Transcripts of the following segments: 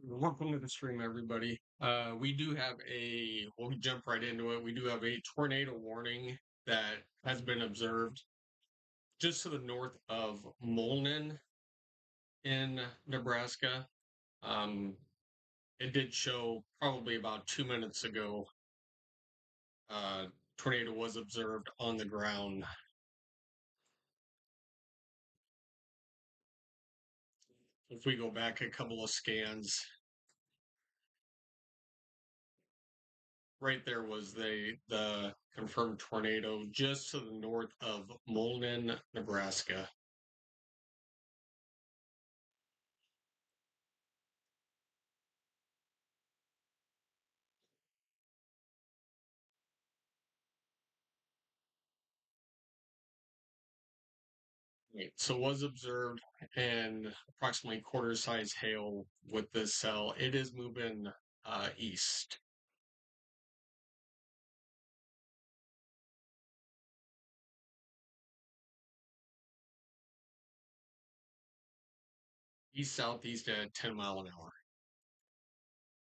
Welcome to the stream, everybody. We do have we'll jump right into it. We do have a tornado warning that has been observed just to the north of Molnen in Nebraska. Um, it did show probably about 2 minutes ago. Tornado was observed on the ground. If we go back a couple of scans, right there was the confirmed tornado just to the north of Molnen, Nebraska. Right. So was observed and approximately quarter size hail with this cell. It is moving east. East southeast at 10 mile an hour.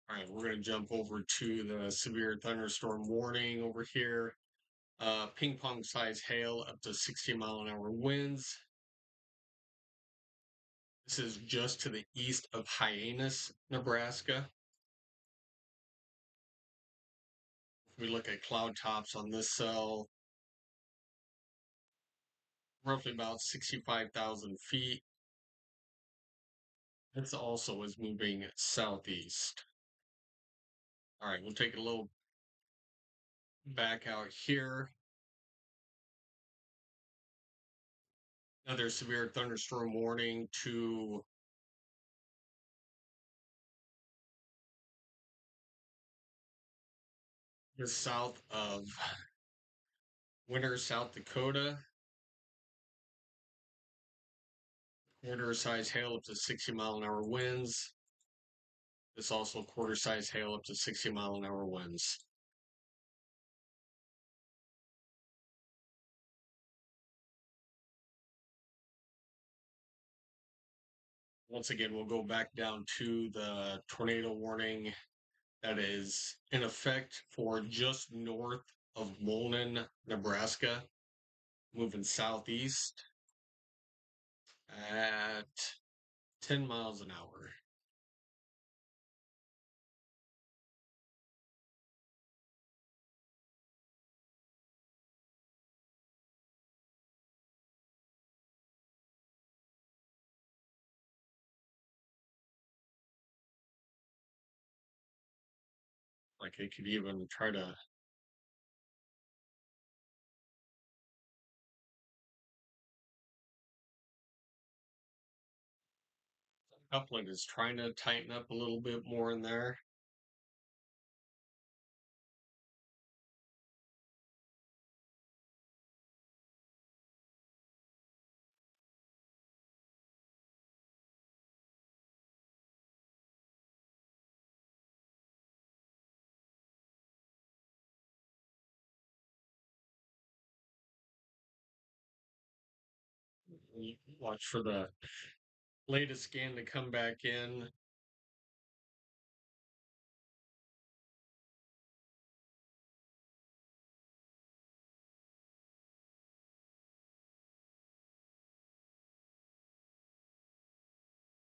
All right, we're gonna jump over to the severe thunderstorm warning over here. Ping pong size hail up to 60-mile-an-hour winds. This is just to the east of Hyannis, Nebraska. If we look at cloud tops on this cell, roughly about 65,000 feet. This also is moving southeast. All right, we'll take a little back out here. Another severe thunderstorm warning to the south of Winter, South Dakota. Quarter size hail up to 60-mile-an-hour winds. This also quarter size hail up to 60-mile-an-hour winds. Once again, we'll go back down to the tornado warning that is in effect for just north of Molnen, Nebraska, moving southeast at 10 miles an hour. Like it could even try to coupling is trying to tighten up a little bit more in there. Watch for the latest scan to come back in.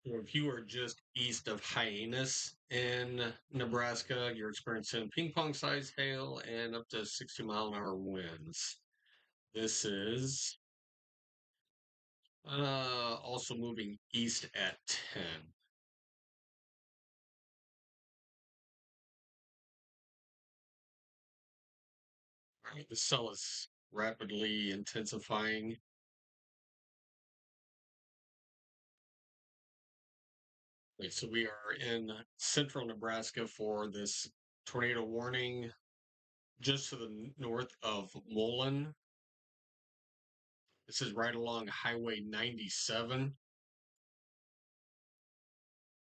If you are just east of Hyannis in Nebraska, you're experiencing ping pong size hail and up to 60-mile-an-hour winds. This is also moving east at 10. All right, the cell is rapidly intensifying. Okay, so we are in central Nebraska for this tornado warning just to the north of Mullen. This is right along Highway 97,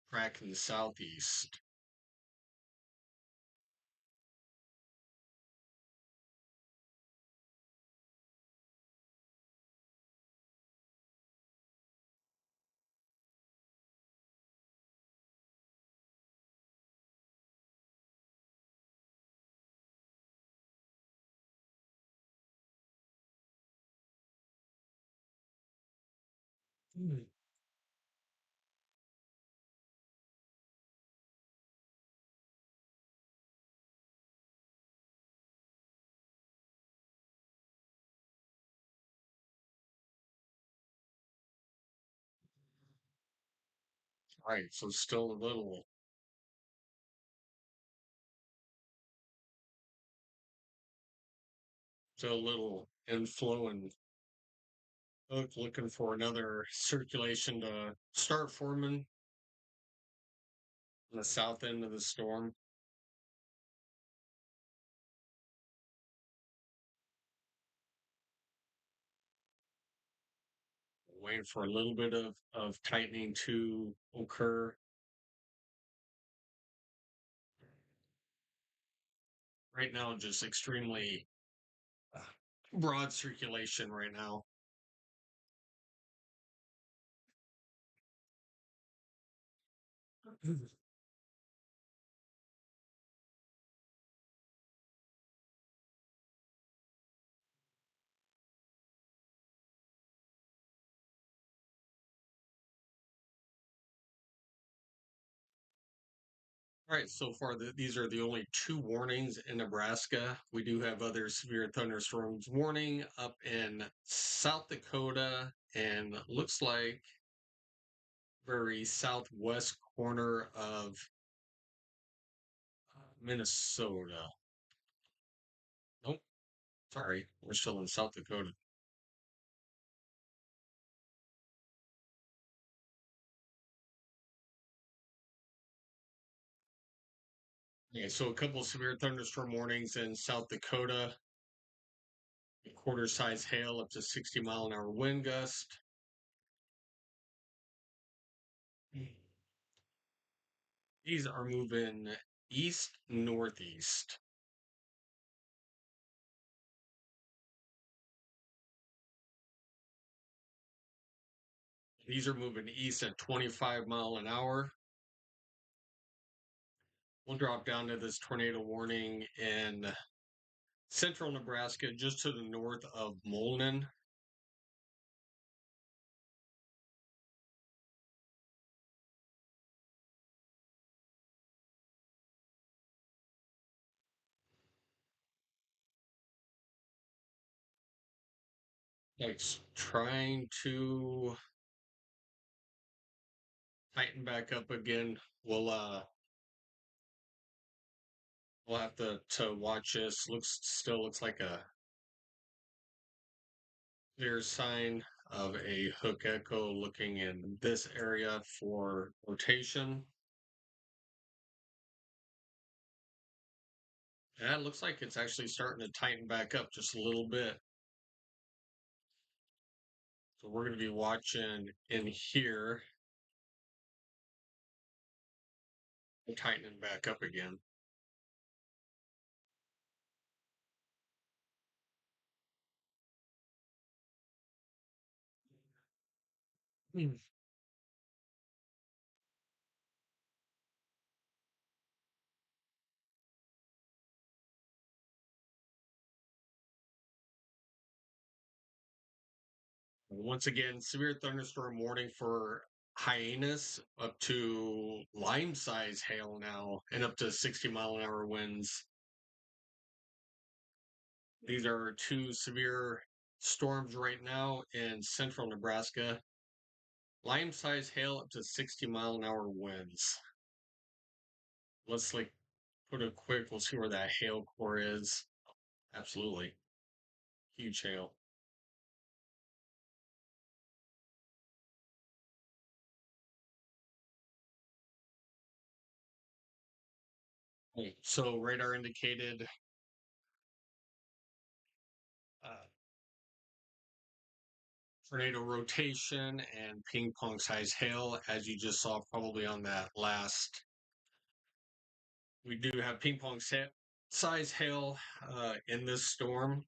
track in the southeast. Mm. Right, so still a little inflow, looking for another circulation to start forming on the south end of the storm. Waiting for a little bit of tightening to occur. Right now, just extremely uh, broad circulation right now. All right, so far these are the only two warnings in Nebraska. We do have other severe thunderstorms warning up in South Dakota and looks like very southwest corner of Minnesota. Nope, sorry, we're still in South Dakota. Okay, so a couple of severe thunderstorm warnings in South Dakota. Quarter size hail up to 60-mile-an-hour wind gust. These are moving east northeast. These are moving east at 25 mile an hour. We'll drop down to this tornado warning in central Nebraska, just to the north of Molnen. It's trying to tighten back up again. We'll have to watch this. Looks like a clear sign of a hook echo looking in this area for rotation. Yeah, it looks like it's actually starting to tighten back up just a little bit. So we're going to be watching in here, tightening back up again. Hmm. Once again, severe thunderstorm warning for hyenas up to lime size hail now and up to 60-mile-an-hour winds. These are two severe storms right now in central Nebraska. Lime size hail up to 60-mile-an-hour winds. Let's put a quick, we'll see where that hail core is. Absolutely. Huge hail. So radar indicated uh, tornado rotation and ping pong size hail, as you just saw probably on that last. We do have ping pong size hail in this storm.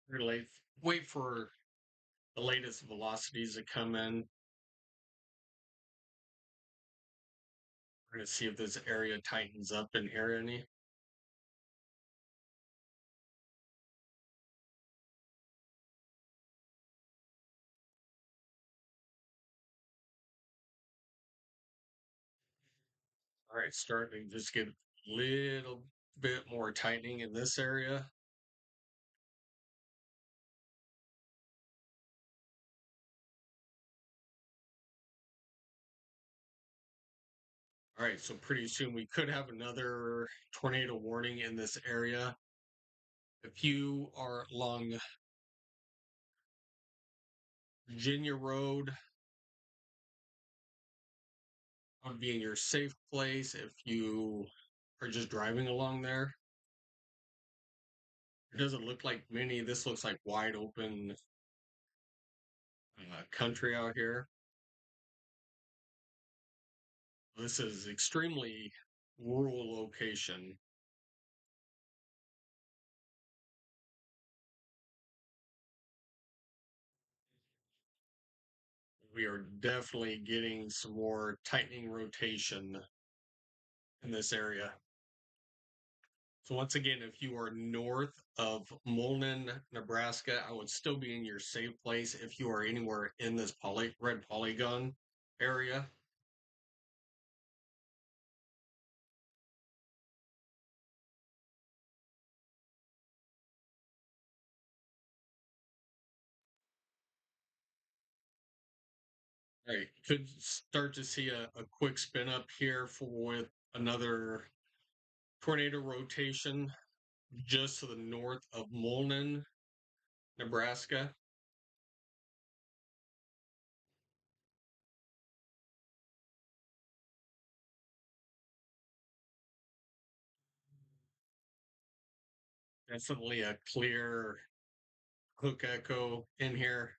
We're gonna wait for the latest velocities to come in. We're gonna see if this area tightens up in here any. All right, starting to just get a little bit more tightening in this area. All right, so pretty soon we could have another tornado warning in this area. If you are along Virginia Road, would be in your safe place. If you are just driving along there, it doesn't look like many. This looks like wide open country out here. This is extremely rural location. We are definitely getting some more tightening rotation in this area. So once again, if you are north of Molden, Nebraska, I would still be in your safe place. If you are anywhere in this red polygon area, right, could start to see a quick spin up here for with another tornado rotation just to the north of Molden, Nebraska. Definitely a clear hook echo in here.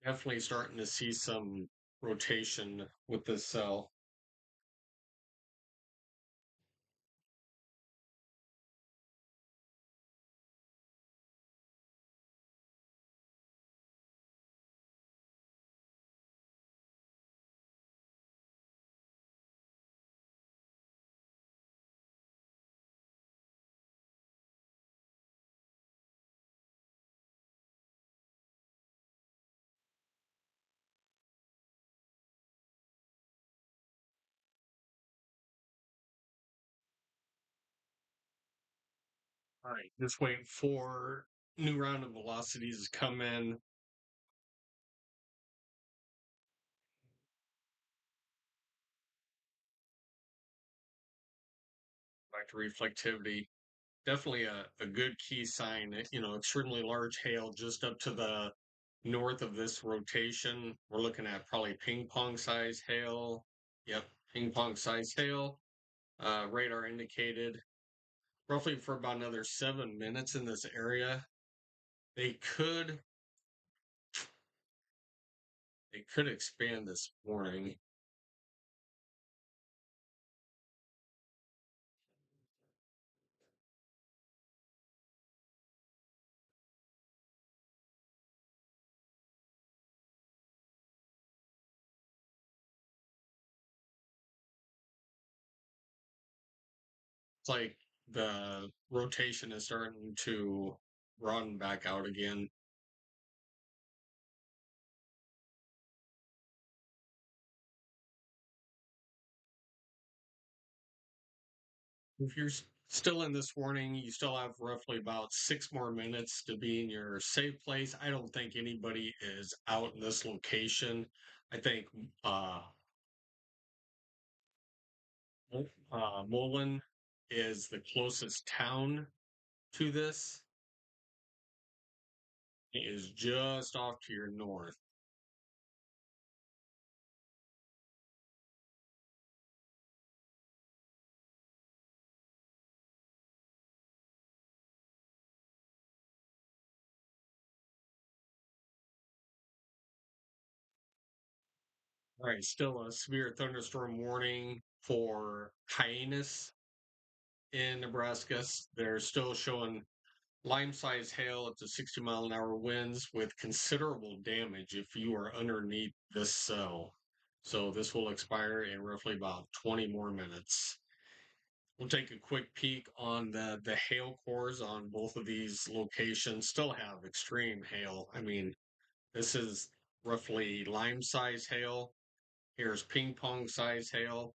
Definitely starting to see some rotation with this cell. All right, just waiting for new round of velocities to come in. Back to reflectivity. Definitely a good key sign. Extremely large hail just up to the north of this rotation. We're looking at probably ping pong size hail. Yep, ping pong size hail. Radar indicated roughly for about another 7 minutes in this area. They could expand this morning. It's like the rotation is starting to run back out again. If you're still in this warning, you still have roughly about 6 more minutes to be in your safe place. I don't think anybody is out in this location. I think Mullen is the closest town to this. It is just off to your north. All right, still a severe thunderstorm warning for hyenas in Nebraska. They're still showing lime-sized hail up to 60-mile-an-hour winds with considerable damage if you are underneath this cell. So this will expire in roughly about 20 more minutes. We'll take a quick peek on the hail cores on both of these locations. Still have extreme hail. I mean, this is roughly lime size hail. Here's ping pong size hail.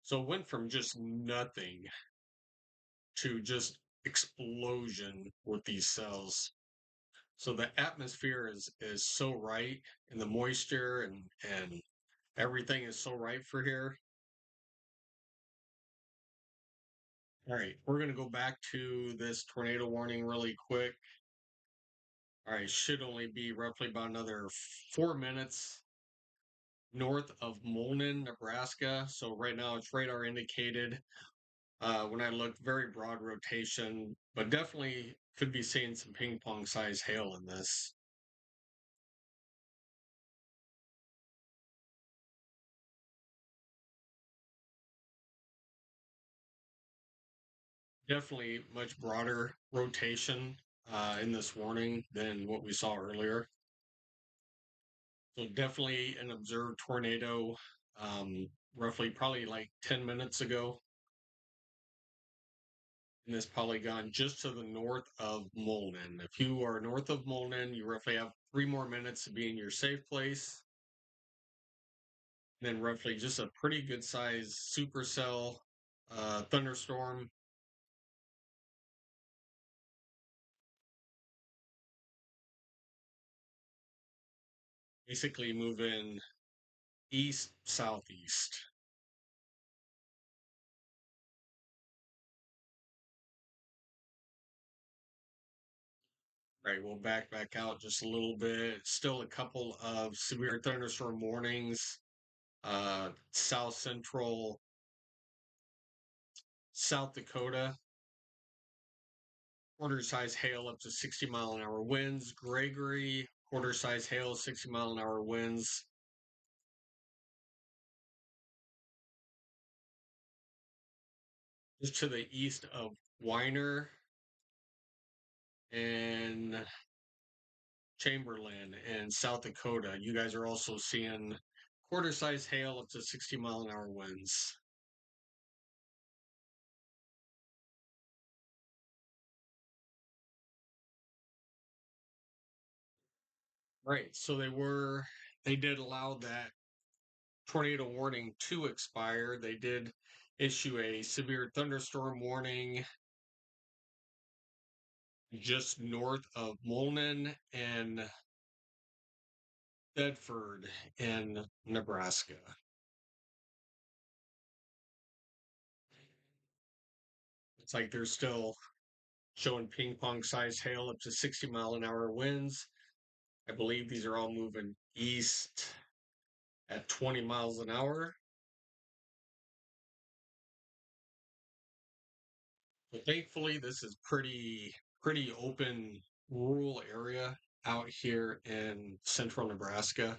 So it went from just nothing to just explosion with these cells. So the atmosphere is so right, and the moisture and everything is so right for here. All right, we're gonna go back to this tornado warning really quick. All right, should only be roughly about another 4 minutes north of Molden, Nebraska. So right now it's radar indicated. When I looked, very broad rotation, but definitely could be seeing some ping pong size hail in this. Definitely much broader rotation in this warning than what we saw earlier. So definitely an observed tornado, roughly probably like 10 minutes ago in this polygon just to the north of Molden. If you are north of Molden, you roughly have 3 more minutes to be in your safe place. And then roughly just a pretty good size supercell thunderstorm. Basically moving east southeast. Right, we'll back out just a little bit. Still a couple of severe thunderstorm warnings. South central South Dakota, quarter size hail up to 60-mile-an-hour winds. Gregory, quarter size hail, 60-mile-an-hour winds. Just to the east of Weiner and Chamberlain and South Dakota. You guys are also seeing quarter size hail up to 60-mile-an-hour winds. Right. So they did allow that tornado warning to expire. They did issue a severe thunderstorm warning just north of Molden and Bedford in Nebraska. It's like they're still showing ping pong size hail up to 60-mile-an-hour winds. I believe these are all moving east at 20 miles an hour. But thankfully, this is pretty open rural area out here in central Nebraska.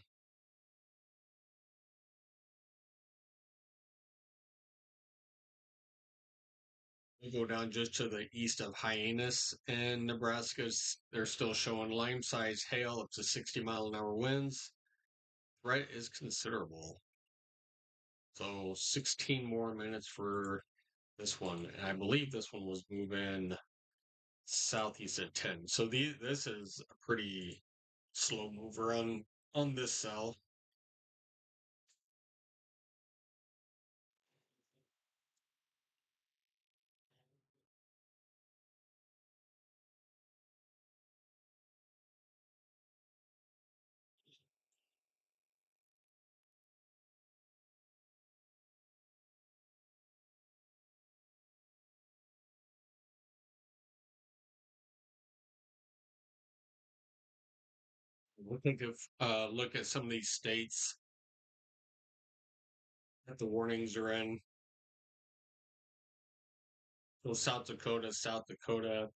We go down just to the east of Hyannis in Nebraska. They're still showing lime size hail up to 60-mile-an-hour winds. Threat is considerable. So 16 more minutes for this one. And I believe this one was moving southeast at 10. So this is a pretty slow mover on this cell. We'll take a look at some of these states that the warnings are in. So South Dakota,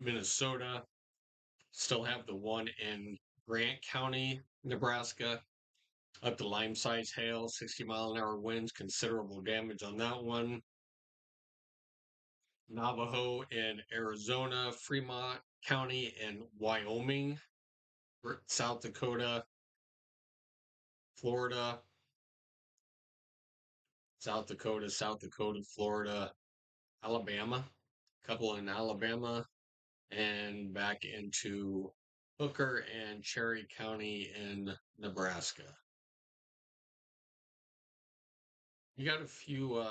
Minnesota, still have the one in Grant County, Nebraska, up to lime size hail, 60-mile-an-hour winds, considerable damage on that one. Navajo in Arizona, Fremont County in Wyoming, South Dakota, Florida, South Dakota, Florida, Alabama, a couple in Alabama, and back into Hooker and Cherry County in Nebraska. You got a few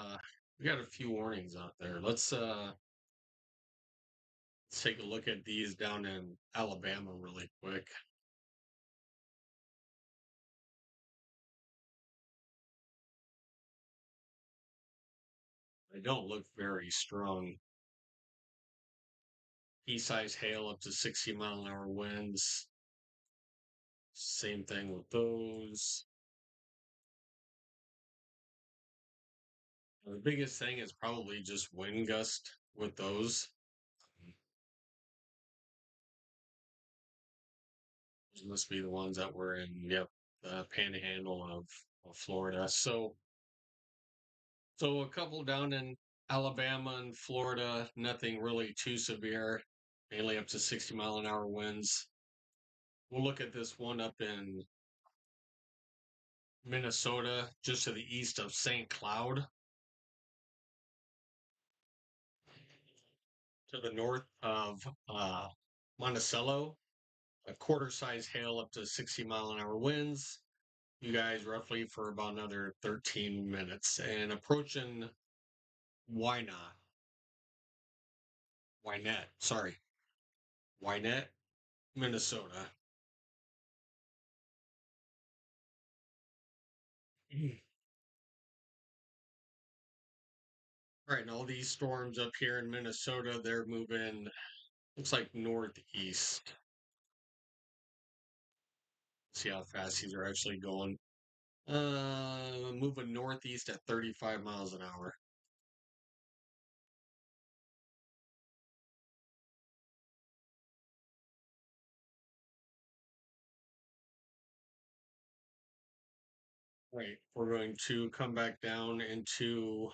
we got a few warnings out there. Let's take a look at these down in Alabama really quick. They don't look very strong. East-size hail up to 60-mile-an-hour winds. Same thing with those. The biggest thing is probably just wind gust with those. Those must be the ones that were in, yep, the panhandle of Florida. So a couple down in Alabama and Florida, nothing really too severe, mainly up to 60-mile-an-hour winds. We'll look at this one up in Minnesota, just to the east of St. Cloud, to the north of Monticello. A quarter-size hail up to 60-mile-an-hour winds. You guys roughly for about another 13 minutes, and approaching Wynot, Wynette, sorry, Wynette, Minnesota. All right, and all these storms up here in Minnesota, they're moving, looks like northeast. See how fast these are actually going. Moving northeast at 35 miles an hour. Right, we're going to come back down into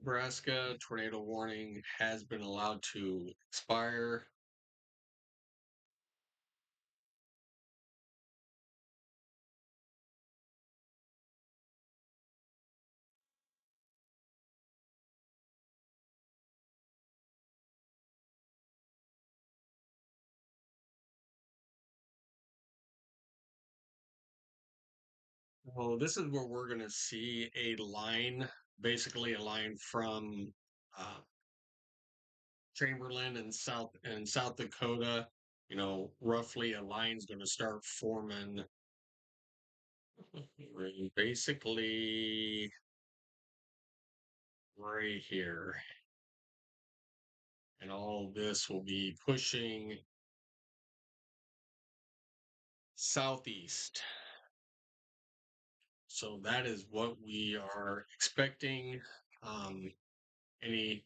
Nebraska. Tornado warning has been allowed to expire. Well, this is where we're going to see a line, basically a line from uh, Chamberlain and South Dakota. Roughly a line's going to start forming basically right here, and all this will be pushing southeast. So that is what we are expecting. Um, any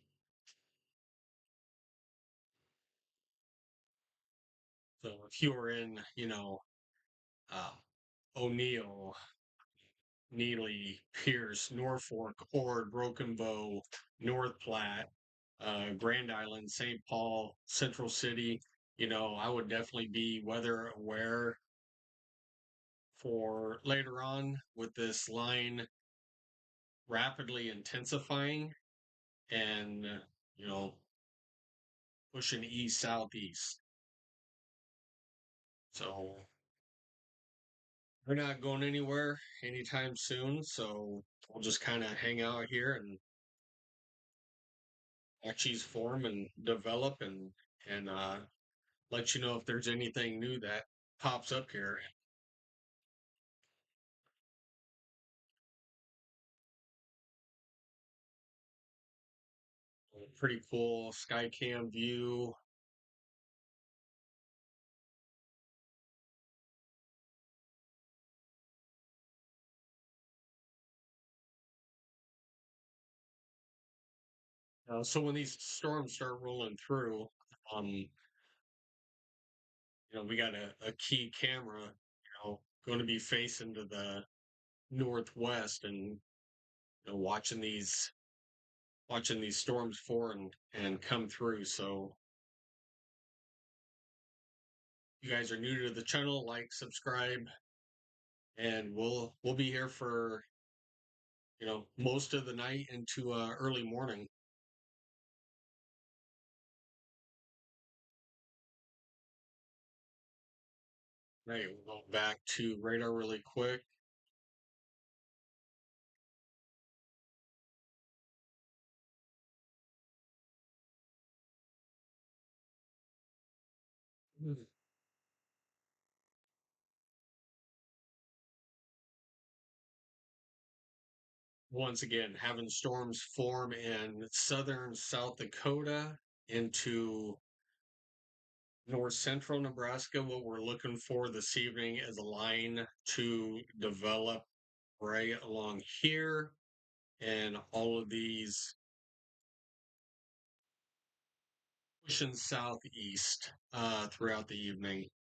so if you were in, uh, O'Neill, Neely, Pierce, Norfolk, Ord, Broken Bow, North Platte, Grand Island, St. Paul, Central City, I would definitely be weather aware for later on with this line rapidly intensifying and, you know, pushing east southeast. So we're not going anywhere anytime soon. So we'll just kind of hang out here and watch these form and develop and let you know if there's anything new that pops up here. Pretty cool Skycam view. So when these storms start rolling through, we got a key camera, going to be facing to the northwest, and watching these storms form and come through. So if you guys are new to the channel, like, subscribe, and we'll be here for most of the night into early morning. Right, we'll go back to radar really quick. Once again, having storms form in southern South Dakota into north central Nebraska. What we're looking for this evening is a line to develop right along here, and all of these pushing southeast throughout the evening.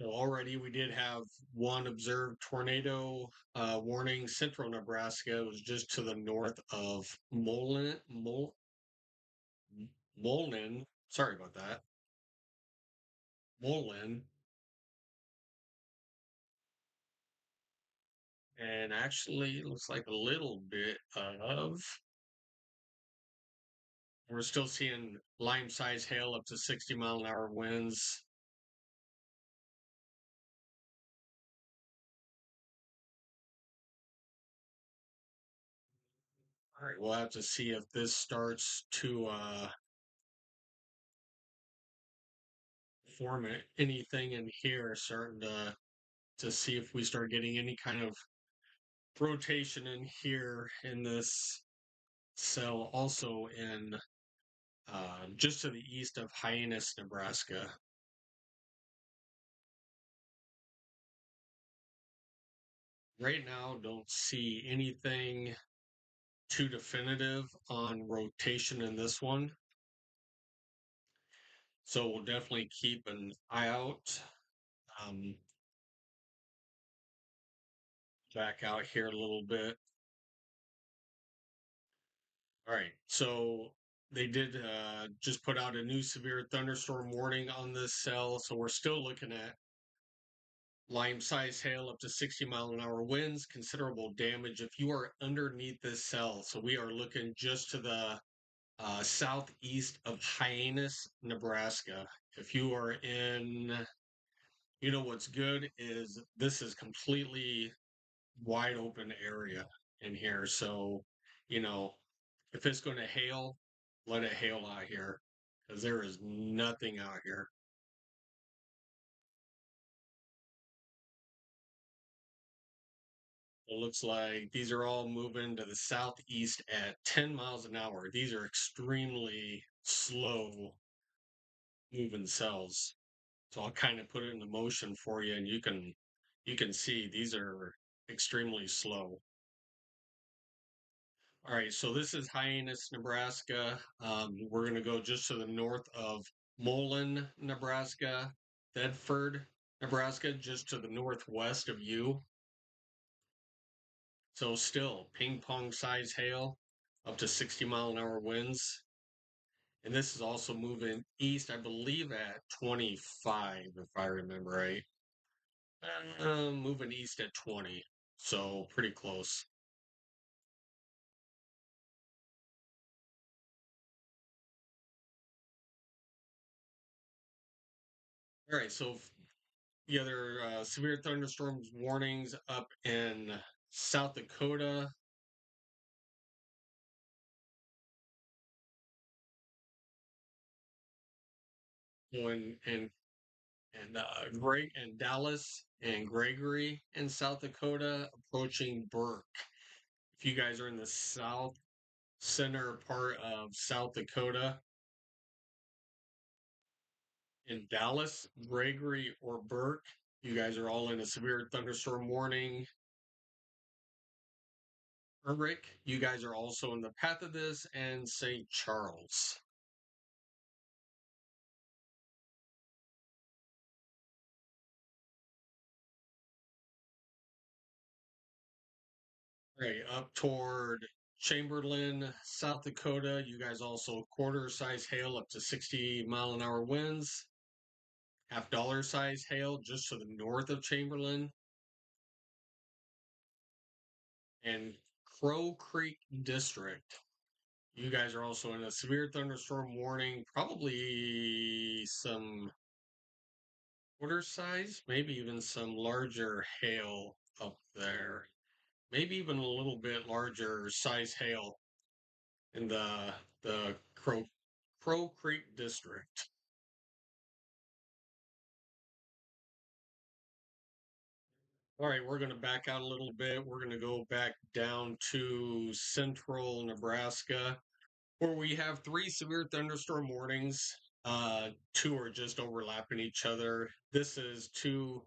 So already we did have one observed tornado warning. Central Nebraska. It was just to the north of Molin. Sorry about that. Molin. And actually, it looks like a little bit of. We're still seeing lime-sized hail up to 60-mile-an-hour winds. All right, we'll have to see if this starts to form anything in here, starting to see if we start getting any kind of rotation in here in this cell, also in just to the east of Hyannis, Nebraska. Right now, don't see anything too definitive on rotation in this one. So we'll definitely keep an eye out. Um, Back out here a little bit. All right, so they did just put out a new severe thunderstorm warning on this cell. So we're still looking at lime-sized hail up to 60-mile-an-hour winds, considerable damage if you are underneath this cell. So we are looking just to the southeast of Hyannis, Nebraska. If you are in, what's good is this is completely wide open area in here. So, you know, if it's going to hail, let it hail out here because there is nothing out here. It looks like these are all moving to the southeast at 10 miles an hour. These are extremely slow moving cells. So I'll kind of put it into motion for you, and you can see these are extremely slow. All right, so this is Hyannis, Nebraska. We're going to go just to the north of Molin, Nebraska, Bedford, Nebraska, just to the northwest of you. So still ping pong size hail, up to 60-mile-an-hour winds. And this is also moving east, I believe, at 25, if I remember right. Moving east at 20, so pretty close. All right, so the other severe thunderstorms warnings up in South Dakota. And Greg and Dallas and Gregory in South Dakota, approaching Burke. If you guys are in the south center part of South Dakota, in Dallas, Gregory, or Burke, you guys are all in a severe thunderstorm warning. Rick, you guys are also in the path of this, and St. Charles. Right, up toward Chamberlain, South Dakota. You guys also quarter size hail up to 60-mile-an-hour winds. $half size hail just to the north of Chamberlain. And Crow Creek District. You guys are also in a severe thunderstorm warning. Probably some quarter size, maybe even some larger hail up there. Maybe even a little bit larger size hail in the Crow Creek district. All right, we're going to back out a little bit. We're going to go back down to central Nebraska, where we have three severe thunderstorm warnings. Two are just overlapping each other. This is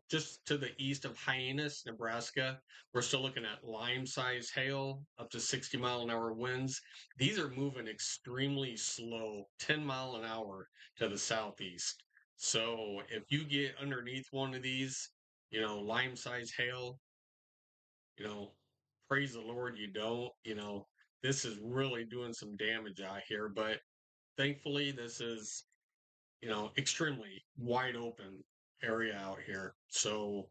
just to the east of Hyannis, Nebraska. We're still looking at lime-size hail, up to 60-mile-an-hour winds. These are moving extremely slow, 10 mile an hour to the southeast. So if you get underneath one of these, lime-size hail, you know, praise the Lord you don't, this is really doing some damage out here. But thankfully, this is, extremely wide open area out here. So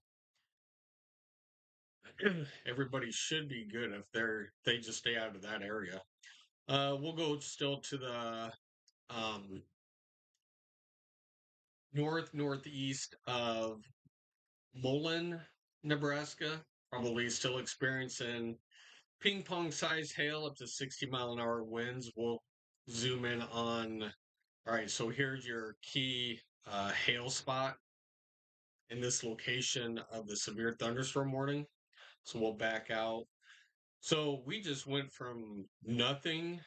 everybody should be good if they just stay out of that area. We'll go still to the um, northeast of Mullen, Nebraska. Probably still experiencing ping pong size hail up to 60-mile-an-hour winds. We'll zoom in on. All right, so here's your key hail spot in this location of the severe thunderstorm warning. So we'll back out. So we just went from nothing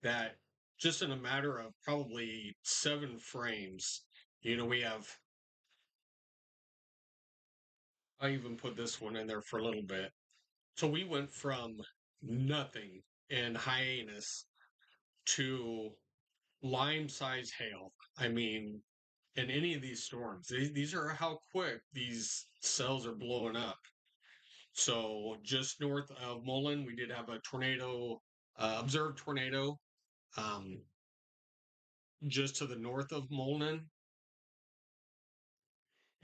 that just in a matter of probably 7 frames. We have, I even put this one in there for a little bit. So we went from nothing in Hyannis to lime size hail. I mean, in any of these storms, these are how quick these cells are blowing up. So just north of Mullen, we did have a tornado, observed tornado, um, just to the north of Mullen.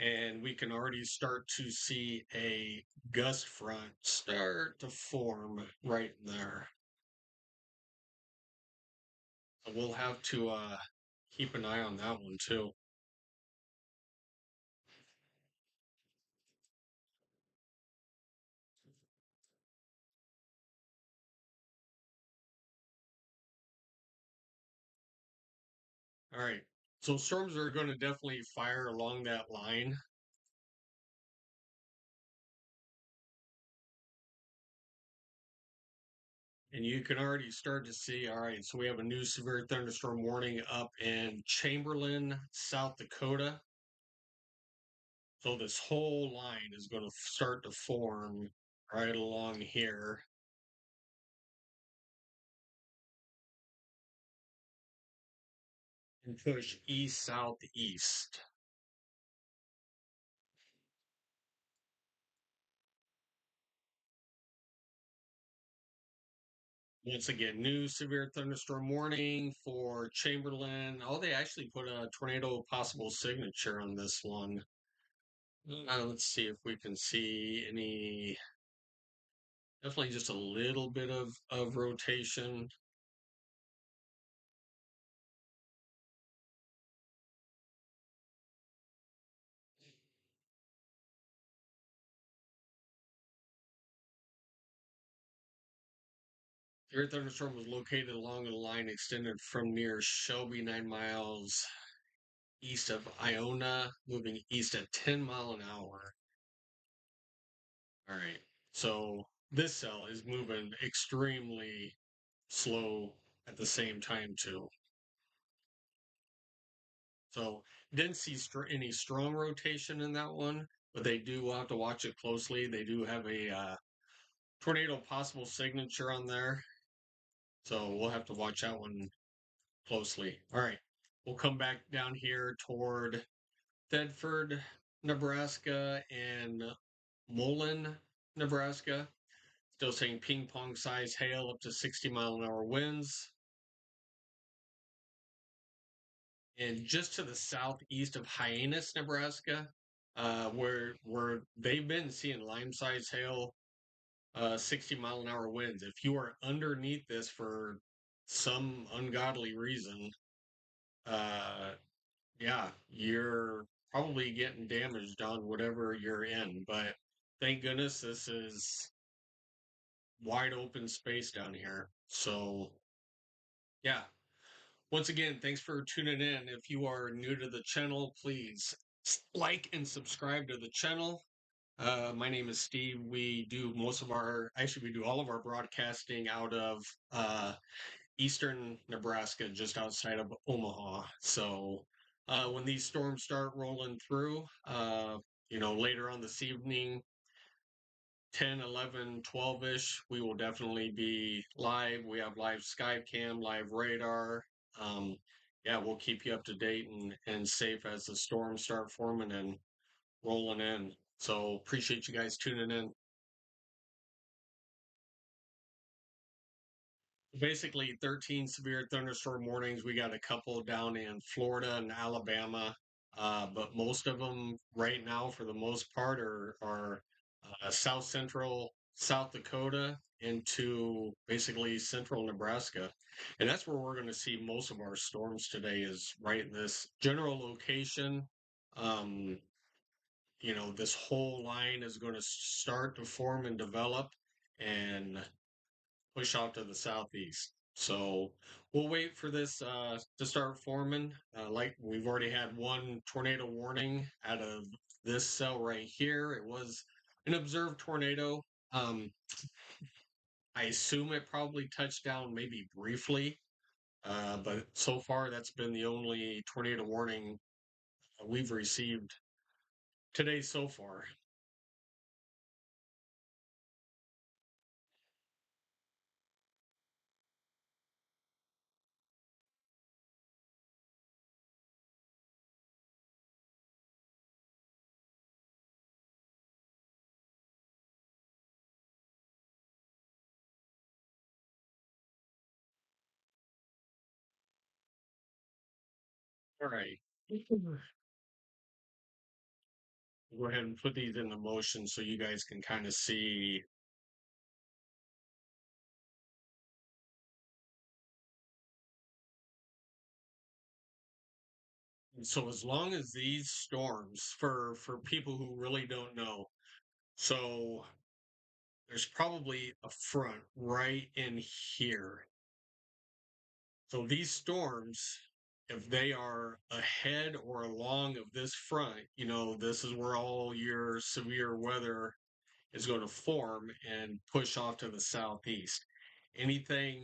And we can already start to see a gust front start to form right there. So we'll have to keep an eye on that one too. All right. So storms are going to definitely fire along that line. And you can already start to see, all right, so we have a new severe thunderstorm warning up in Chamberlain, South Dakota. So this whole line is going to start to form right along here. And push east, southeast. Once again, new severe thunderstorm warning for Chamberlain. Oh, they actually put a tornado possible signature on this one. Let's see if we can see any. Definitely just a little bit of rotation. The earth thunderstorm was located along a line extended from near Shelby, 9 miles east of Iona, moving east at 10 mile an hour. All right. So this cell is moving extremely slow at the same time too. So didn't see any strong rotation in that one, but they do have to watch it closely. They do have a tornado possible signature on there. So we'll have to watch that one closely. All right. We'll come back down here toward Thedford, Nebraska, and Mullen, Nebraska. Still saying ping pong size hail up to 60-mile-an-hour winds. And just to the southeast of Hyannis, Nebraska, where they've been seeing lime size hail, 60-mile-an-hour winds. If you are underneath this for some ungodly reason, uh, yeah, you're probably getting damaged on whatever you're in. But thank goodness this is wide open space down here. So, yeah. Once again, thanks for tuning in. If you are new to the channel, please like and subscribe to the channel. My name is Steve. We do we do all of our broadcasting out of eastern Nebraska, just outside of Omaha. So when these storms start rolling through, later on this evening, 10, 11, 12-ish, we will definitely be live. We have live Skycam, live radar. Um, yeah, we'll keep you up to date and safe as the storms start forming and rolling in. So appreciate you guys tuning in. Basically 13 severe thunderstorm warnings. We got a couple down in Florida and Alabama, but most of them right now, for the most part, are south central South Dakota into basically central Nebraska, and that's where we're going to see most of our storms today. Is right in this general location. Um, this whole line is going to start to form and develop, and push off to the southeast. So we'll wait for this to start forming. Like we've already had one tornado warning out of this cell right here. It was an observed tornado. Um, I assume it probably touched down maybe briefly, but so far that's been the only tornado warning we've received today so far. All right. Go ahead and put these into motion so you guys can kind of see. So as long as these storms, for people who really don't know, so there's probably a front right in here. So these storms, if they are ahead or along of this front, this is where all your severe weather is going to form and push off to the southeast. Anything,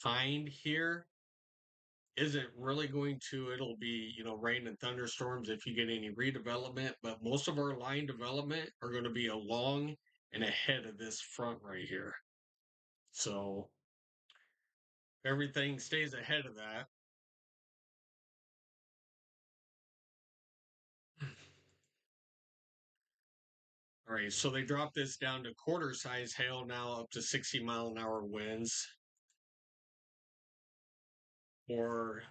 behind here isn't really going to. It'll be, rain and thunderstorms if you get any redevelopment, but most of our line development are going to be along and ahead of this front right here. So everything stays ahead of that. All right, so they dropped this down to quarter size hail now, up to 60-mile-an-hour winds. Or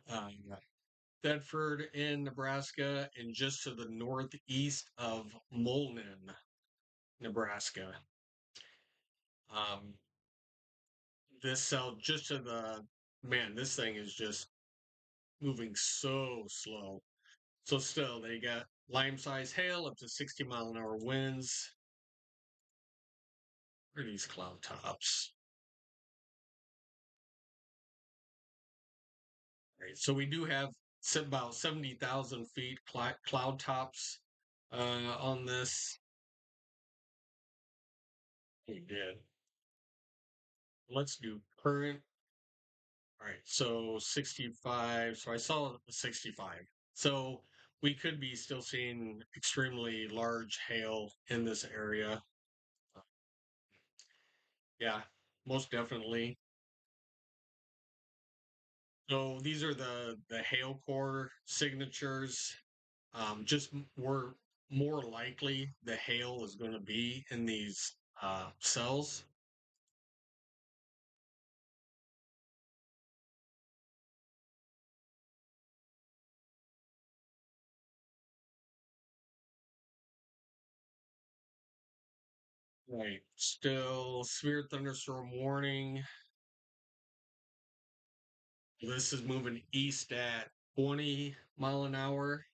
Thedford in Nebraska, and just to the northeast of Molnen, Nebraska. Um, this cell just to the man, this thing is just moving so slow. So still, they got lime size hail up to 60-mile-an-hour winds. Where are these cloud tops? Right, so we do have about 70,000 feet cloud tops on this. We did. Let's do current. All right, so 65. So I saw 65. So we could be still seeing extremely large hail in this area. Yeah, most definitely. So these are the hail core signatures. Just we're more likely the hail is going to be in these cells. Right. Still severe thunderstorm warning. This is moving east at 20 mile an hour.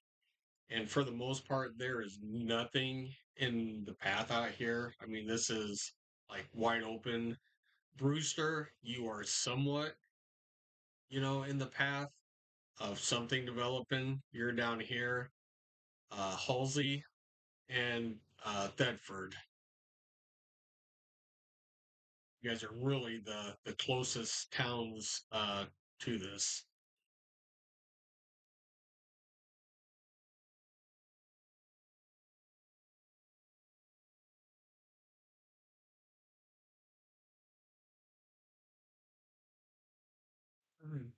And for the most part, there is nothing in the path out here. I mean, this is like wide open. Brewster, you are somewhat, in the path of something developing. You're down here. Halsey and Thetford. You guys are really the closest towns to this. Mm.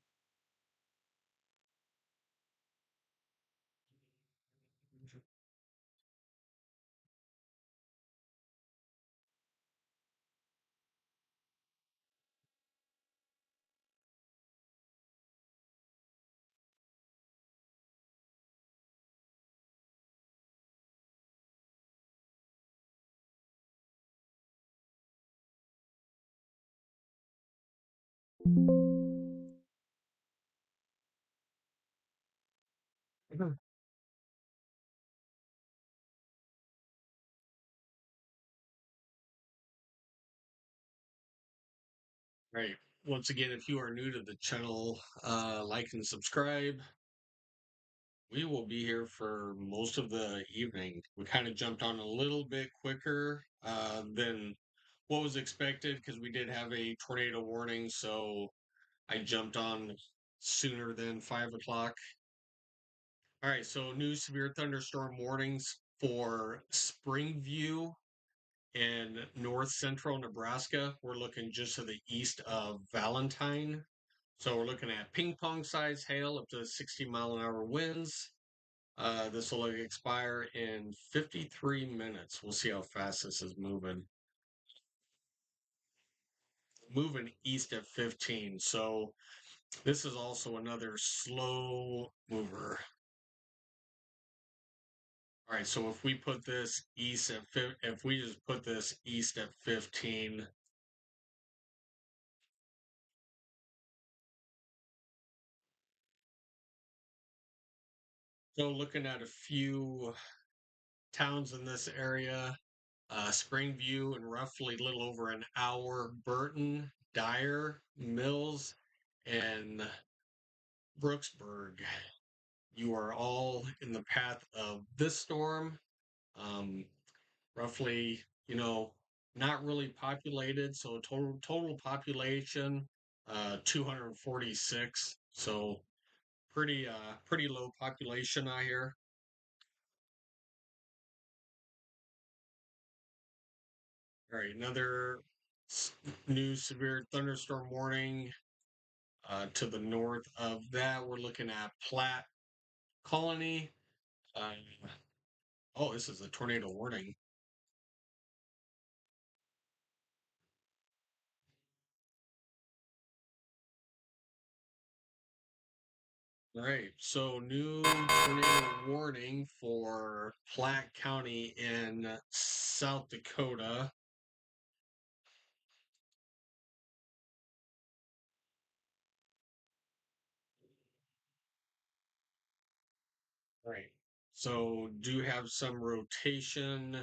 Right. Once again, if you are new to the channel, like and subscribe. We will be here for most of the evening. We kind of jumped on a little bit quicker than what was expected because we did have a tornado warning. So I jumped on sooner than 5 o'clock. All right. So new severe thunderstorm warnings for Springview and north central Nebraska. We're looking just to the east of Valentine. So we're looking at ping pong size hail up to 60-mile-an-hour winds. This will expire in 53 minutes. We'll see how fast this is moving. Moving east at 15. So this is also another slow mover. All right, so if we put this east at if we just put this east at 15, so looking at a few towns in this area, Springview in roughly a little over an hour, Burton, Dyer, Mills, and Brooksburg. You are all in the path of this storm. Um, roughly, not really populated. So total population, 246. So pretty low population out here. All right, another new severe thunderstorm warning to the north of that. We're looking at Platte Colony. Uh, oh, this is a tornado warning. All right, so new tornado warning for Platte County in South Dakota. All right, so do have some rotation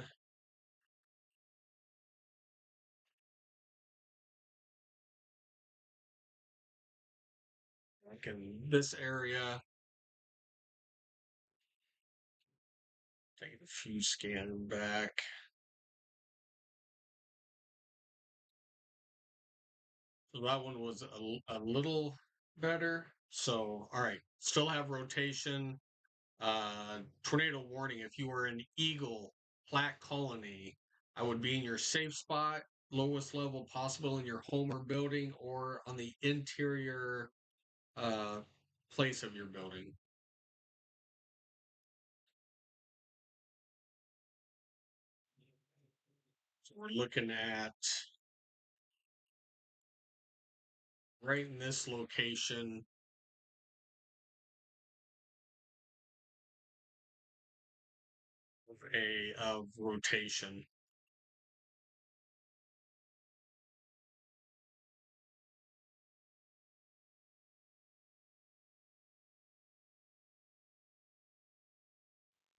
like in this area. Taking a few scan back. So that one was a little better. So, all right, still have rotation. Tornado warning. If you were in Eagle, Platte Colony, I would be in your safe spot, lowest level possible in your home or building, or on the interior uh, place of your building. So we're looking at right in this location of rotation.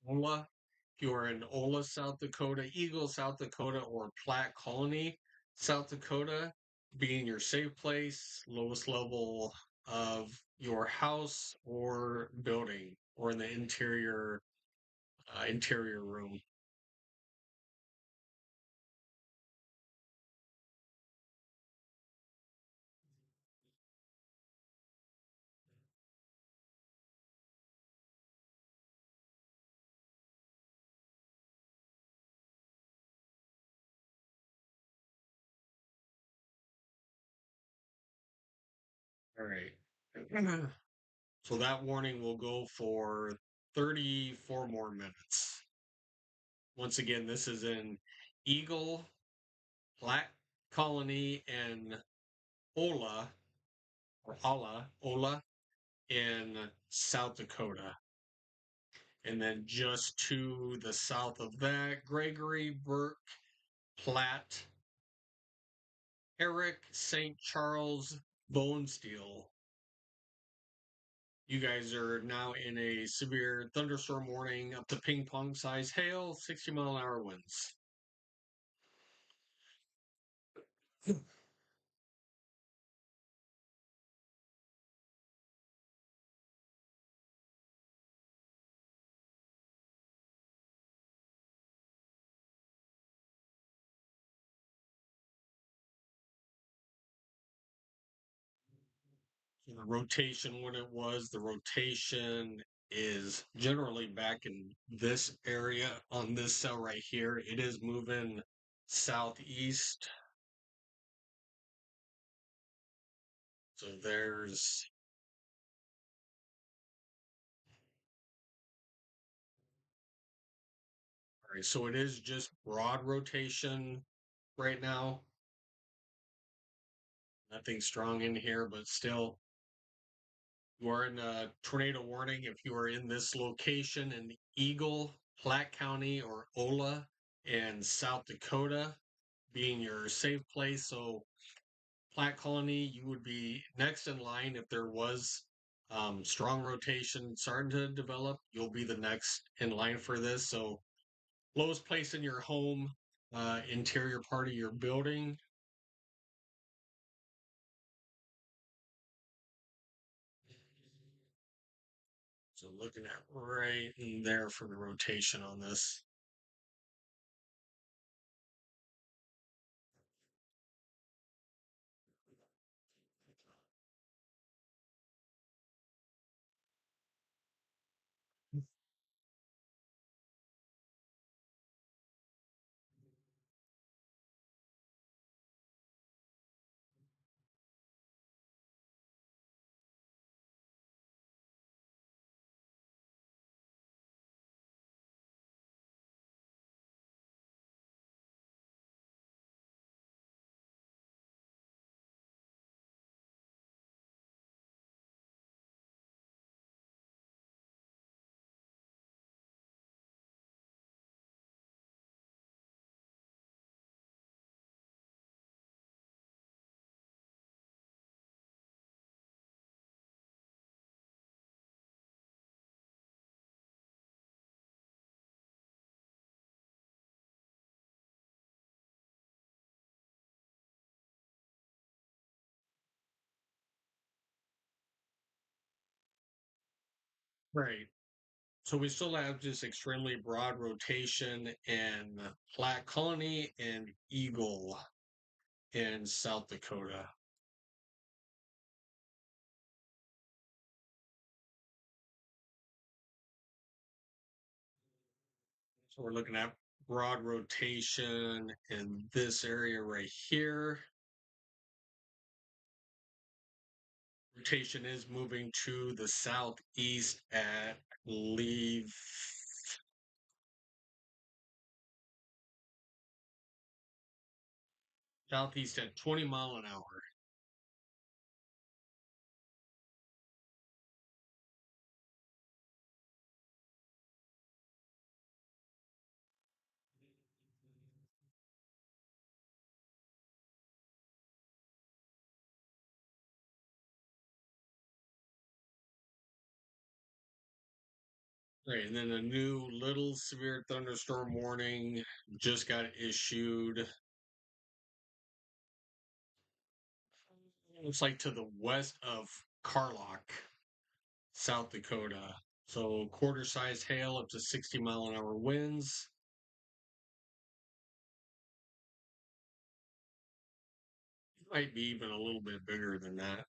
Ola. If you are in Ola, South Dakota, Eagle, South Dakota, or Platte Colony, South Dakota, being your safe place, lowest level of your house or building, or in the interior room. All right. So that warning will go for 34 more minutes. Once again, this is in Eagle, Platte Colony, and Ola, or Ola in South Dakota. And then just to the south of that, Gregory, Burke, Platte, Eric, St. Charles, Bonesteel. You guys are now in a severe thunderstorm warning up to ping pong size hail, 60-mile-an-hour winds. The rotation, when it was, the rotation is generally back in this area on this cell right here. It is moving southeast. So there's, all right, so it is just broad rotation right now. Nothing strong in here, but still, you are in a tornado warning if you are in this location in Eagle, Platte County, or Ola in South Dakota, being your safe place. So Platte Colony, you would be next in line if there was strong rotation starting to develop. You'll be the next in line for this. So lowest place in your home, interior part of your building. So looking at right in there for the rotation on this. Right. So we still have just extremely broad rotation in Platte Colony and Eagle in South Dakota. So we're looking at broad rotation in this area right here. Rotation is moving to the southeast at, I believe, southeast at 20 mile an hour. Right, and then a new little severe thunderstorm warning just got issued. Looks like to the west of Carlock, South Dakota. So quarter-sized hail up to 60-mile-an-hour winds. Might be even a little bit bigger than that.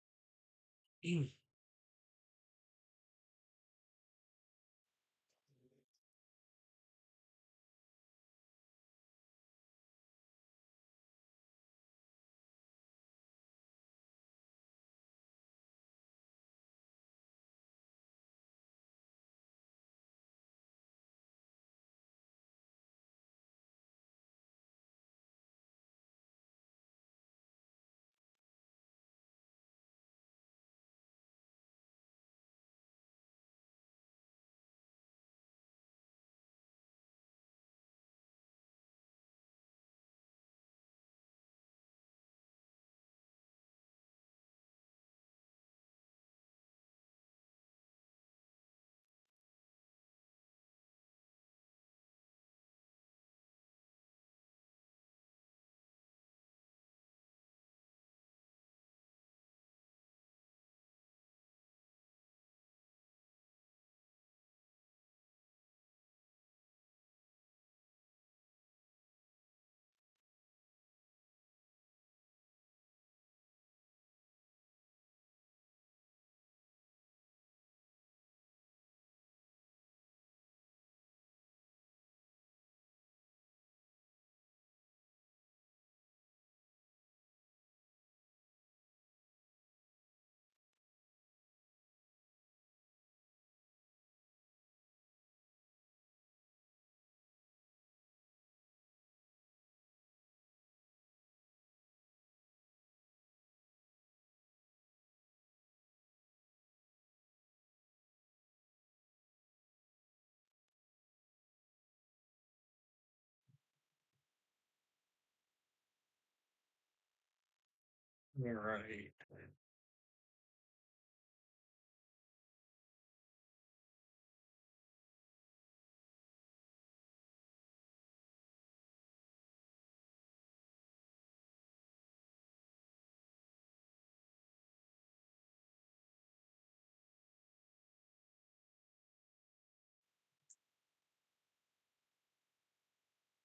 All right.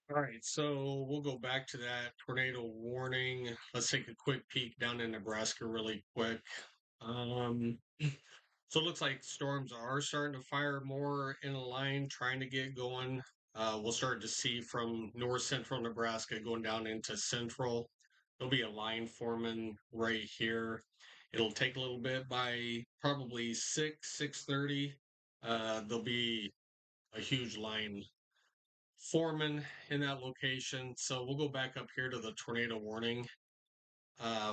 All right, so we'll go back to that tornado warning. Let's take a quick peek down in Nebraska really quick. Um, so it looks like storms are starting to fire more in a line, trying to get going. We'll start to see from north central Nebraska going down into central. There'll be a line forming right here. It'll take a little bit by probably 6:30. There'll be a huge line foreman in that location. So we'll go back up here to the tornado warning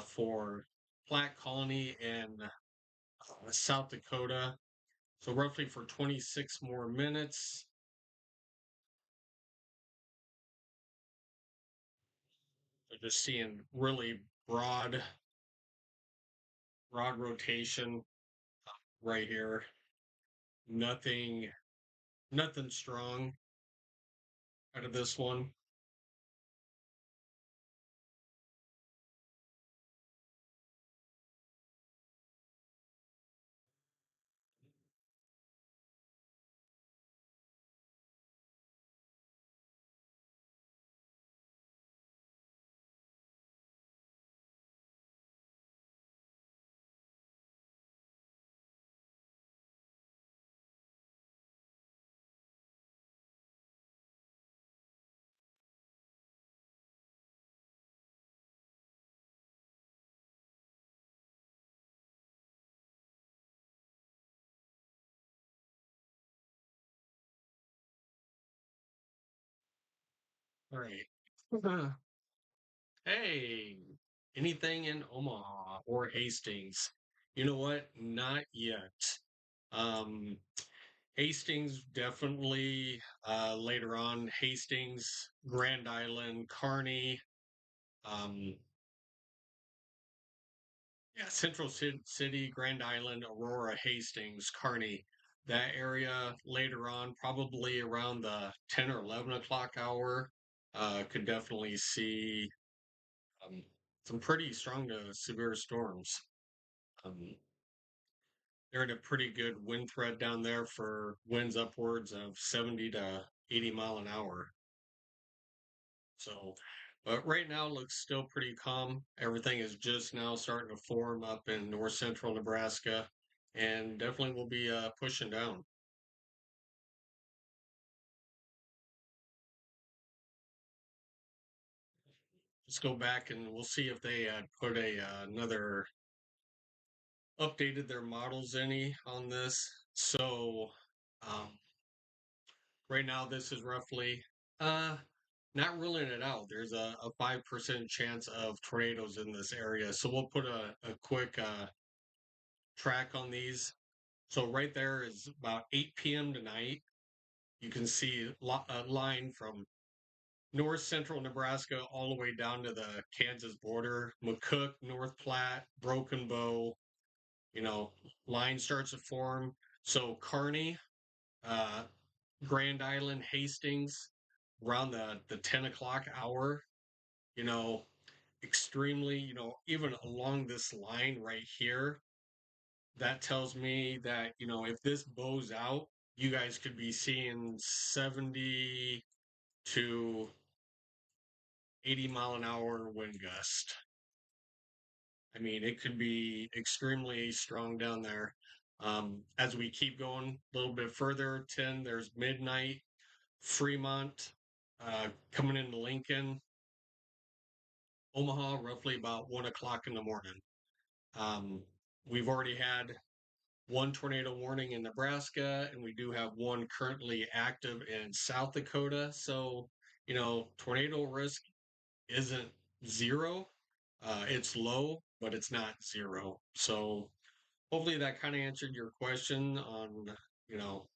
for Platte Colony and South Dakota. So roughly for 26 more minutes. So just seeing really broad rotation right here. Nothing, nothing strong out of this one. All right. Hey, anything in Omaha or Hastings? You know what? Not yet. Um, Hastings definitely later on. Hastings, Grand Island, Kearney, um, yeah, Central City, Grand Island, Aurora, Hastings, Kearney. that area later on, probably around the 10 or 11 o'clock hour. Could definitely see um, some pretty strong to severe storms. Um, they're in a pretty good wind threat down there for winds upwards of 70 to 80 mile an hour. So, but right now looks still pretty calm. Everything is just now starting to form up in north central Nebraska, and definitely will be pushing down. Let's go back and we'll see if they put a another updated their models any on this. So, um, right now this is roughly uh not ruling it out. There's a 5% chance of tornadoes in this area. So we'll put a quick track on these. So right there is about 8 p.m. tonight. You can see a line from north central Nebraska all the way down to the Kansas border, McCook, North Platte, Broken Bow. You know, line starts to form. So Kearney, uh, Grand Island, Hastings, around the 10 o'clock hour. You know, extremely. Even along this line right here, that tells me that if this bows out, you guys could be seeing 70 to 80 mile an hour wind gust. I mean, it could be extremely strong down there. As we keep going a little bit further, 10, there's midnight, Fremont, coming into Lincoln, Omaha, roughly about 1 o'clock in the morning. Um, we've already had one tornado warning in Nebraska, and we do have one currently active in South Dakota. So, tornado risk isn't zero. It's low, but it's not zero. So hopefully that kind of answered your question on, you know,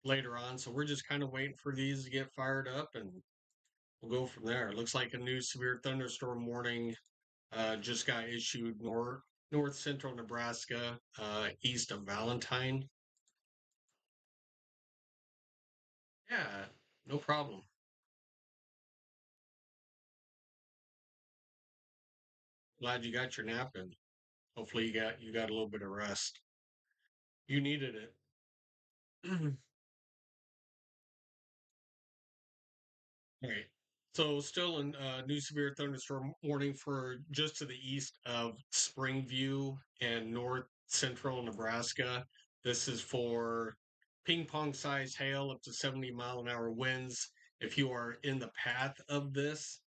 later on. So we're just kind of waiting for these to get fired up and we'll go from there. It looks like a new severe thunderstorm warning just got issued north central Nebraska, east of Valentine. Yeah, no problem. Glad you got your nap in. Hopefully you got a little bit of rest. You needed it. All right. So still in new severe thunderstorm warning for just to the east of Springview and north central Nebraska. This is for ping pong size hail up to 70 mile an hour winds. If you are in the path of this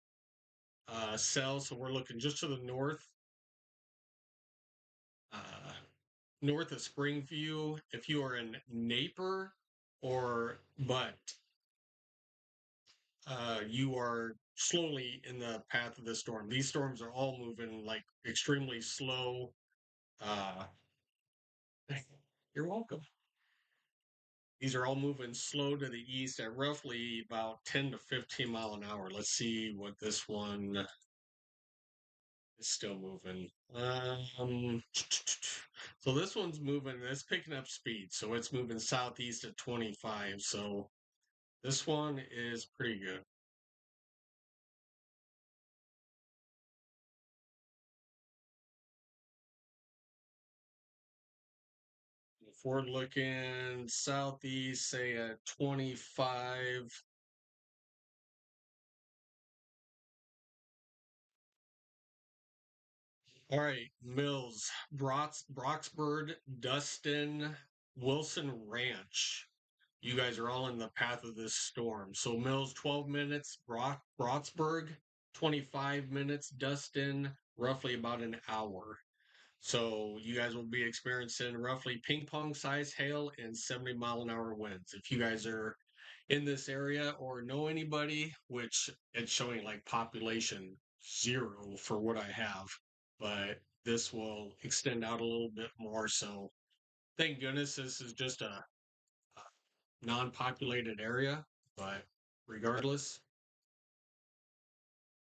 cell, so we're looking just to the uh, north of Springview. If you are in Napier or but you are slowly in the path of this storm. These storms are all moving like extremely slow. Uh, you're welcome. These are all moving slow to the east at roughly about 10 to 15 mile an hour. Let's see what this one is still moving. So this one's moving, it's picking up speed. So it's moving southeast at 25. So this one is pretty good. If we're looking southeast, say at 25. All right, Mills, Broxburg, Dustin, Wilson Ranch. You guys are all in the path of this storm. So Mills, 12 minutes, Broxburg, 25 minutes, Dustin, roughly about an hour. So you guys will be experiencing roughly ping pong size hail and 70 mile an hour winds. If you guys are in this area or know anybody, which it's showing like population zero for what I have, but this will extend out a little bit more. So thank goodness this is just a non-populated area, but regardless,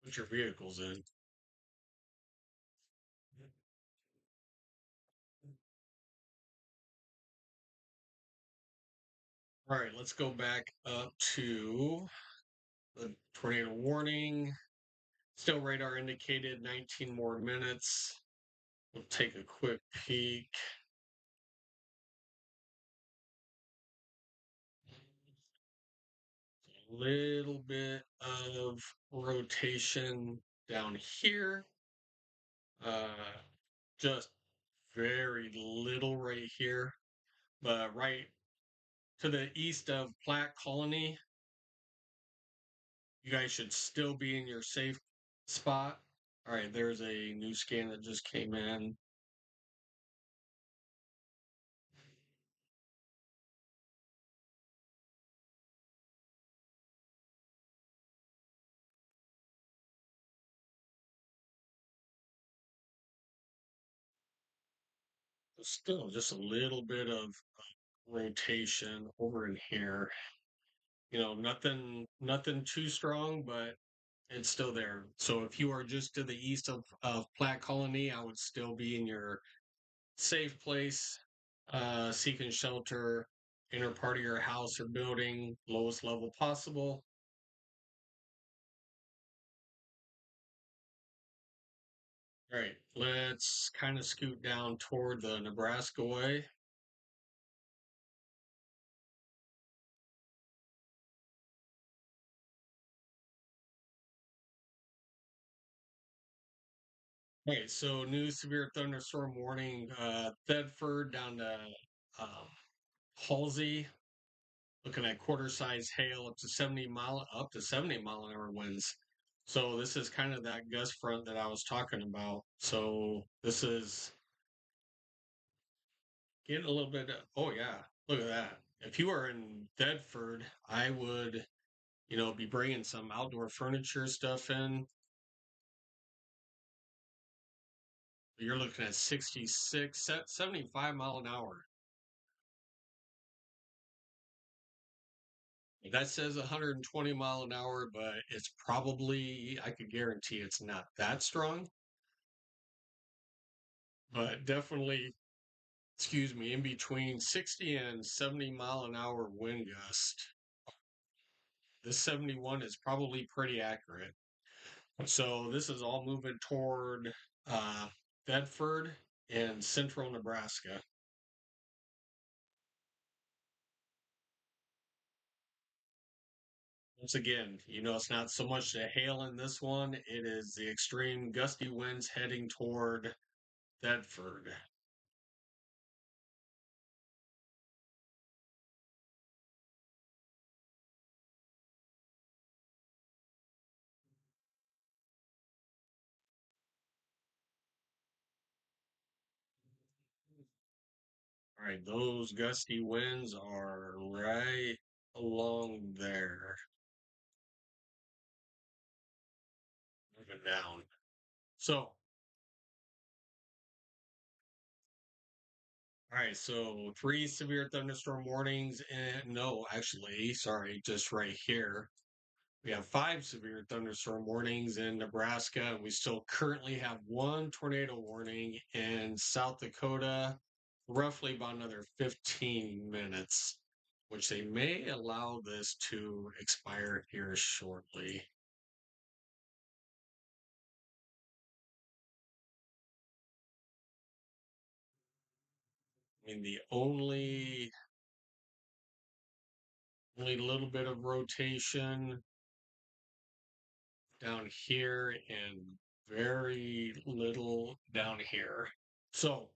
put your vehicles in. All right, let's go back up to the tornado warning. Still radar indicated 19 more minutes. We'll take a quick peek. A little bit of rotation down here. Just very little right here. But right to the east of Platte Colony, you guys should still be in your safe spot. All right, there's a new scan that just came in. Still just a little bit of rotation over in here. Nothing too strong, but it's still there. So if you are just to the east of Platte Colony, I would still be in your safe place, seeking shelter, inner part of your house or building, lowest level possible. All right, let's kind of scoot down toward the Nebraska way. Okay, so new severe thunderstorm warning, Thedford down to um, Halsey, looking at quarter size hail up to 70 mile an hour winds. So this is kind of that gust front that I was talking about. So this is getting a little bit. Oh yeah, look at that. If you are in Bedford, I would, be bringing some outdoor furniture stuff in. You're looking at 66, 75 mile an hour. That says 120 mile an hour, but it's probably, I could guarantee it's not that strong, but definitely, excuse me, in between 60 and 70 mile an hour wind gust. This 71 is probably pretty accurate. So this is all moving toward uh, Bedford and central Nebraska. Once again, it's not so much the hail in this one, it is the extreme gusty winds heading toward Bedford. All right, those gusty winds are right along there, moving down. So, all right, so three severe thunderstorm warnings, and no, actually, sorry, just right here. We have five severe thunderstorm warnings in Nebraska, and we still currently have one tornado warning in South Dakota, roughly about another 15 minutes, which they may allow this to expire here shortly. I mean, the only little bit of rotation down here and very little down here. So,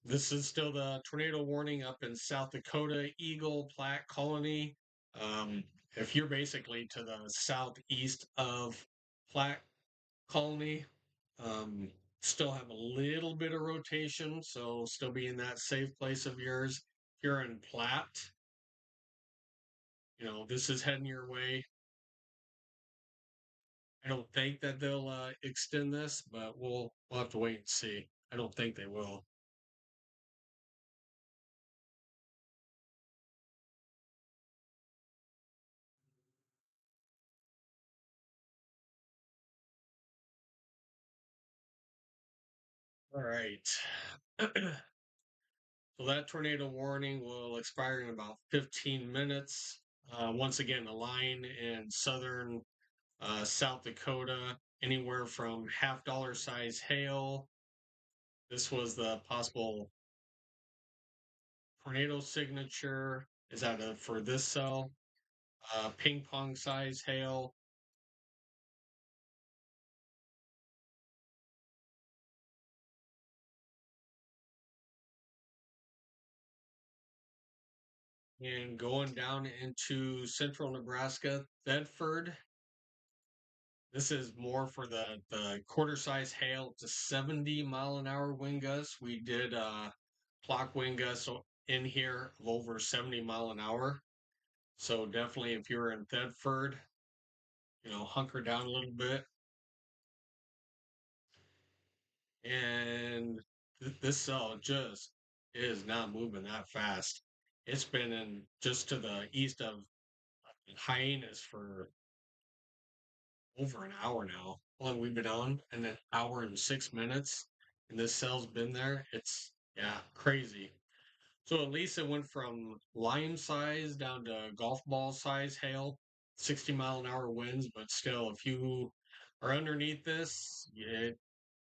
this is still the tornado warning up in South Dakota, Eagle, Platte Colony. Um, if you're basically to the southeast of Platte Colony, um, still have a little bit of rotation, so still be in that safe place of yours. If you're in Platte, this is heading your way. I don't think that they'll extend this, but we'll have to wait and see. I don't think they will. All right. So that tornado warning will expire in about 15 minutes. Once again, a line in southern South Dakota, anywhere from $half size hail. This was the possible tornado signature. Is that for this cell? Ping pong size hail. And going down into central Nebraska, Thedford. This is more for the quarter size hail to 70-mile-an-hour wind gusts. We did clock wind gusts in here of over 70 mile an hour. So definitely if you're in Thedford, hunker down a little bit. And this cell just is not moving that fast. It's been in just to the east of Hyenas for over an hour now. Well, we've been on an hour and 6 minutes, and this cell's been there. It's yeah, crazy. So at least it went from lime size down to golf ball size hail, 60-mile-an-hour winds, but still, if you are underneath this, it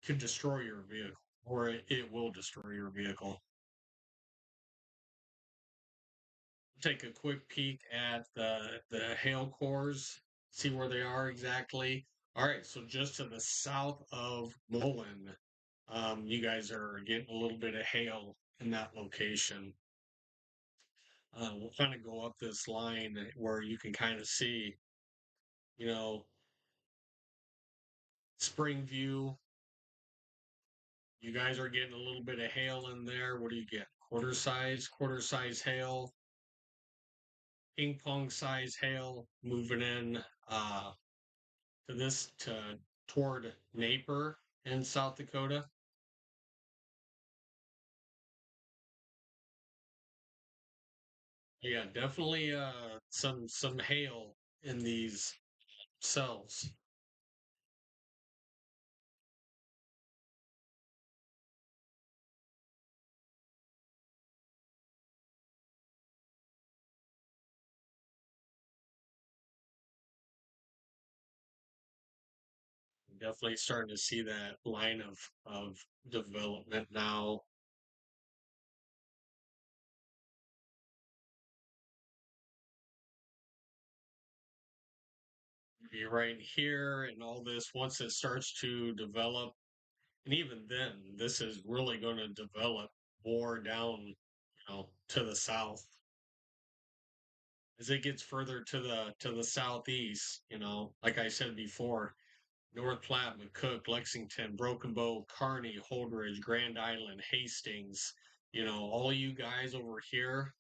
could destroy your vehicle, or it will destroy your vehicle. Take a quick peek at the hail cores, see where they are exactly. All right, so just to the south of Mullen, you guys are getting a little bit of hail in that location. We'll kind of go up this line where you can kind of see, you know, Springview. You guys are getting a little bit of hail in there. What do you get? Quarter size hail, ping pong size hail moving in to this to toward Napier in South Dakota. Yeah, definitely some hail in these cells. Definitely starting to see that line of development now. Be right here and all this once it starts to develop, and even then, this is really going to develop more down, to the south as it gets further to the southeast. Like I said before, North Platte, McCook, Lexington, Broken Bow, Kearney, Holdridge, Grand Island, Hastings, all you guys over here,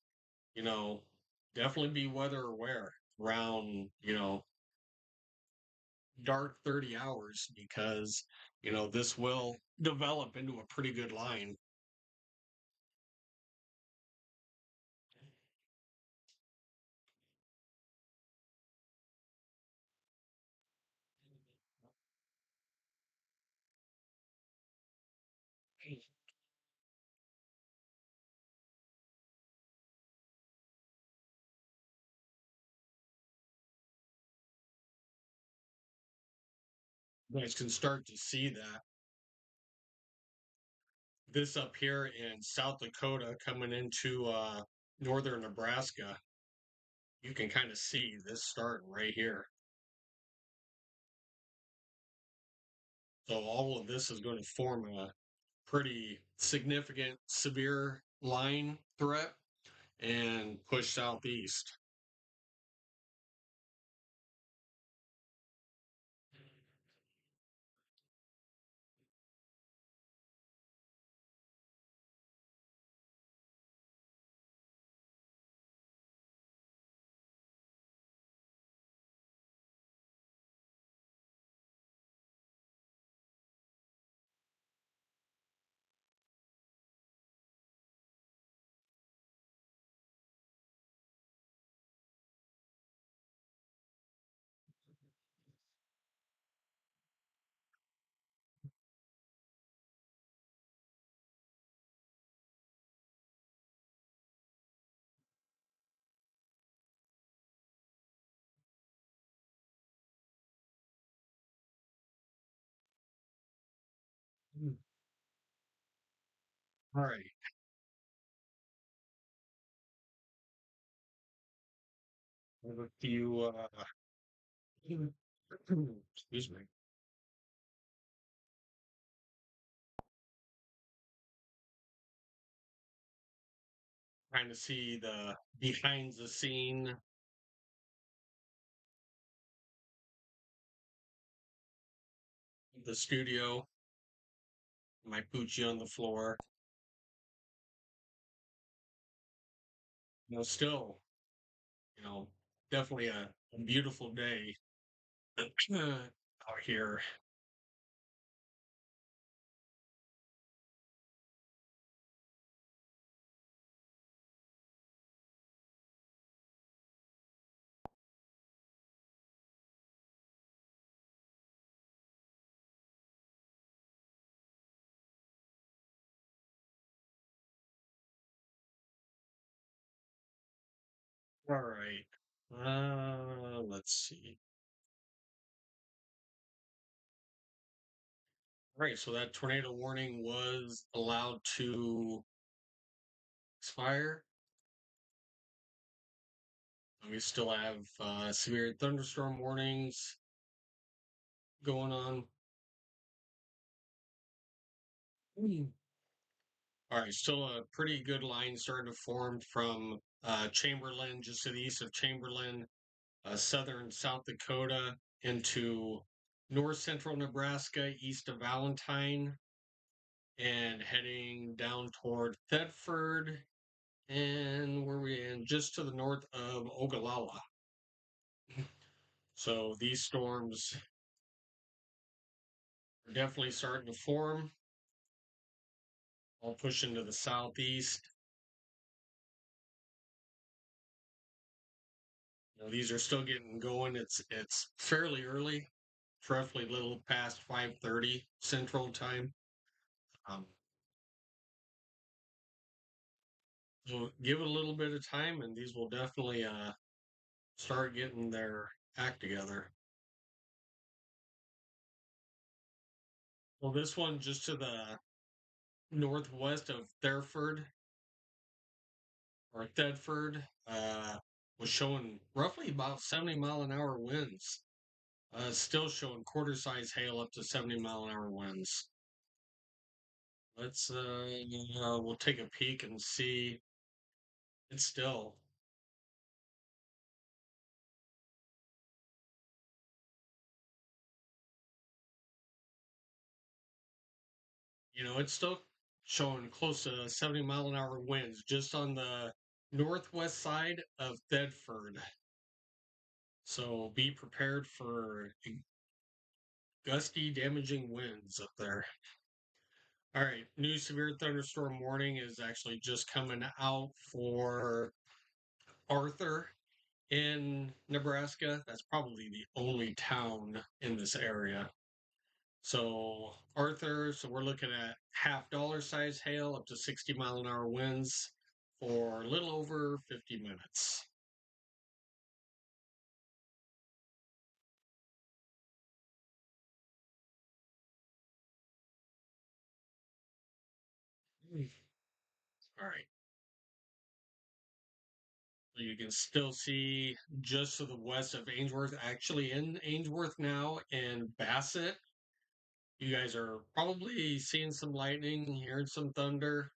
you know, definitely be weather aware around, dark 30 hours because, this will develop into a pretty good line. You guys can start to see that this up here in South Dakota coming into northern Nebraska, you can kind of see this starting right here. So all of this is going to form a pretty significant, severe line threat and push southeast. All right. I have a few, excuse me, trying to see the behind the scene, of the studio, my Poochie on the floor. Still, you know, definitely a beautiful day out here. All right. Let's see. All right, so that tornado warning was allowed to expire. We still have severe thunderstorm warnings going on. Mm. All right, still a pretty good line starting to form from Chamberlain, just to the east of Chamberlain, southern South Dakota into north central Nebraska, east of Valentine, and heading down toward Thetford, and where we in just to the north of Ogallala. So these storms are definitely starting to form. I'll push into the southeast. These are still getting going. It's fairly early. It's roughly a little past 5:30 Central Time. Um, so give it a little bit of time, and these will definitely start getting their act together. Well, this one just to the northwest of Thereford or Thetford was showing roughly about 70-mile-an-hour winds. Still showing quarter size hail up to 70-mile-an-hour winds. Let's we'll take a peek and see. It's still, it's still showing close to 70-mile-an-hour winds just on the northwest side of Thetford. So be prepared for gusty, damaging winds up there. All right, new severe thunderstorm warning is actually just coming out for Arthur in Nebraska. That's probably the only town in this area. So Arthur, so we're looking at half-dollar size hail up to 60-mile-an-hour winds for a little over 50 minutes. Mm. All right. So you can still see just to the west of Ainsworth, actually in Ainsworth now, and Bassett. You guys are probably seeing some lightning, hearing some thunder.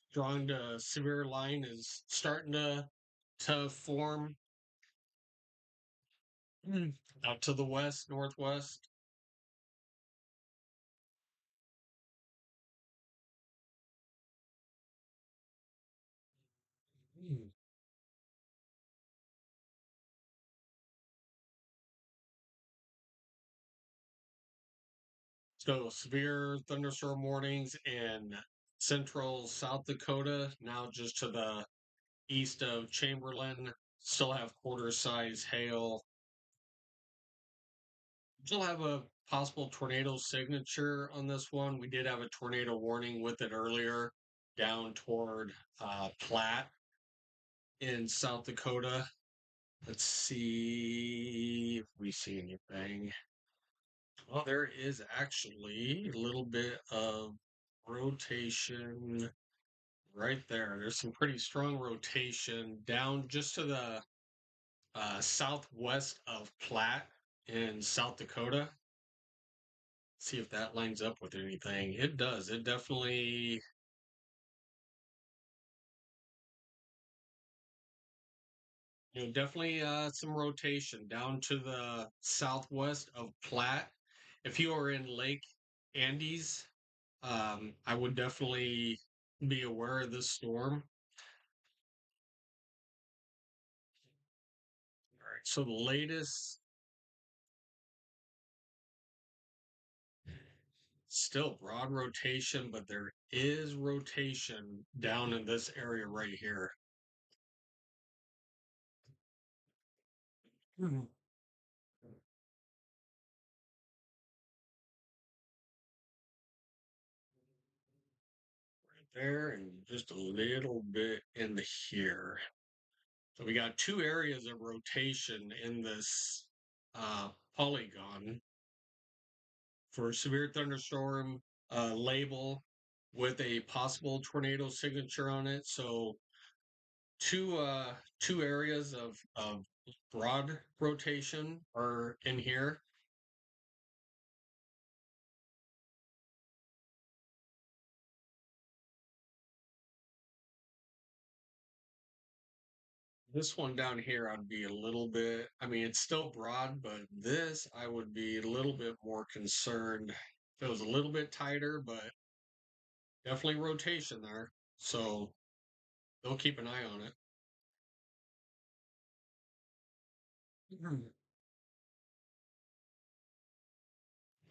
Strong to severe line is starting to form. Out to the west, northwest. Mm. So severe thunderstorm warnings in central South Dakota, now just to the east of Chamberlain. Still have quarter size hail. Still have a possible tornado signature on this one. We did have a tornado warning with it earlier down toward Platte in South Dakota. Let's see if we see anything. Well, there is actually a little bit of rotation right there. There's some pretty strong rotation down just to the southwest of Platte in South Dakota. See if that lines up with anything. It does. It definitely, definitely some rotation down to the southwest of Platte. If you are in Lake Andes, I would definitely be aware of this storm. All right. So the latest, still broad rotation, but there is rotation down in this area right here. Mhm. Right there and just a little bit in here. So we got two areas of rotation in this polygon for severe thunderstorm label with a possible tornado signature on it. So two areas of broad rotation are in here. This one down here, I'd be a little bit, I mean, it's still broad, but this I would be a little bit more concerned if it was a little bit tighter, but definitely rotation there. So they'll keep an eye on it. Mhm.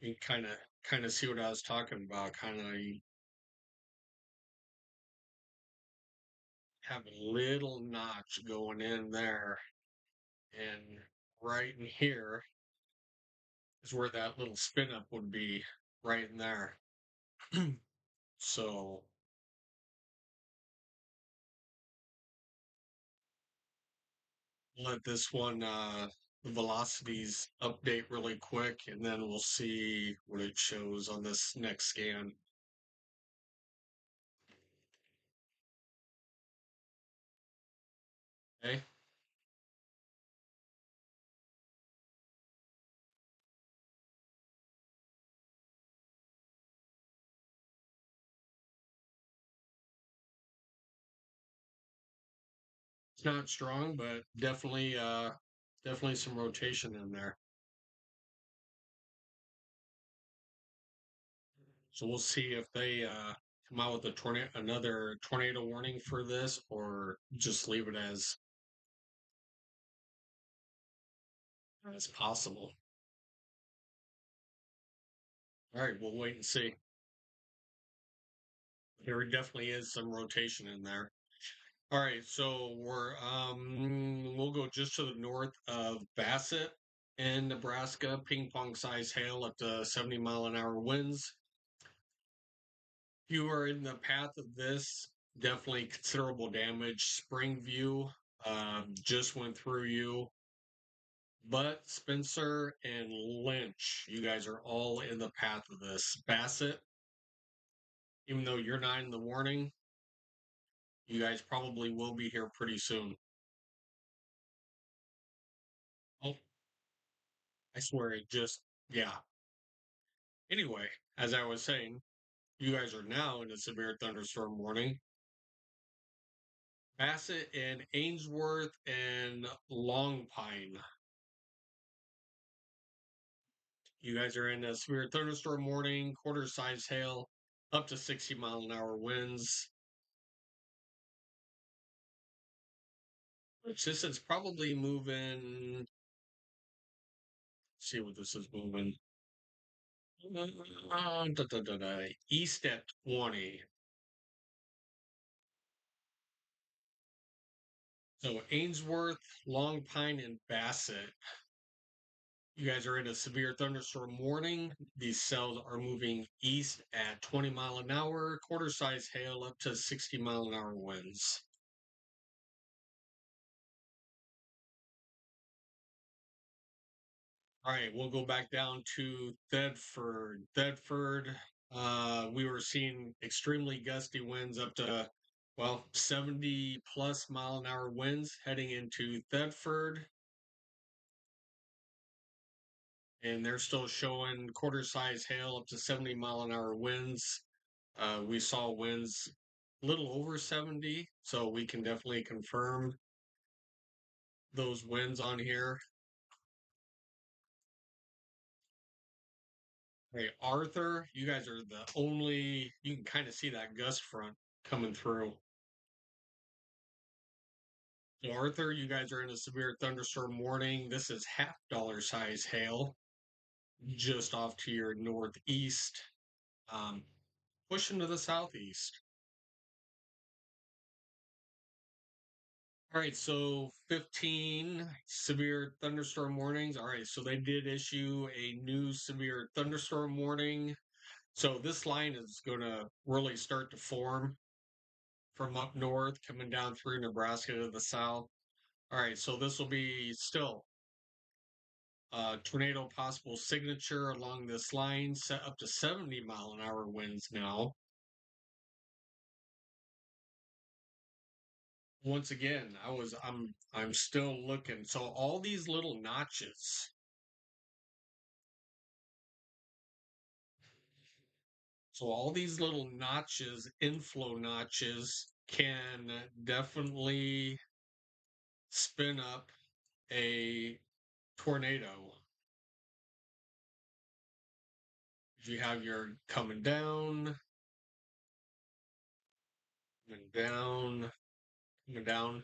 You kind of see what I was talking about. Kind of have a little notch going in there, and right in here is where that little spin up would be, right in there. So let this one the velocities update really quick, and then we'll see what it shows on this next scan. Okay. It's not strong, but definitely some rotation in there. So we'll see if they come out with another tornado warning for this, or just leave it as possible. All right, we'll wait and see. There definitely is some rotation in there. All right, so we'll go just to the north of Bassett in Nebraska. Ping pong size hail up to 70-mile-an-hour winds. If you are in the path of this, definitely considerable damage. Springview just went through you. But Spencer and Lynch, you guys are all in the path of this. Bassett, even though you're not in the warning, you guys probably will be here pretty soon. Oh, I swear it just, yeah. Anyway, as I was saying, you guys are now in a severe thunderstorm warning. Bassett and Ainsworth and Long Pine. You guys are in a severe thunderstorm warning, quarter size hail, up to 60-mile-an-hour winds. Which this is probably moving. See what this is moving. East at 20. So Ainsworth, Long Pine, and Bassett. You guys are in a severe thunderstorm warning. These cells are moving east at 20-mile-an-hour, quarter size hail up to 60-mile-an-hour winds. All right, we'll go back down to Thedford. Thedford, we were seeing extremely gusty winds up to, well, 70 plus mile an hour winds heading into Thedford. And they're still showing quarter size hail up to 70 mile an hour winds. We saw winds a little over 70, so we can definitely confirm those winds on here. Hey, Arthur, you guys are the only, you can kind of see that gust front coming through. So, Arthur, you guys are in a severe thunderstorm warning. This is $half size hail just off to your northeast, um, pushing to the southeast. All right, so 15 severe thunderstorm warnings. All right, so they did issue a new severe thunderstorm warning. So this line is going to really start to form from up north, coming down through Nebraska to the south. All right, so this will be still tornado possible signature along this line, set up to 70 mile an hour winds now. Once again, I'm still looking. So all these little notches. So all these little notches, inflow notches, can definitely spin up a tornado. If you have your coming down, coming down.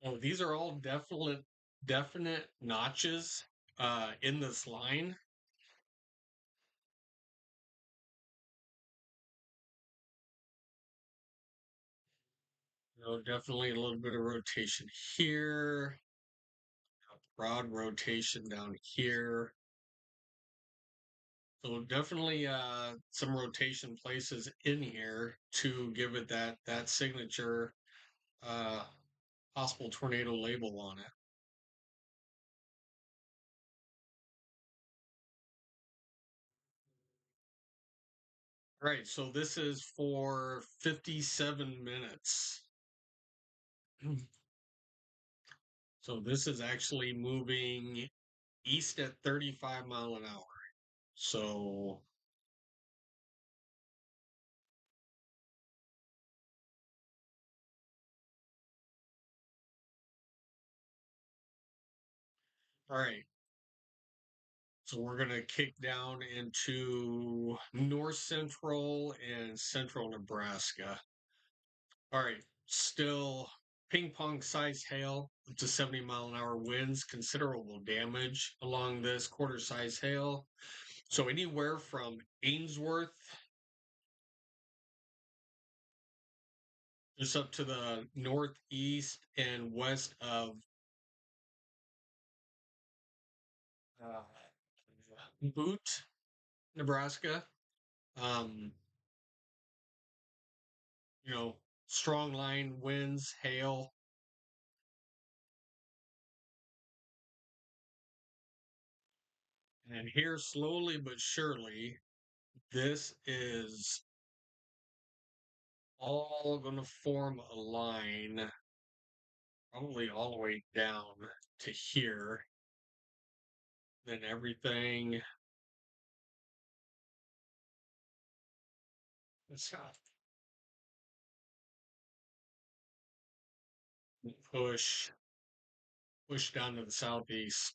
Oh, these are all definite notches in this line. Definitely a little bit of rotation here, broad rotation down here. So definitely some rotation places in here to give it that signature possible tornado label on it. Right, so this is for 57 minutes. So this is actually moving east at 35 mile an hour. So all right. So we're gonna kick down into north central and central Nebraska. All right, still ping pong size hail up to 70 mile an hour winds, considerable damage along this quarter size hail. So anywhere from Ainsworth just up to the northeast and west of uh, Boot, Nebraska. Um, strong line winds, hail. And here, slowly but surely, this is all going to form a line, probably all the way down to here. Then everything. Let's push, push down to the southeast.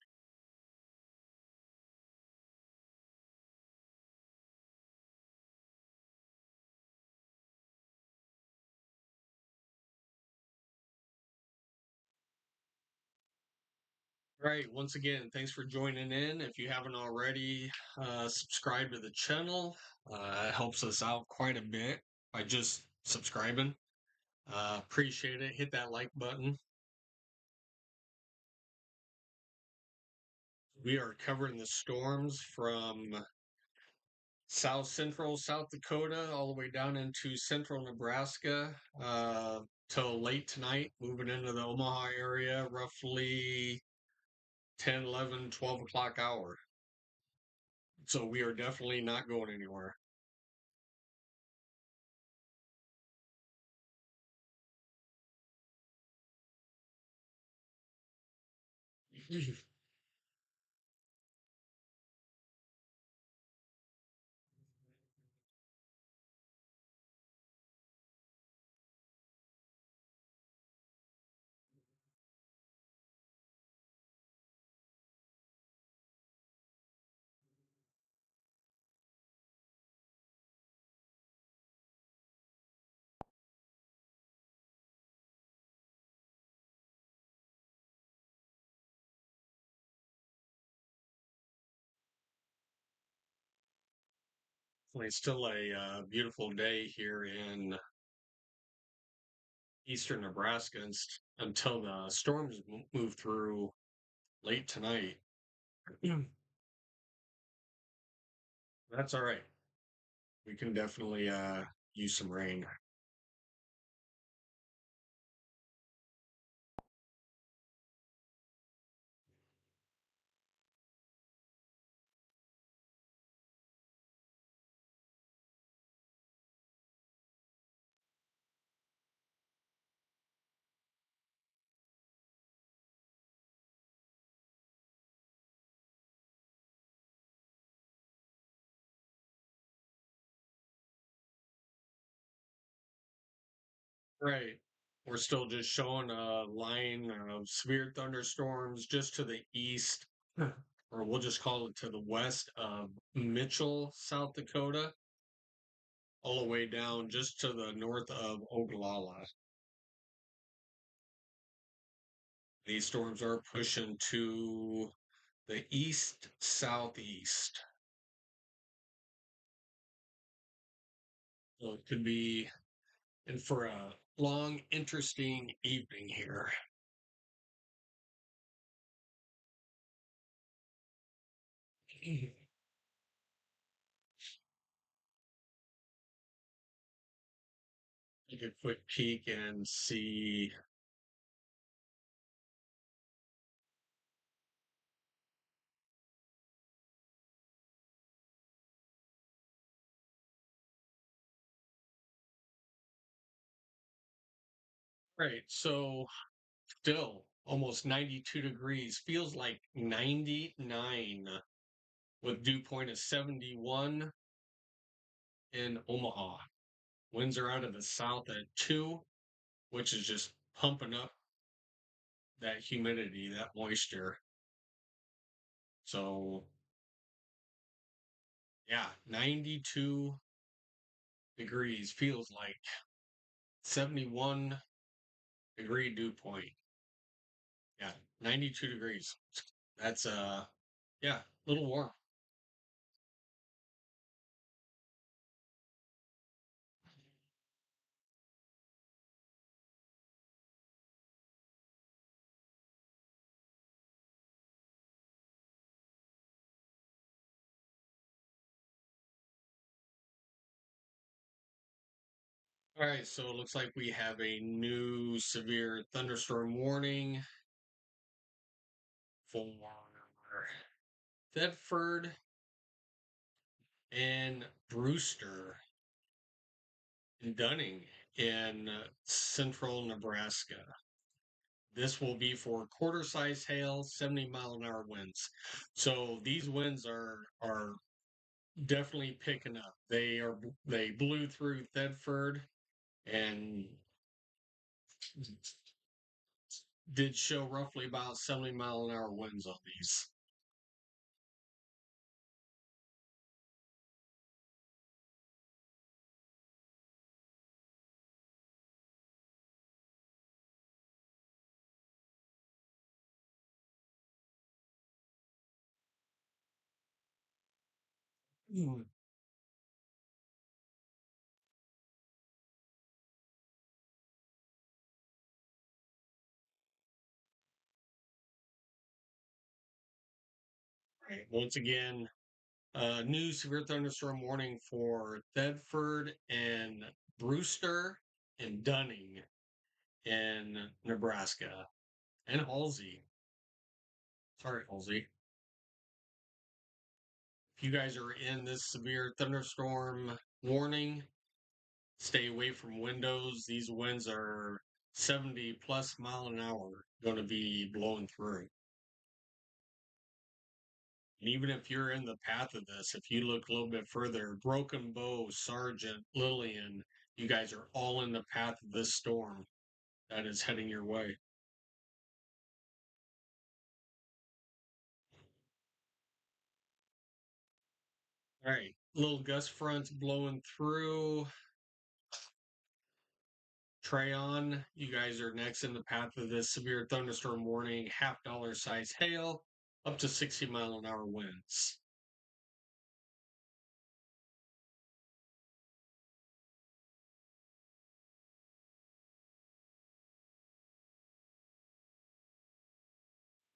Right. Once again, thanks for joining in. If you haven't already, subscribe to the channel. It helps us out quite a bit by just subscribing. Appreciate it. Hit that like button. We are covering the storms from south central South Dakota all the way down into central Nebraska. till late tonight, moving into the Omaha area, roughly 10, 11, 12 o'clock hour. So we are definitely not going anywhere. It's still a beautiful day here in eastern Nebraska until the storms move through late tonight. That's all right. We can definitely use some rain. Right. We're still just showing a line of severe thunderstorms just to the east, or we'll just call it to the west of Mitchell, South Dakota, all the way down just to the north of Oglala. These storms are pushing to the east southeast. So it could be in for a long, interesting evening here. Take a quick peek and see. Right. So still almost 92 degrees. Feels like 99 with dew point of 71 in Omaha. Winds are out of the south at 2, which is just pumping up that humidity, that moisture. So, yeah, 92 degrees feels like 71 degree dew point. Yeah, 92 degrees. That's yeah, a little warm. All right, so it looks like we have a new severe thunderstorm warning for Thetford and Brewster and Dunning in central Nebraska. This will be for quarter size hail, 70-mile-an-hour winds. So these winds are definitely picking up. They blew through Thetford and did show roughly about 70-mile-an-hour winds on these. Hmm. Right. Once again, new severe thunderstorm warning for Thetford and Brewster and Dunning in Nebraska and Halsey. Sorry, Halsey. If you guys are in this severe thunderstorm warning, stay away from windows. These winds are 70 plus mile an hour going to be blowing through. And even if you're in the path of this, if you look a little bit further, Broken Bow, Sargent, Lillian, you guys are all in the path of this storm that is heading your way. All right, little gust fronts blowing through. Treyon, you guys are next in the path of this severe thunderstorm warning, $50 size hail, up to 60-mile-an-hour winds.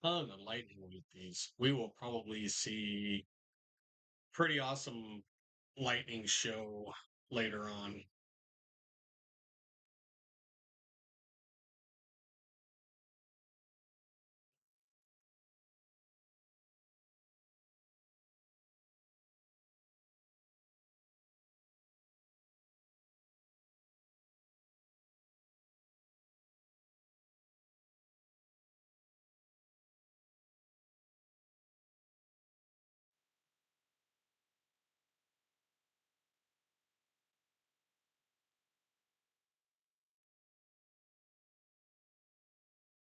Ton of lightning with these. We will probably see pretty awesome lightning show later on.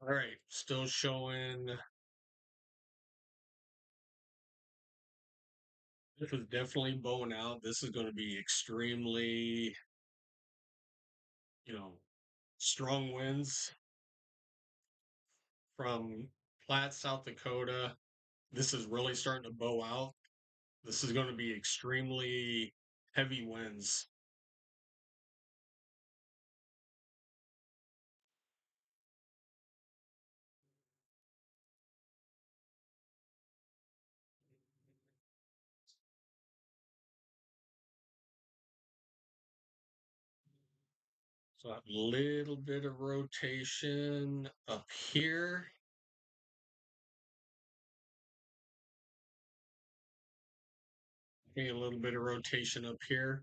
All right, still showing. This is definitely bowing out. This is going to be extremely, you know, strong winds from Platte, South Dakota. This is really starting to bow out. This is going to be extremely heavy winds. So a little bit of rotation up here. Maybe a little bit of rotation up here.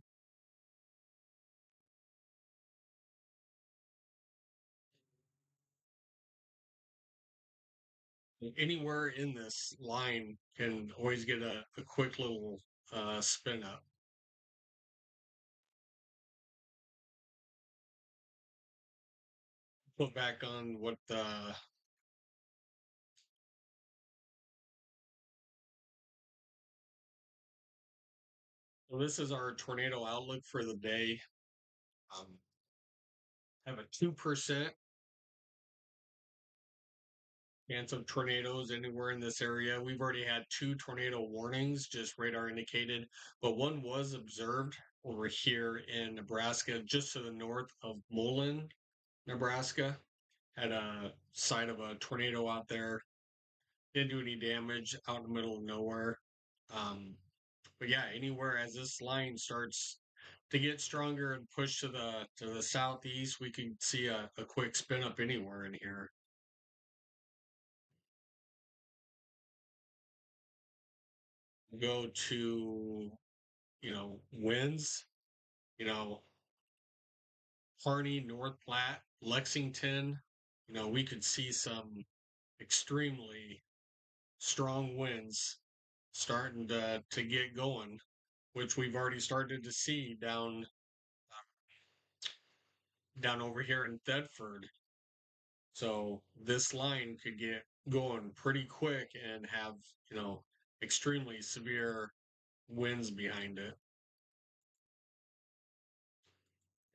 Anywhere in this line can always get a quick little spin up. Put back on what the so this is our tornado outlook for the day. Um, have a 2% chance of tornadoes anywhere in this area. We've already had two tornado warnings, just radar indicated, but one was observed over here in Nebraska, just to the north of Mullen, Nebraska. Had a sight of a tornado out there. Didn't do any damage out in the middle of nowhere. Um, but yeah, anywhere as this line starts to get stronger and push to the southeast, we can see a quick spin up anywhere in here. Go to winds, you know, Harney, North Platte, Lexington. We could see some extremely strong winds starting to get going, which we've already started to see down over here in Thetford. So this line could get going pretty quick and have, extremely severe winds behind it.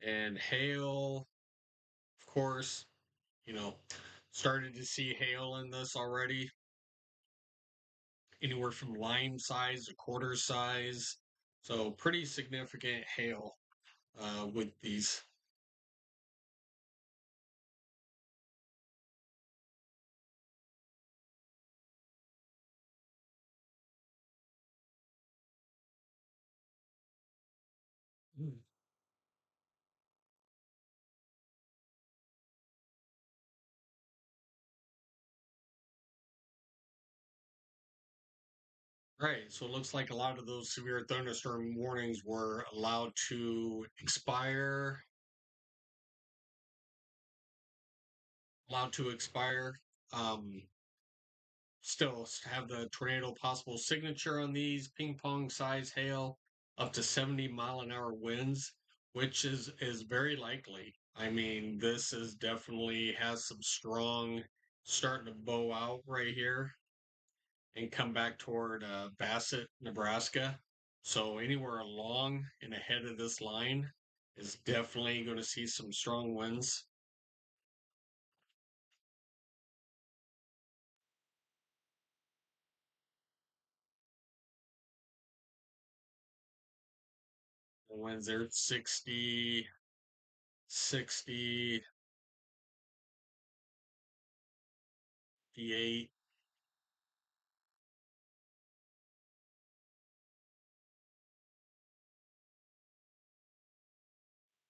And hail, of course, you know, started to see hail in this already. Anywhere from lime size to quarter size. So pretty significant hail with these. Right. So it looks like a lot of those severe thunderstorm warnings were allowed to expire. Um, Still have the tornado possible signature on these ping pong size hail up to 70-mile-an-hour winds, which is very likely. I mean, this is definitely has some strong starting to bow out right here and come back toward Bassett, Nebraska. So anywhere along and ahead of this line is definitely going to see some strong winds. The winds there 60, 60, 58.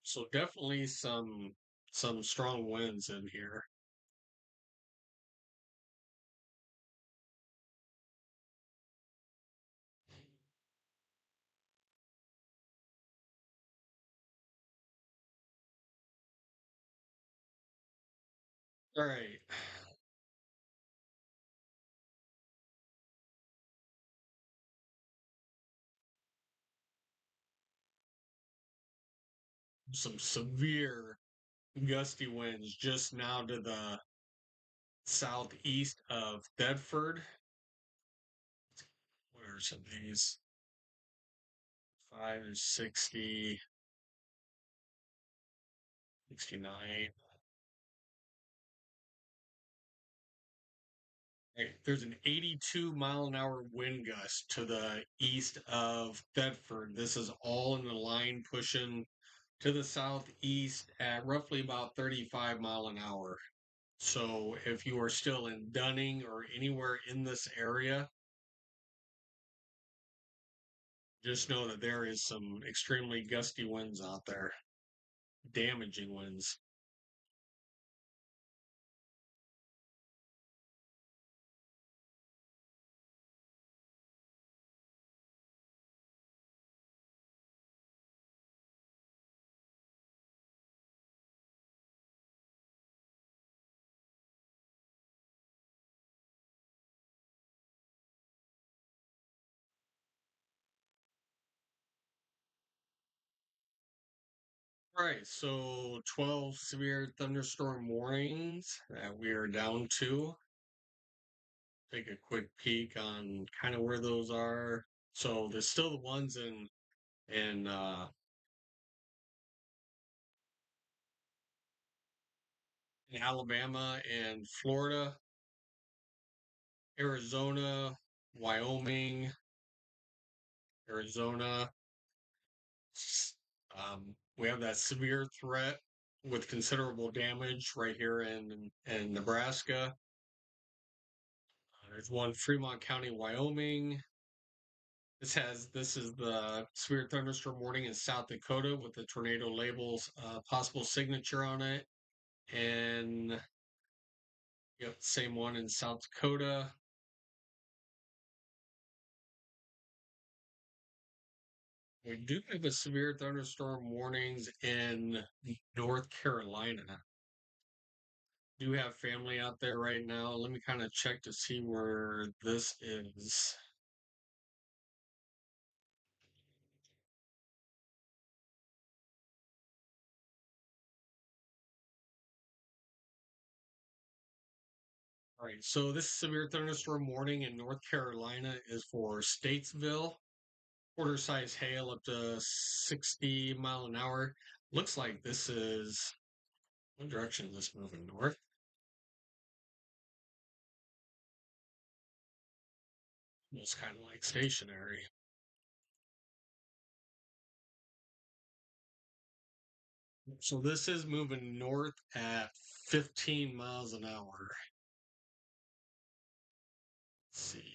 So definitely some strong winds in here. All right. Some severe gusty winds just now to the southeast of Bedford. What are some of these? 5 and 60, 69. Right. There's an 82-mile-an-hour wind gust to the east of Bedford. This is all in the line pushing to the southeast at roughly about 35 mile an hour. So if you are still in Dunning or anywhere in this area, just know that there is some extremely gusty winds out there, damaging winds. All right, so 12 severe thunderstorm warnings that we are down to. Take a quick peek on kind of where those are. So there's still the ones in Alabama and Florida, Arizona, Wyoming, Arizona. We have that severe threat with considerable damage right here in Nebraska. There's one Fremont County, Wyoming. This is the severe thunderstorm warning in South Dakota with the tornado labels possible signature on it. And yep, same one in South Dakota. We do have a severe thunderstorm warnings in North Carolina. Do have family out there right now. Let me kind of check to see where this is. All right, so this severe thunderstorm warning in North Carolina is for Statesville. Quarter size hail up to 60 mile an hour. Looks like this is what direction is this moving? North? It's kind of like stationary. So this is moving north at 15 miles an hour. Let's see.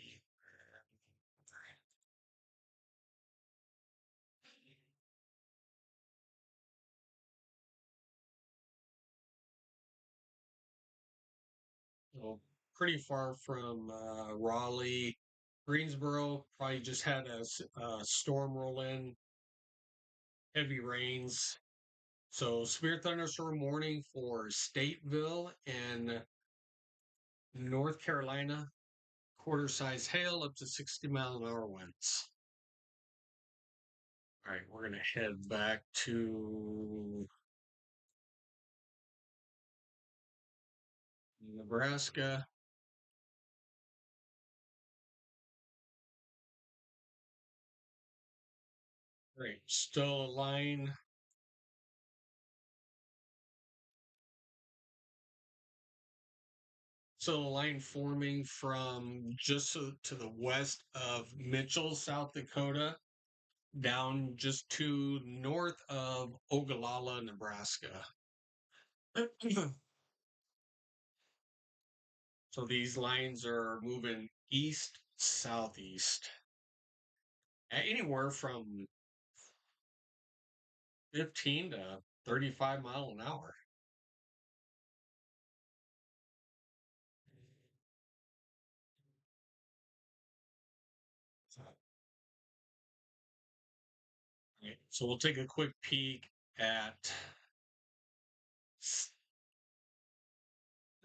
So pretty far from Raleigh. Greensboro probably just had a storm roll in, heavy rains. So severe thunderstorm warning for Stateville and North Carolina. Quarter size hail up to 60-mile-an-hour winds. All right, we're going to head back to Nebraska. Right, still a line forming from just to the west of Mitchell, South Dakota, down just to north of Ogallala, Nebraska. So these lines are moving east, southeast, at anywhere from 15 to 35 mile an hour. Right. So we'll take a quick peek at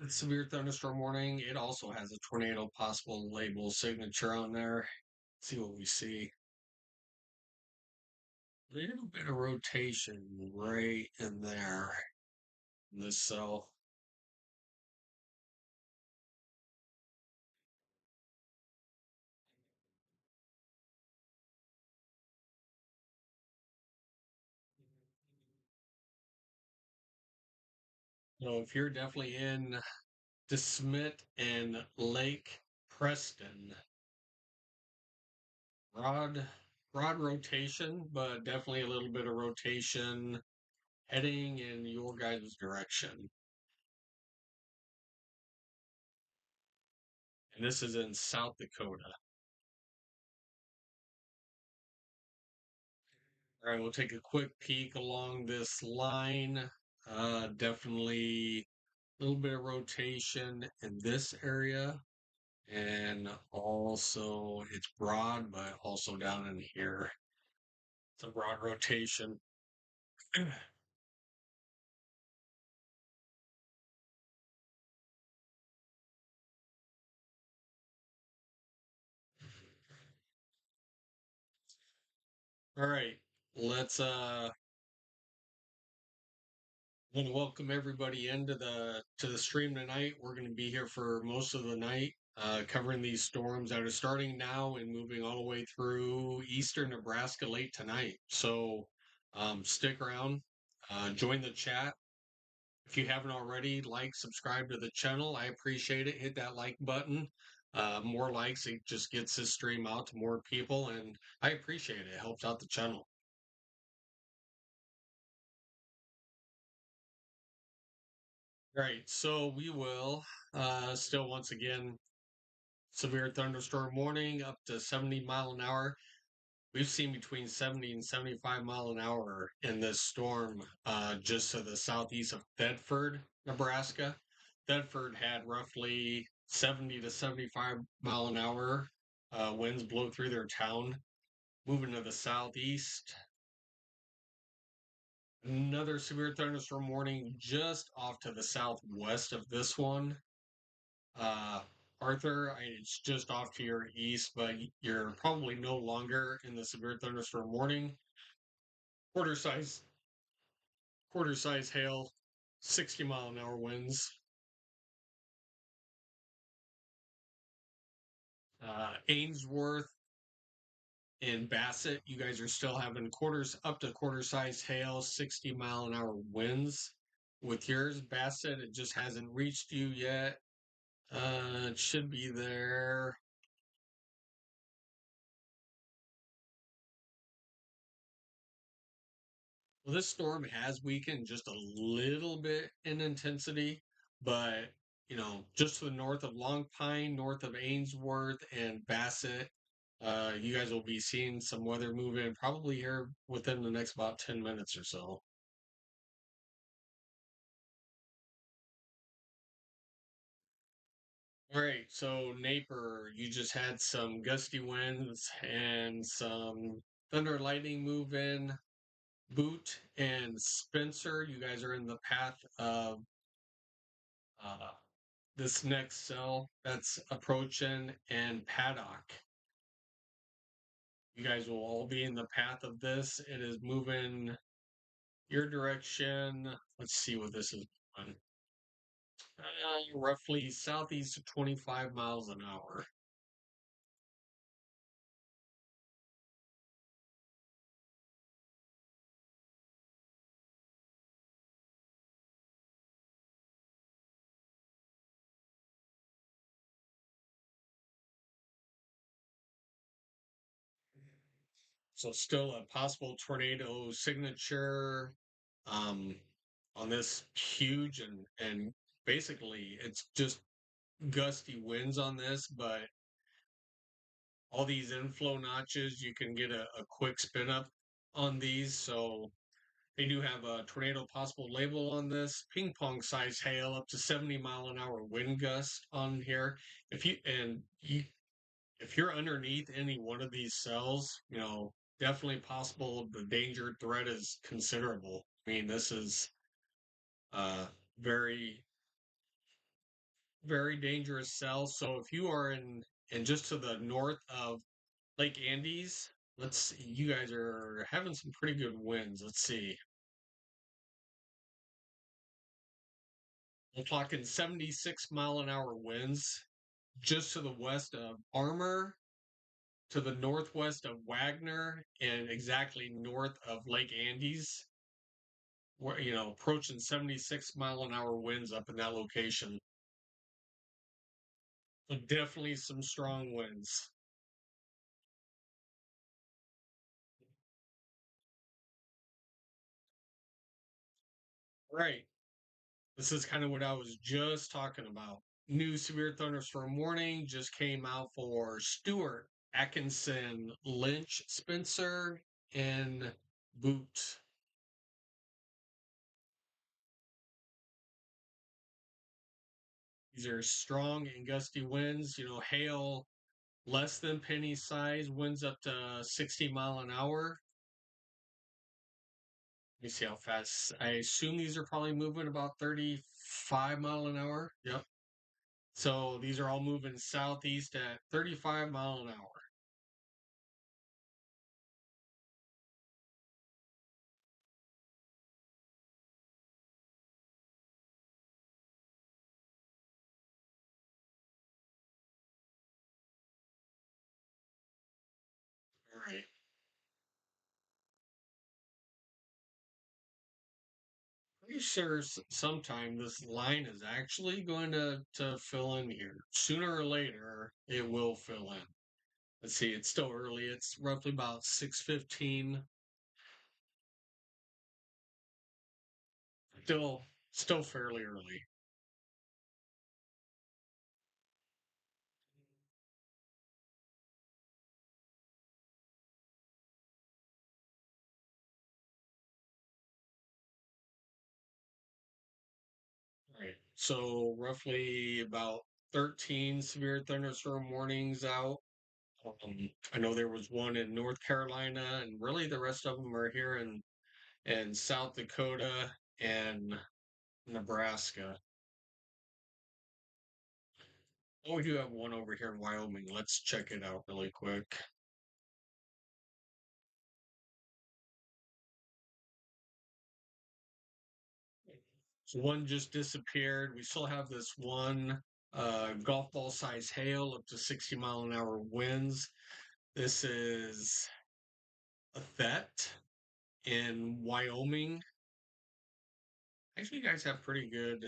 severe thunderstorm warning. It also has a tornado possible label signature on there. Let's see what we see. A little bit of rotation right in there in this cell. So if you're definitely in DeSmit and Lake Preston, broad broad rotation, but definitely a little bit of rotation heading in your guys' direction. And this is in South Dakota. All right, we'll take a quick peek along this line. Definitely a little bit of rotation in this area. And also, it's broad, but also down in here. It's a broad rotation. All right, let's I want to welcome everybody into the stream tonight. We're going to be here for most of the night, covering these storms that are starting now and moving all the way through eastern Nebraska late tonight. So stick around, join the chat. If you haven't already, like, subscribe to the channel. I appreciate it. Hit that like button. More likes, it just gets this stream out to more people, and I appreciate it. It helps out the channel. Right, so we will still once again severe thunderstorm warning up to 70 mile an hour. We've seen between 70 and 75 mile an hour in this storm just to the southeast of Thedford, Nebraska. Thedford had roughly 70 to 75 mile an hour winds blow through their town. Moving to the southeast, another severe thunderstorm warning just off to the southwest of this one. Uh, Arthur, it's just off to your east, but you're probably no longer in the severe thunderstorm warning. Quarter size, quarter size hail, 60-mile-an-hour winds. Ainsworth and Bassett, you guys are still having quarters up to quarter size hail, 60-mile-an-hour winds. With yours, Bassett, it just hasn't reached you yet. It should be there. Well, this storm has weakened just a little bit in intensity, but just to the north of Long Pine, north of Ainsworth and Bassett, you guys will be seeing some weather moving probably here within the next about 10 minutes or so. All right, so Napier, you just had some gusty winds and some thunder and lightning move in. Boot and Spencer, you guys are in the path of uh, this next cell that's approaching, and Paddock. You guys will all be in the path of this. It is moving your direction. Let's see what this is doing. Roughly southeast of 25 miles an hour. So still a possible tornado signature um, on this huge and basically it's just gusty winds on this, but all these inflow notches, you can get a quick spin up on these. So they do have a tornado possible label on this. Ping pong size hail up to 70-mile-an-hour wind gust on here. If you're underneath any one of these cells, definitely possible. The danger threat is considerable. I mean, this is uh very, very dangerous cell. So if you are in just to the north of Lake Andes, let's see, you guys are having some pretty good winds. Let's see. We're talking 76-mile-an-hour winds just to the west of Armour, to the northwest of Wagner, and exactly north of Lake Andes. Where, approaching 76-mile-an-hour winds up in that location. So definitely some strong winds. Right. This is kind of what I was just talking about. New severe thunderstorm warning just came out for Stewart, Atkinson, Lynch, Spencer, and Boot. These are strong and gusty winds, hail less than penny size, winds up to 60 mile an hour. Let me see how fast. I assume these are probably moving about 35 mile an hour. Yep. So these are all moving southeast at 35 mile an hour. All right. Pretty sure sometime this line is actually going to fill in here. Sooner or later, it will fill in. Let's see, it's still early. It's roughly about 6:15. Still fairly early. Right. So roughly about 13 severe thunderstorm warnings out. I know there was one in North Carolina, and really the rest of them are here in South Dakota and Nebraska. Oh, we do have one over here in Wyoming. Let's check it out really quick. So one just disappeared. We still have this one golf ball size hail up to 60-mile-an-hour winds. This is a Thet in Wyoming. Actually, you guys have pretty good.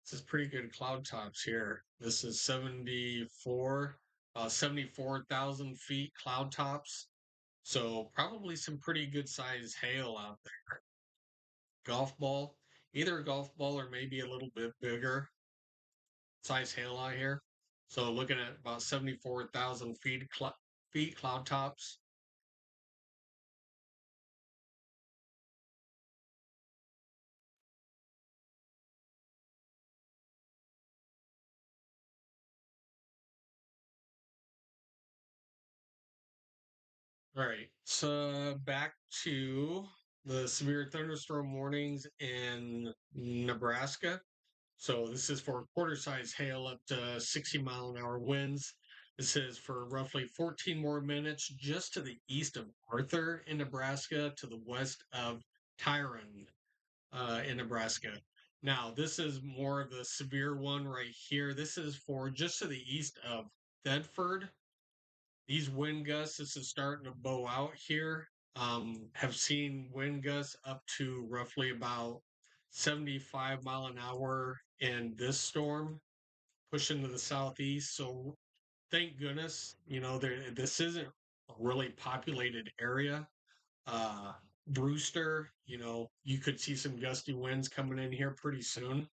This is pretty good cloud tops here. This is 74,000 feet cloud tops. So probably some pretty good size hail out there. Golf ball, either a golf ball or maybe a little bit bigger size hail out here. So looking at about 74,000 feet cloud tops. All right. So back to the severe thunderstorm warnings in Nebraska. So this is for quarter size hail up to 60-mile-an-hour winds. This is for roughly 14 more minutes just to the east of Arthur in Nebraska, to the west of Tyrone in Nebraska. Now, this is more of the severe one right here. This is for just to the east of Thedford. These wind gusts, this is starting to bow out here. Have seen wind gusts up to roughly about 75 mile an hour in this storm, pushing to the southeast. So thank goodness, this isn't a really populated area. Uh, Brewster, you could see some gusty winds coming in here pretty soon.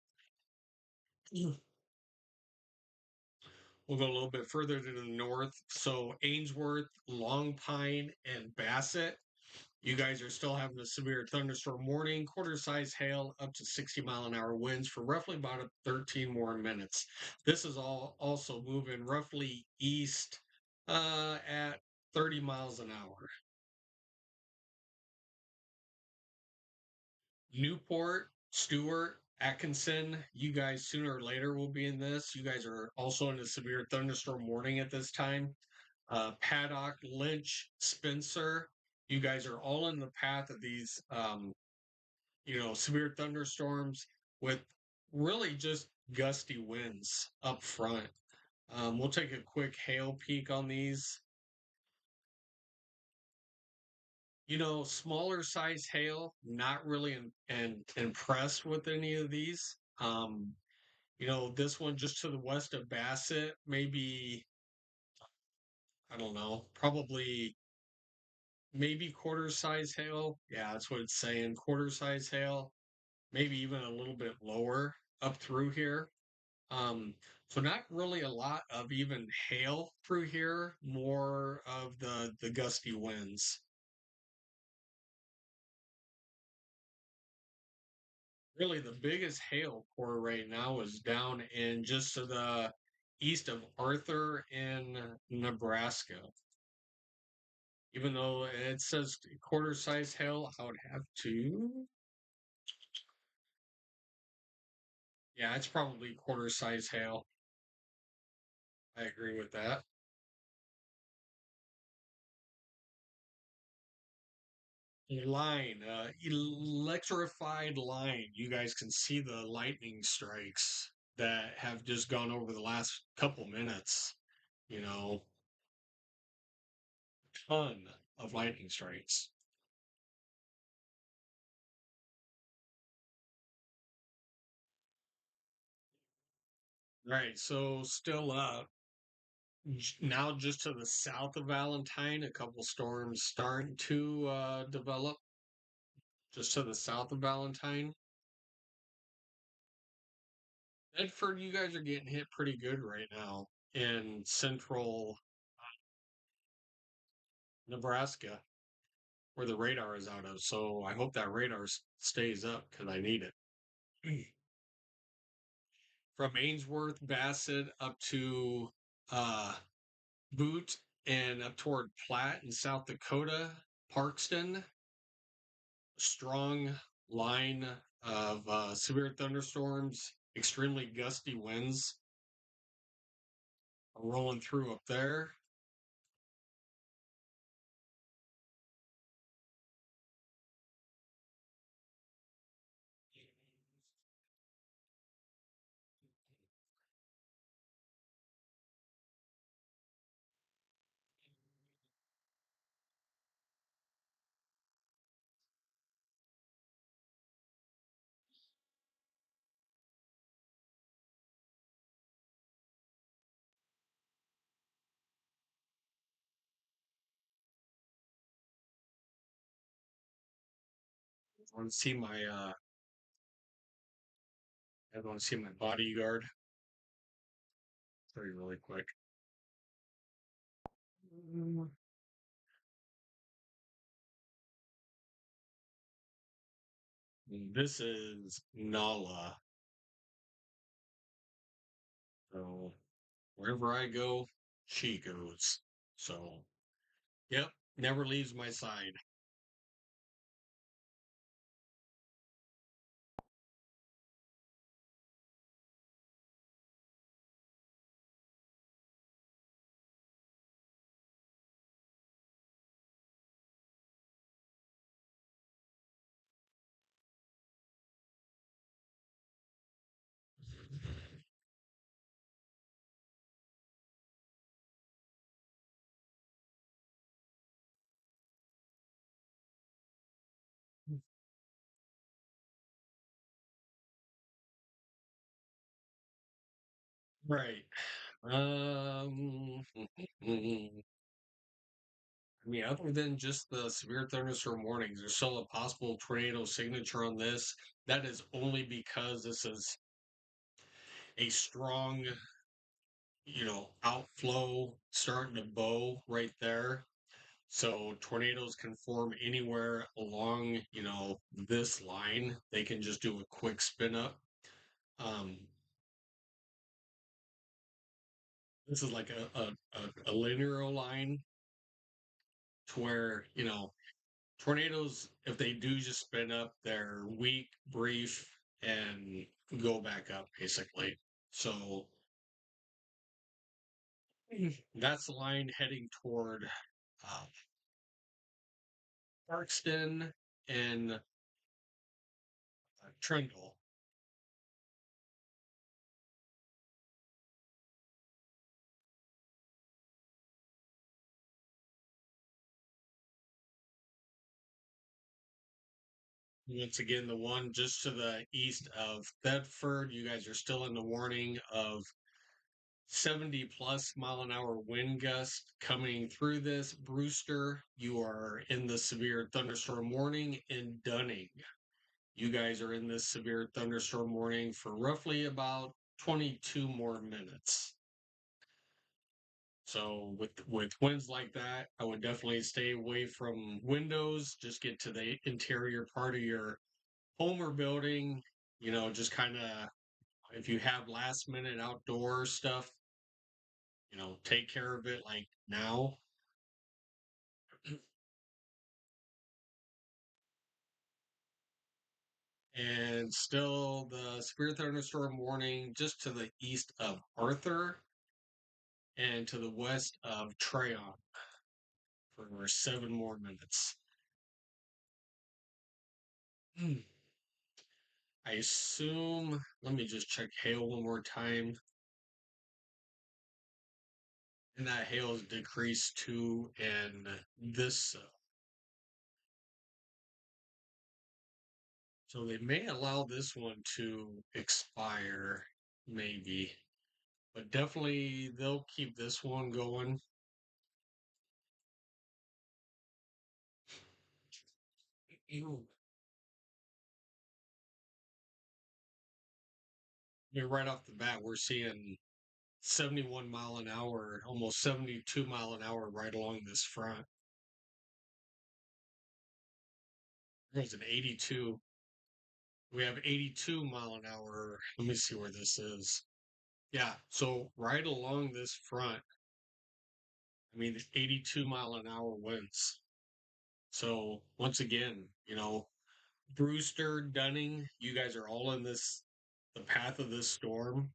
We'll go a little bit further to the north. So Ainsworth, Long Pine, and Bassett. You guys are still having a severe thunderstorm warning, quarter size hail up to 60-mile-an-hour winds for roughly about 13 more minutes. This is all also moving roughly east at 30 miles an hour. Newport, Stewart, Atkinson, you guys sooner or later will be in this. You guys are also in a severe thunderstorm warning at this time. Paddock, Lynch, Spencer, you guys are all in the path of these severe thunderstorms with really just gusty winds up front. We'll take a quick hail peek on these. Smaller size hail, not really impressed with any of these. This one just to the west of Bassett, maybe, I don't know, probably maybe quarter size hail. Yeah, that's what it's saying. Quarter size hail, maybe even a little bit lower up through here. So not really a lot of even hail through here, more of the gusty winds. Really, the biggest hail core right now is down in just to the east of Arthur in Nebraska. Even though it says quarter size hail, I would have to. Yeah, it's probably quarter size hail. I agree with that. Line, electrified line. You guys can see the lightning strikes that have just gone over the last couple minutes. You know, ton of lightning strikes. Right, so still now just to the south of Valentine, a couple storms starting to develop just to the south of Valentine. Bedford, you guys are getting hit pretty good right now in central Nebraska, where the radar is out of. So I hope that radar stays up because I need it. From Ainsworth, Bassett up to uh, Boot and up toward Platte in South Dakota, Parkston, strong line of severe thunderstorms, extremely gusty winds are rolling through up there. I want to see my I want to see my bodyguard. Very really quick. This is Nala. So wherever I go, she goes. So, yep. never leaves my side. Right. I mean, other than just the severe thunderstorm warnings, there's still a possible tornado signature on this. That is only because this is a strong, outflow starting to bow right there. So tornadoes can form anywhere along, this line. They can just do a quick spin up. Um, this is like a linear line to where, tornadoes, if they do just spin up, they're weak, brief, and go back up basically. So that's the line heading toward uh, Parkston and Trendle. Once again, the one just to the east of Bedford, you guys are still in the warning of 70 plus mile an hour wind gust coming through this. Brewster, you are in the severe thunderstorm warning in Dunning. You guys are in this severe thunderstorm warning for roughly about 22 more minutes. So with winds like that, I would definitely stay away from windows. Just get to the interior part of your home or building. Just kind of if you have last minute outdoor stuff, take care of it like now. And still the severe thunderstorm warning just to the east of Arthur and to the west of Treyon for 7 more minutes. Hmm. I assume, let me just check hail one more time. And that hail is decreased too. And this, so they may allow this one to expire, maybe. But definitely they'll keep this one going. Ew. I mean, right off the bat, we're seeing 71 mile an hour, almost 72 mile an hour right along this front. There's an 82. We have 82 mile an hour. Let me see where this is. Yeah, so right along this front, I mean, 82 mile an hour winds. So once again, Brewster, Dunning, you guys are all in the path of this storm.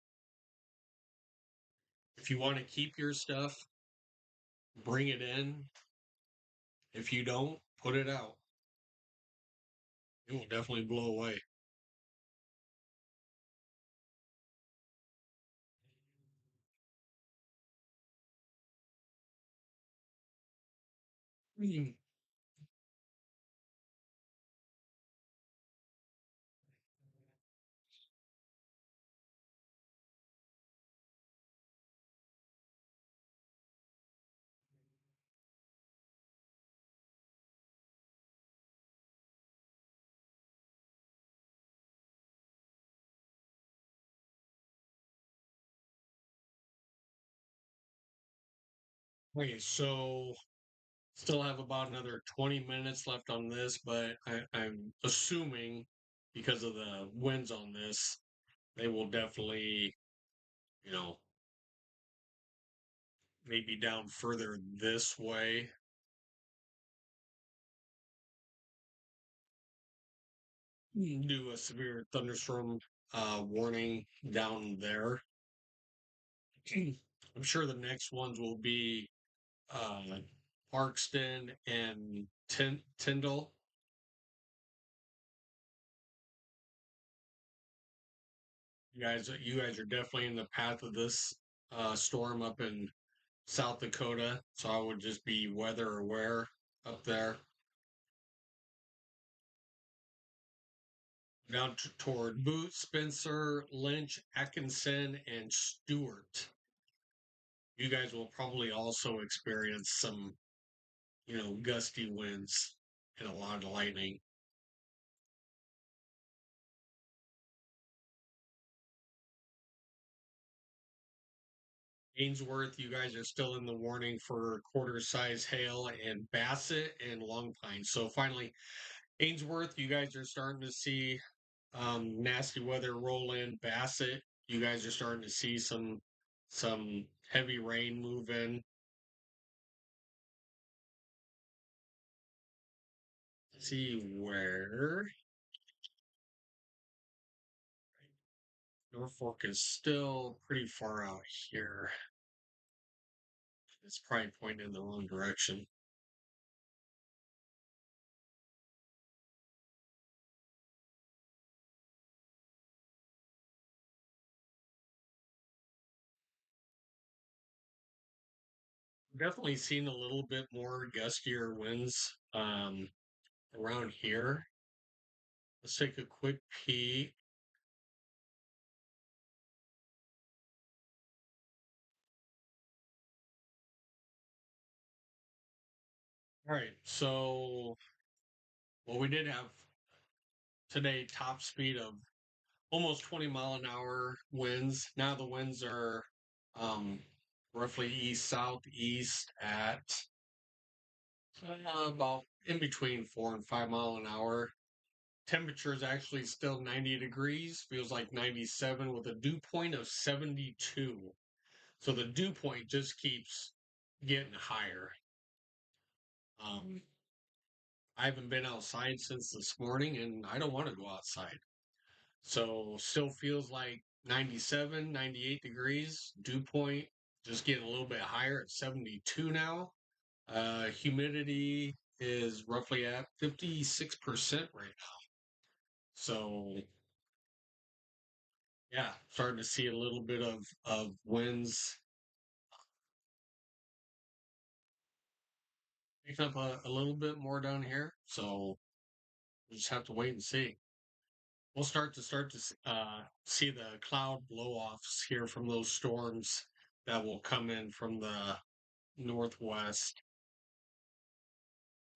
If you want to keep your stuff, bring it in. If you don't, put it out. It will definitely blow away. Mm. Okay, so still have about another 20 minutes left on this, but I'm assuming because of the winds on this, they will definitely, you know, maybe down further this way. do a severe thunderstorm warning down there. I'm sure the next ones will be uh, Parkston and Tyndall. You guys are definitely in the path of this storm up in South Dakota, so I would just be weather aware up there. Down toward Boot, Spencer, Lynch, Atkinson, and Stewart. You guys will probably also experience some, gusty winds and a lot of lightning. Ainsworth, you guys are still in the warning for quarter size hail and Bassett and Long Pine. So finally, Ainsworth, you guys are starting to see nasty weather roll in. Bassett, you guys are starting to see some heavy rain move in. Let's see where Norfolk is still pretty far out here. It's probably pointing in the wrong direction. Definitely seen a little bit more gustier winds around here. Let's take a quick peek. All right, so well, we did have today top speed of almost 20-mile-an-hour winds. Now the winds are um, roughly east southeast at about in between 4 and 5 mile an hour. Temperature is actually still 90 degrees, feels like 97 with a dew point of 72. So the dew point just keeps getting higher. Um, I haven't been outside since this morning and I don't want to go outside. So still feels like 97, 98 degrees. Dew point just getting a little bit higher at 72 now. Humidity is roughly at 56% right now. So yeah, starting to see a little bit of winds picking up a little bit more down here. So we just have to wait and see. We'll start to see the cloud blow offs here from those storms that will come in from the northwest.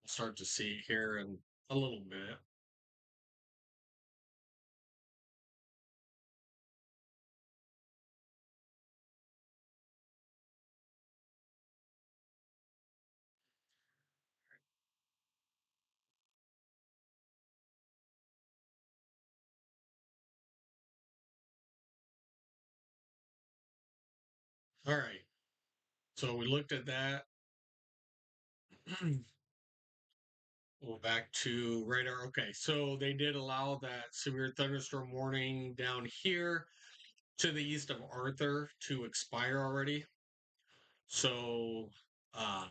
We'll start to see here in a little bit. All right. So we looked at that. We'll back to radar. Okay, so they did allow that severe thunderstorm warning down here to the east of Arthur to expire already. So, uh,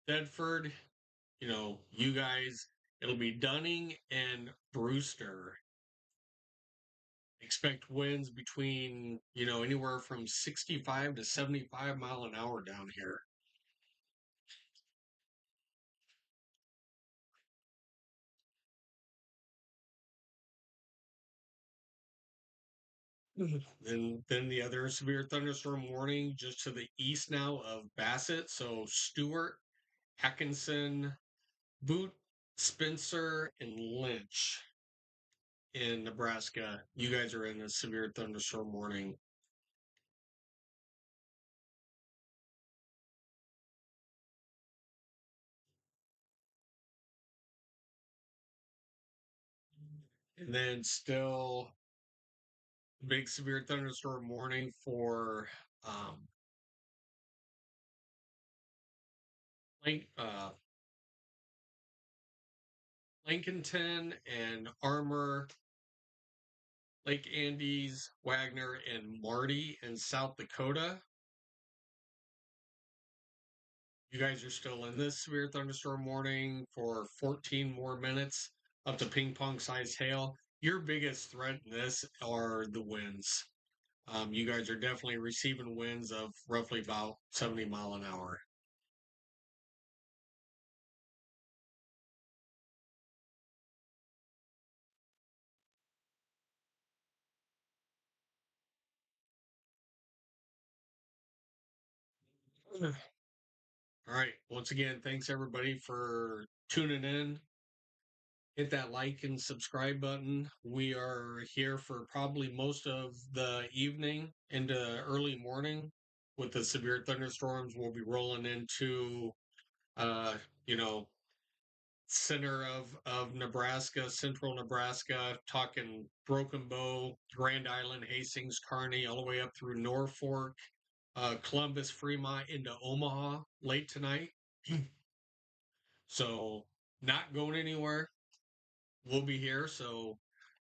Bedford, you guys, it'll be Dunning and Brewster. Expect winds between, anywhere from 65 to 75 mile an hour down here. Then the other severe thunderstorm warning just to the east now of Bassett. So Stewart, Atkinson, Boot, Spencer, and Lynch in Nebraska. You guys are in a severe thunderstorm warning. And then still big severe thunderstorm warning for um like Lincolnton and Armour, Lake Andes, Wagner, and Marty in South Dakota. You guys are still in this severe thunderstorm warning for 14 more minutes up to ping pong size hail. Your biggest threat in this are the winds. You guys are definitely receiving winds of roughly about 70 mile an hour. All right. Once again, thanks everybody for tuning in. Hit that like and subscribe button. We are here for probably most of the evening into early morning with the severe thunderstorms. We'll be rolling into, uh, you know, center of Nebraska, central Nebraska, talking Broken Bow, Grand Island, Hastings, Kearney, all the way up through Norfolk, Columbus, Fremont into Omaha late tonight. So not going anywhere. We'll be here. So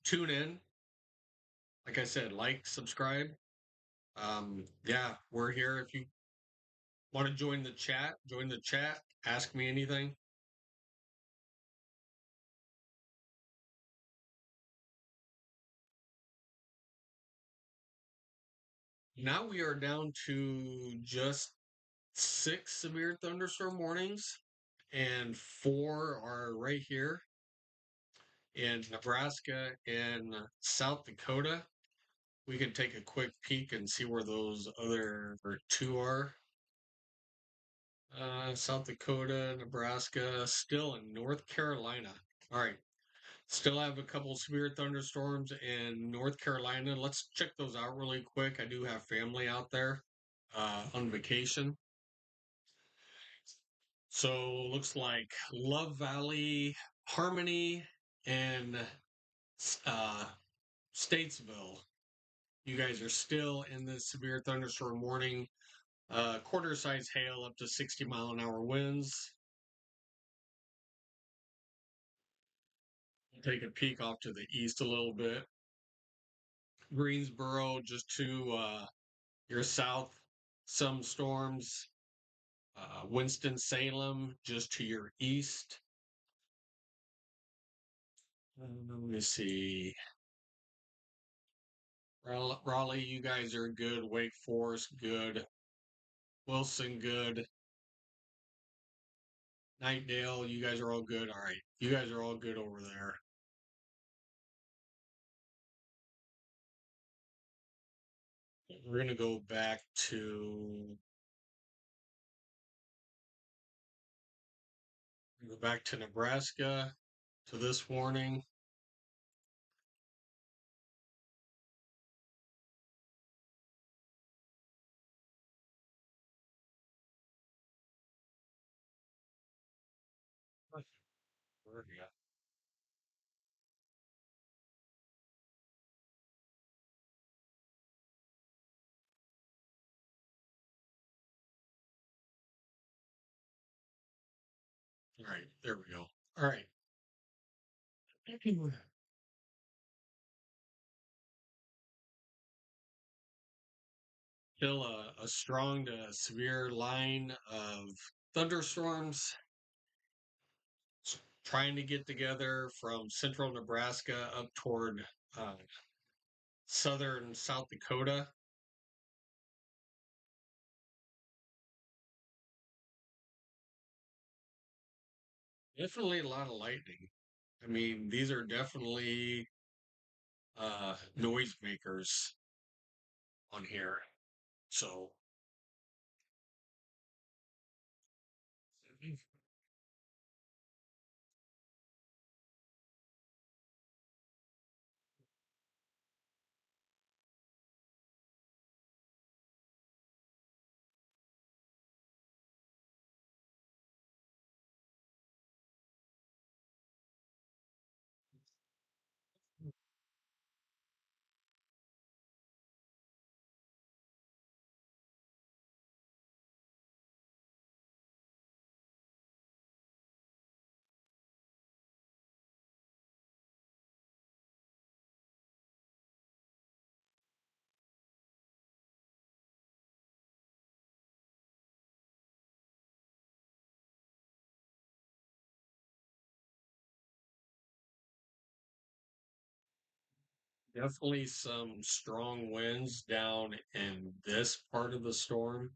tune in. Like I said, like, subscribe. Yeah, we're here. If you want to join the chat, join the chat. Ask me anything. Now we are down to just 6 severe thunderstorm warnings, and 4 are right here in Nebraska and South Dakota. We can take a quick peek and see where those other 2 are. South Dakota, Nebraska, still in North Carolina. All right. Still have a couple severe thunderstorms in North Carolina. Let's check those out really quick. I do have family out there on vacation. So looks like Love Valley, Harmony, and uh, Statesville. You guys are still in the severe thunderstorm warning. Quarter size hail up to 60-mile-an-hour winds. Take a peek off to the east a little bit. Greensboro just to your south, some storms. Winston-Salem just to your east. Let me see. Raleigh, you guys are good. Wake Forest, good. Wilson, good. Nightdale, you guys are all good. All right. You guys are all good over there. We're going to go back to Nebraska to this warning. Where are you? All right. There we go. All right. Still a strong to severe line of thunderstorms trying to get together from central Nebraska up toward uh, southern South Dakota. Definitely a lot of lightning. I mean, these are definitely noise makers on here. So, Definitely some strong winds down in this part of the storm.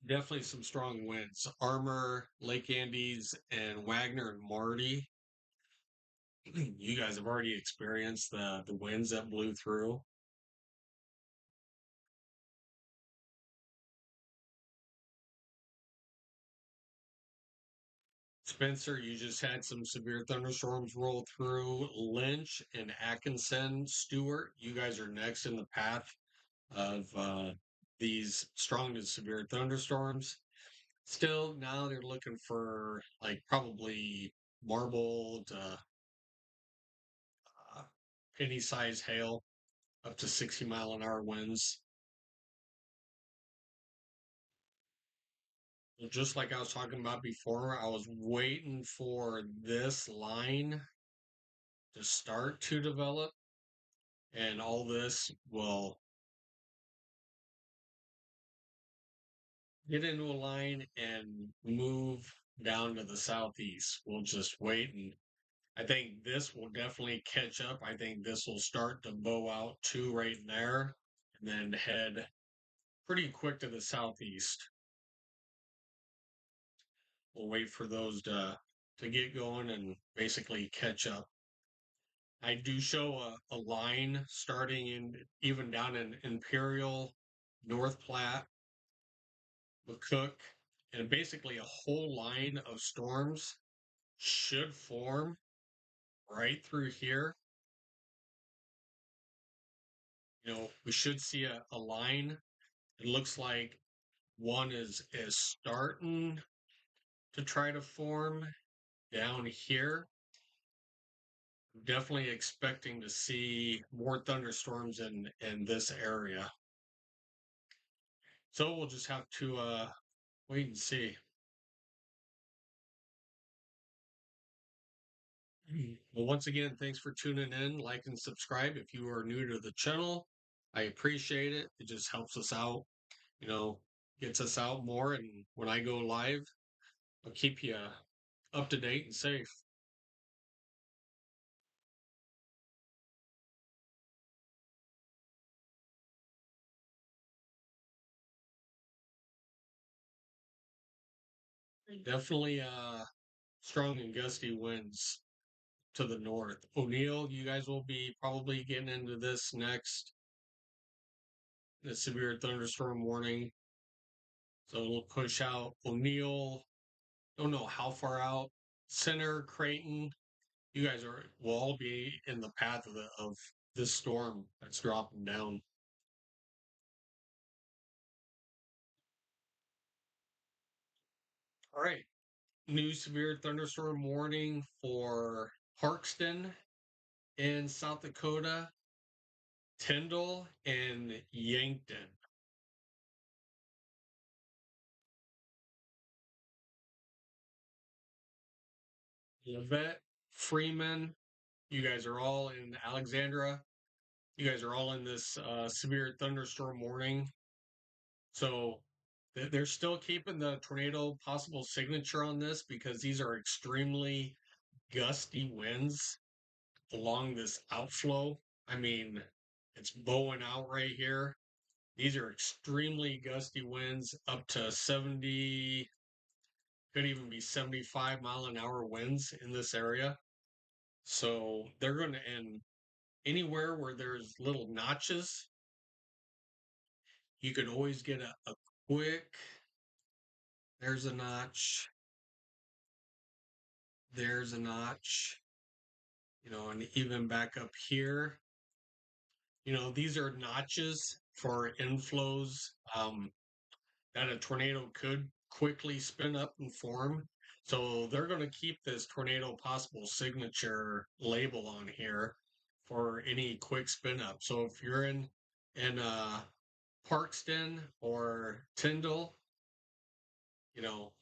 Definitely some strong winds. Armor, Lake Andes, and Wagner and Marty. You guys have already experienced the winds that blew through. Spencer, you just had some severe thunderstorms roll through. Lynch and Atkinson, Stewart, you guys are next in the path of these strong to severe thunderstorms. Still, now they're looking for like probably marbled, penny size hail up to 60-mile-an-hour winds. Just like I was talking about before, I was waiting for this line to start to develop, and all this will get into a line and move down to the southeast. We'll just wait, and I think this will definitely catch up. I think this will start to bow out too right there and then head pretty quick to the southeast. We'll wait for those to get going and basically catch up. I do show a line starting in even down in Imperial, North Platte, McCook, and basically a whole line of storms should form right through here. We should see a line. It looks like one is starting to try to form down here. Definitely expecting to see more thunderstorms in this area. So we'll just have to wait and see. Well, once again, thanks for tuning in. Like and subscribe if you are new to the channel. I appreciate it. It just helps us out, you know, gets us out more. And when I go live, I'll keep you up to date and safe. Definitely strong and gusty winds to the north. O'Neill, you guys will be probably getting into this next, the severe thunderstorm warning. So it'll push out O'Neill. Don't know how far out. Center, Creighton. You guys will all be in the path of this storm that's dropping down. All right. New severe thunderstorm warning for Parkston in South Dakota, Tyndall, and Yankton. Levette, Freeman, you guys are all in Alexandra. You guys are all in this severe thunderstorm warning. So they're still keeping the tornado possible signature on this because these are extremely gusty winds along this outflow. I mean, it's bowing out right here. These are extremely gusty winds up to 70, could even be 75-mile-an-hour winds in this area. So they're going to end anywhere where there's little notches. You could always get a quick, there's a notch, there's a notch, and even back up here. These are notches for inflows that a tornado could quickly spin up and form. So they're going to keep this tornado possible signature label on here for any quick spin up. So if you're in Parkston or Tyndall, you know,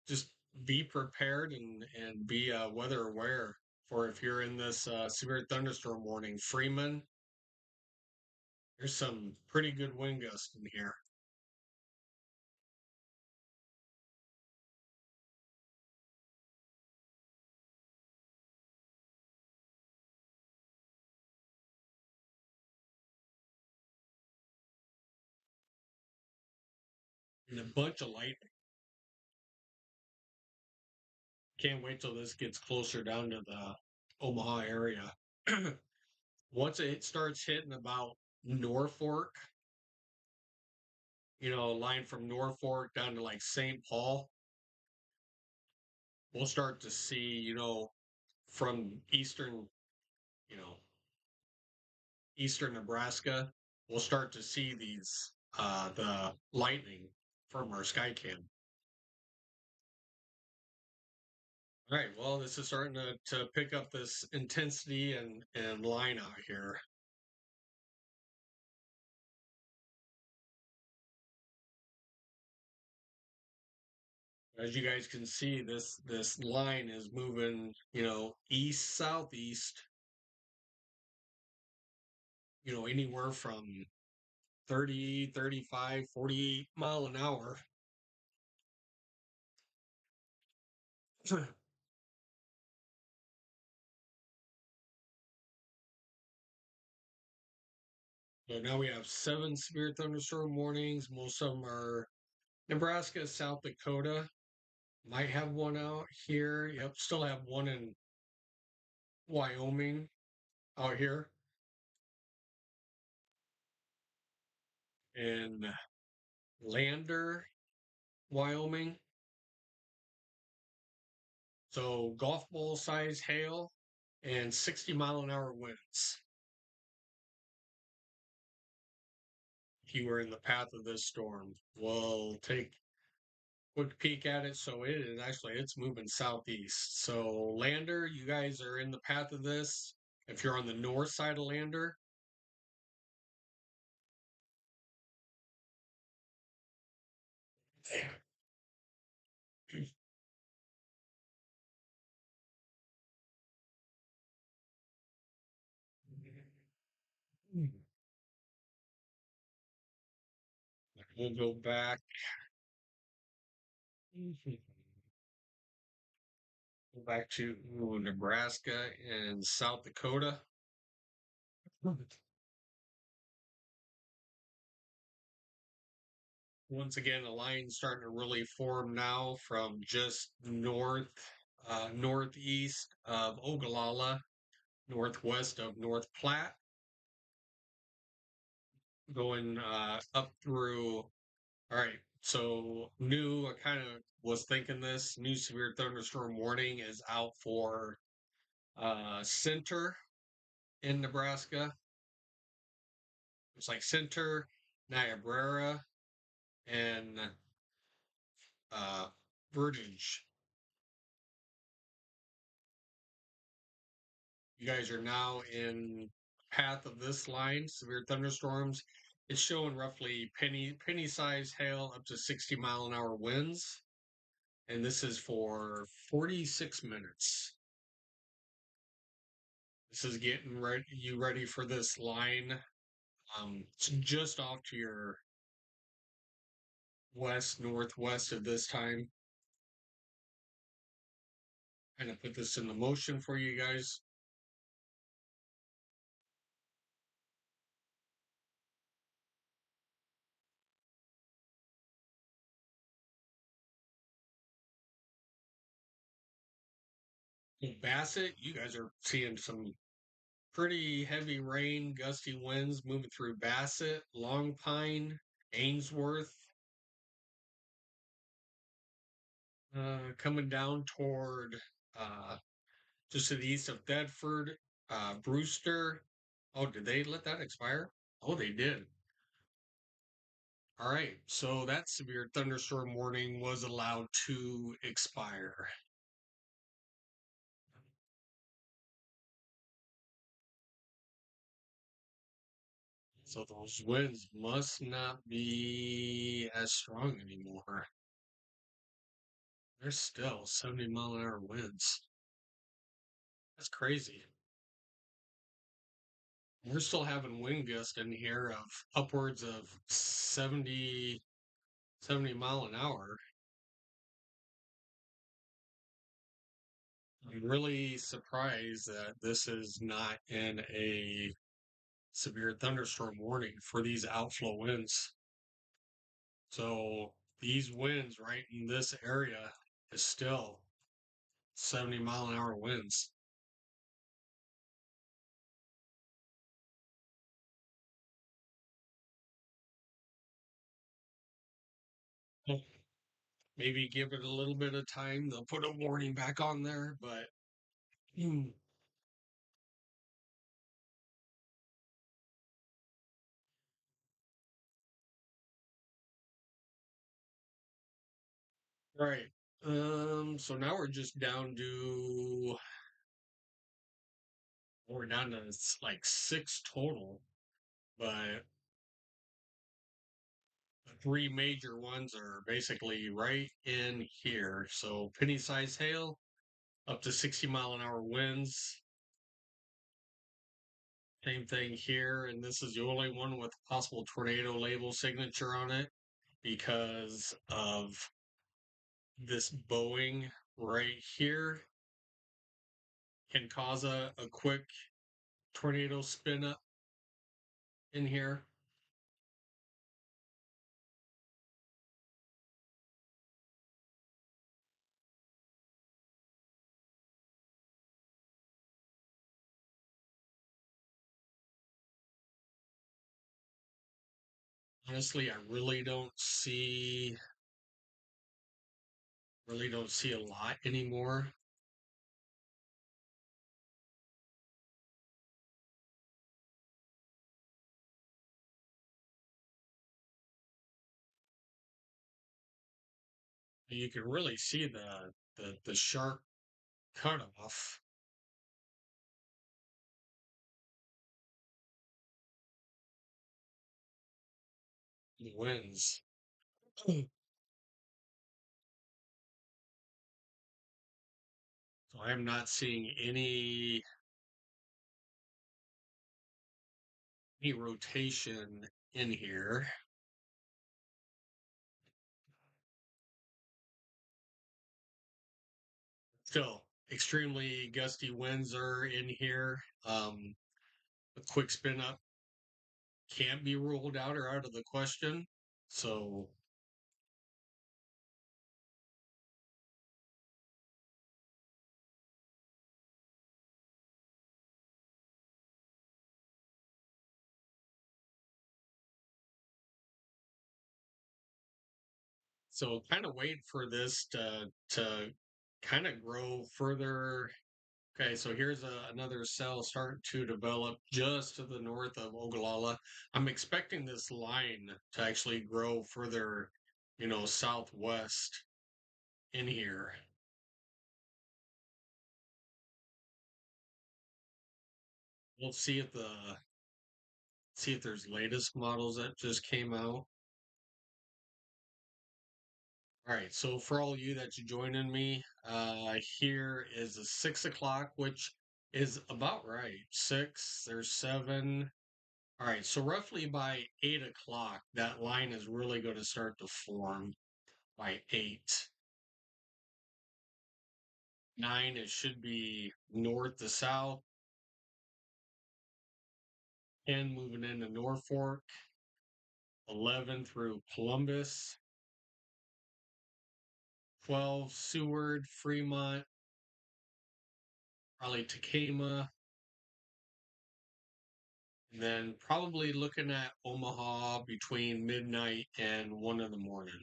just be prepared and be weather aware for if you're in this severe thunderstorm warning. Freeman, there's some pretty good wind gusts in here. and a bunch of lightning. Can't wait till this gets closer down to the Omaha area. Once it starts hitting about Norfolk, line from Norfolk down to like St. Paul, we'll start to see, from you know, eastern Nebraska, we'll start to see the lightning from our Skycam. All right, well, this is starting to pick up this intensity and line out here. As you guys can see, this line is moving, east southeast, anywhere from 30, 35, 40 mile an hour. So now we have 7 severe thunderstorm warnings. Most of them are Nebraska, South Dakota. Might have one out here. Yep, still have one in Wyoming out here. In Lander, Wyoming. So golf ball size hail and 60-mile-an-hour winds. If you were in the path of this storm, we'll take a quick peek at it. So it's moving southeast. So Lander, you guys are in the path of this. If you're on the north side of Lander, we'll go back. Go back to Nebraska and South Dakota. Once again, a line starting to really form now from just northeast of Ogallala, northwest of North Platte, going up through. All right, so I kind of was thinking this new severe thunderstorm warning is out for center in Nebraska. It's like center, Niobrara, and Vertige. You guys are now in path of this line, severe thunderstorms. It's showing roughly penny size hail up to 60-mile-an-hour winds. And this is for 46 minutes. This is getting ready for this line. It's just off to your west, northwest at this time. Kind of put this into motion for you guys. Bassett, you guys are seeing some pretty heavy rain, gusty winds moving through Bassett, Long Pine, Ainsworth, coming down toward just to the east of Thetford, Brewster. Oh, did they let that expire? Oh, they did. All right, so that severe thunderstorm warning was allowed to expire. So those winds must not be as strong anymore. There's still 70-mile-an-hour winds. That's crazy. We're still having wind gusts in here of upwards of 70 mile an hour. I'm really surprised that this is not in a severe thunderstorm warning for these outflow winds. So these winds right in this area is still 70-mile-an-hour winds. Maybe give it a little bit of time. They'll put a warning back on there, but right. So now we're down to like six total, but the three major ones are basically right in here. So penny size hail, up to 60-mile-an-hour winds. Same thing here, and this is the only one with possible tornado label signature on it because of this bowing right here can cause a quick tornado spin up in here. Honestly, I really don't see a lot anymore. You can really see the sharp cutoff in the winds. So I am not seeing any rotation in here. Still, extremely gusty winds are in here. A quick spin up can't be ruled out or out of the question. So kind of wait for this to kind of grow further. Okay, so here's another cell starting to develop just to the north of Ogallala. I'm expecting this line to actually grow further, southwest in here. We'll see if there's latest models that just came out. All right, so for all you that you joining me, here is a 6 o'clock, which is about right. Six, there's seven. All right, so roughly by 8 o'clock, that line is really going to start to form by eight. Nine, it should be north to south. 10 moving into Norfolk. 11 through Columbus. 12, Seward, Fremont, probably Tacoma, and then probably looking at Omaha between midnight and 1 in the morning.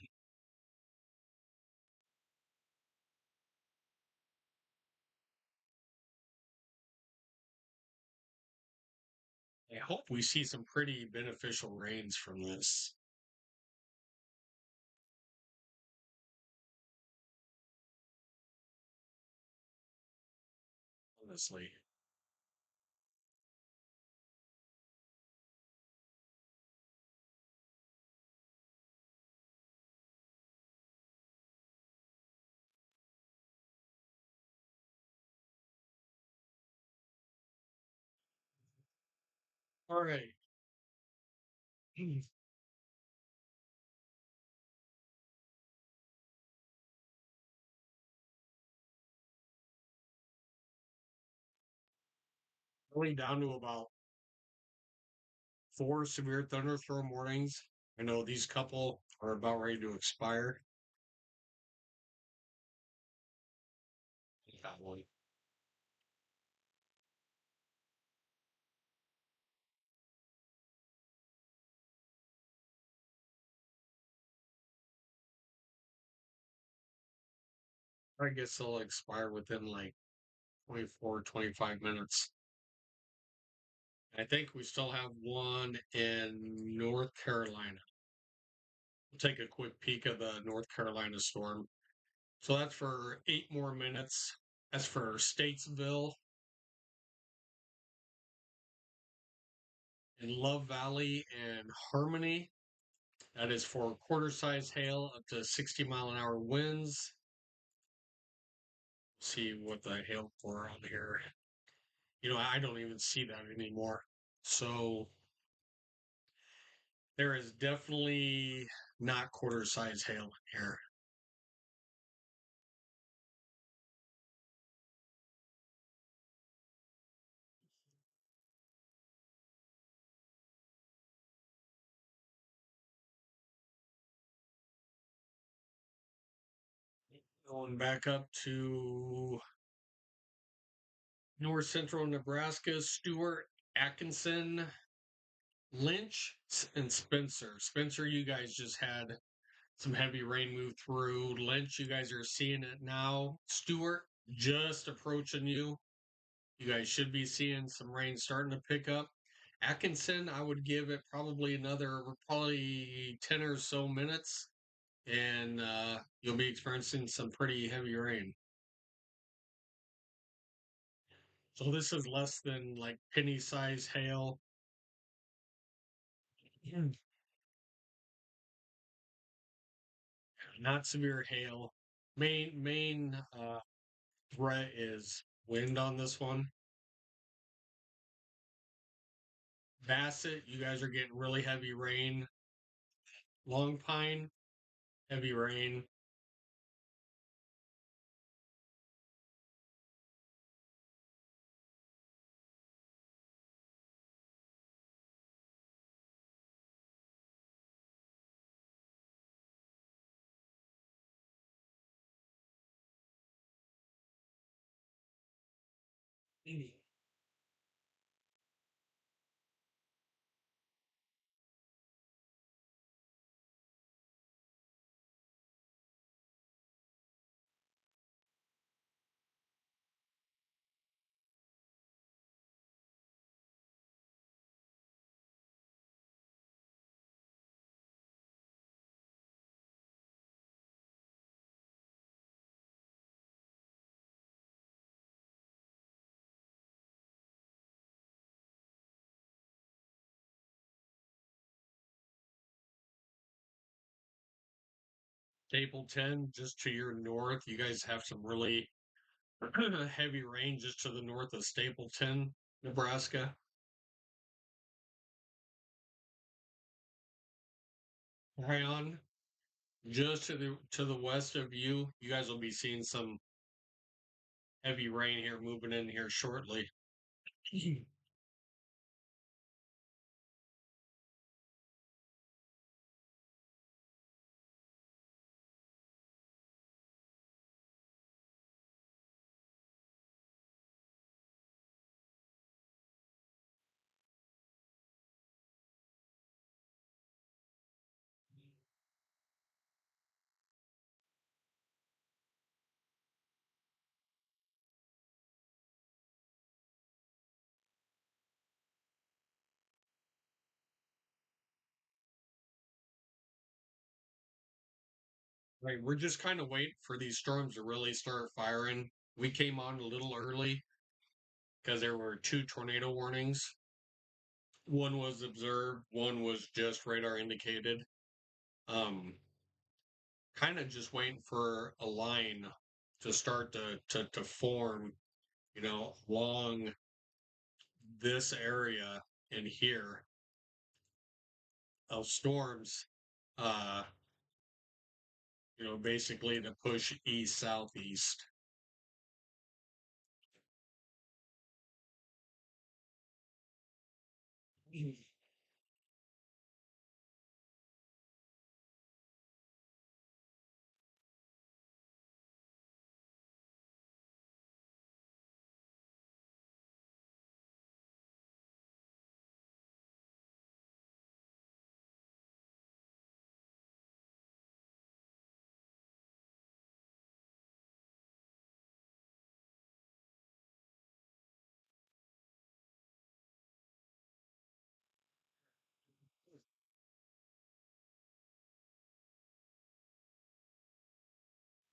I hope we see some pretty beneficial rains from this, honestly. All right. Going down to about 4 severe thunderstorm warnings. I know these couple are about ready to expire. Got one. I guess they'll expire within like 24, 25 minutes. I think we still have one in North Carolina. We'll take a quick peek of the North Carolina storm. So that's for 8 more minutes. That's for Statesville and Love Valley and Harmony. That is for quarter size hail up to 60-mile-an-hour winds. See what the hail for on here. I don't even see that anymore. So there is definitely not quarter size hail in here. Going back up to north central Nebraska, Stewart, Atkinson, Lynch, and Spencer. Spencer, you guys just had some heavy rain move through. Lynch, you guys are seeing it now. Stewart, just approaching you. You guys should be seeing some rain starting to pick up. Atkinson, I would give it probably another 10 or so minutes, and you'll be experiencing some pretty heavy rain. So this is less than like penny size hail. Not severe hail. Main threat is wind on this one. Bassett, you guys are getting really heavy rain. Long Pine, heavy rain. Stapleton, just to your north, you guys have some really heavy rain just to the north of Stapleton, Nebraska. Tryon, just to the west of you, you guys will be seeing some heavy rain here moving in here shortly. Right, we're just kind of waiting for these storms to really start firing. We came on a little early because there were two tornado warnings. One was observed, one was just radar indicated. Um, Kind of just waiting for a line to start to form, along this area in here of storms, uh, basically to push east southeast.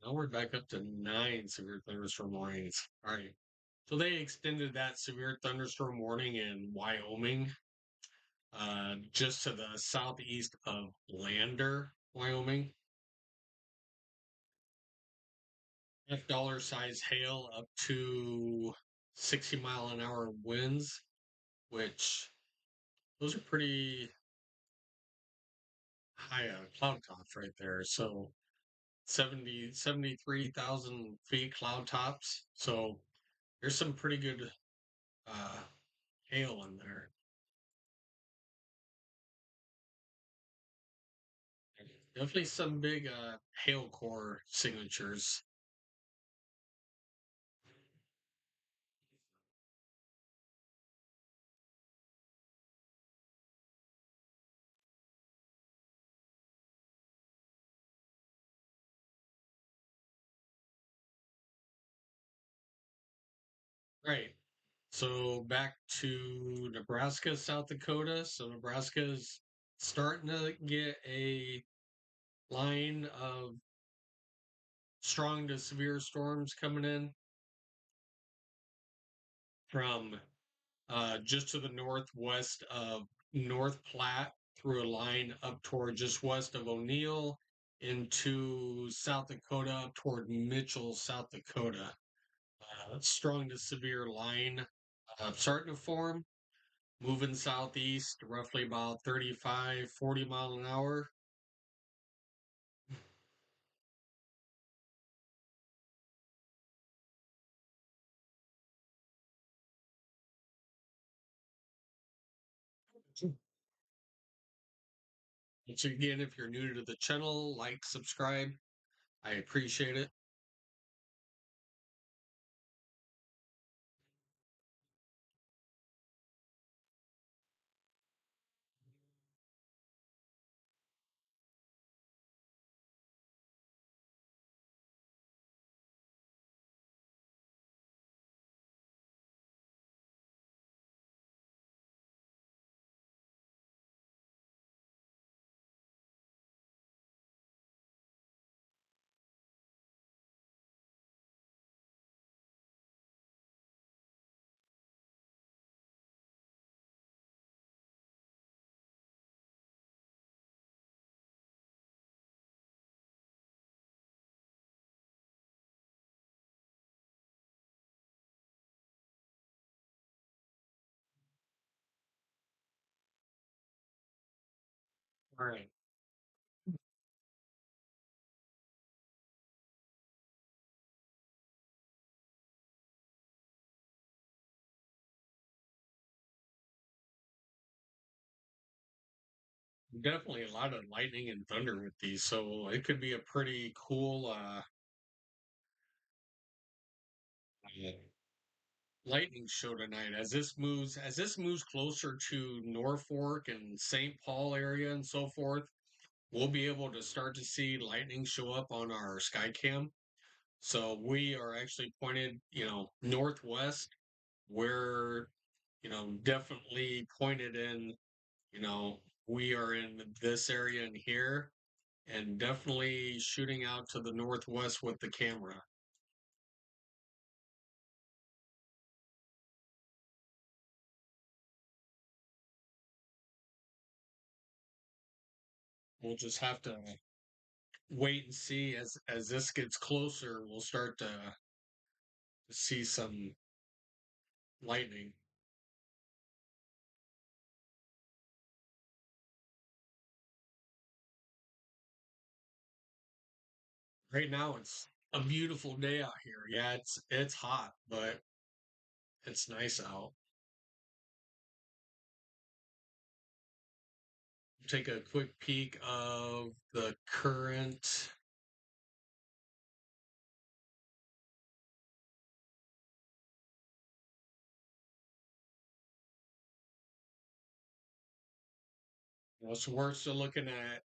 Now we're back up to 9 severe thunderstorm warnings. All right. So they extended that severe thunderstorm warning in Wyoming, just to the southeast of Lander, Wyoming. $5 size hail up to 60-mile-an-hour winds, which those are pretty high cloud tops right there. So 73,000 feet cloud tops. So there's some pretty good uh, hail in there. Definitely some big hail core signatures. Right. So back to Nebraska, South Dakota. So Nebraska's starting to get a line of strong to severe storms coming in from just to the northwest of North Platte through a line up toward just west of O'Neill into South Dakota up toward Mitchell, South Dakota. Strong to severe line starting to form, moving southeast, roughly about 35, 40 mile an hour. Once again, if you're new to the channel, like, subscribe. I appreciate it. All right. Definitely a lot of lightning and thunder with these, so it could be a pretty cool uh, lightning show tonight as this moves closer to Norfolk and St. Paul area and so forth. We'll be able to start to see lightning show up on our Skycam. So we are actually pointed, northwest. We're, definitely pointed in, we are in this area in here and definitely shooting out to the northwest with the camera. We'll just have to wait and see as this gets closer. We'll start to see some lightning. Right now, it's a beautiful day out here. Yeah, it's hot, but it's nice out. Take a quick peek of the current. So we're still looking at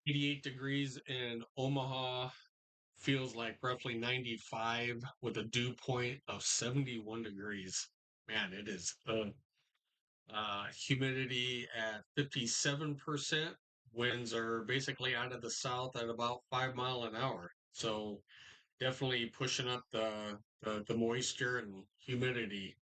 88 degrees in Omaha. Feels like roughly 95 with a dew point of 71 degrees. Man, it is humidity at 57%. winds are basically out of the south at about 5 mile an hour. So definitely pushing up the moisture and humidity.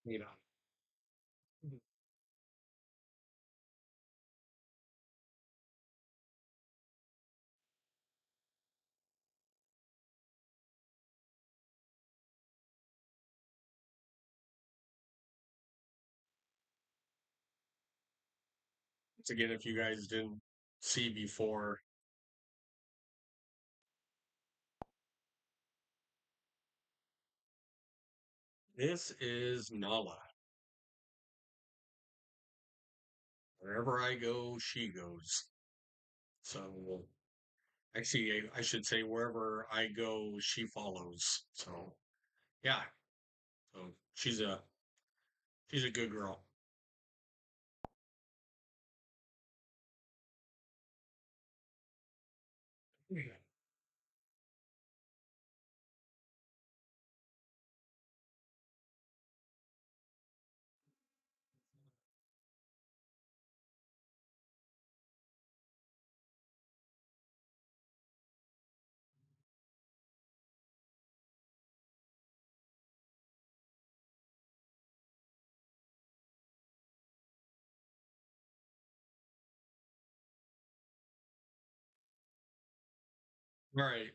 You know, once again, if you guys didn't see before, this is Nala. Wherever I go, she goes. So actually, I should say wherever I go, she follows. So yeah, so she's a good girl. All right.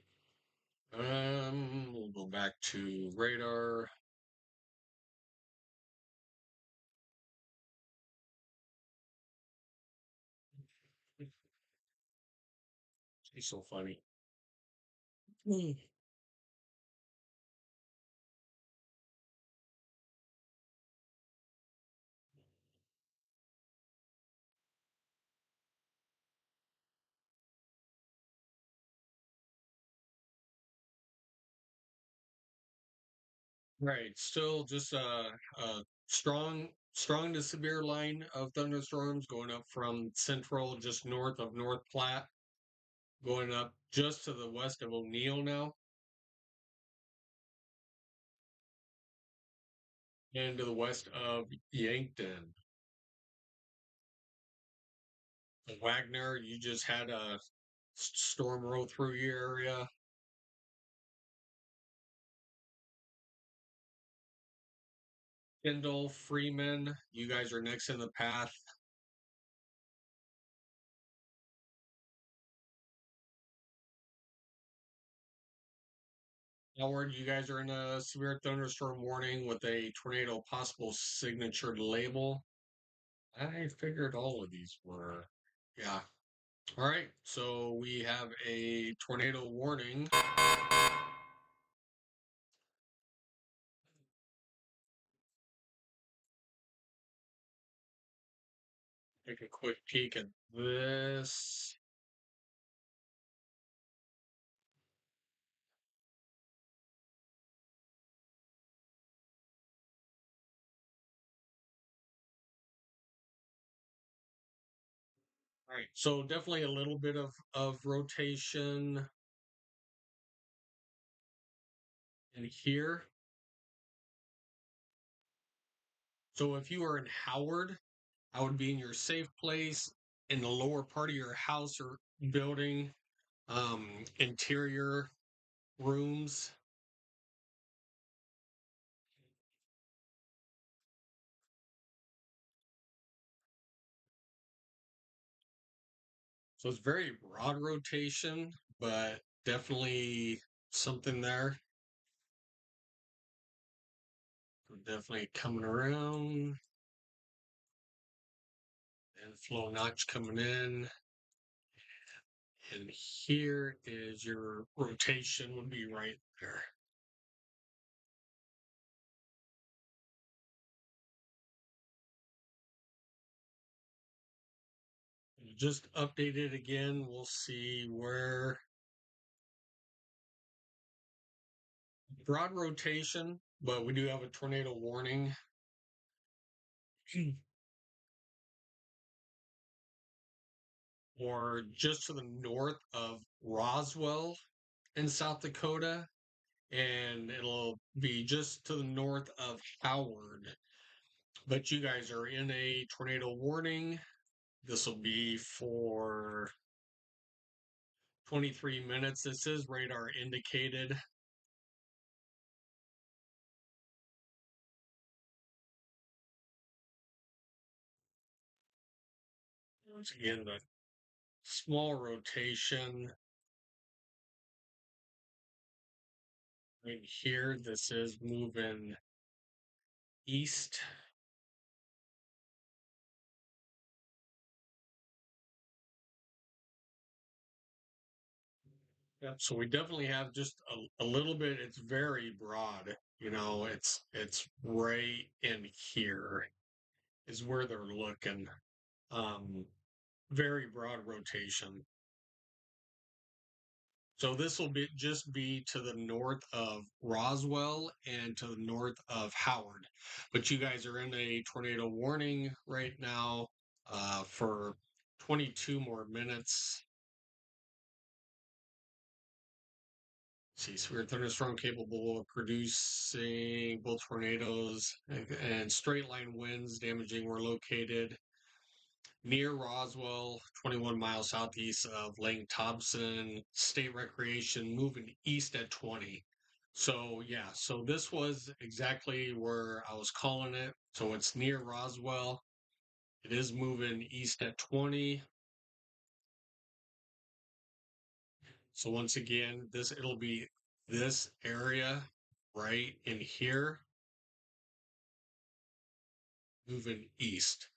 We'll go back to radar. She's so funny. Mm. Right. Still just a strong to severe line of thunderstorms going up from central, just north of North Platte, going up just to the west of O'Neill now, and to the west of Yankton. Wagner, you just had a storm roll through your area. Kendall, Freeman, you guys are next in the path. Howard, you guys are in a severe thunderstorm warning with a tornado possible signature label. I figured all of these were. Yeah. All right. So we have a tornado warning. Take a quick peek at this. All right. So definitely a little bit of rotation in here. So if you are in Howard, I would be in your safe place in the lower part of your house or building, interior rooms. So it's very broad rotation, but definitely something there. Definitely coming around and flow notch coming in. And here is your rotation would be right there. Just update it again. We'll see where broad rotation, but we do have a tornado warning. Or just to the north of Roswell in South Dakota, and it'll be just to the north of Howard. But you guys are in a tornado warning. This will be for 23 minutes. This is radar indicated. Once again, the small rotation right here. This is moving east. Yep. So we definitely have just a little bit. It's very broad. It's right in here is where they're looking. Um, Very broad rotation. So this will be to the north of Roswell and to the north of Howard. But you guys are in a tornado warning right now for 22 more minutes. See, severe thunderstorm capable of producing both tornadoes and straight line winds damaging were located near Roswell, 21 miles southeast of Lake Thompson State Recreation, moving east at 20. So, yeah, so this was exactly where I was calling it. So it's near Roswell. It is moving east at 20. So once again, it'll be this area right in here, moving east.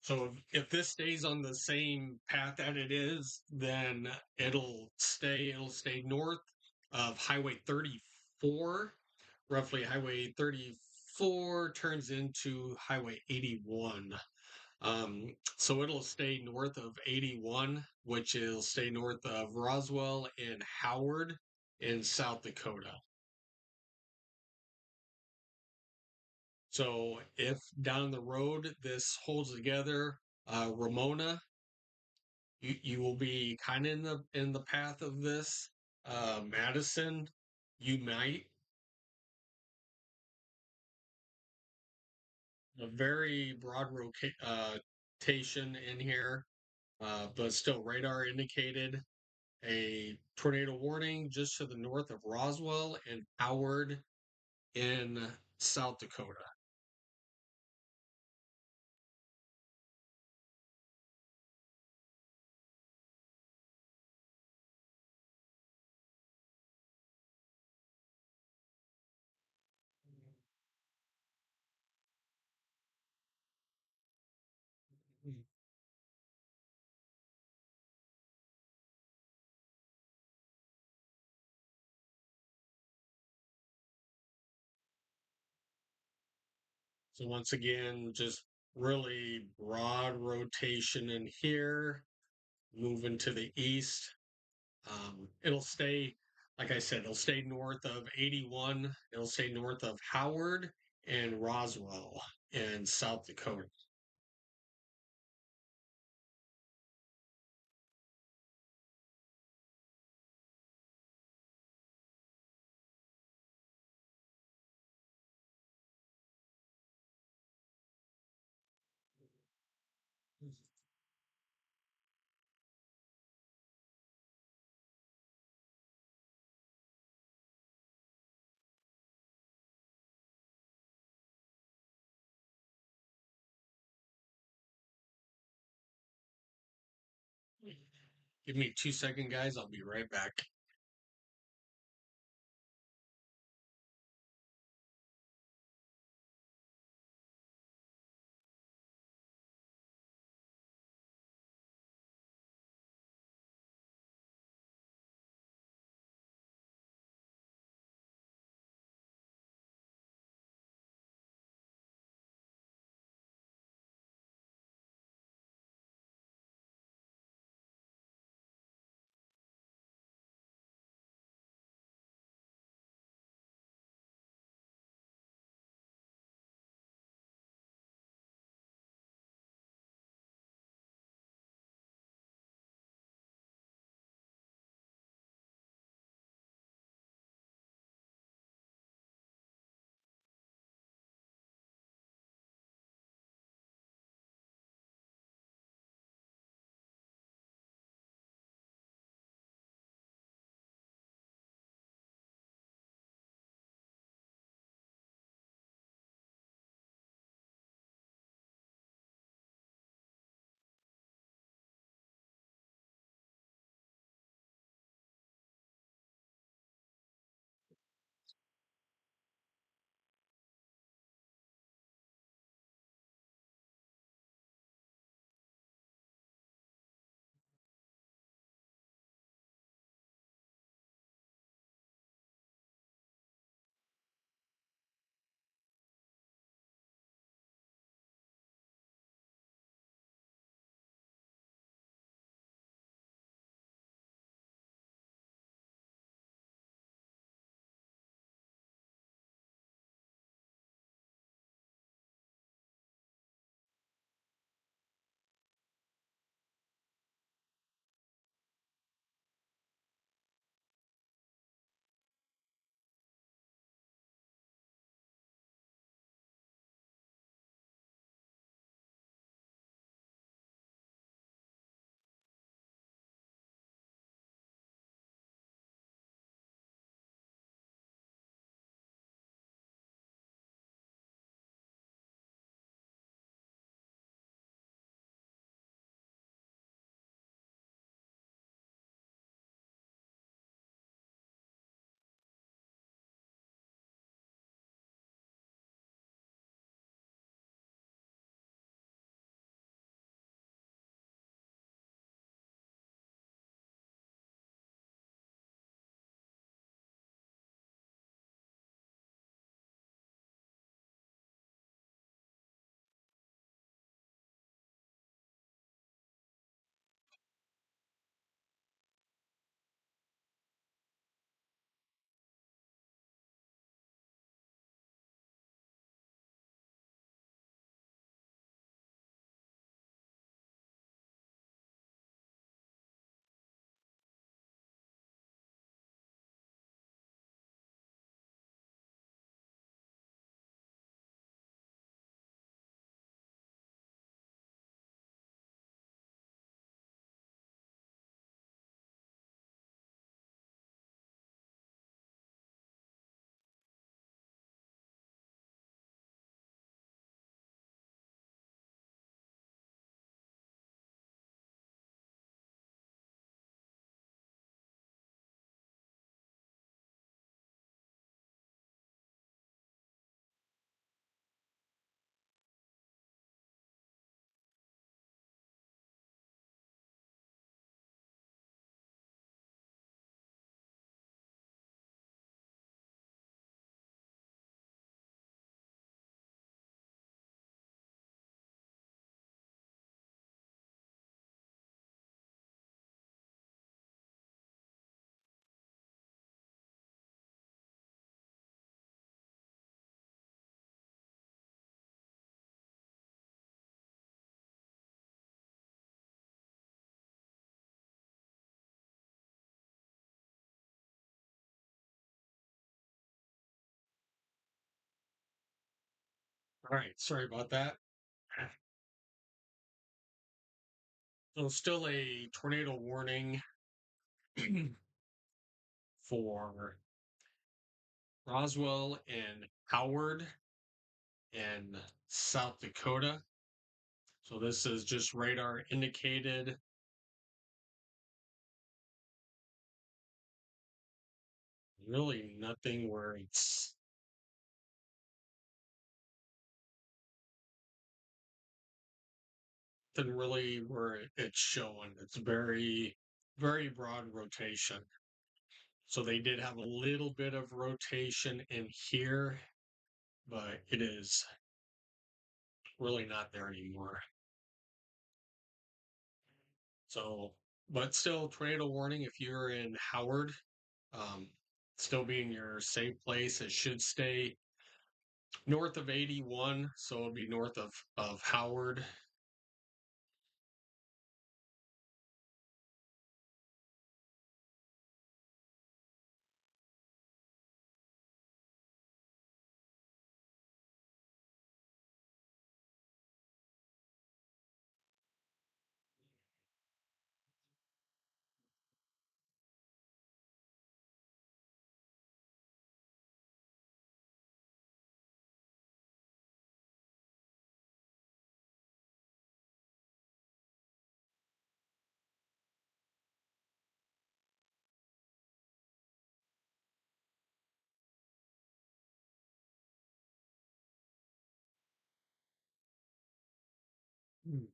So if this stays on the same path that it is, then it'll stay north of Highway 34. Roughly Highway 34 turns into Highway 81. So it'll stay north of 81, which will stay north of Roswell and Howard in South Dakota. So if down the road this holds together, Ramona, you will be kind of in the path of this. Madison, you might. A very broad rotation in here, but still radar indicated a tornado warning just to the north of Roswell and Howard in South Dakota. So once again, just really broad rotation in here, moving to the east. It'll stay, like I said, it'll stay north of 81. It'll stay north of Howard and Roswell in South Dakota. Give me 2 seconds, guys. I'll be right back. All right, sorry about that. So still a tornado warning for Roswell and Howard in South Dakota. So this is just radar indicated. Really nothing where it's nothing really where it's showing. It's very, very broad rotation. So they did have a little bit of rotation in here, but it is really not there anymore. So, but still, tornado warning if you're in Howard, um, still be in your safe place. It should stay north of 81, so it'll be north of Howard. Hmm.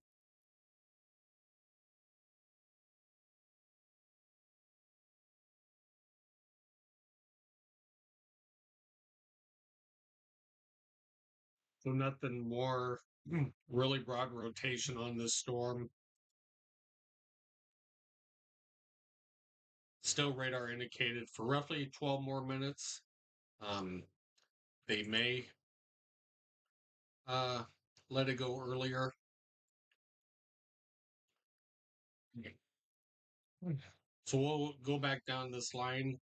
So nothing more. Really broad rotation on this storm. Still radar indicated for roughly 12 more minutes. Um, they may uh, let it go earlier. So we'll go back down this line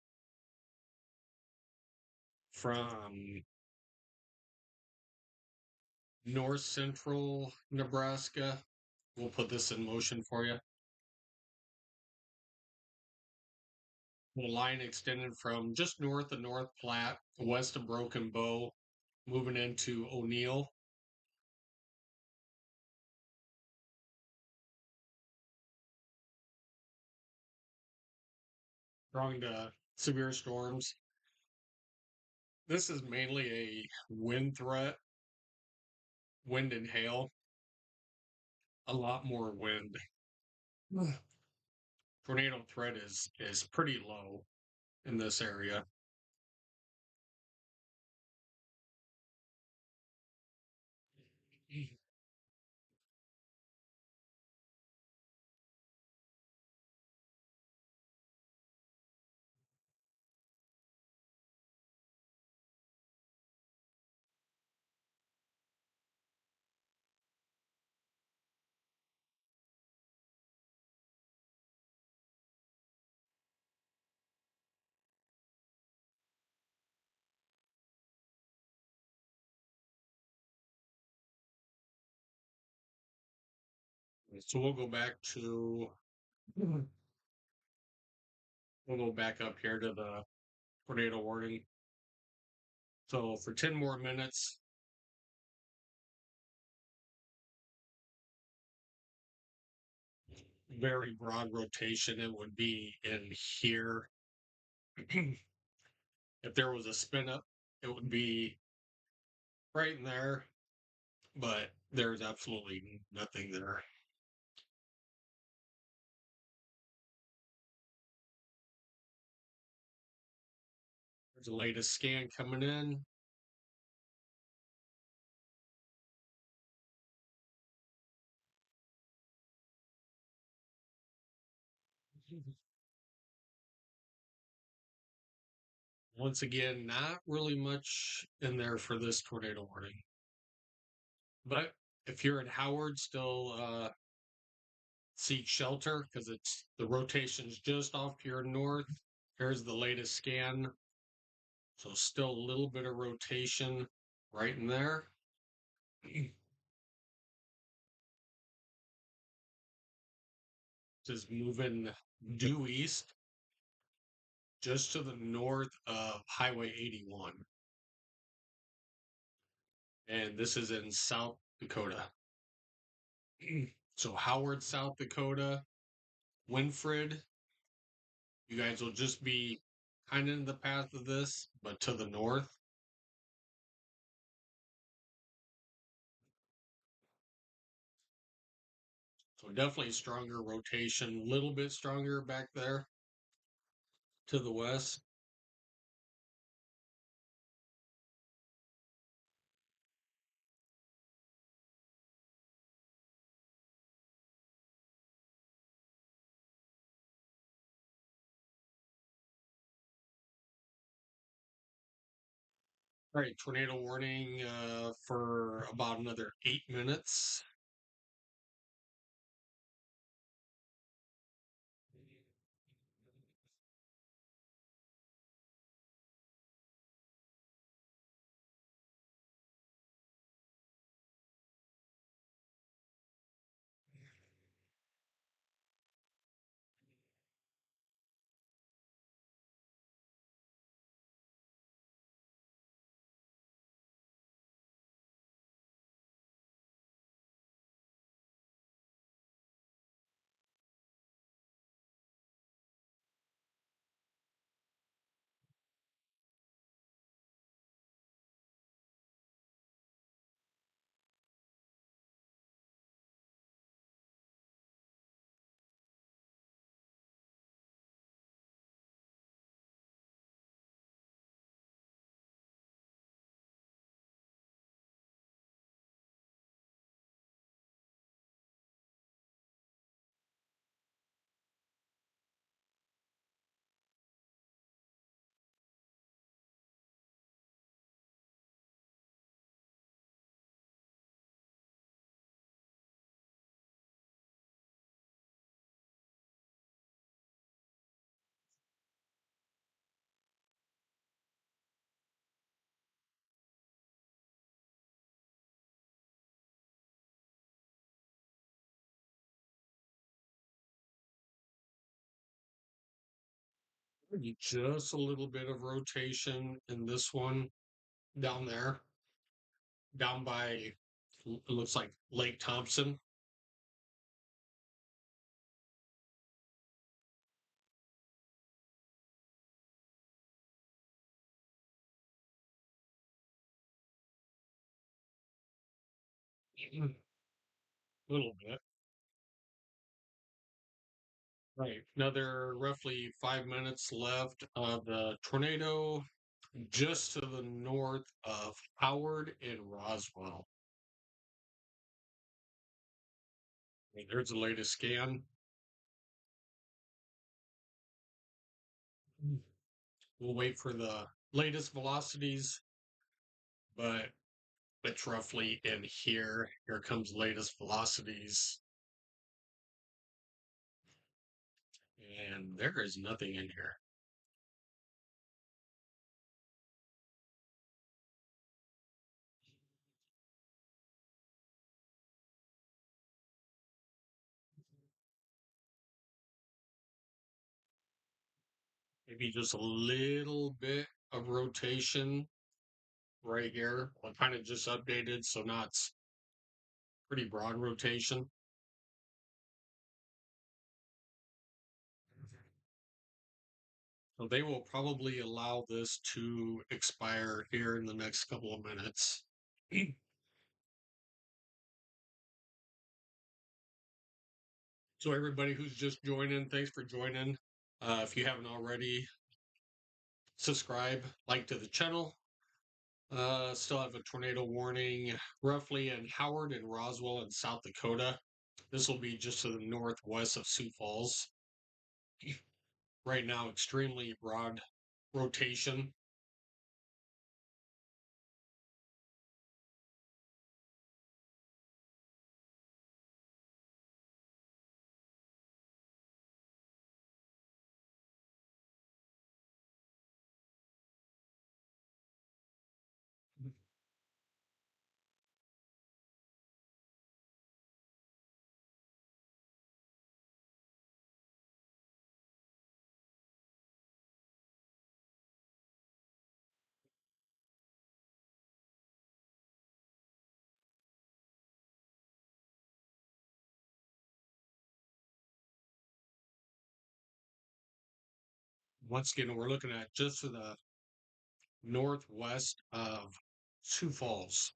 from north central Nebraska. We'll put this in motion for you. The line extended from just north of North Platte, west of Broken Bow, moving into O'Neill. Drawing to severe storms. This is mainly a wind threat, wind and hail, a lot more wind. Tornado threat is pretty low in this area. So we'll go back up here to the tornado warning. So for 10 more minutes, very broad rotation, it would be in here. If there was a spin up, it would be right in there, but there's absolutely nothing there. There's the latest scan coming in. Once again, not really much in there for this tornado warning. But if you're in Howard, still seek shelter because it's the rotation's just off to your north. Here's the latest scan. So still a little bit of rotation right in there. Just moving due east just to the north of Highway 81. And this is in South Dakota. So Howard, South Dakota, Winfred, you guys will just be kind of in the path of this, but to the north. So definitely stronger rotation, a little bit stronger back there to the west. All right, tornado warning for about another 8 minutes. Just a little bit of rotation in this one down there, down by, it looks like Lake Thompson. A little bit. Right. Another roughly 5 minutes left of the tornado just to the north of Howard and Roswell. Okay, there's the latest scan. We'll wait for the latest velocities, but it's roughly in here. Here comes latest velocities. And there is nothing in here. Maybe just a little bit of rotation right here. I kind of just updated, so not pretty broad rotation. So they will probably allow this to expire here in the next couple of minutes. So everybody who's just joining, thanks for joining. If you haven't already, subscribe, like to the channel. Still have a tornado warning roughly in Howard and Roswell in South Dakota. This will be just to the northwest of Sioux Falls. Right now, extremely broad rotation. Once again, we're looking at just to the northwest of Sioux Falls.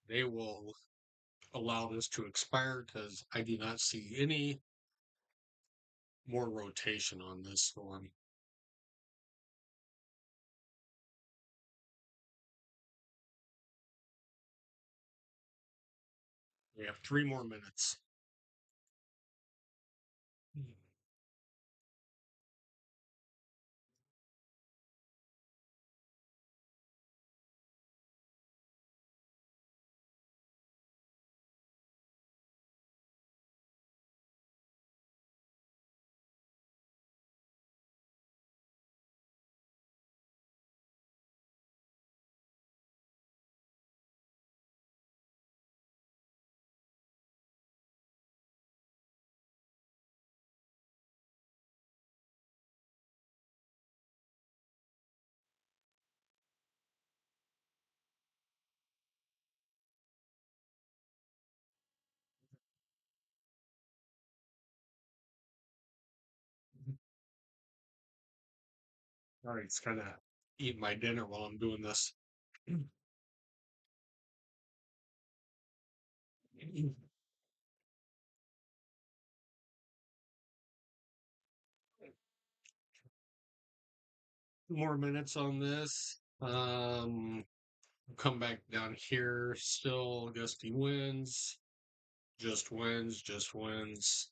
They will allow this to expire because I do not see any more rotation on this storm. We have 3 more minutes. All right, it's kind of eating my dinner while I'm doing this. More minutes on this. Come back down here. Still gusty winds. Just winds. Just winds.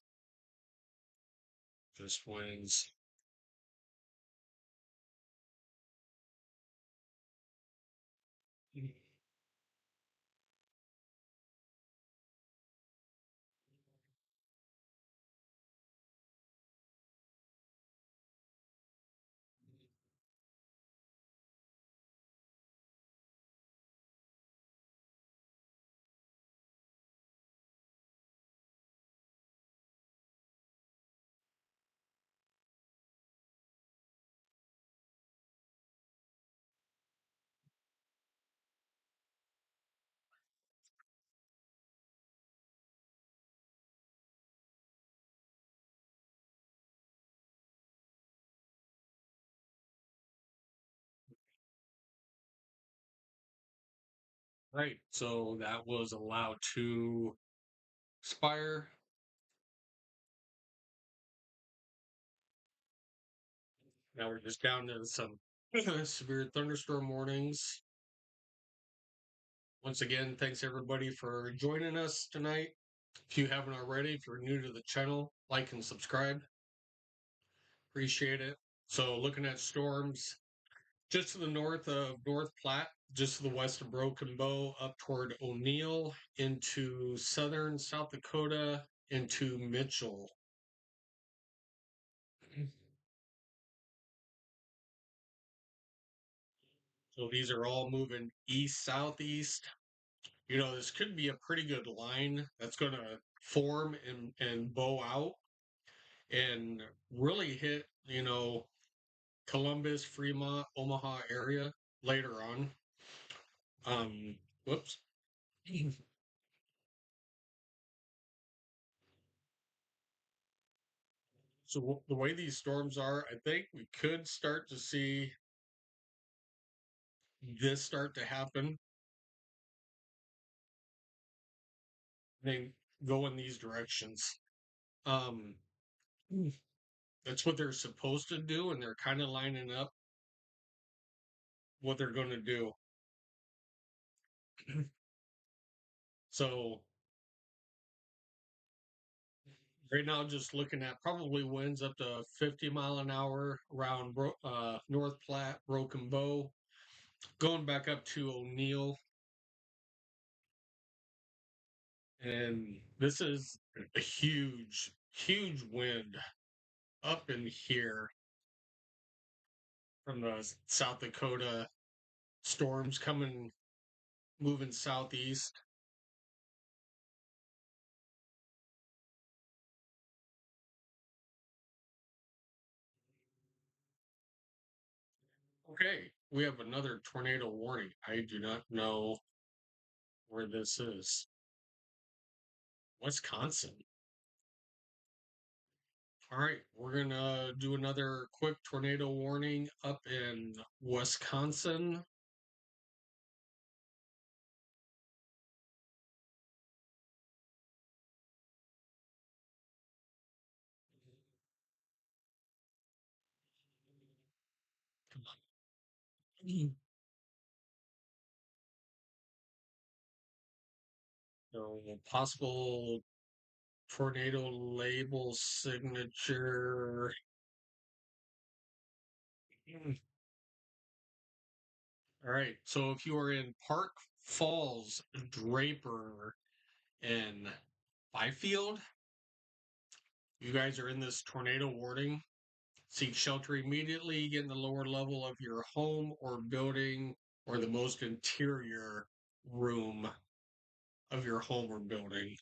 Just winds. Right. So that was allowed to expire. Now we're just down to some severe thunderstorm warnings. Once again, thanks everybody for joining us tonight. If you haven't already, if you're new to the channel, like and subscribe. Appreciate it. So looking at storms just to the north of North Platte, just to the west of Broken Bow, up toward O'Neill, into southern South Dakota, into Mitchell. So these are all moving east southeast. You know, this could be a pretty good line that's going to form and bow out and really hit, Columbus, Fremont, Omaha area later on. Whoops. So the way these storms are, I think we could start to see this start to happen. They go in these directions. Um, that's what they're supposed to do, and they're kind of lining up what they're going to do. So right now, just looking at probably winds up to 50 mile an hour around North Platte, Broken Bow, going back up to O'Neill. And this is a huge, huge wind up in here from the South Dakota storms coming, moving southeast. Okay, we have another tornado warning. I do not know where this is. Wisconsin. All right, we're gonna do another quick tornado warning up in Wisconsin. So possible tornado label signature. All right. So if you are in Park Falls, Draper, and Byfield, you guys are in this tornado warning. Seek shelter immediately. Get in the lower level of your home or building or the most interior room of your home or building.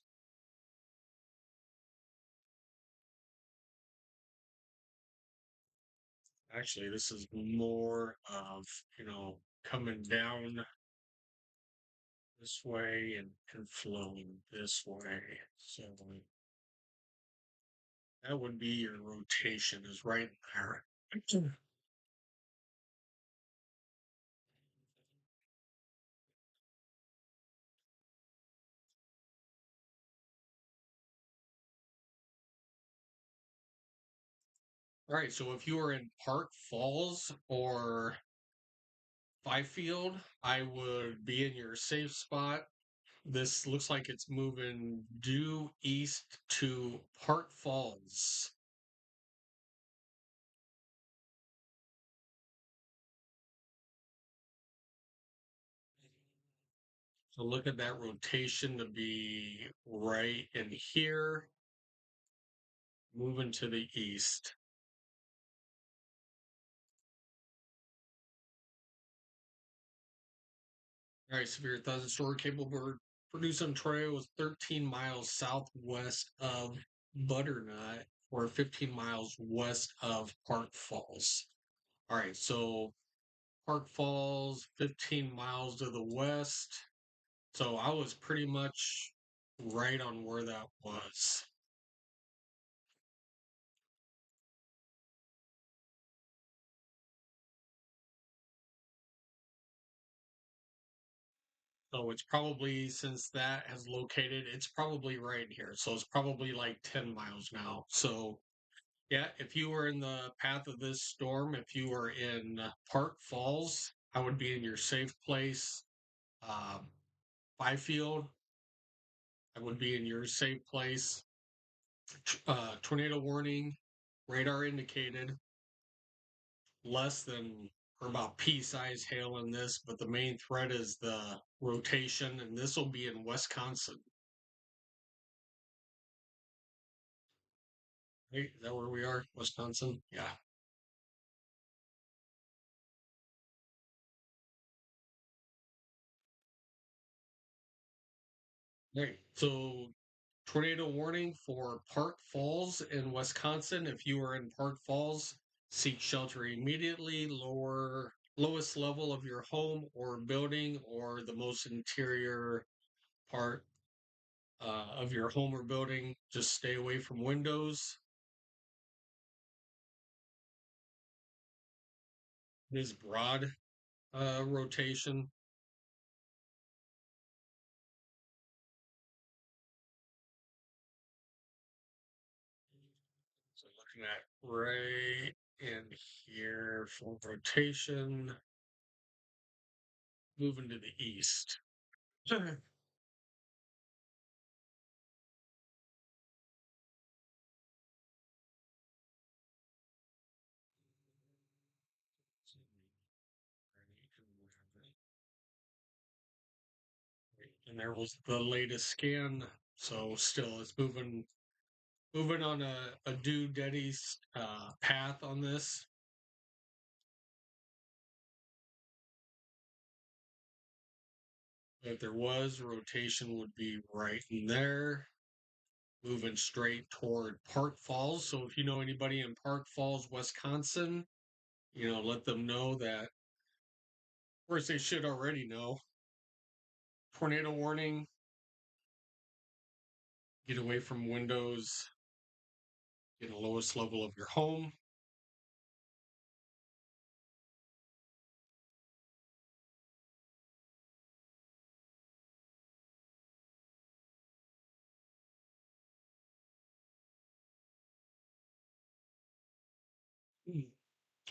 Actually, this is more of, coming down this way and flowing this way. So that would be your rotation is right there. All right, so if you are in Park Falls or Byfield, I would be in your safe spot. This looks like it's moving due east to Park Falls. So look at that rotation to be right in here, moving to the east. All right, severe thunderstorm capable producing tornado was 13 miles southwest of Butternut or 15 miles west of Park Falls. All right, so Park Falls, 15 miles to the west. So I was pretty much right on where that was. So it's probably, since that has located, it's probably right here. So it's probably like 10 miles now. So yeah, if you were in the path of this storm, if you were in Park Falls, I would be in your safe place. Um, Byfield, I would be in your safe place. Tornado warning, radar indicated, less than or about pea-sized hail in this, but the main threat is the rotation, and this will be in Wisconsin. Right? Is that where we are? Wisconsin? Yeah. Right. So tornado warning for Park Falls in Wisconsin. If you are in Park Falls, seek shelter immediately. Lowest level of your home or building, or the most interior part of your home or building. Just stay away from windows. This broad rotation. So looking at right in here for rotation, moving to the east. And there was the latest scan. So still, it's moving on a due Deddy's path on this. If there was, rotation would be right in there, moving straight toward Park Falls. So if you know anybody in Park Falls, Wisconsin, let them know that, of course, they should already know. Tornado warning, get away from windows, get the lowest level of your home.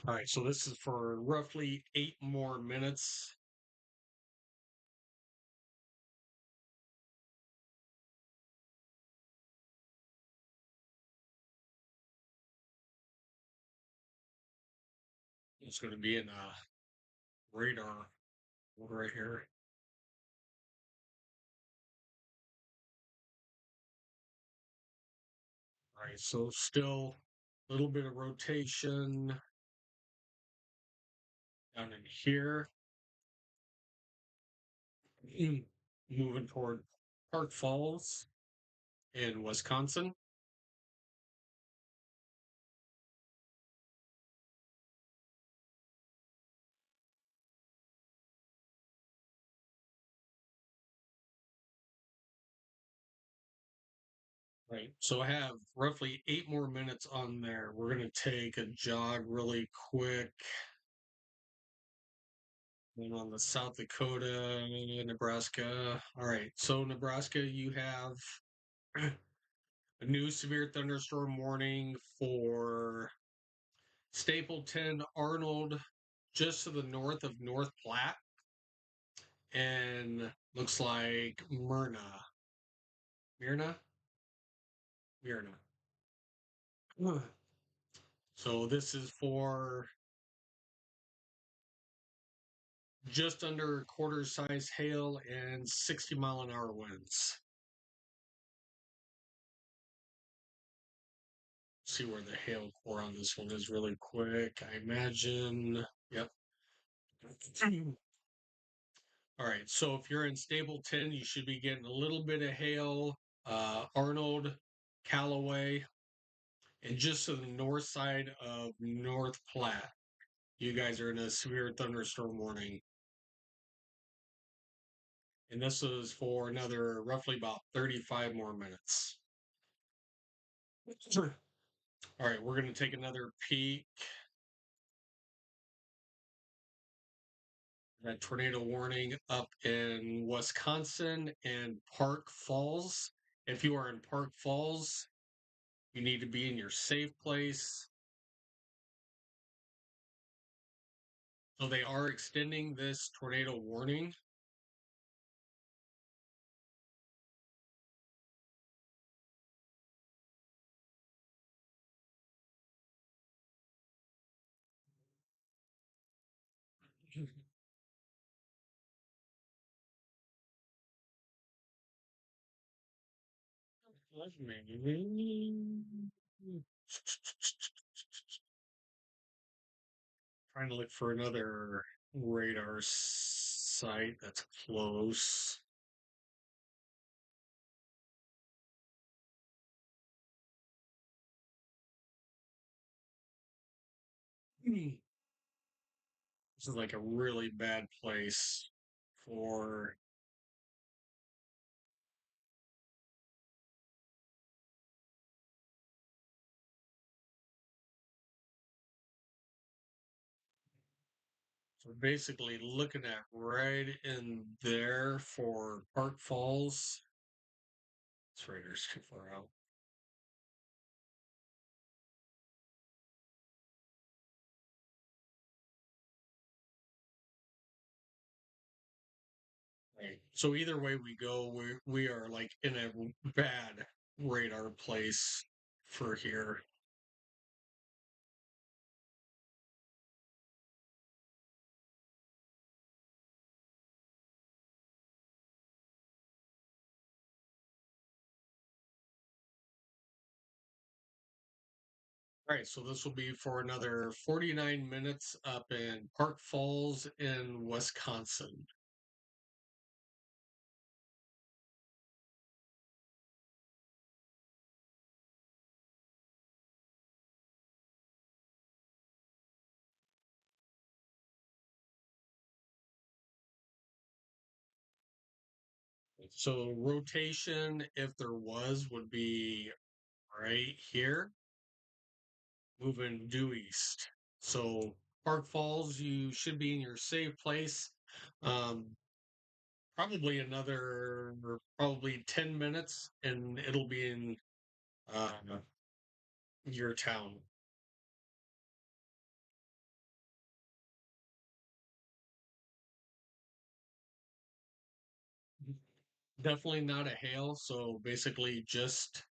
All right, so this is for roughly 8 more minutes. It's going to be in radar right here. All right, so still a little bit of rotation down in here. Moving toward Park Falls in Wisconsin. Right. So I have roughly 8 more minutes on there. We're going to take a jog really quick. And on the South Dakota, Nebraska. All right. So, Nebraska, you have a new severe thunderstorm warning for Stapleton, Arnold, just to the north of North Platte, and looks like Myrna, Myrna. So this is for just under quarter size hail and 60-mile-an-hour winds. See where the hail core on this one is really quick. I imagine. Yep. All right. So if you're in Stapleton, you should be getting a little bit of hail. Arnold, Callaway, and just to the north side of North Platte, you guys are in a severe thunderstorm warning. And this is for another roughly about 35 more minutes. Sure. All right, we're going to take another peek. That tornado warning up in Wisconsin and Park Falls. If you are in Park Falls, you need to be in your safe place. So they are extending this tornado warning. Trying to look for another radar site that's close. This is like a really bad place for. So basically looking at right in there for Park Falls. This radar's too far out. Right. So either way we go, we are like in a bad radar place for here. All right, so this will be for another 49 minutes up in Park Falls in Wisconsin. So rotation, if there was, would be right here, moving due east. So Park Falls, you should be in your safe place. Um, probably 10 minutes, and it'll be in uh, your town. Definitely not a hail, so basically just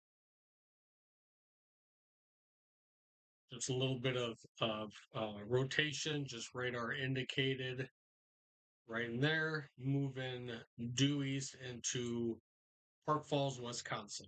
a little bit of rotation, just radar indicated right in there, moving due east into Park Falls, Wisconsin.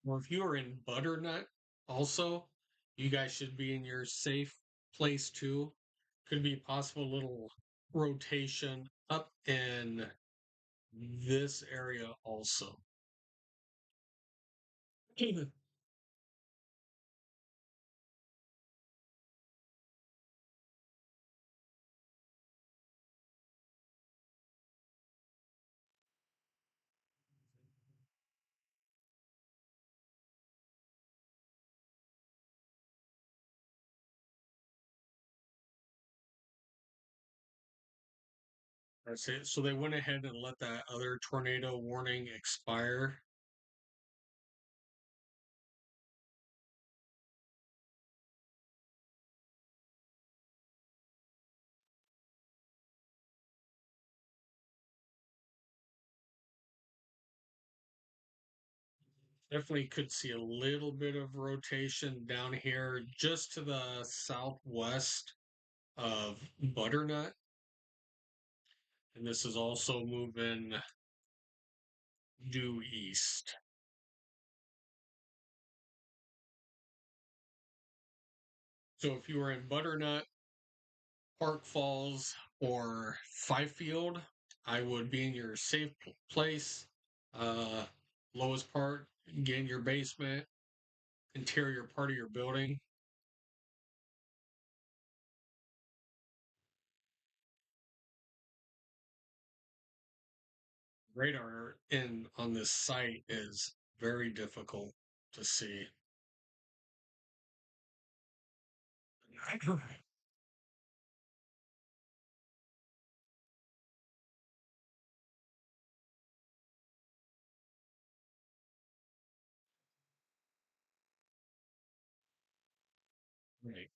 Or if you are in Butternut, also, you guys should be in your safe place too. Could be possible little rotation up in this area also. That's it. So they went ahead and let that other tornado warning expire. Definitely could see a little bit of rotation down here just to the southwest of Butternut. And this is also moving due east. So if you were in Butternut, Park Falls, or Fifield, I would be in your safe place. Uh, Lowest part, get in your basement, interior part of your building. Radar in on this site is very difficult to see. Right.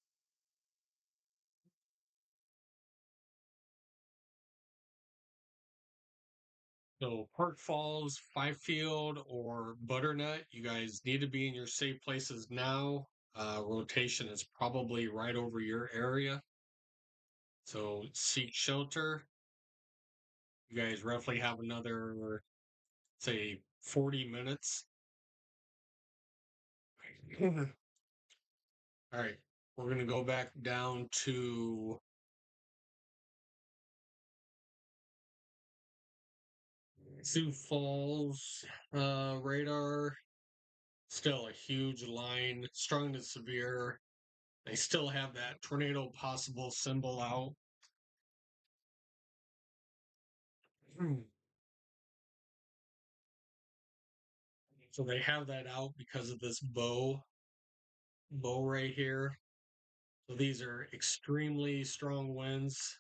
So Park Falls, Fifield, or Butternut, you guys need to be in your safe places now. Rotation is probably right over your area. So seek shelter. You guys roughly have another, say, 40 minutes. All right. We're going to go back down to Sioux Falls radar. Still a huge line, strong to severe. They still have that tornado possible symbol out. So they have that out because of this bow right here. So these are extremely strong winds.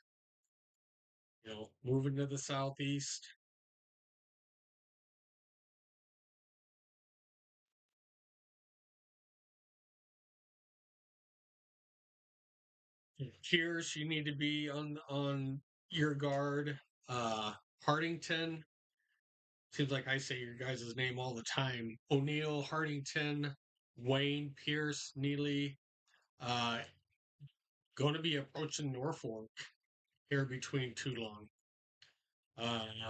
moving to the southeast. Cheers, you need to be on your guard. Uh, Hardington, seems like I say your guys' name all the time. O'Neill, Hardington, Wayne, Pierce, Neely, uh, going to be approaching Norfolk here between too long.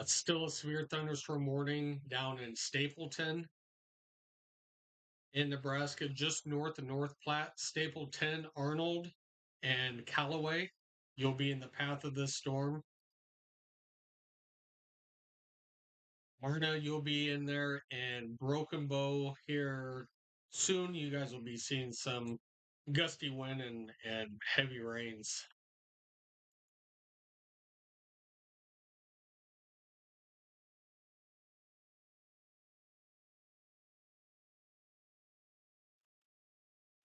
Still a severe thunderstorm warning down in Stapleton in Nebraska, just north of North Platte, Stapleton, Arnold, and Callaway. You'll be in the path of this storm. Marna, you'll be in there, and Broken Bow here soon. You guys will be seeing some gusty wind and heavy rains.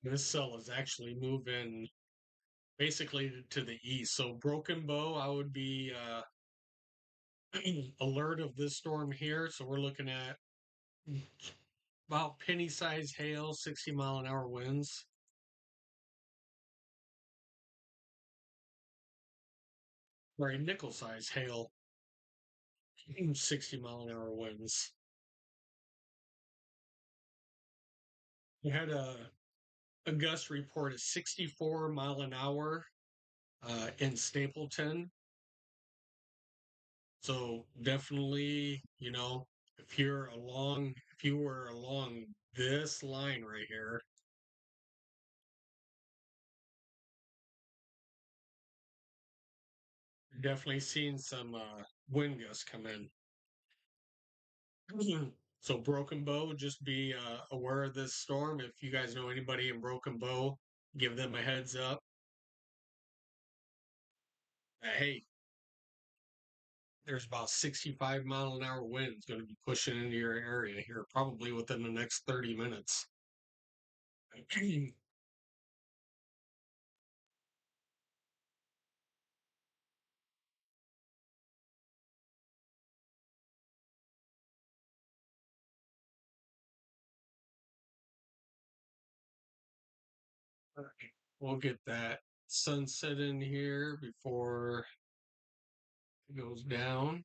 This cell is actually moving basically to the east. So Broken Bow, I would be alert of this storm here. So we're looking at about penny size hail, 60-mile-an-hour winds. Sorry, nickel size hail, 60-mile-an-hour winds. We had a gust report at 64 mile an hour in Stapleton. So definitely, if you were along this line right here, you're definitely seeing some wind gusts come in. So Broken Bow, just be aware of this storm. If you guys know anybody in Broken Bow, give them a heads up. Hey, there's about 65-mile-an-hour winds going to be pushing into your area here, probably within the next 30 minutes. We'll get that sunset in here before it goes down.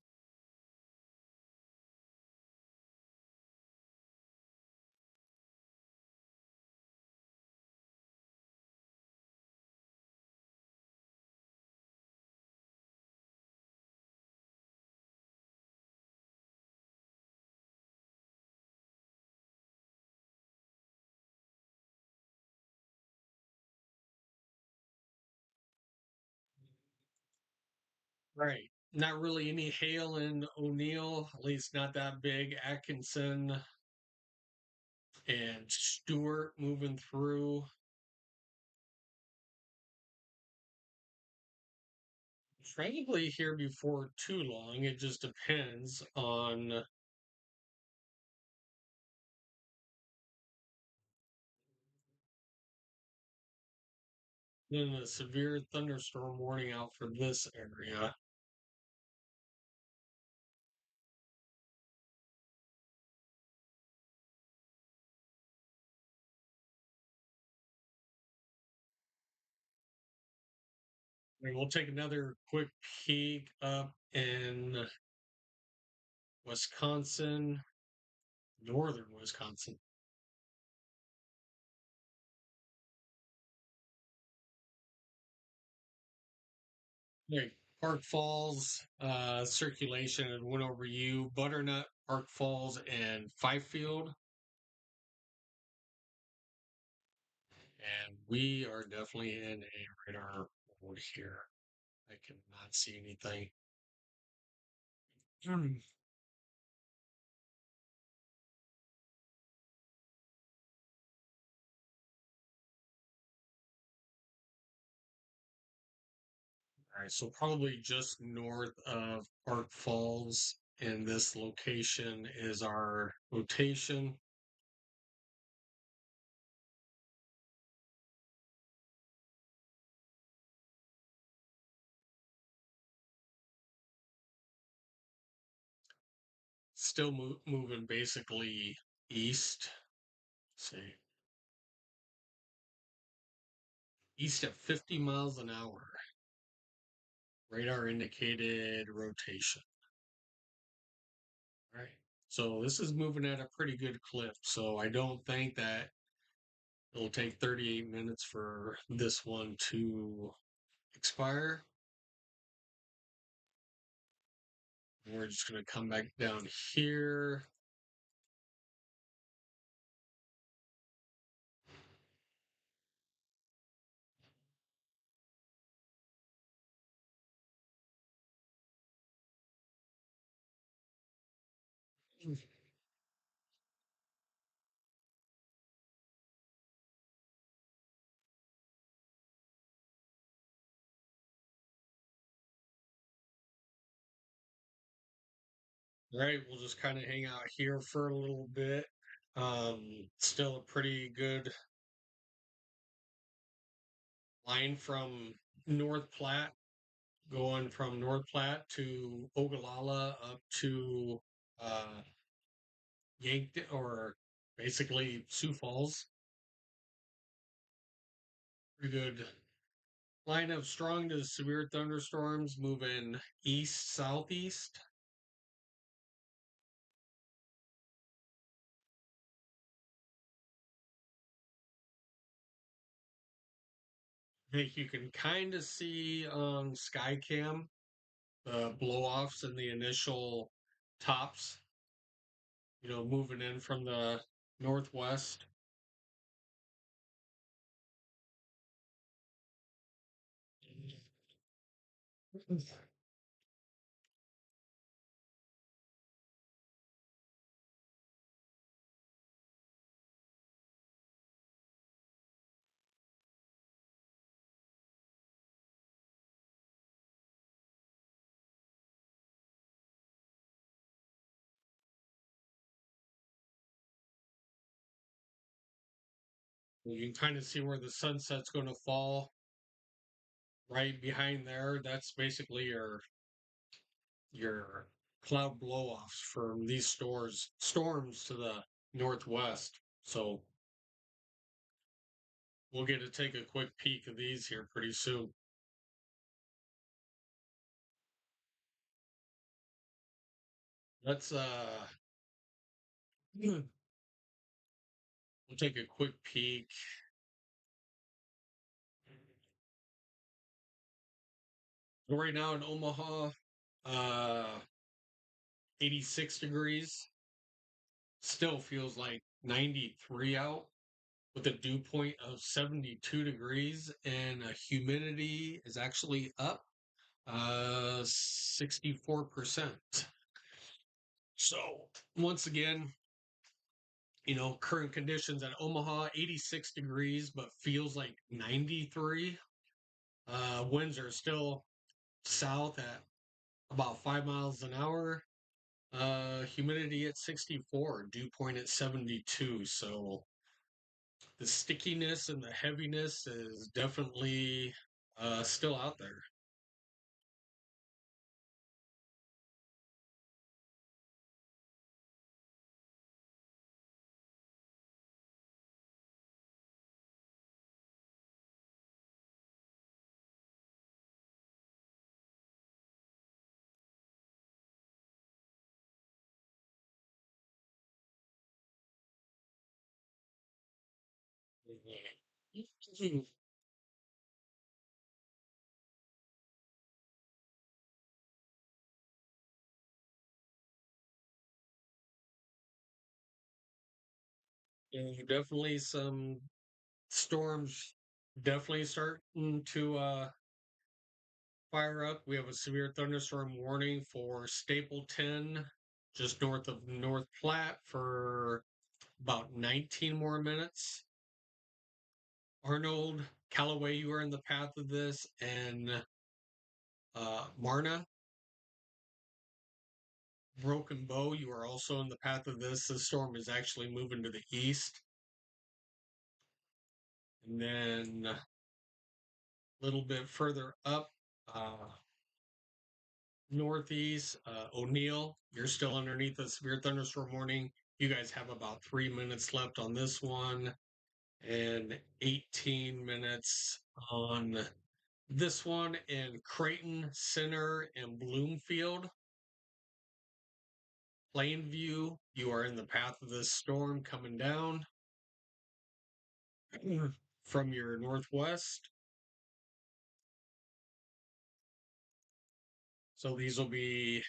Right. Not really any hail in O'Neill, at least not that big. Atkinson and Stewart moving through. Probably here before too long. It just depends on then a severe thunderstorm warning out for this area. And we'll take another quick peek up in Wisconsin, northern Wisconsin. Like Park Falls, circulation and went over you, Butternut, Park Falls, and Fifield. And we are definitely in a radar mode here. I cannot see anything. All right, so probably just north of Park Falls in this location is our rotation. still moving basically east. Let's see, east at 50 miles an hour. Radar indicated rotation. All right. So this is moving at a pretty good clip. So I don't think that it'll take 38 minutes for this one to expire. We're just going to come back down here. All right, we'll just kind of hang out here for a little bit. Still a pretty good line from North Platte, going from North Platte to Ogallala up to Yankton, or basically Sioux Falls. Pretty good line of strong to severe thunderstorms moving east southeast. I think you can kind of see on Skycam the blow offs and the initial tops, moving in from the northwest. You can kind of see where the sunset's going to fall right behind there. That's basically your cloud blow-offs from these storms to the northwest. So we'll get to take a quick peek of these here pretty soon. Let's we'll take a quick peek. Right now in Omaha, 86 degrees. Still feels like 93 out with a dew point of 72 degrees, and humidity is actually up 64%. So once again, current conditions at Omaha, 86 degrees, but feels like 93. Winds are still south at about 5 miles an hour. Humidity at 64, dew point at 72. So the stickiness and the heaviness is definitely still out there. Definitely some storms definitely starting to fire up. We have a severe thunderstorm warning for Stapleton, just north of North Platte, for about 19 more minutes. Arnold, Callaway, you are in the path of this, and Marna, Broken Bow, you are also in the path of this. The storm is actually moving to the east. And then a little bit further up, uh, northeast. O'Neill, you're still underneath the severe thunderstorm warning. You guys have about 3 minutes left on this one, and 18 minutes on this one. In Creighton, Center, and Bloomfield, Plainview, you are in the path of this storm coming down from your northwest. So these will be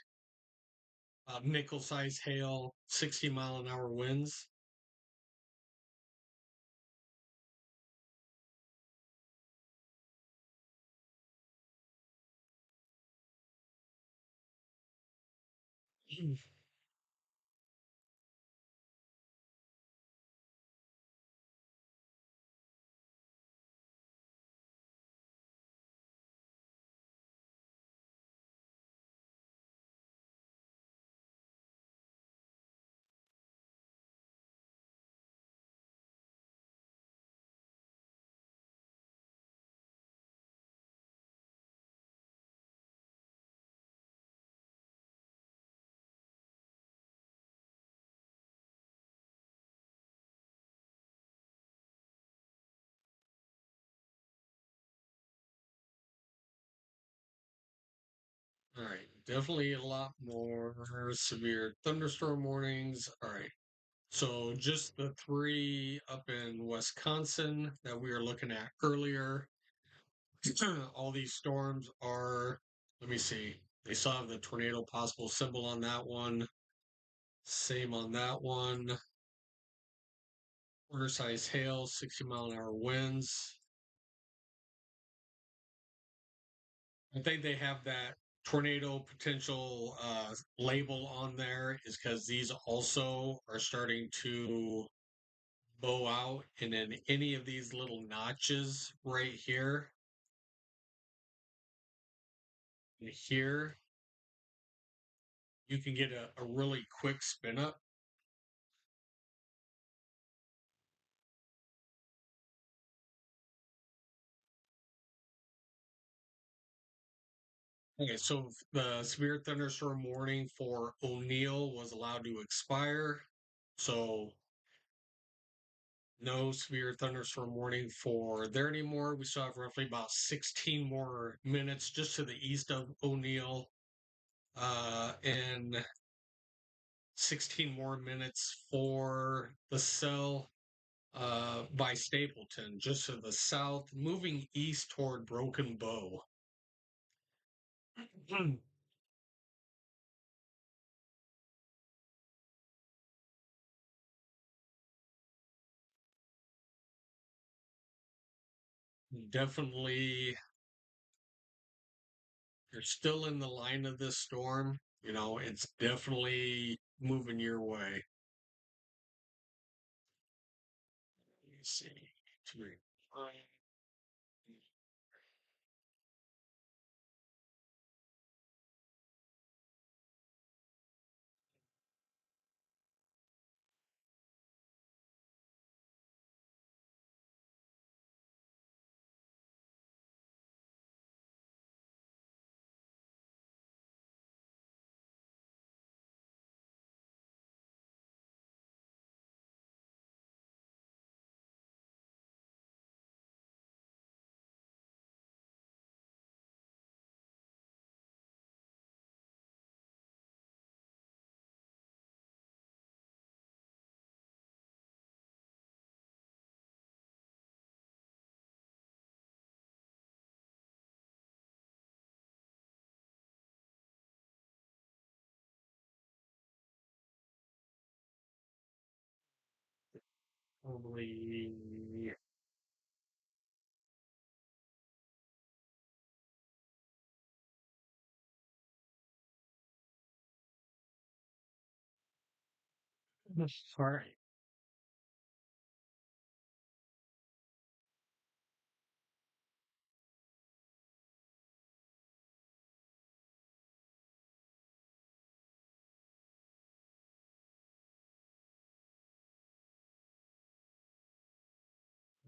nickel size hail, 60-mile-an-hour winds. All right, definitely a lot more severe thunderstorm warnings. All right, so just the three up in Wisconsin that we were looking at earlier. All these storms are, let me see, they still have the tornado possible symbol on that one. Same on that one. Quarter size hail, 60-mile-an-hour winds. I think they have that tornado potential label on there is because these also are starting to bow out, and then any of these little notches right here and here, you can get a really quick spin up. Okay, so the severe thunderstorm warning for O'Neill was allowed to expire. So no severe thunderstorm warning for there anymore. We still have roughly about 16 more minutes just to the east of O'Neill, and 16 more minutes for the cell by Stapleton, just to the south, moving east toward Broken Bow. Definitely, you're still in the line of this storm. You know, it's definitely moving your way. Let me see. Three. Probably. All right.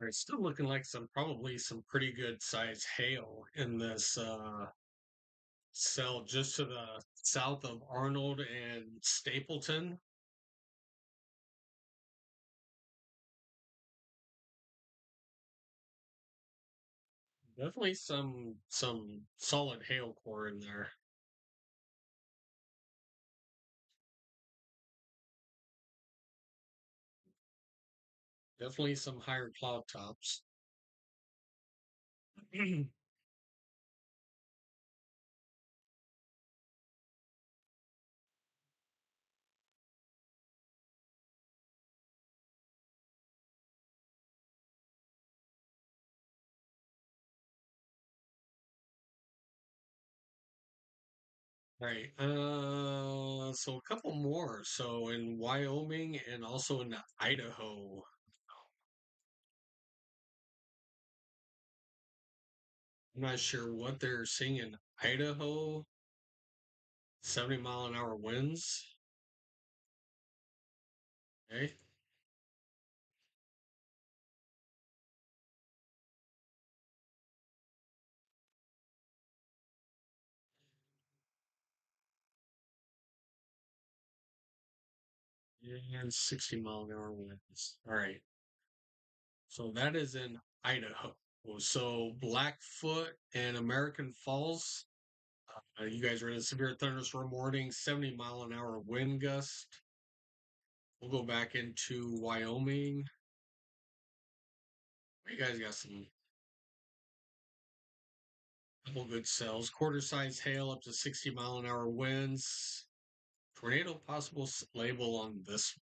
It's still looking like some probably some pretty good size hail in this cell just to the south of Arnold and Stapleton. Definitely some solid hail core in there. Definitely some higher cloud tops. Right. So a couple more. So in Wyoming and also in Idaho. I'm not sure what they're seeing in Idaho. 70-mile-an-hour winds. Okay. And 60-mile-an-hour winds. All right. So that is in Idaho. So Blackfoot and American Falls. You guys are in a severe thunderstorm warning, 70-mile-an-hour wind gust. We'll go back into Wyoming. You guys got some couple good cells. Quarter size hail up to 60-mile-an-hour winds. Tornado possible label on this.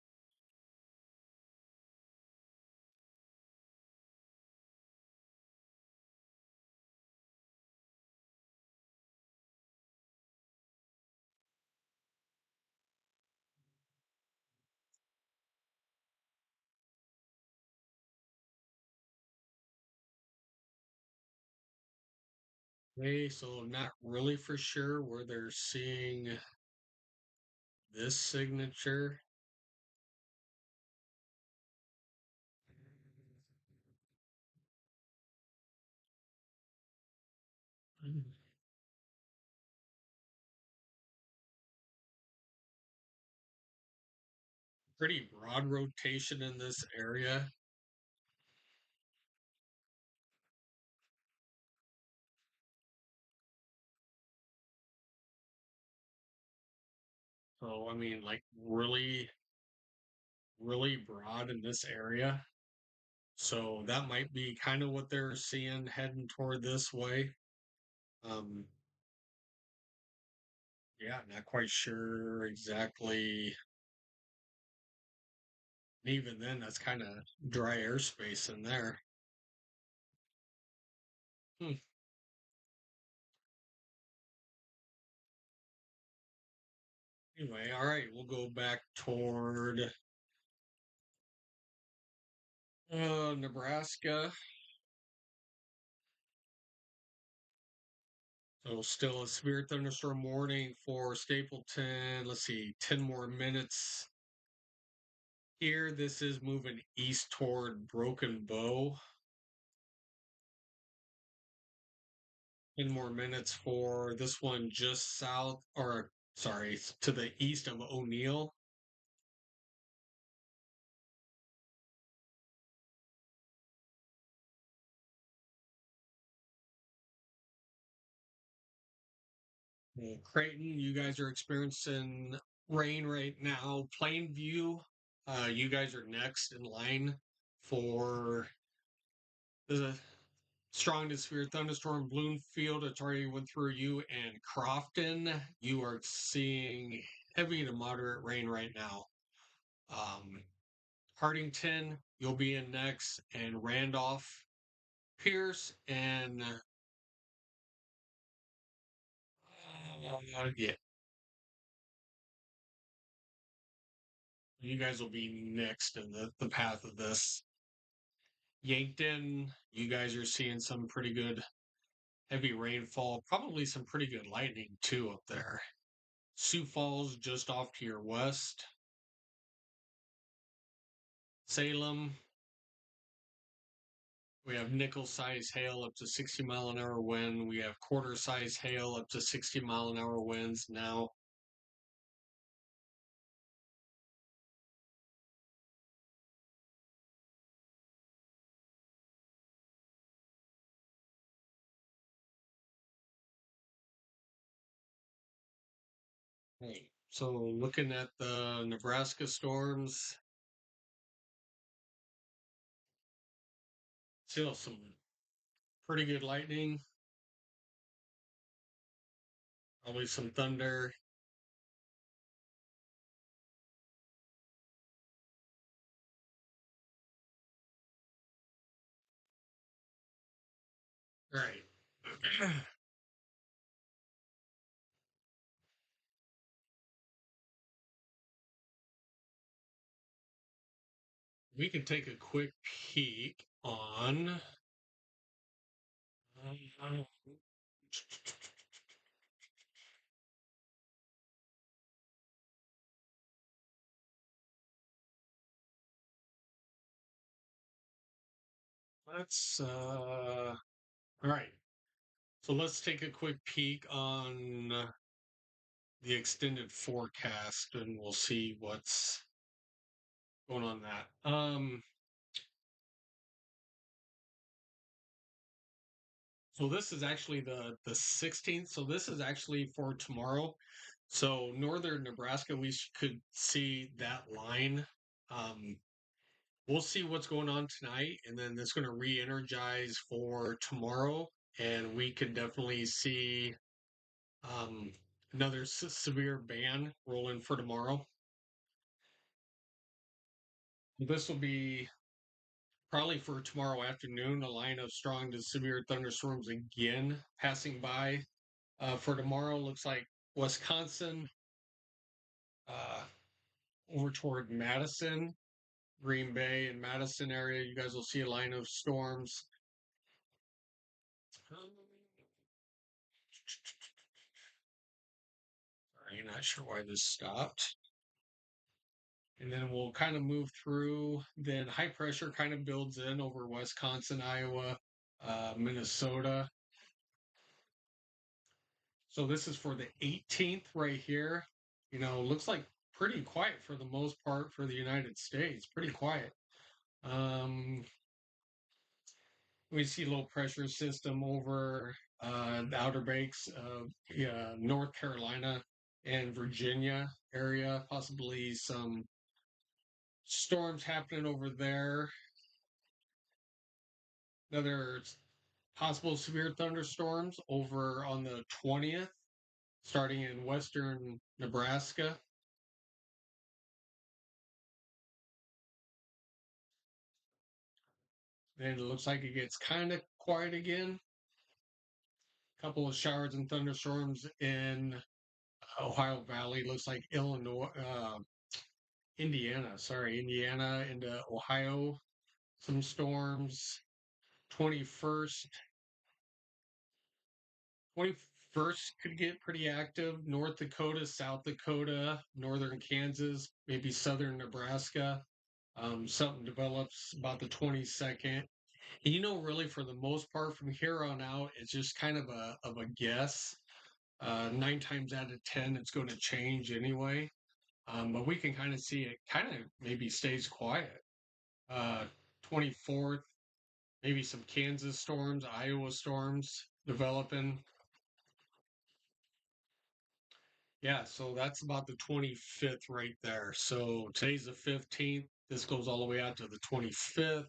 Okay, so not really for sure where they're seeing this signature. Pretty broad rotation in this area. So, I mean, like really broad in this area. So that might be kind of what they're seeing heading toward this way. Um, yeah, not quite sure exactly. Even then, that's kind of dry airspace in there. Hmm. Anyway, all right, we'll go back toward Nebraska. So still a severe thunderstorm warning for Stapleton. Let's see, 10 more minutes here. This is moving east toward Broken Bow. 10 more minutes for this one just south, or sorry, to the east of O'Neill. Creighton, you guys are experiencing rain right now. Plainview, you guys are next in line for the strong to severe thunderstorm. Bloomfield, it's already went through you, and Crofton, you are seeing heavy to moderate rain right now. Um, Hardington, you'll be in next, and Randolph, Pierce, and yeah, you guys will be next in the path of this. Yankton, you guys are seeing some pretty good heavy rainfall, probably some pretty good lightning too up there. Sioux Falls just off to your west. Salem, We have nickel size hail up to 60-mile-an-hour wind. We have quarter size hail up to 60-mile-an-hour winds now. Right. So looking at the Nebraska storms, still some pretty good lightning, probably some thunder. Right. We can take a quick peek on. um, Let's all right. So let's take a quick peek on the extended forecast and we'll see what's going on that. So this is actually the 16th. So this is actually for tomorrow. So northern Nebraska, we could see that line. Um, we'll see what's going on tonight, and then it's going to re-energize for tomorrow, and we could definitely see um, another severe ban rolling for tomorrow. This will be probably for tomorrow afternoon, a line of strong to severe thunderstorms again passing by. For tomorrow, looks like Wisconsin, uh, over toward Madison, Green Bay, and Madison area. You guys will see a line of storms. Sorry, not sure why this stopped. And then we'll kind of move through. Then high pressure kind of builds in over Wisconsin, Iowa, Minnesota. So this is for the 18th right here. You know, looks like pretty quiet for the most part for the United States. Pretty quiet. Um, we see low pressure system over the Outer Banks of North Carolina and Virginia area. Possibly some storms happening over there. Another possible severe thunderstorms over on the 20th, starting in western Nebraska. Then it looks like it gets kind of quiet again. A couple of showers and thunderstorms in Ohio Valley. Looks like Illinois, Indiana. Sorry, Indiana into Ohio. Some storms. 21st. 21st could get pretty active. North Dakota, South Dakota, northern Kansas, maybe southern Nebraska. Something develops about the 22nd. And really, for the most part, from here on out, it's just kind of a guess. 9 times out of 10, it's going to change anyway. But we can kind of see it kind of maybe stays quiet. Uh, 24th, maybe some Kansas storms, Iowa storms developing. Yeah, so that's about the 25th right there. So today's the 15th. This goes all the way out to the 25th.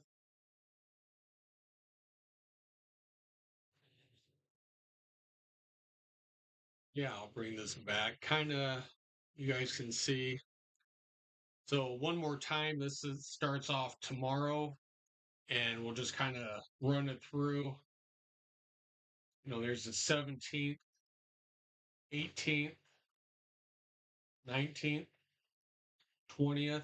Yeah, I'll bring this back. Kind of, you guys can see. So one more time, starts off tomorrow, and we'll just kind of run it through. There's the 17th, 18th, 19th, 20th,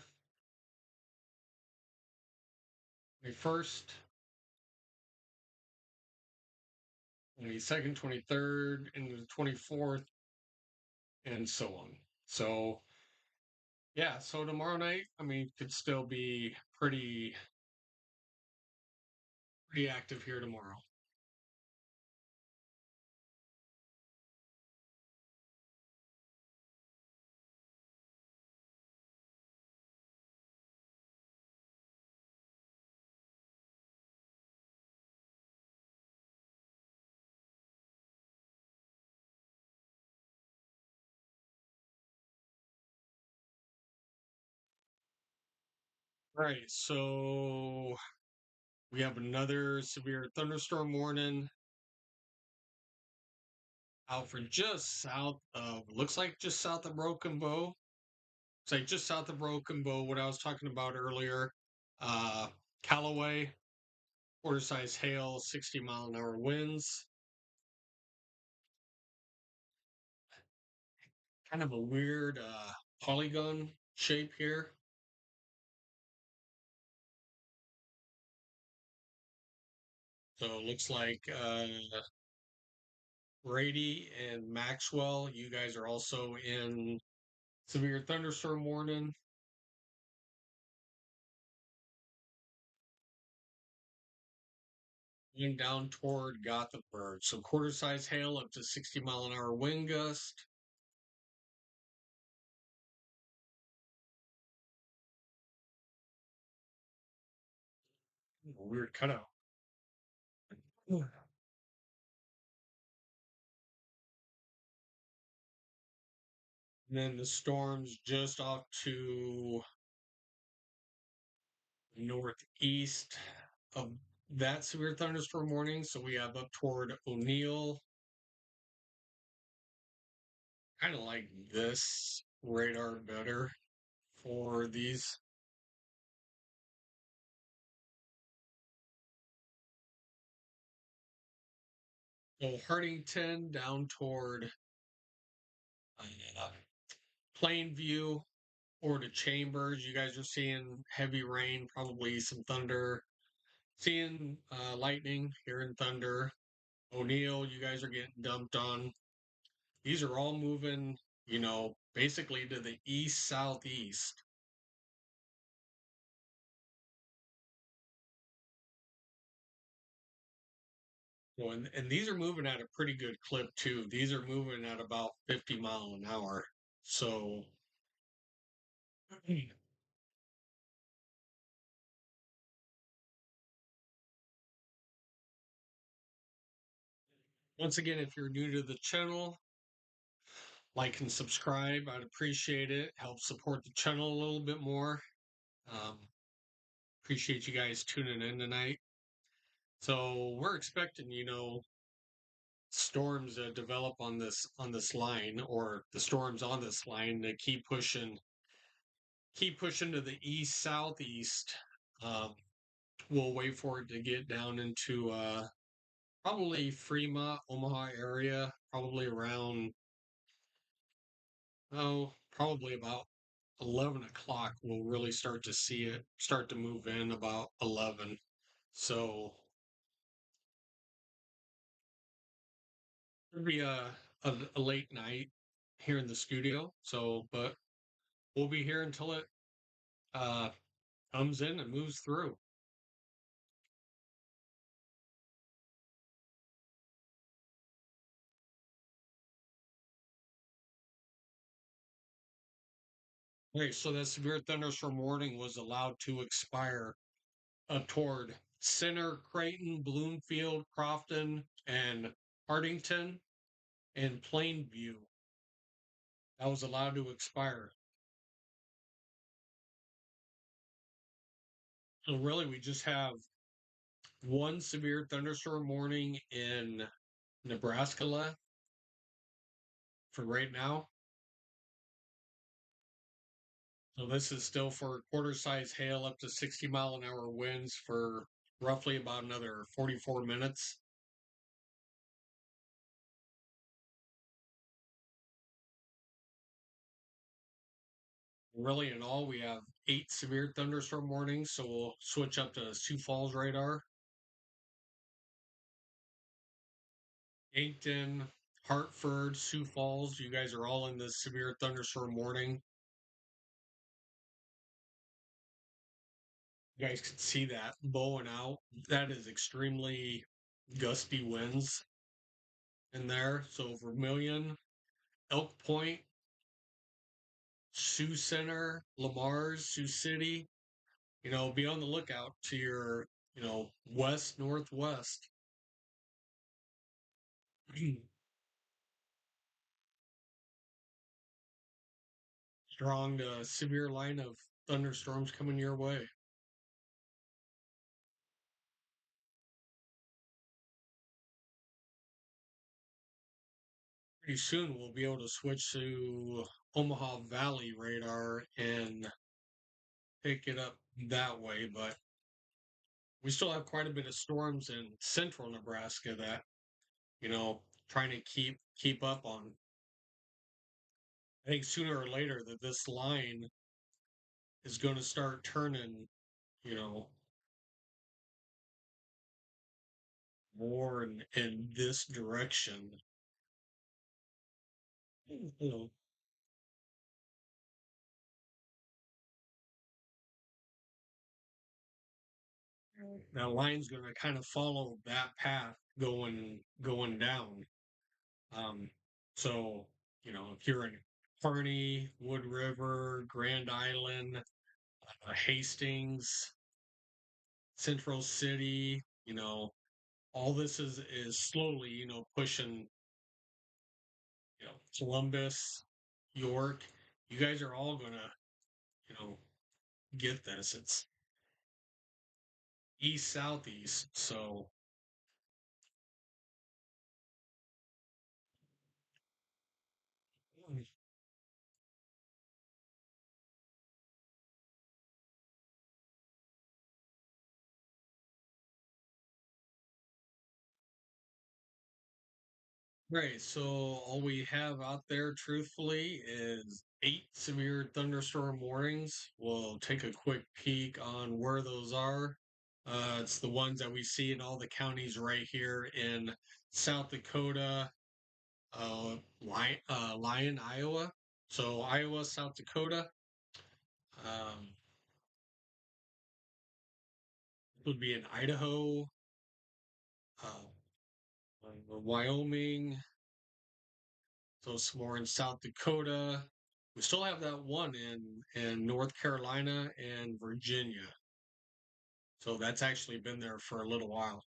21st, 22nd, 23rd, and the 24th, and so on. So yeah, so tomorrow night, I mean, could still be pretty Pretty active here tomorrow. All right, so we have another severe thunderstorm warning out for just south of, looks like just south of Broken Bow. It's like just south of Broken Bow, what I was talking about earlier. Uh, Callaway, quarter size hail, 60-mile-an-hour winds. Kind of a weird polygon shape here. So it looks like Brady and Maxwell, you guys are also in severe thunderstorm warning. Going down toward Gothenburg. So quarter size hail up to 60-mile-an-hour wind gust. Weird cutout. And then the storms just off to northeast of that severe thunderstorm warning. So we have up toward O'Neill. Kind of like this radar better for these. So Hartington down toward uh, Plainview or to Chambers. You guys are seeing heavy rain, probably some thunder. Seeing lightning, hearing thunder. O'Neill, you guys are getting dumped on. These are all moving, basically to the east southeast. So, and these are moving at a pretty good clip too. These are moving at about 50 mile an hour. So once again, if you're new to the channel, like and subscribe. I'd appreciate it. Help support the channel a little bit more. Um, appreciate you guys tuning in tonight. So we're expecting, storms develop on this line, or the storms on this line to keep pushing to the east southeast. Um, we'll wait for it to get down into probably Fremont, Omaha area, probably around probably about 11 o'clock. We'll really start to see it start to move in about 11. So it'll be a late night here in the studio. So, but we'll be here until it uh, comes in and moves through. Okay, so that severe thunderstorm warning was allowed to expire up toward Center, Creighton, Bloomfield, Crofton, and Hartington and Plainview. That was allowed to expire. So really, we just have one severe thunderstorm warning in Nebraska left for right now. So this is still for quarter size hail up to 60-mile-an-hour winds for roughly about another 44 minutes. Really, in all, we have 8 severe thunderstorm warnings. So we'll switch up to Sioux Falls radar. Yankton, Hartford, Sioux Falls, you guys are all in this severe thunderstorm warning. You guys can see that bowing out. That is extremely gusty winds in there. So Vermilion, Elk Point, Sioux Center, Lamar's, Sioux City, be on the lookout to your, west, northwest. Strong to severe line of thunderstorms coming your way. Pretty soon we'll be able to switch to Omaha Valley radar and pick it up that way, but we still have quite a bit of storms in central Nebraska that, trying to keep up on. I think sooner or later that this line is going to start turning, you know, more in this direction. You know, that line's going to kind of follow that path going down. Um, so if you're in Kearney, Wood River, Grand Island, Hastings, Central City, all this is slowly, pushing, Columbus, York. You guys are all gonna, you know, get this. It's east southeast, so right. So all we have out there, truthfully, is 8 severe thunderstorm warnings. We'll take a quick peek on where those are. It's the ones that we see in all the counties right here in South Dakota, Lyon, Iowa. So Iowa, South Dakota. Um, would be in Idaho, Wyoming. So some more in South Dakota. We still have that one in North Carolina and Virginia. So that's actually been there for a little while.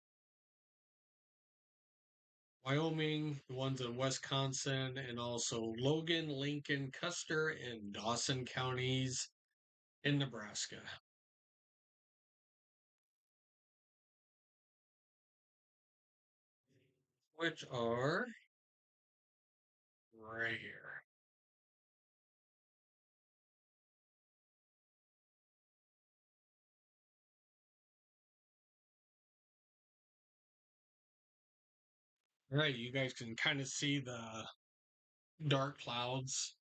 Wyoming, the ones in Wisconsin, and also Logan, Lincoln, Custer, and Dawson counties in Nebraska, which are right here. All right, you guys can kind of see the dark clouds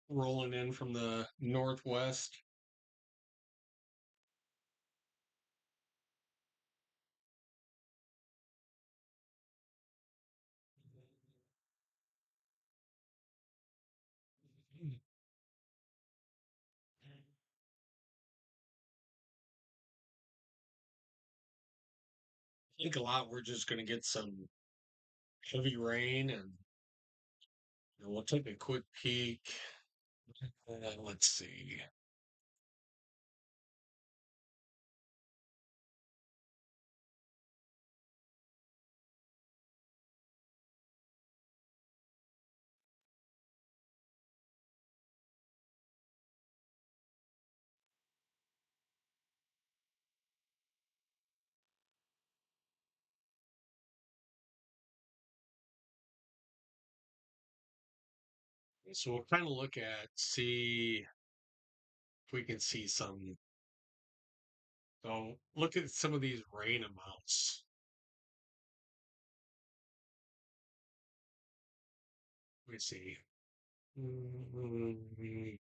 rolling in from the northwest. I think a lot we're just going to get some heavy rain, and we'll take a quick peek. Let's see. So we'll kind of see if we can see some. So look at some of these rain amounts. Let me see.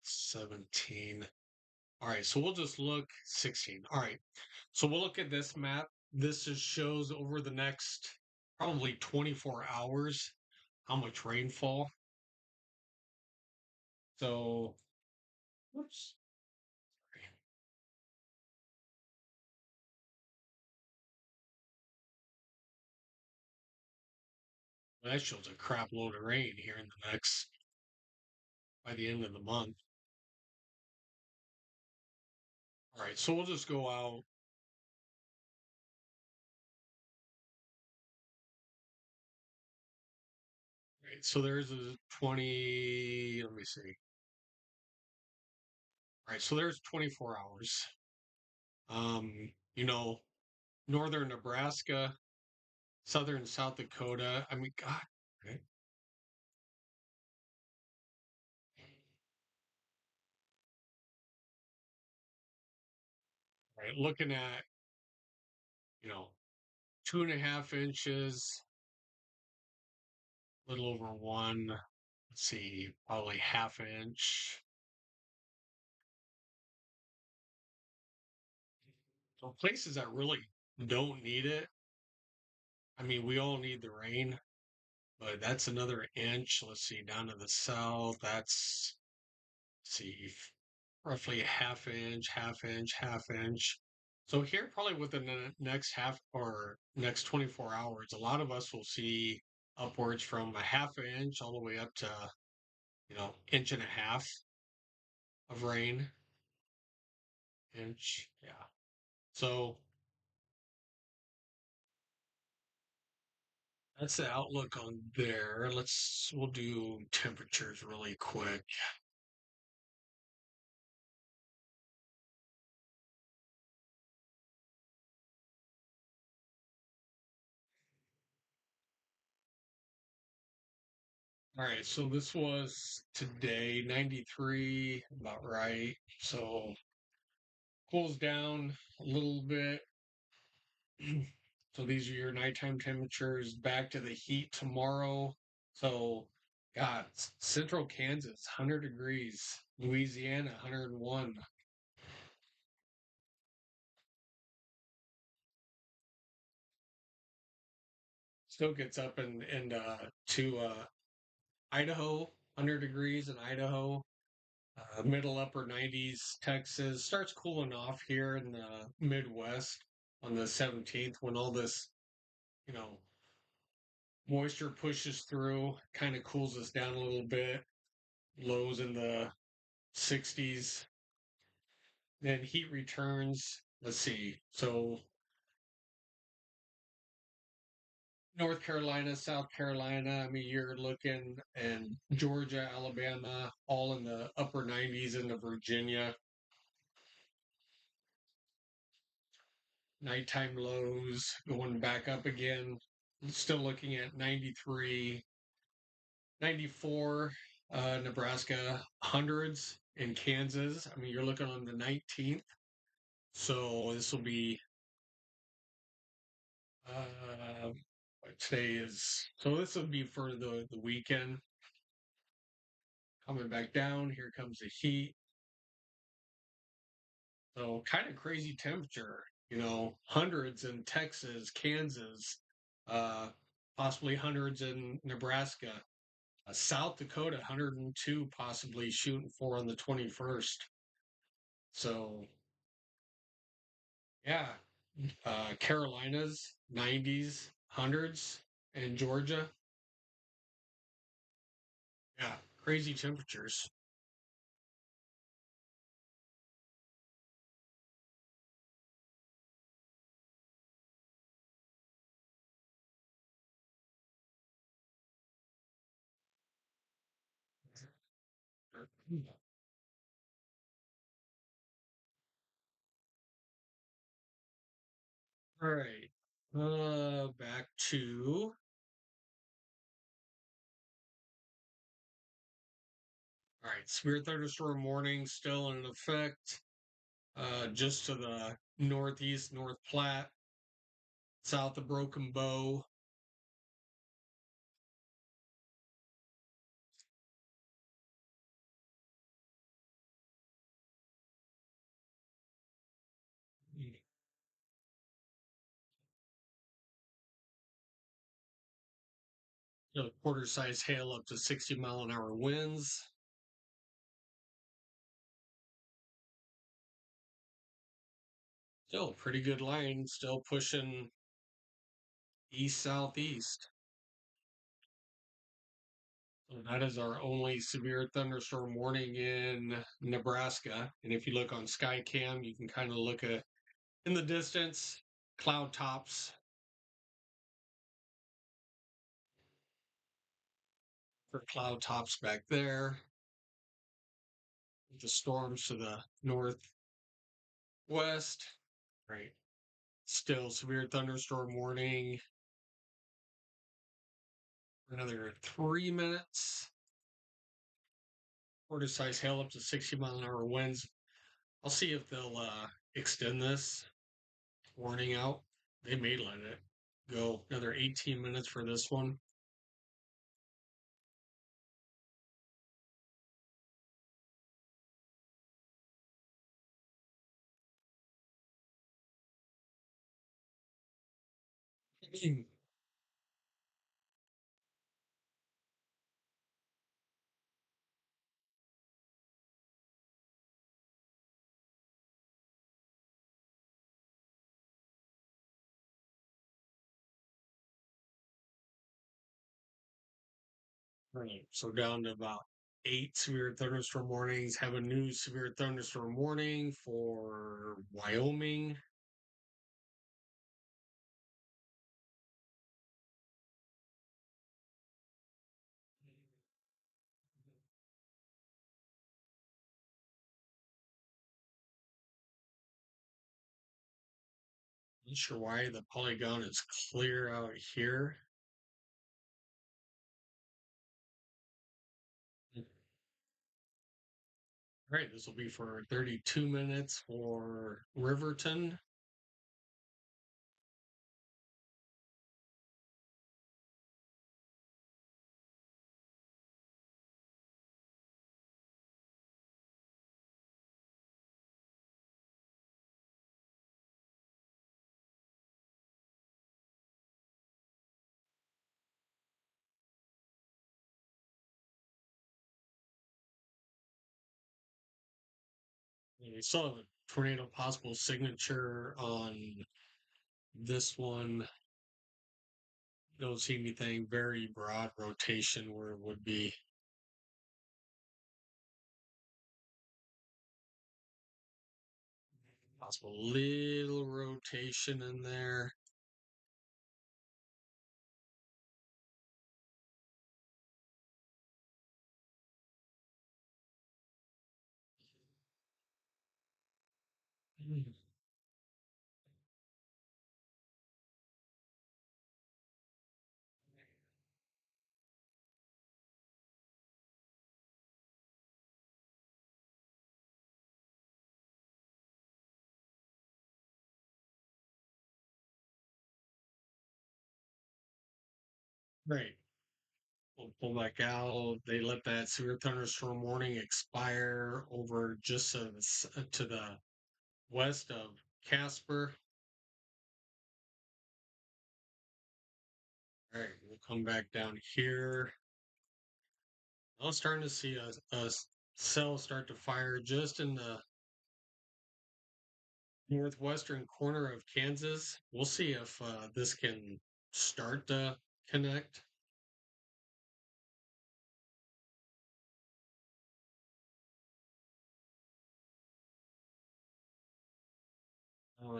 17. All right, so we'll just look 16. All right, so we'll look at this map. This just shows over the next probably 24 hours how much rainfall. So, whoops. That shows a crap load of rain here in the next by the end of the month. All right, so we'll just go out. Right, so there's a 20. Let me see. All right, so there's 24 hours. You know, northern Nebraska, southern South Dakota. I mean, God, right? Right, looking at you know 2.5 inches, a little over one. Let's see, probably half inch. So places that really don't need it. I mean, we all need the rain, but that's another inch. Let's see, down to the south, that's let's see, roughly a half inch, half inch, half inch. So here, probably within the next half or next 24 hours, a lot of us will see upwards from a half inch all the way up to inch and a half of rain. Inch, yeah. So that's the outlook on there. We'll do temperatures really quick. All right, so this was today, 93, about right. So cools down a little bit. So these are your nighttime temperatures. Back to the heat tomorrow. So, God, central Kansas, 100 degrees. Louisiana, 101. Still gets up and to Idaho, 100 degrees in Idaho. Middle upper 90s, Texas starts cooling off here in the Midwest on the 17th when all this, you know, moisture pushes through, kind of cools us down a little bit. Lows in the 60s. Then heat returns. Let's see. So North Carolina, South Carolina. I mean, you're looking and Georgia, Alabama, all in the upper 90s into Virginia. Nighttime lows going back up again. Still looking at 93, 94, Nebraska, hundreds in Kansas. I mean, you're looking on the 19th. So this will be uh, today is so this will be for the weekend. Coming back down, here comes the heat. So kind of crazy temperature, hundreds in Texas, Kansas, uh, possibly hundreds in Nebraska, South Dakota, 102 possibly shooting for on the 21st. So yeah, Carolinas, 90s, hundreds, and Georgia. Yeah, crazy temperatures. All right. Back to all right. Severe thunderstorm warning still in effect. Just to the northeast, North Platte, south of Broken Bow. Quarter size hail up to 60-mile-an-hour winds. Still pretty good line. Still pushing east southeast. So that is our only severe thunderstorm warning in Nebraska. And if you look on Skycam, you can kind of look at in the distance cloud tops for cloud tops back there. The storms to the northwest. Right. Still severe thunderstorm warning for another 3 minutes. Quarter size hail up to 60-mile-an-hour winds. I'll see if they'll extend this warning out. They may let it go another 18 minutes for this one. Right. So down to about 8 severe thunderstorm warnings. Have a new severe thunderstorm warning for Wyoming. Not sure why the polygon is clear out here. All right, this will be for 32 minutes for Riverton. We still have a tornado possible signature on this one. Don't see anything very broad rotation where it would be possible little rotation in there. Right. We'll pull back out. They let that severe thunderstorm warning expire over just to the west of Casper. All right, we'll come back down here. I was starting to see a cell start to fire just in the northwestern corner of Kansas. We'll see if this can start to connect.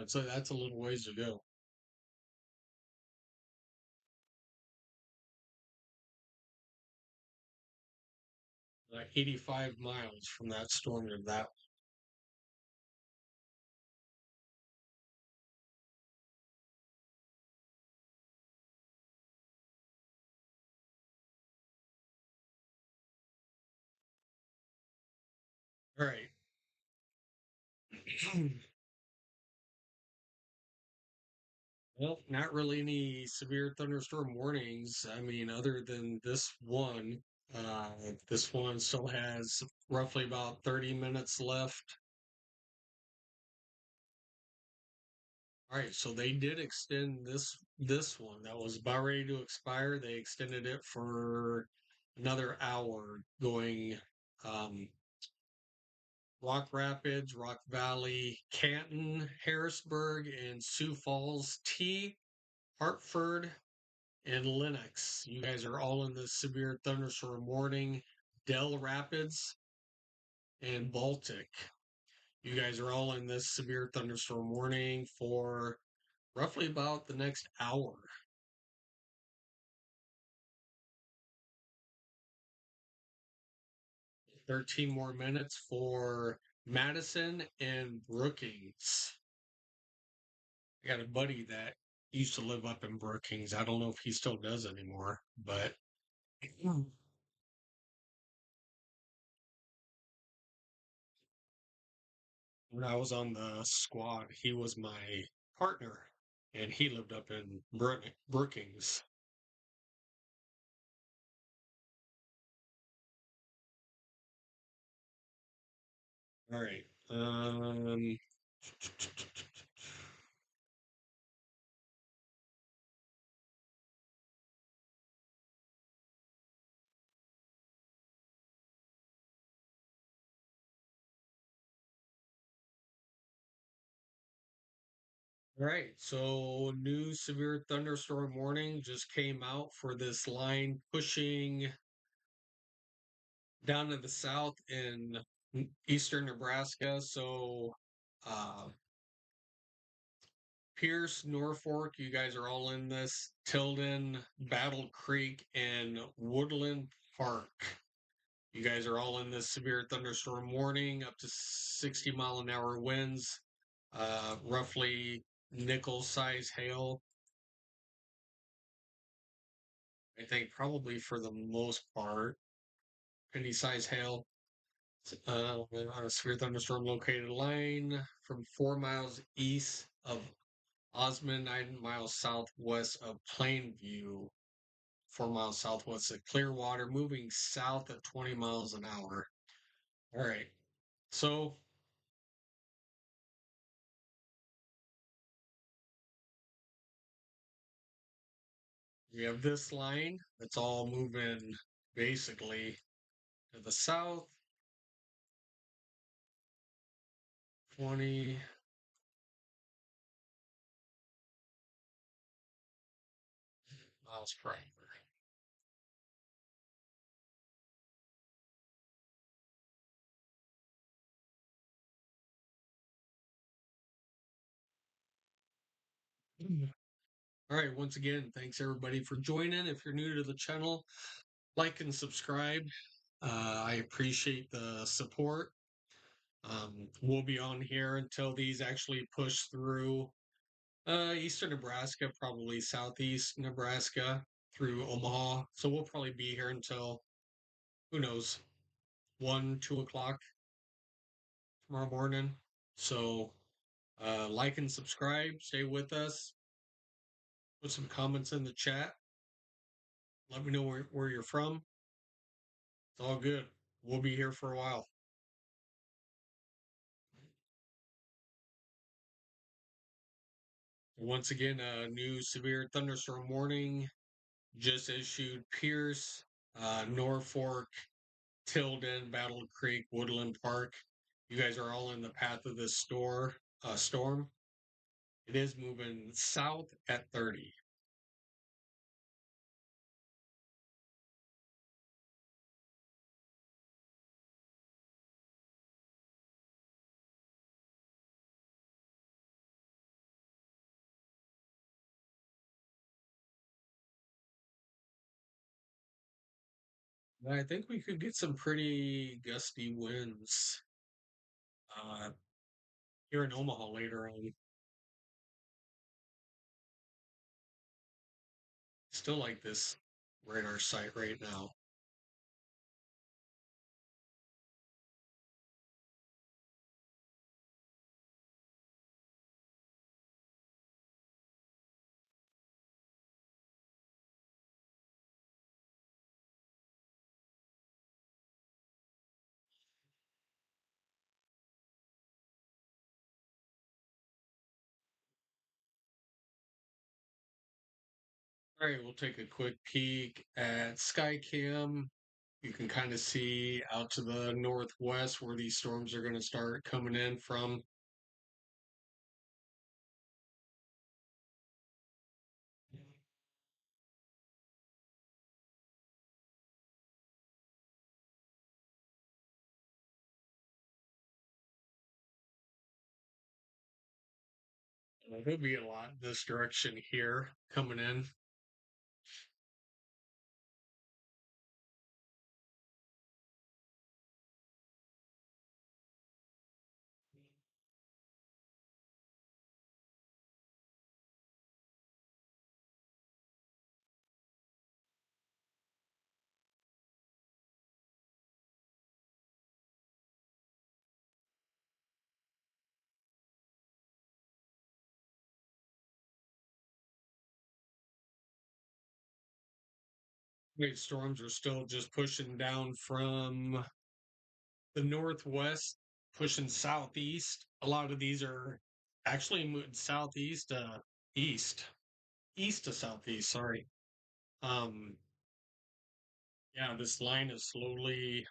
So that's a little ways to go. Like 85 miles from that storm to that. All right. Well, not really any severe thunderstorm warnings. I mean, other than this one. Uh, this one still has roughly about 30 minutes left. All right, so they did extend this one that was about ready to expire. They extended it for another hour, going um, Rock Rapids, Rock Valley, Canton, Harrisburg, and Sioux Falls, Hartford, and Lennox. You guys are all in the severe thunderstorm warning. Del Rapids and Baltic. You guys are all in this severe thunderstorm warning for roughly about the next hour. 13 more minutes for Madison and Brookings. I got a buddy that used to live up in Brookings. I don't know if he still does anymore, but when I was on the squad, he was my partner, and he lived up in Brookings. All right. All right. So, new severe thunderstorm warning just came out for this line pushing down to the south in eastern Nebraska. So, uh, Pierce, Norfolk, you guys are all in this. Tilden, Battle Creek, and Woodland Park. You guys are all in this severe thunderstorm warning, up to 60-mile-an-hour winds, roughly nickel size hail. I think probably for the most part, penny size hail. On a severe thunderstorm located line from 4 miles east of Osmond, 9 miles southwest of Plainview, 4 miles southwest of Clearwater, moving south at 20 miles an hour. All right. So we have this line that's all moving basically to the south, 20 miles per hour. All right. Once again, thanks everybody for joining. If you're new to the channel, like and subscribe. I appreciate the support. We'll be on here until these actually push through eastern Nebraska, probably southeast Nebraska through Omaha. So we'll probably be here until, who knows, 1, 2 o'clock tomorrow morning. So like and subscribe, stay with us, put some comments in the chat. Let me know where you're from. It's all good. We'll be here for a while. Once again, a new severe thunderstorm warning just issued. Pierce, Norfolk, Tilden, Battle Creek, Woodland Park. You guys are all in the path of this storm. It is moving south at 30. I think we could get some pretty gusty winds uh, here in Omaha later on. Still like this radar site right now. All right, we'll take a quick peek at Skycam. You can kind of see out to the northwest where these storms are going to start coming in from. There'll be a lot this direction here coming in. Great storms are still just pushing down from the northwest, pushing southeast. A lot of these are actually moving southeast, east, east to southeast. Sorry. Um, yeah, this line is slowly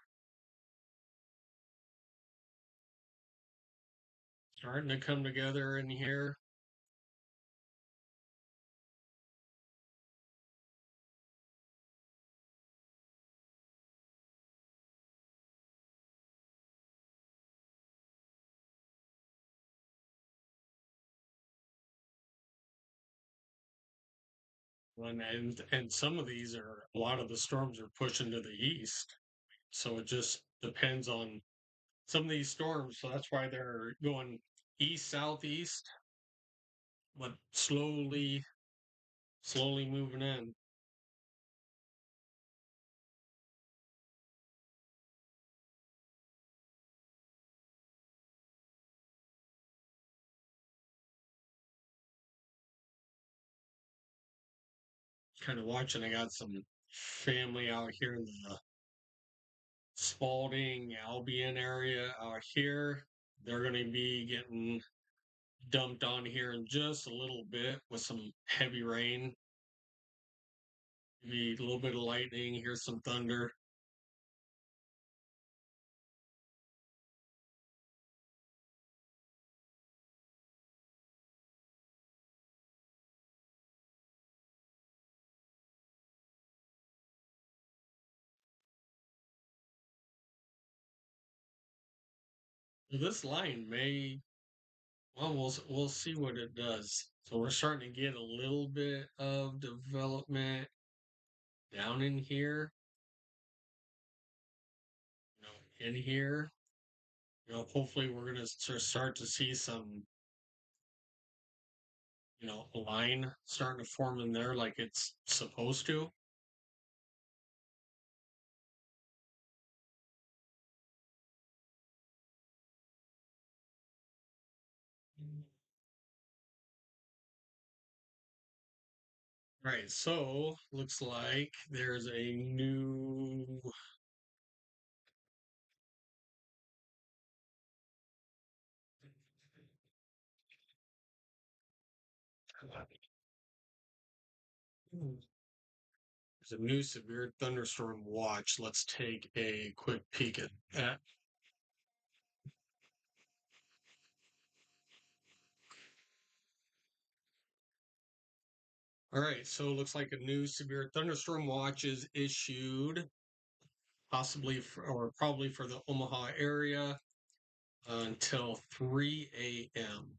starting to come together in here. And some of these are a lot of the storms are pushing to the east. So it just depends on some of these storms. So that's why they're going east southeast, but slowly moving in. Kind of watching. I got some family out here in the Spalding, Albion area out here. They're going to be getting dumped on here in just a little bit with some heavy rain. Maybe a little bit of lightning. Here's some thunder. This line may, well, we'll see what it does. So we're starting to get a little bit of development down in here, in here. Hopefully we're gonna start to see some, line starting to form in there like it's supposed to. Right, so looks like there's a new. There's a new severe thunderstorm watch. Let's take a quick peek at that. All right, so it looks like a new severe thunderstorm watch is issued, possibly or probably for the Omaha area until 3 a.m.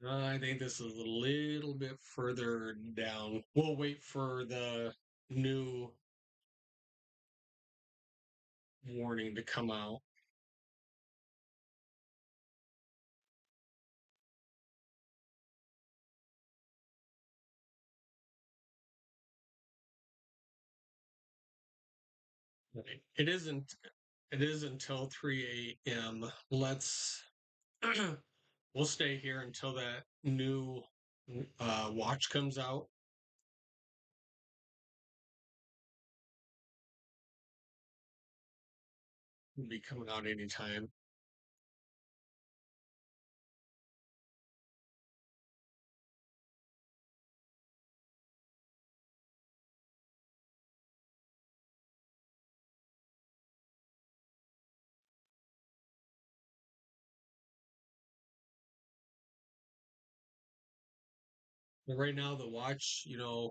I think this is a little bit further down. We'll wait for the new warning to come out. Right. It is until 3 a.m. Let's we'll stay here until that new watch comes out. It'll be coming out anytime. But right now, the watch, uh,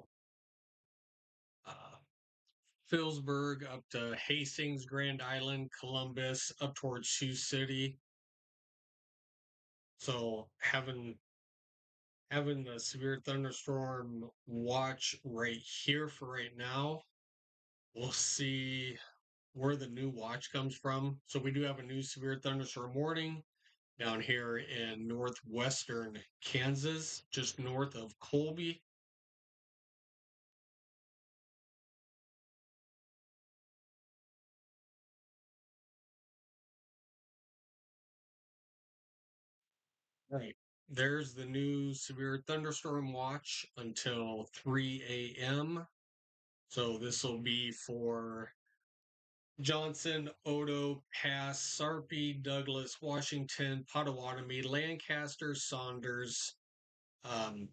Phillipsburg up to Hastings, Grand Island, Columbus, up towards Sioux City. So having the severe thunderstorm watch right here for right now. We'll see where the new watch comes from. So we do have a new severe thunderstorm warning down here in northwestern Kansas, just north of Colby. Right. There's the new severe thunderstorm watch until 3 a.m. So this will be for Johnson, Odo, Pass, Sarpy, Douglas, Washington, Potawatomi, Lancaster, Saunders, um,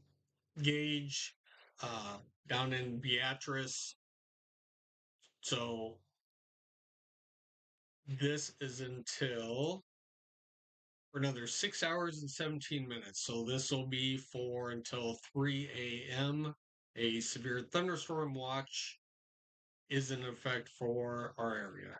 Gage, uh, down in Beatrice. So this is until for another 6 hours and 17 minutes. So this will be for until 3 a.m. A severe thunderstorm watch is in effect for our area.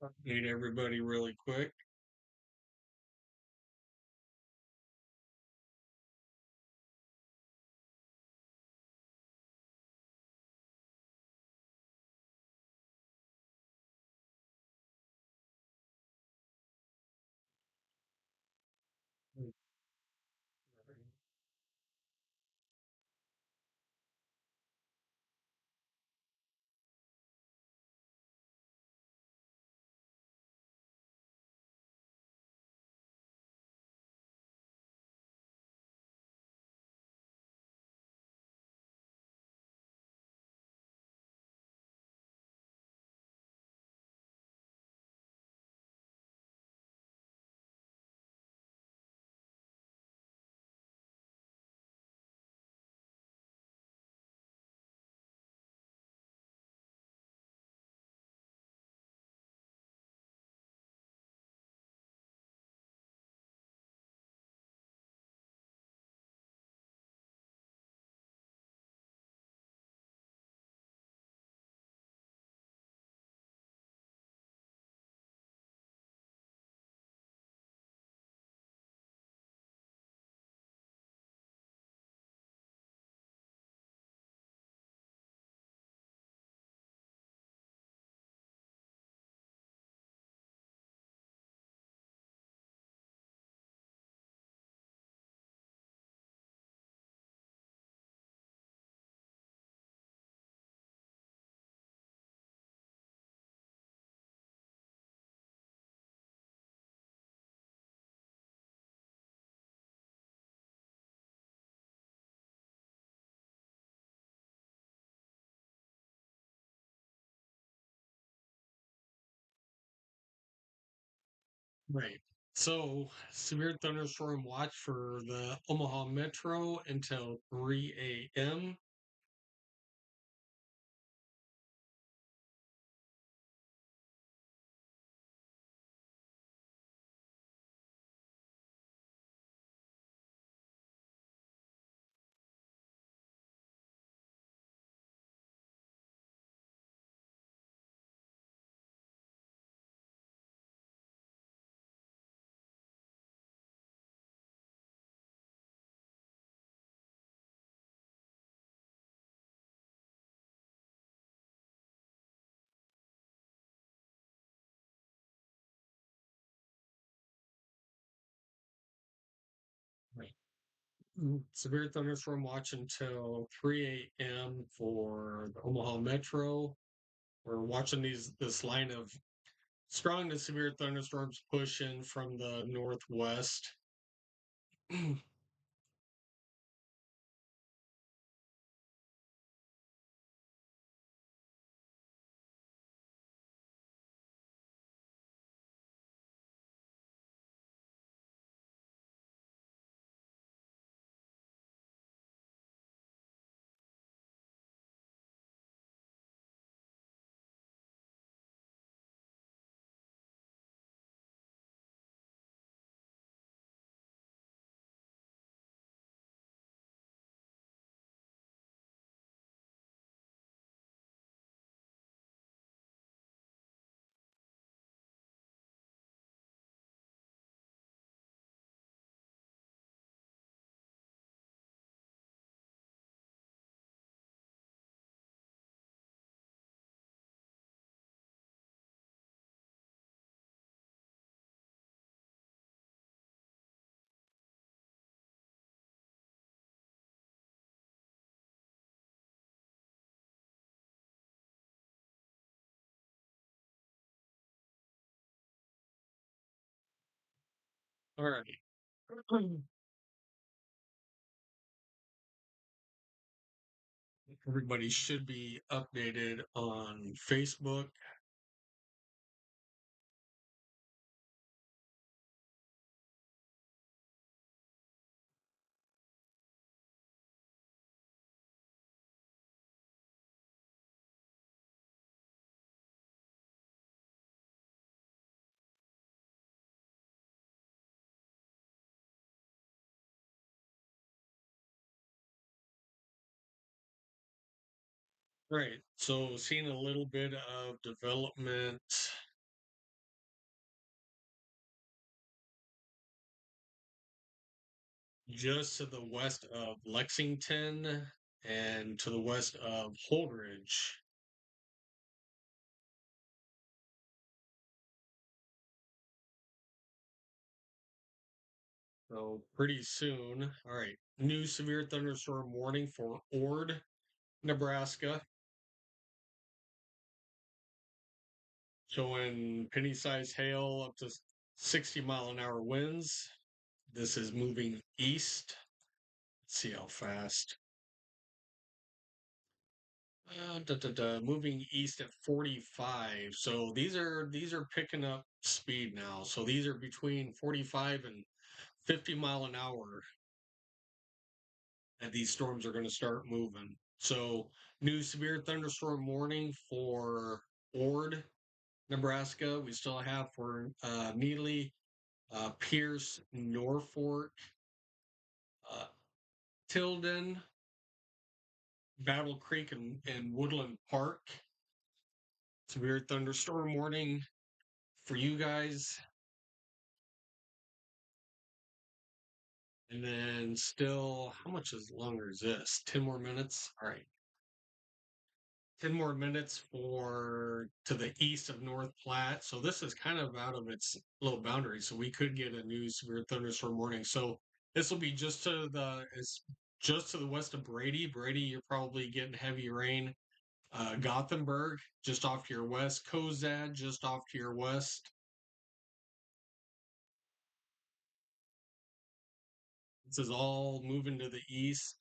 Update everybody really quick. Right. So, severe thunderstorm watch for the Omaha Metro until 3 a.m. Right. Severe thunderstorm watch until 3 a.m. for the Omaha Metro. We're watching this line of strong to severe thunderstorms push in from the northwest. All right. Everybody should be updated on Facebook. Right. So seeing a little bit of development just to the west of Lexington and to the west of Holdridge. So pretty soon. All right. New severe thunderstorm warning for Ord, Nebraska. Showing penny-sized hail up to 60-mile-an-hour winds. This is moving east. Let's see how fast. Moving east at 45. So these are picking up speed now. So these are between 45 and 50 mile an hour, and these storms are going to start moving. So new severe thunderstorm warning for Ord, Nebraska. We still have for Neely, Pierce, Norfolk, uh, Tilden, Battle Creek, and Woodland Park. Severe thunderstorm warning for you guys. And then still, how much is longer is this? 10 more minutes? All right. 10 more minutes for to the east of North Platte. So this is kind of out of its little boundary. So we could get a new severe thunderstorm warning. So this will be it's just to the west of Brady. Brady, you're probably getting heavy rain. Gothenburg, just off to your west. Cozad, just off to your west. This is all moving to the east.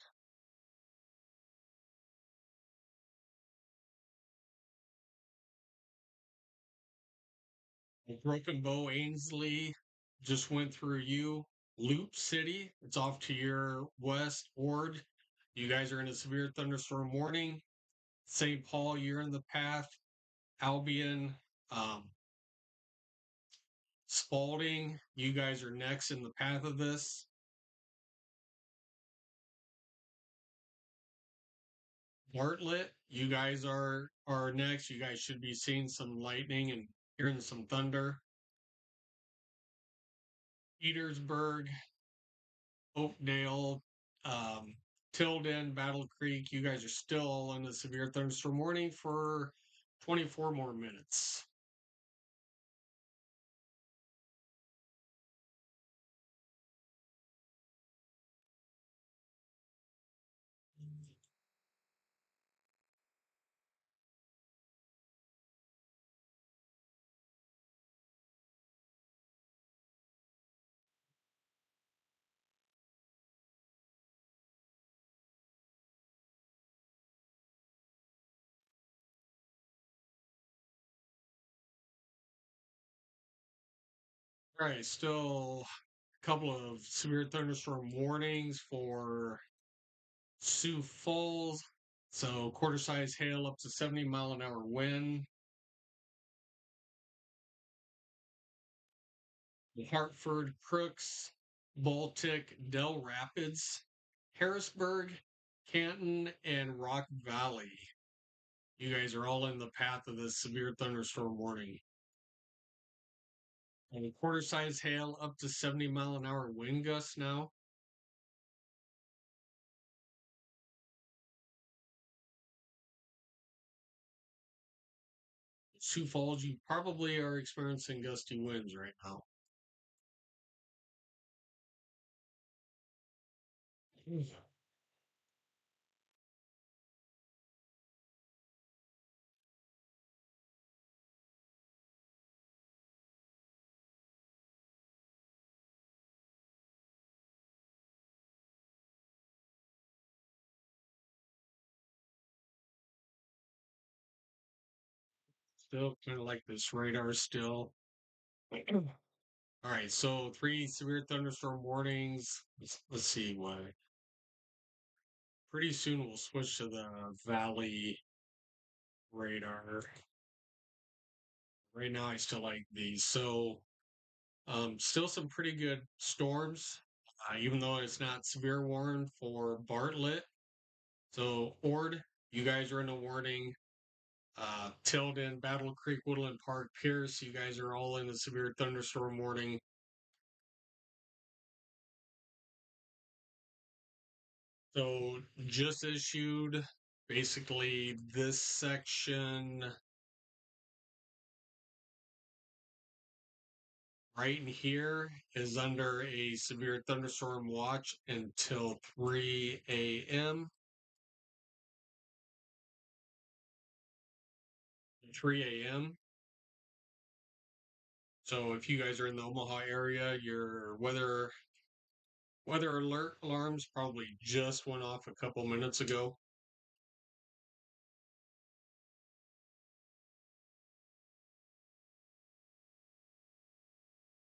Broken Bow, Ainsley just went through you. Loop City, it's off to your west. Ord, you guys are in a severe thunderstorm warning. St. Paul, you're in the path. Albion, um, Spalding, you guys are next in the path of this. Bartlett, you guys are next. You guys should be seeing some lightning and hearing some thunder. Petersburg, Oakdale, um, Tilden, Battle Creek, you guys are still in a severe thunderstorm warning for 24 more minutes. All right, still a couple of severe thunderstorm warnings for Sioux Falls. So quarter size hail up to 70-mile-an-hour wind. Hartford, Crooks, Baltic, Dell Rapids, Harrisburg, Canton, and Rock Valley. You guys are all in the path of this severe thunderstorm warning. And quarter size hail up to 70-mile-an-hour wind gusts now. Sioux Falls, you probably are experiencing gusty winds right now. Still kind of like this radar still. All right, so 3 severe thunderstorm warnings. Let's see what. Pretty soon we'll switch to the valley radar. Right now I still like these. So still some pretty good storms, even though it's not severe warning for Bartlett. So Ord, you guys are in a warning. Tilden, Battle Creek, Woodland Park, Pierce, you guys are all in a severe thunderstorm warning. So just issued basically this section right in here is under a severe thunderstorm watch until 3 a.m. 3 a.m. So if you guys are in the Omaha area, your weather alert alarms probably just went off a couple minutes ago.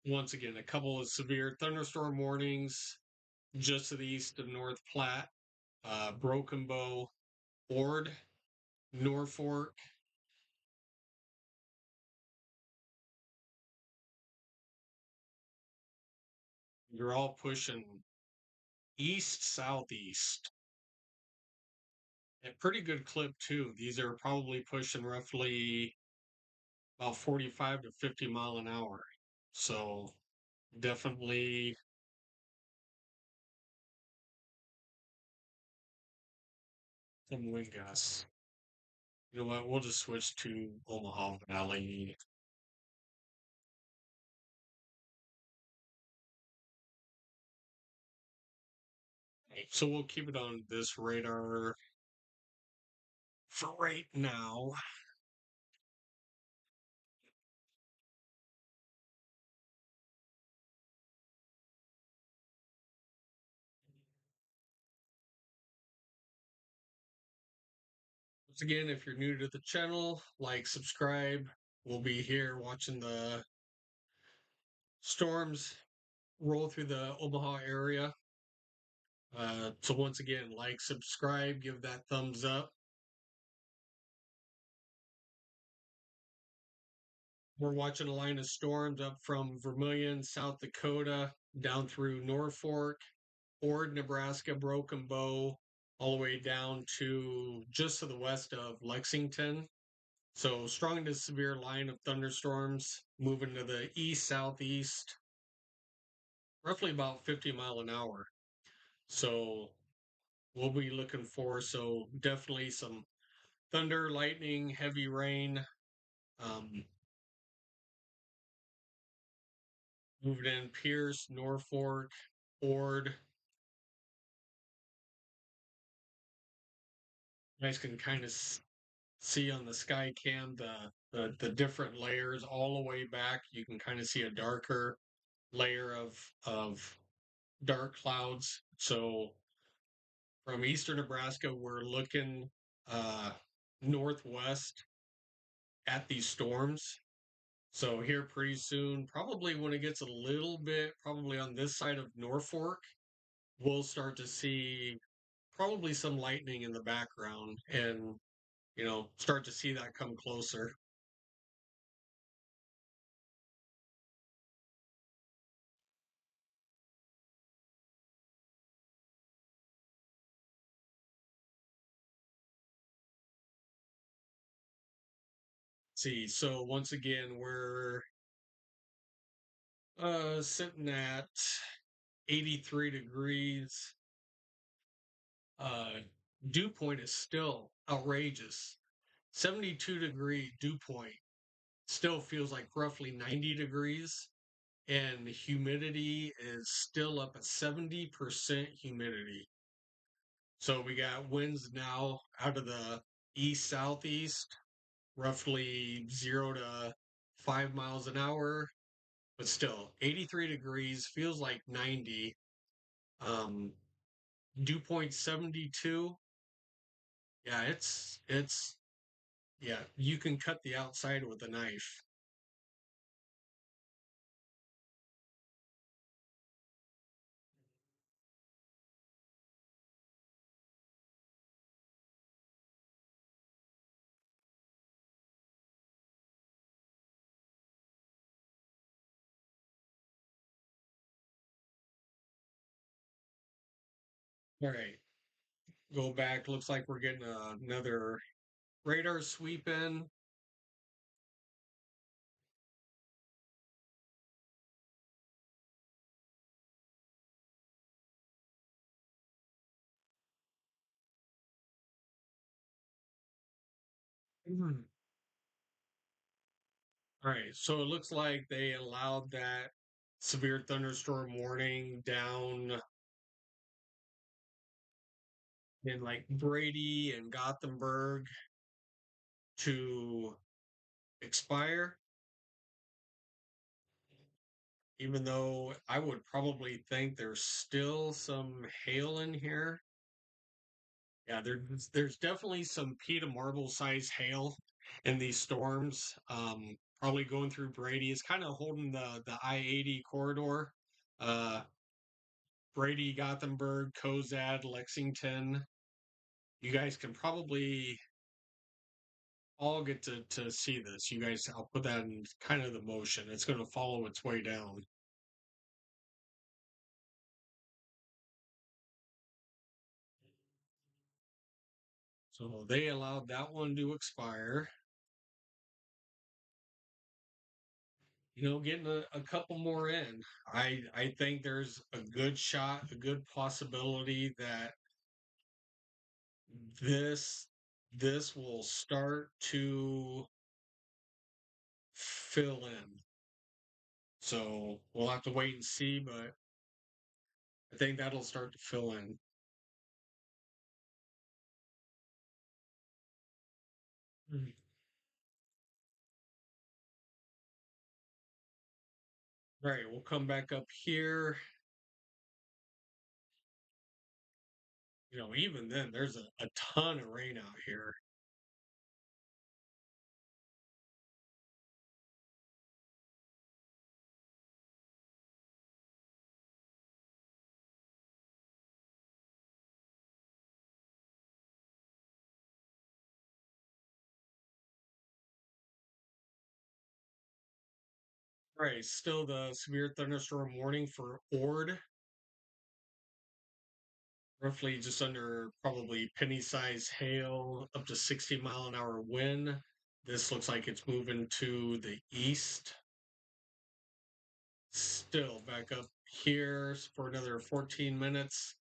Once again, a couple of severe thunderstorm warnings just to the east of North Platte, Broken Bow, Ord, Norfolk. You're all pushing east southeast. A pretty good clip too. These are probably pushing roughly about 45 to 50 mile an hour. So definitely some wind gusts. You know what? We'll just switch to Omaha Valley. So we'll keep it on this radar for right now. Once again, if you're new to the channel, like, subscribe. We'll be here watching the storms roll through the Omaha area. So once again, like, subscribe, give that thumbs up. We're watching a line of storms up from Vermilion, South Dakota, down through Norfolk, Ord, Nebraska, Broken Bow, all the way down to just to the west of Lexington. So strong to severe line of thunderstorms moving to the east southeast, roughly about 50 mile an hour. So we'll be looking for definitely some thunder, lightning, heavy rain. Um, moving in Pierce, Norfolk, Ord. You guys can kind of see on the Skycam the different layers all the way back. You can kind of see a darker layer of dark clouds. So from eastern Nebraska, we're looking northwest at these storms. So here pretty soon, probably when it gets a little bit, probably on this side of Norfolk, we'll start to see probably some lightning in the background and start to see that come closer. See, so once again, we're sitting at 83 degrees. Uh, dew point is still outrageous. 72-degree dew point still feels like roughly 90 degrees, and the humidity is still up at 70% humidity. So we got winds now out of the east southeast, roughly 0 to 5 miles an hour, but still 83 degrees feels like 90. Um, dew point 72. Yeah, it's Yeah, you can cut the outside with a knife. All right, go back. Looks like we're getting another radar sweep in. Mhm. All right, so it looks like they allowed that severe thunderstorm warning down in like Brady and Gothenburg to expire, even though I would probably think there's still some hail in here. Yeah, there's definitely some pea to marble size hail in these storms. Probably going through Brady. It's kind of holding the I-80 corridor. Uh, Brady, Gothenburg, Cozad, Lexington. You guys can probably all get to see this. You guys, I'll put that in kind of the motion. It's going to follow its way down. So they allowed that one to expire. Getting a couple more in. I think there's a good shot, a good possibility that this this will start to fill in. So we'll have to wait and see, but I think that'll start to fill in. Mm. All right, we'll come back up here. Even then, there's a ton of rain out here. All right, still the severe thunderstorm warning for Ord, roughly just under probably penny-sized hail, up to 60-mile-an-hour wind. This looks like it's moving to the east. Still back up here for another 14 minutes.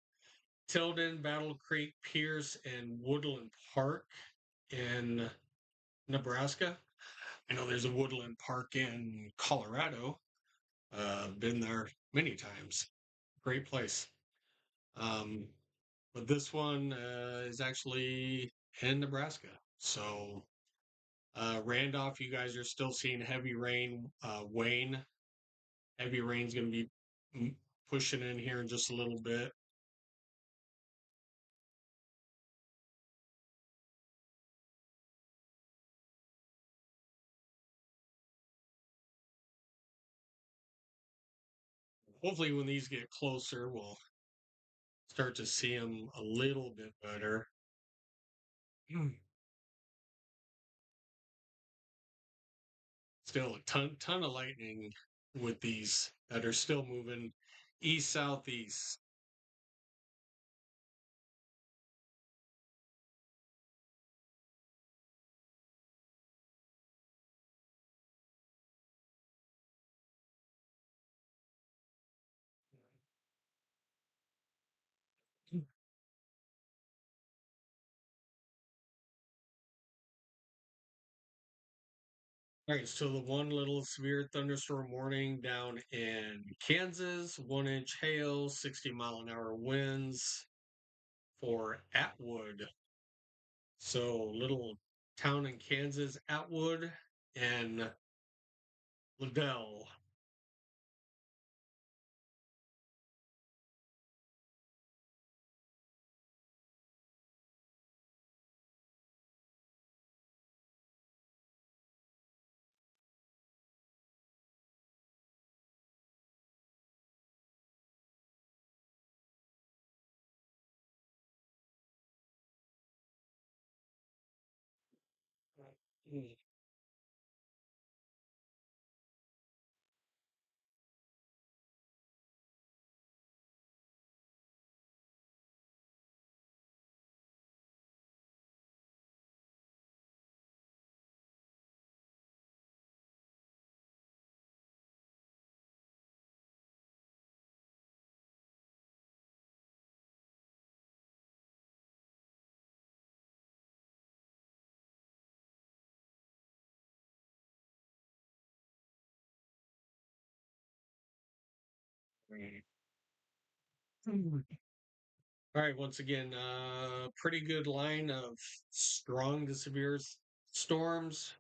Tilden, Battle Creek, Pierce, and Woodland Park in Nebraska. I know there's a Woodland Park in Colorado. Been there many times. Great place. Um, but this one is actually in Nebraska. So Randolph, you guys are still seeing heavy rain. Wayne, heavy rain's going to be pushing in here in just a little bit. Hopefully, when these get closer, we'll start to see them a little bit better. Still a ton of lightning with these that are still moving east southeast. All right, so the one little severe thunderstorm warning down in Kansas, 1 inch hail, 60-mile-an-hour winds for Atwood. So little town in Kansas, Atwood and Liddell. Mm. Right. Mm. All right, once again, pretty good line of strong to severe storms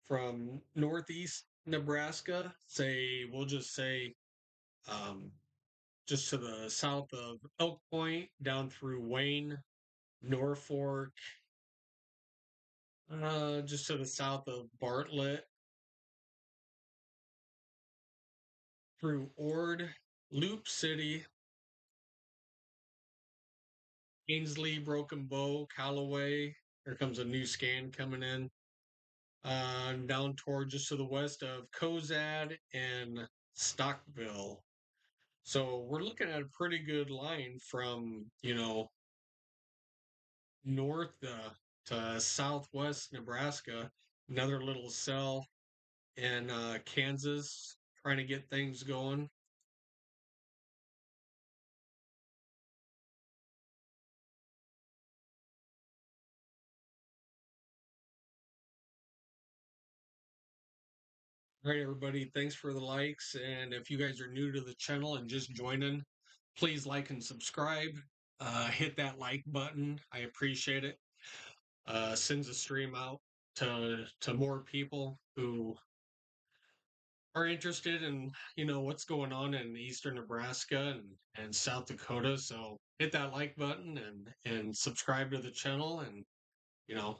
from northeast Nebraska. We'll just say, um, just to the south of Elk Point, down through Wayne, Norfolk, just to the south of Bartlett, through Ord, Loop City, Ainsley, Broken Bow, Callaway. Here comes a new scan coming in. Down toward just to the west of Cozad and Stockville. So we're looking at a pretty good line from, north to southwest Nebraska, another little cell in Kansas trying to get things going. All right, everybody, thanks for the likes. And if you guys are new to the channel and just joining, please like and subscribe. Hit that like button. I appreciate it. Sends the stream out to more people who are interested in what's going on in eastern Nebraska and South Dakota. So hit that like button and subscribe to the channel and you know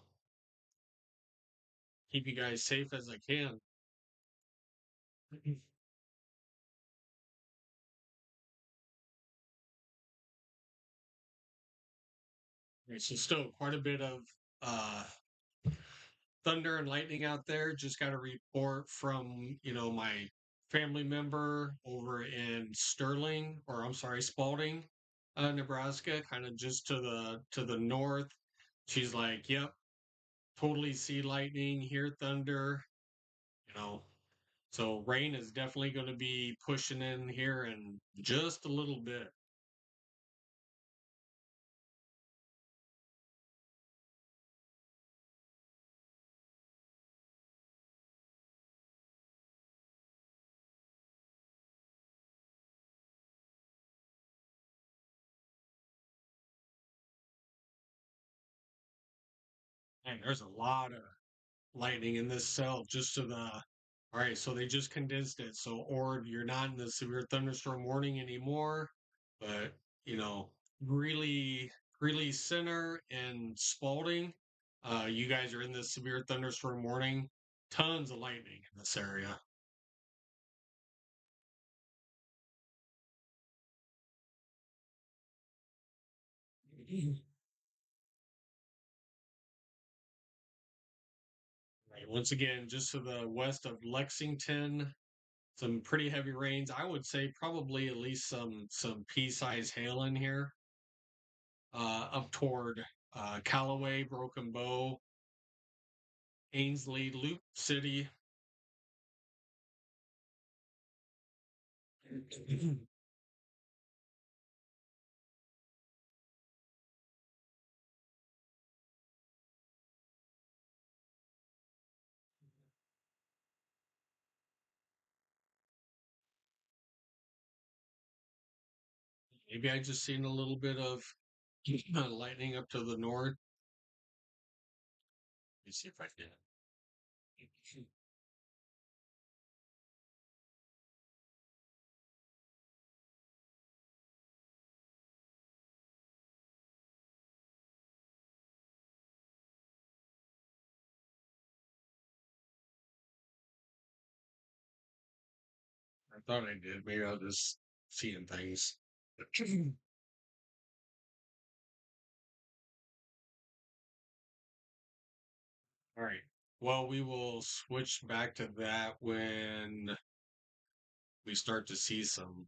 keep you guys safe as I can. So still quite a bit of uh thunder and lightning out there. Just got a report from my family member over in Sterling, or I'm sorry, Spalding, Nebraska, kind of just to the north. She's like, "Yep, totally see lightning, hear thunder." You know, so rain is definitely going to be pushing in here in just a little bit. And there's a lot of lightning in this cell just to the all right, so they just condensed it. So or you're not in the severe thunderstorm warning anymore, but you know, really, really center and Spalding, you guys are in the severe thunderstorm warning. Tons of lightning in this area. Right, once again, just to the west of Lexington, some pretty heavy rains. I would say probably at least some pea-sized hail in here. Up toward Callaway, Broken Bow, Ainsley, Loop City. Maybe I just seen a little bit of lightning up to the north. Let me see if I can. I thought I did. Maybe I'll just seeing things. All right. Well, we will switch back to that when we start to see some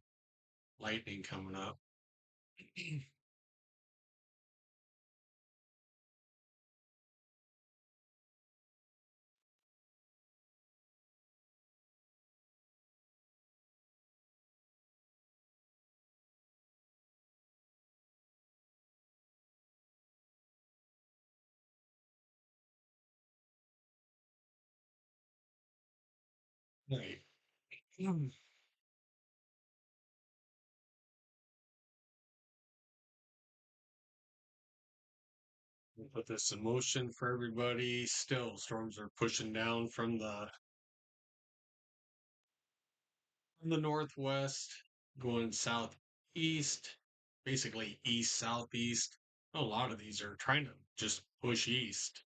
lightning coming up. Right. We'll put this in motion for everybody. Still, storms are pushing down from the northwest, going southeast, basically east southeast. A lot of these are trying to just push east.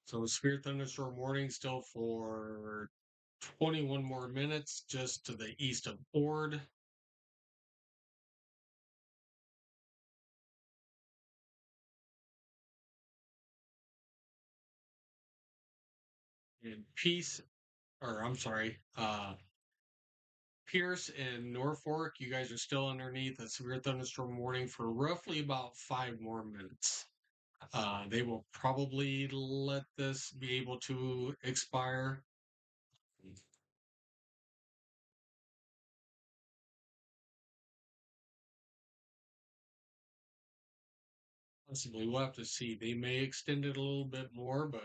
So severe thunderstorm warning still for 21 more minutes just to the east of Ord. And Peace, or I'm sorry, Pierce and Norfolk, you guys are still underneath a severe thunderstorm warning for roughly about 5 more minutes. They will probably let this be able to expire. Possibly, we'll have to see. They may extend it a little bit more, but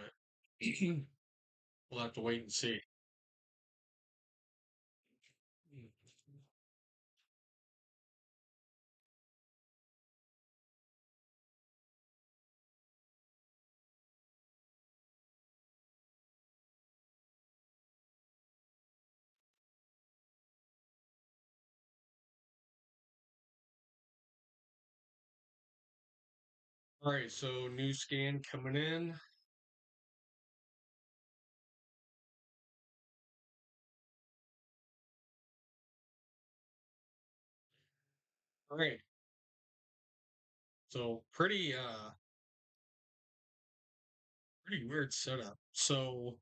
we'll have to wait and see. All right, so new scan coming in. All right, so pretty weird setup. So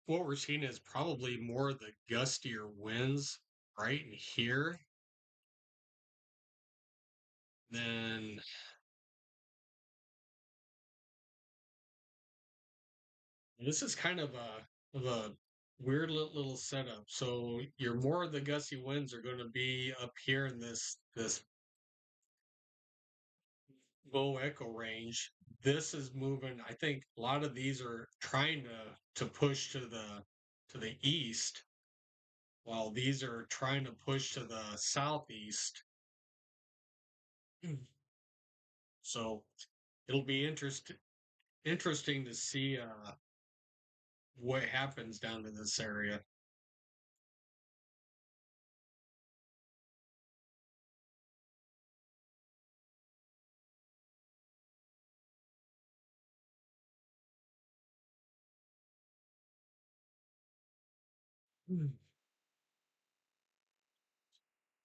what we're seeing is probably more of the gustier winds right in here. Then this is kind of a weird little setup. So your more of the gusty winds are going to be up here in this low echo range. This is moving. I think a lot of these are trying to push to the east, while these are trying to push to the southeast. So it'll be interesting to see what happens down in this area.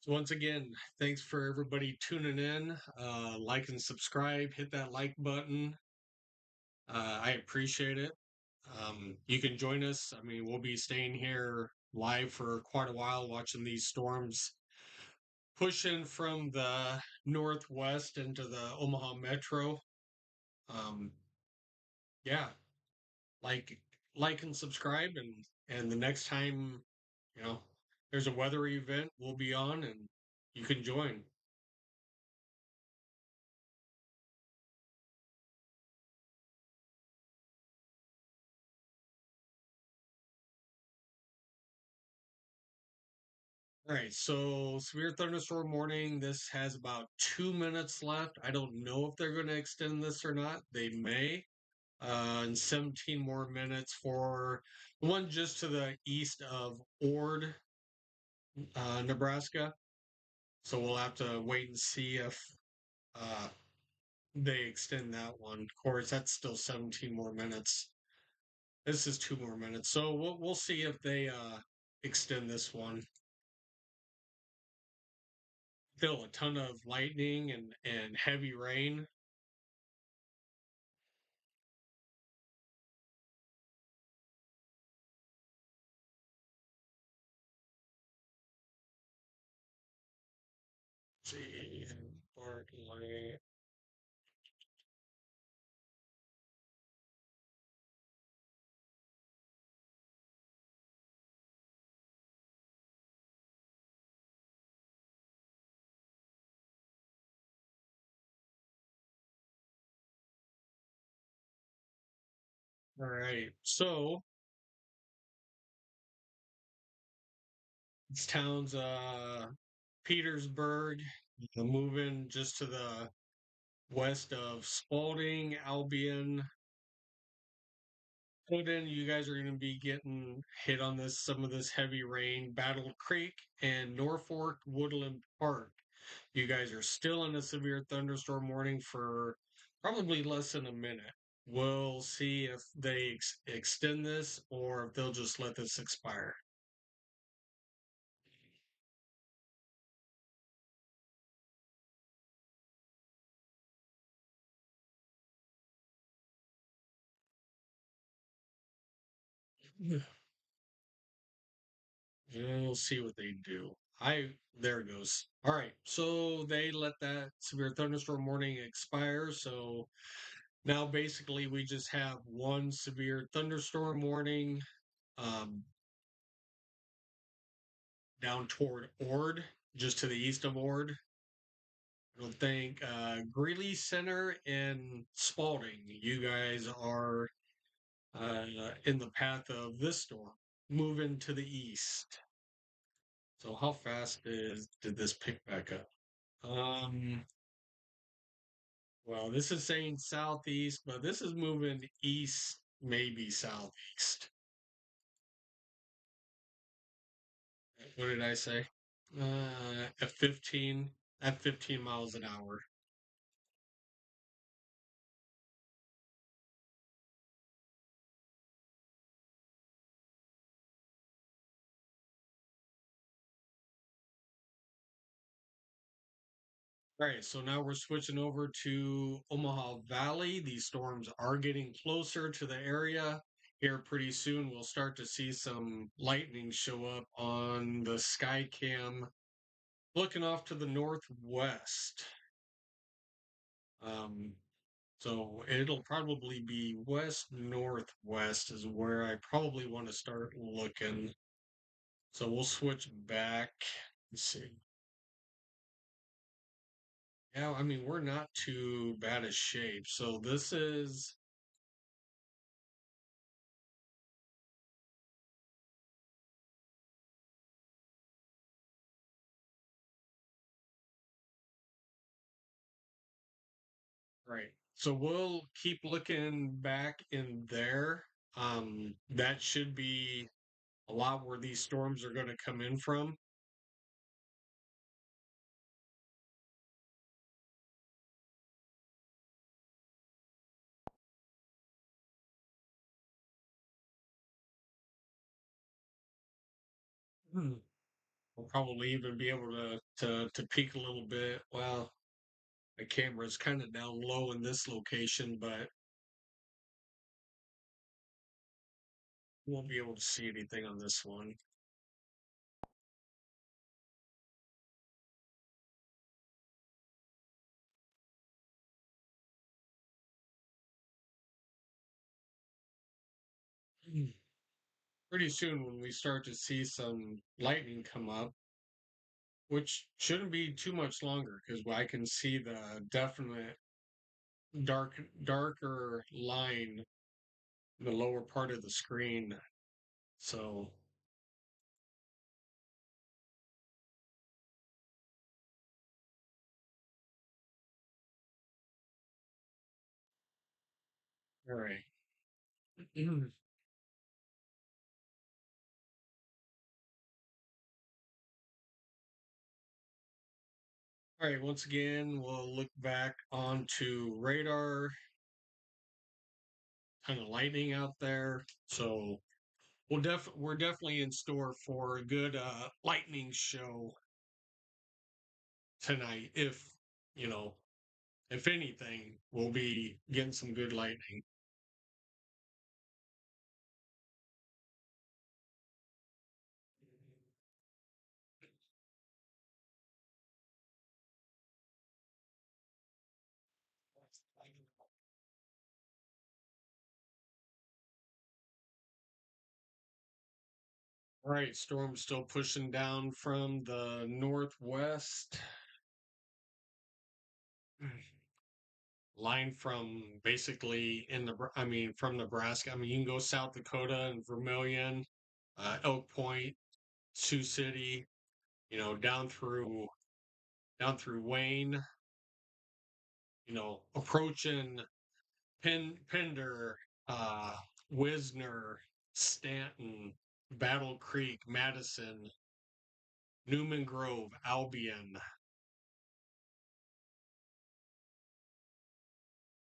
So once again, thanks for everybody tuning in. Like and subscribe. Hit that like button. I appreciate it. You can join us. I mean, we'll be staying here live for quite a while, watching these storms pushing from the northwest into the Omaha metro. Um, yeah, like like and subscribe, and the next time, you know, there's a weather event, we'll be on, and you can join. All right, so severe thunderstorm warning. This has about 2 minutes left. I don't know if they're going to extend this or not. They may. And 17 more minutes for one just to the east of Ord, Nebraska. So we'll have to wait and see if uh, they extend that one. Of course, that's still 17 more minutes. This is 2 more minutes, so we'll see if they extend this one. Still a ton of lightning and heavy rain. Let's see, Bartley. All right, so this town's Petersburg, moving just to the west of Spalding, Albion. Then you guys are going to be getting hit on this some of this heavy rain. Battle Creek and Norfolk Woodland Park. You guys are still in a severe thunderstorm warning for probably less than a minute. We'll see if they extend this or if they'll just let this expire. We'll see what they do. There it goes. All right, so they let that severe thunderstorm warning expire. So now basically we just have one severe thunderstorm warning um, down toward Ord, just to the east of Ord. I don't think Greeley Center and Spalding, you guys are in the path of this storm, moving to the east. So how fast did this pick back up? Um, well, this is saying southeast, but this is moving east, maybe southeast. What did I say? At 15 miles an hour. All right, so now we're switching over to Omaha Valley. These storms are getting closer to the area. Here pretty soon we'll start to see some lightning show up on the Skycam looking off to the northwest. Um, so it'll probably be west northwest is where I probably want to start looking. So we'll switch back. Let's see. Yeah, I mean, we're not too bad a shape. So this is right. So we'll keep looking back in there. That should be a lot where these storms are going to come in from. Hmm. We'll probably even be able to peek a little bit. Well, the camera's kind of down low in this location, but we won't be able to see anything on this one. Hmm. Pretty soon, when we start to see some lightning come up, which shouldn't be too much longer, because I can see the definite darker line in the lower part of the screen. So, all right. All right, once again, we'll look back onto radar. kind of lightning out there. So we're definitely in store for a good lightning show tonight. If you know, if anything, we'll be getting some good lightning. All right, storm still pushing down from the northwest. Line from basically I mean, from Nebraska. I mean, you can go South Dakota and Vermilion, Elk Point, Sioux City, down through Wayne, approaching Pender, uh, Wisner, Stanton, Battle Creek, Madison, Newman Grove, Albion,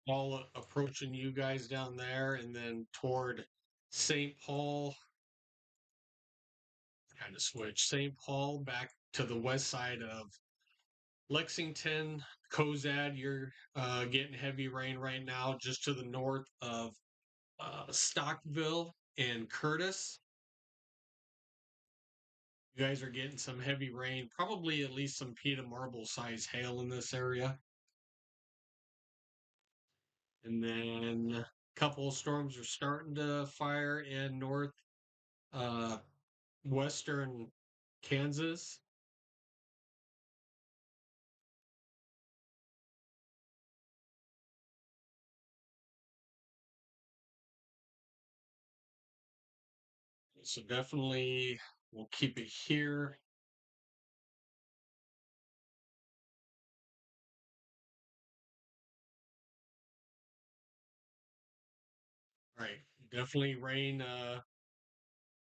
all approaching you guys down there, and then toward St. Paul, kind of switch. St. Paul back to the west side of Lexington, Cozad. You're getting heavy rain right now, just to the north of Stockville and Curtis. You guys are getting some heavy rain, probably at least some Peter marble size hail in this area. And then a couple of storms are starting to fire in north uh, western Kansas. So definitely we'll keep it here. Right. Definitely rain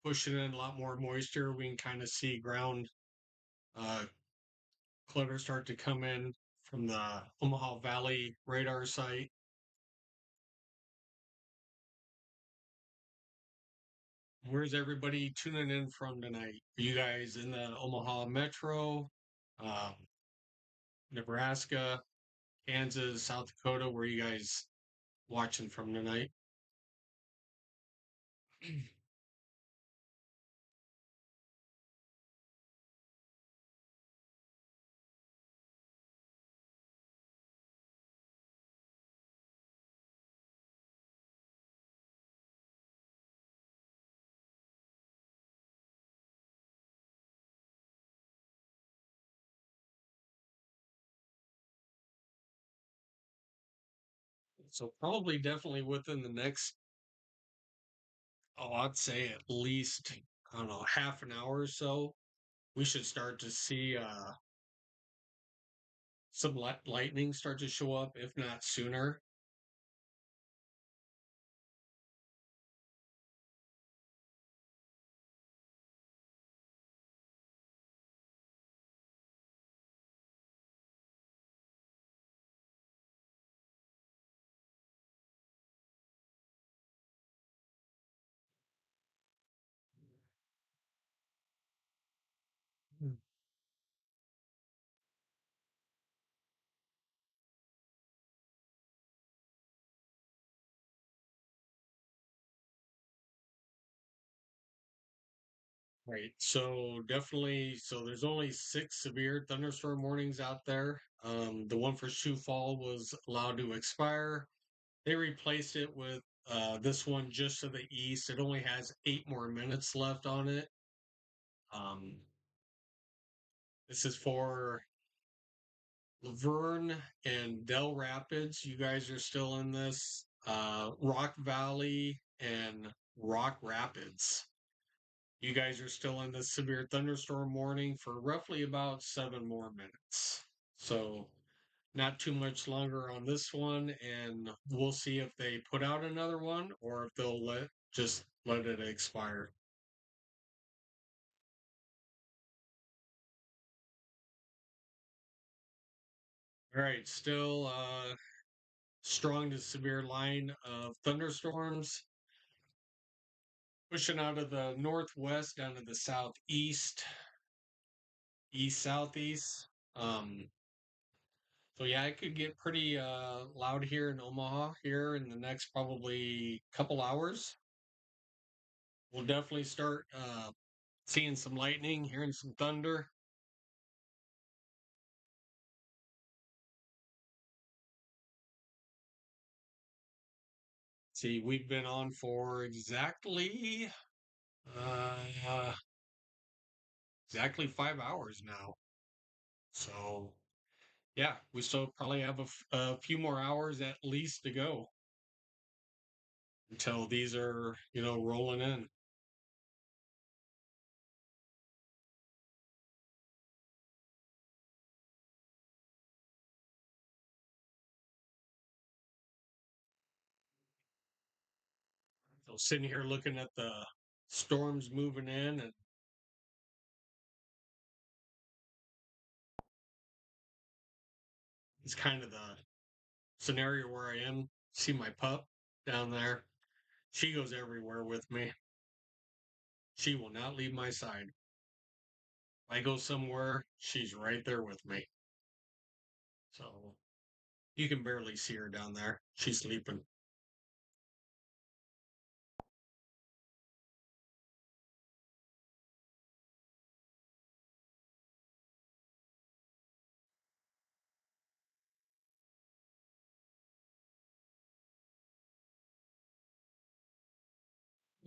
pushing in a lot more moisture. We can kind of see ground uh, clutter start to come in from the Omaha Valley radar site. Where's everybody tuning in from tonight? Are you guys in the Omaha Metro, um, Nebraska, Kansas, South Dakota? Where are you guys watching from tonight? So probably definitely within the next, I'd say at least, I don't know, half an hour or so, we should start to see some lightning start to show up, if not sooner. Right. So definitely, so there's only 6 severe thunderstorm warnings out there. The one for Sioux Fall was allowed to expire. They replaced it with this one just to the east. It only has 8 more minutes left on it. Um, this is for Laverne and Del Rapids. You guys are still in this. Rock Valley and Rock Rapids. You guys are still in the severe thunderstorm warning for roughly about 7 more minutes. So, not too much longer on this one, and we'll see if they put out another one or if they'll let it expire. All right, strong to severe line of thunderstorms pushing out of the northwest down to the southeast, east southeast. Um, so yeah, it could get pretty loud here in Omaha here in the next probably couple hours. We'll definitely start seeing some lightning, hearing some thunder. See, we've been on for uh, exactly 5 hours now. So yeah, we still probably have a few more hours at least to go until these are, rolling in. So sitting here looking at the storms moving in, and it's kind of the scenario where I am. See my pup down there. She goes everywhere with me. She will not leave my side. I go somewhere, she's right there with me. So you can barely see her down there. She's sleeping.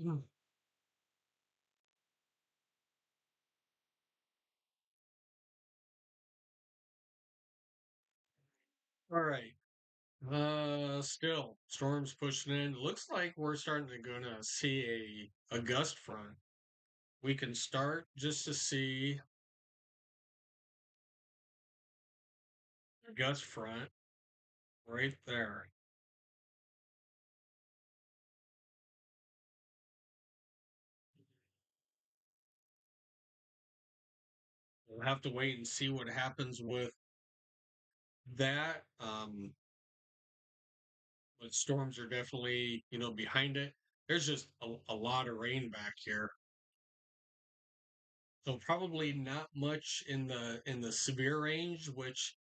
Mm. All right. Still storms pushing in. Looks like we're starting to gonna see a gust front. We can start just to see a gust front right there. We'll have to wait and see what happens with that. But storms are definitely, behind it. There's just a lot of rain back here. So probably not much in the severe range, which,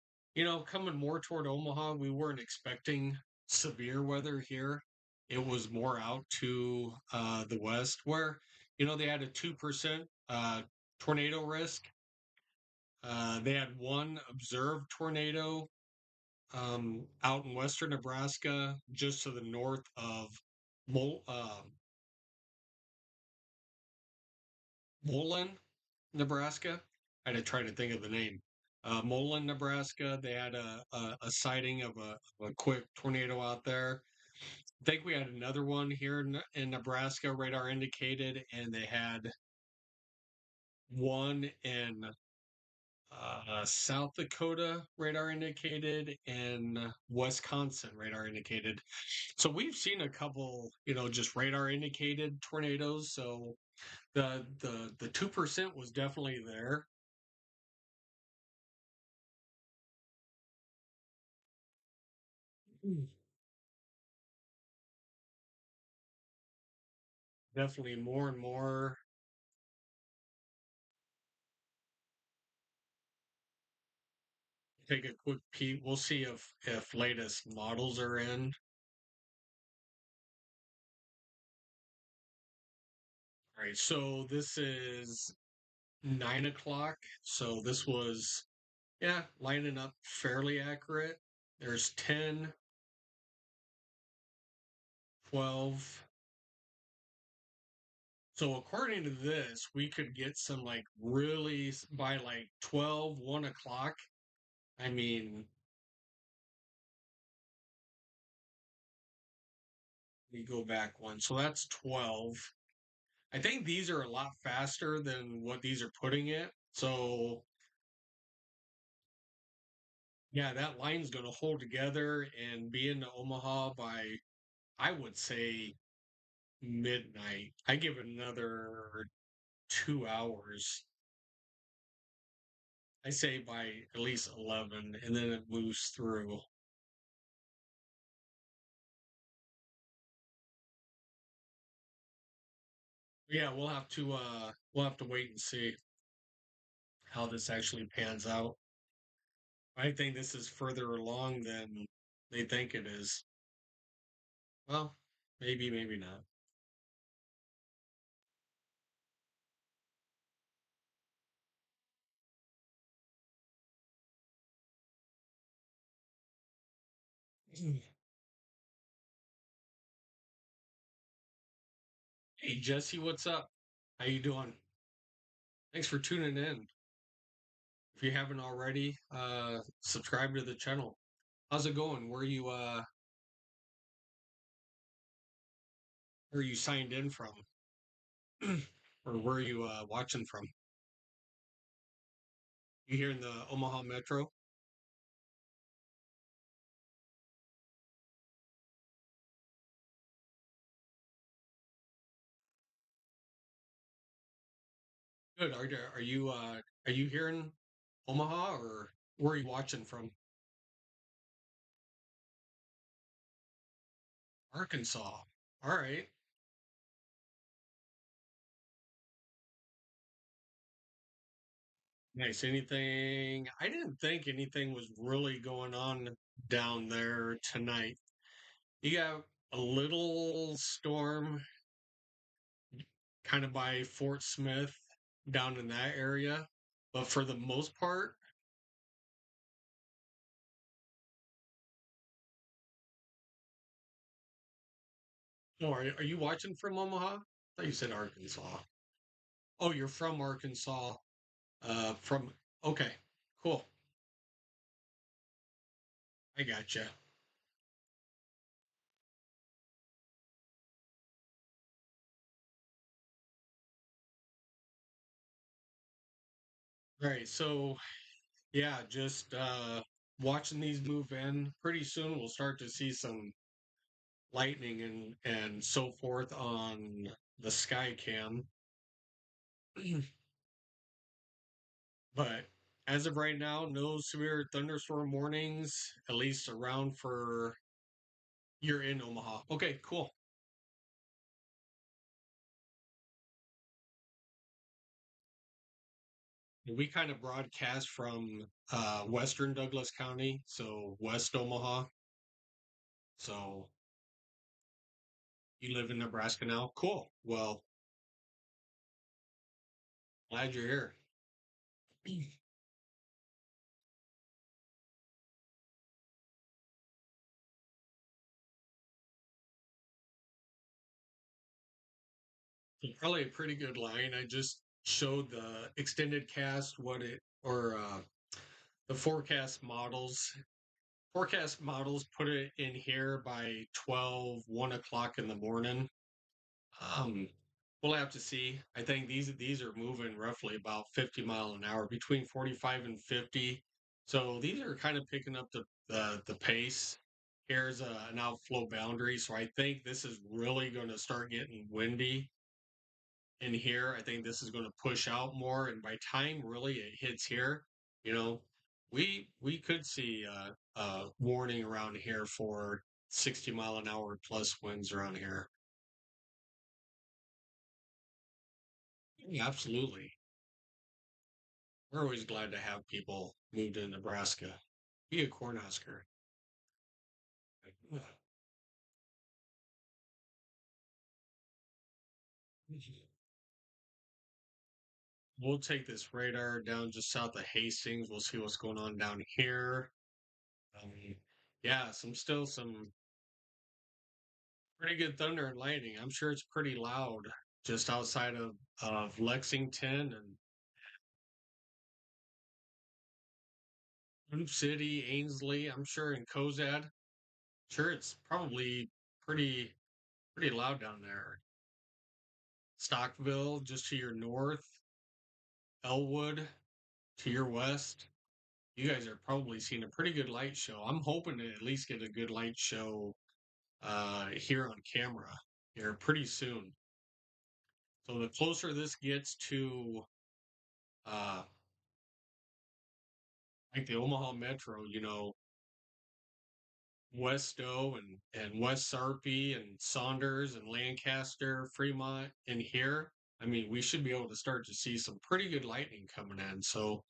coming more toward Omaha, we weren't expecting severe weather here. It was more out to the west where, they had a 2% tornado risk. They had one observed tornado out in western Nebraska, just to the north of Mol- uh, Moline, Nebraska. I had to try to think of the name. Moline, Nebraska. They had a sighting of a quick tornado out there. I think we had another one here in Nebraska, radar indicated, and they had one in South Dakota, radar indicated, and Wisconsin, radar indicated. So we've seen a couple, just radar indicated tornadoes. So the 2% was definitely there. Mm. Definitely more and more. Take a quick peek. We'll see if latest models are in. All right, so this is 9 o'clock. So this was, yeah, lining up fairly accurate. There's 10, 12. So according to this, we could get some like really by like 12, 1 o'clock. I mean, we go back one. So that's 12. I think these are a lot faster than what these are putting it. So yeah, that line's going to hold together and be into Omaha by, I would say, midnight. I give it another 2 hours. I say by at least 11, and then it moves through. Yeah, we'll have to wait and see how this actually pans out. I think this is further along than they think it is. Well, maybe, maybe not. Hey Jesse, what's up? How you doing? Thanks for tuning in. If you haven't already, subscribe to the channel. How's it going? Where you signed in from? Or where you watching from? You here in the Omaha Metro? Good. Are you here in Omaha or where are you watching from? Arkansas. All right. Nice. Anything? I didn't think anything was really going on down there tonight. You got a little storm kind of by Fort Smith down in that area, but for the most part, no. Are you watching from Omaha? I thought you said Arkansas. Oh, you're from Arkansas. From okay, cool. I gotcha. All right, so yeah, just watching these move in. Pretty soon we'll start to see some lightning and so forth on the Skycam. But as of right now, no severe thunderstorm warnings, at least around for you're in Omaha. Okay, cool. We kind of broadcast from western Douglas County, so West Omaha. So you live in Nebraska now? Cool. Well, glad you're here. Probably a pretty good line. I just showed the extended cast what it or the forecast models put it in here by 12, 1 o'clock in the morning. Um, we'll have to see. I think these are moving roughly about 50 mile an hour, between 45 and 50. So these are kind of picking up the pace. Here's an outflow boundary, so I think this is really going to start getting windy in here. I think this is going to push out more, and by time really it hits here, you know, we could see a warning around here for 60 mile an hour plus winds around here. Yeah, absolutely. We're always glad to have people move to Nebraska. Be a Cornhusker. We'll take this radar down just south of Hastings. We'll see what's going on down here. Um, yeah, some pretty good thunder and lightning. I'm sure it's pretty loud just outside of Lexington and Loop City, Ainsley. I'm sure in Cozad. Sure, it's probably pretty pretty loud down there. Stockville, just to your north, Elwood to your west. You guys are probably seeing a pretty good light show. I'm hoping to at least get a good light show here on camera here pretty soon. So the closer this gets to uh, like the Omaha Metro, Westo and West Sarpy and Saunders and Lancaster, Fremont, and here, I mean, we should be able to start to see some pretty good lightning coming in. So,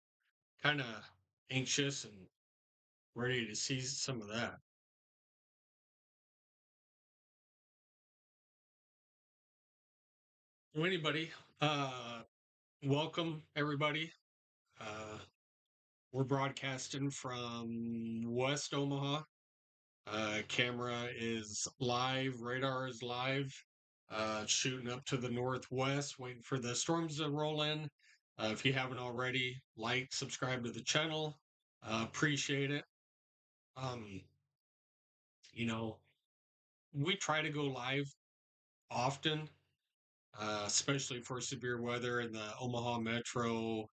kind of anxious and ready to see some of that. So, anybody, uh, welcome everybody. Uh, we're broadcasting from West Omaha. Camera is live, radar is live, shooting up to the northwest, waiting for the storms to roll in. If you haven't already, like, subscribe to the channel. Appreciate it. Um, you know, we try to go live often, especially for severe weather in the Omaha metro,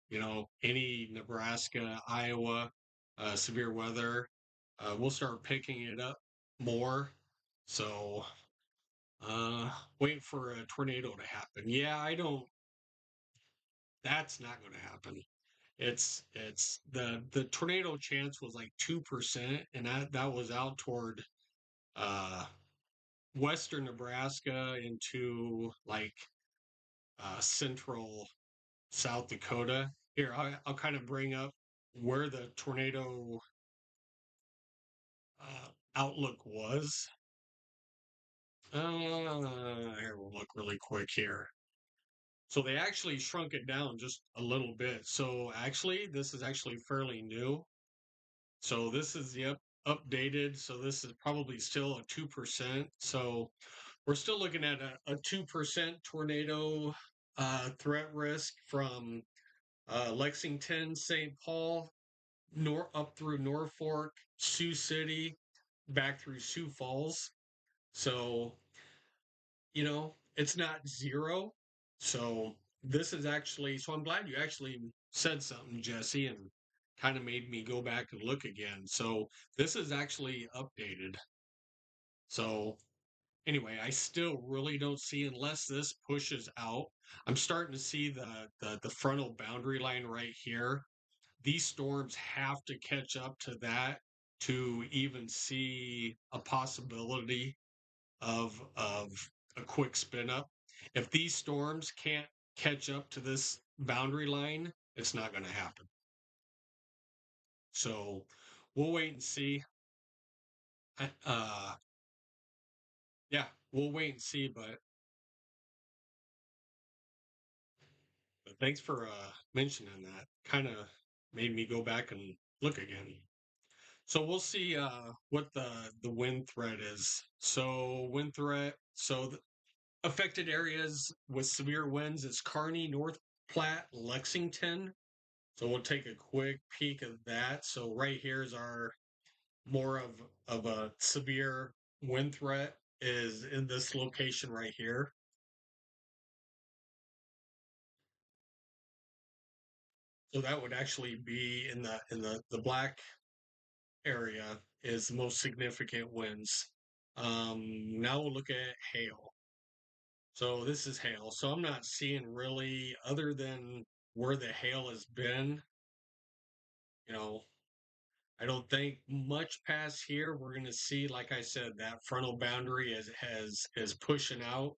any Nebraska, Iowa, severe weather. We'll start picking it up more. So, waiting for a tornado to happen. Yeah, I don't, that's not going to happen. It's the tornado chance was like 2%, and that was out toward uh western Nebraska into like central South Dakota. Here, I'll kind of bring up where the tornado outlook was. Here, we'll look really quick here. So they actually shrunk it down just a little bit. So actually, this is actually fairly new. So this is the updated. So this is probably still a 2%. So we're still looking at a 2% tornado threat risk from Lexington, St. Paul, up through Norfolk, Sioux City, back through Sioux Falls. So, it's not zero. So this is actually, so I'm glad you actually said something, Jesse, and kind of made me go back and look again. So this is actually updated. So anyway, I still really don't see, unless this pushes out. I'm starting to see the frontal boundary line right here. These storms have to catch up to that to even see a possibility of a quick spin up. If these storms can't catch up to this boundary line, it's not going to happen. So we'll wait and see. Uh, yeah, we'll wait and see. But thanks for mentioning that. Kind of made me go back and look again. So we'll see what the wind threat is. So wind threat. So affected areas with severe winds is Kearney, North Platte, Lexington. So we'll take a quick peek of that. So right here is our more of a severe wind threat is in this location right here. So that would actually be in the black area is the most significant winds. Now we'll look at hail. So this is hail. So I'm not seeing really, other than where the hail has been, you know, I don't think much past here we're going to see, like I said, that frontal boundary is pushing out.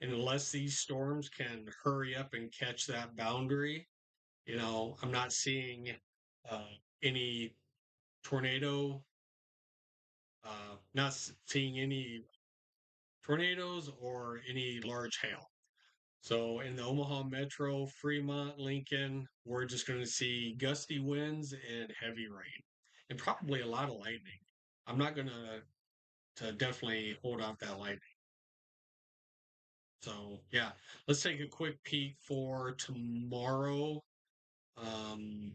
And unless these storms can hurry up and catch that boundary, I'm not seeing uh, any tornado, not seeing any tornadoes or any large hail. So in the Omaha Metro, Fremont, Lincoln, we're just going to see gusty winds and heavy rain, and probably a lot of lightning. I'm not going to definitely hold off that lightning. So yeah, let's take a quick peek for tomorrow. Um,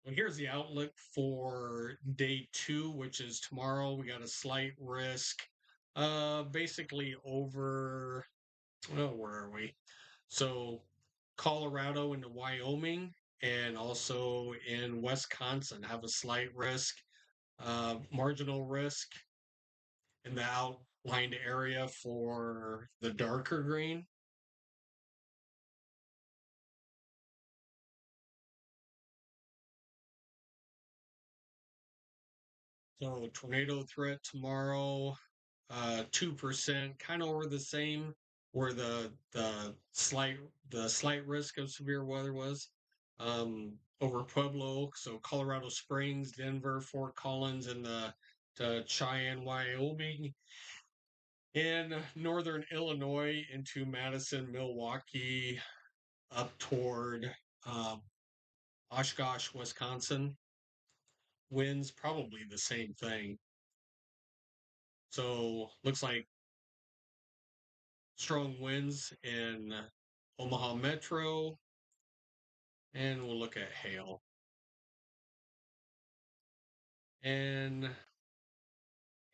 well, here's the outlook for day 2, which is tomorrow. We got a slight risk, basically over. Oh, where are we? So Colorado into Wyoming and also in Wisconsin have a slight risk, marginal risk in the outlined area for the darker green. So tornado threat tomorrow. 2%, kind of over the same where the slight risk of severe weather was. Over Pueblo, so Colorado Springs, Denver, Fort Collins, and the to Cheyenne, Wyoming, in northern Illinois into Madison, Milwaukee, up toward um, Oshkosh, Wisconsin. Winds probably the same thing. So looks like strong winds in Omaha Metro, and we'll look at hail. And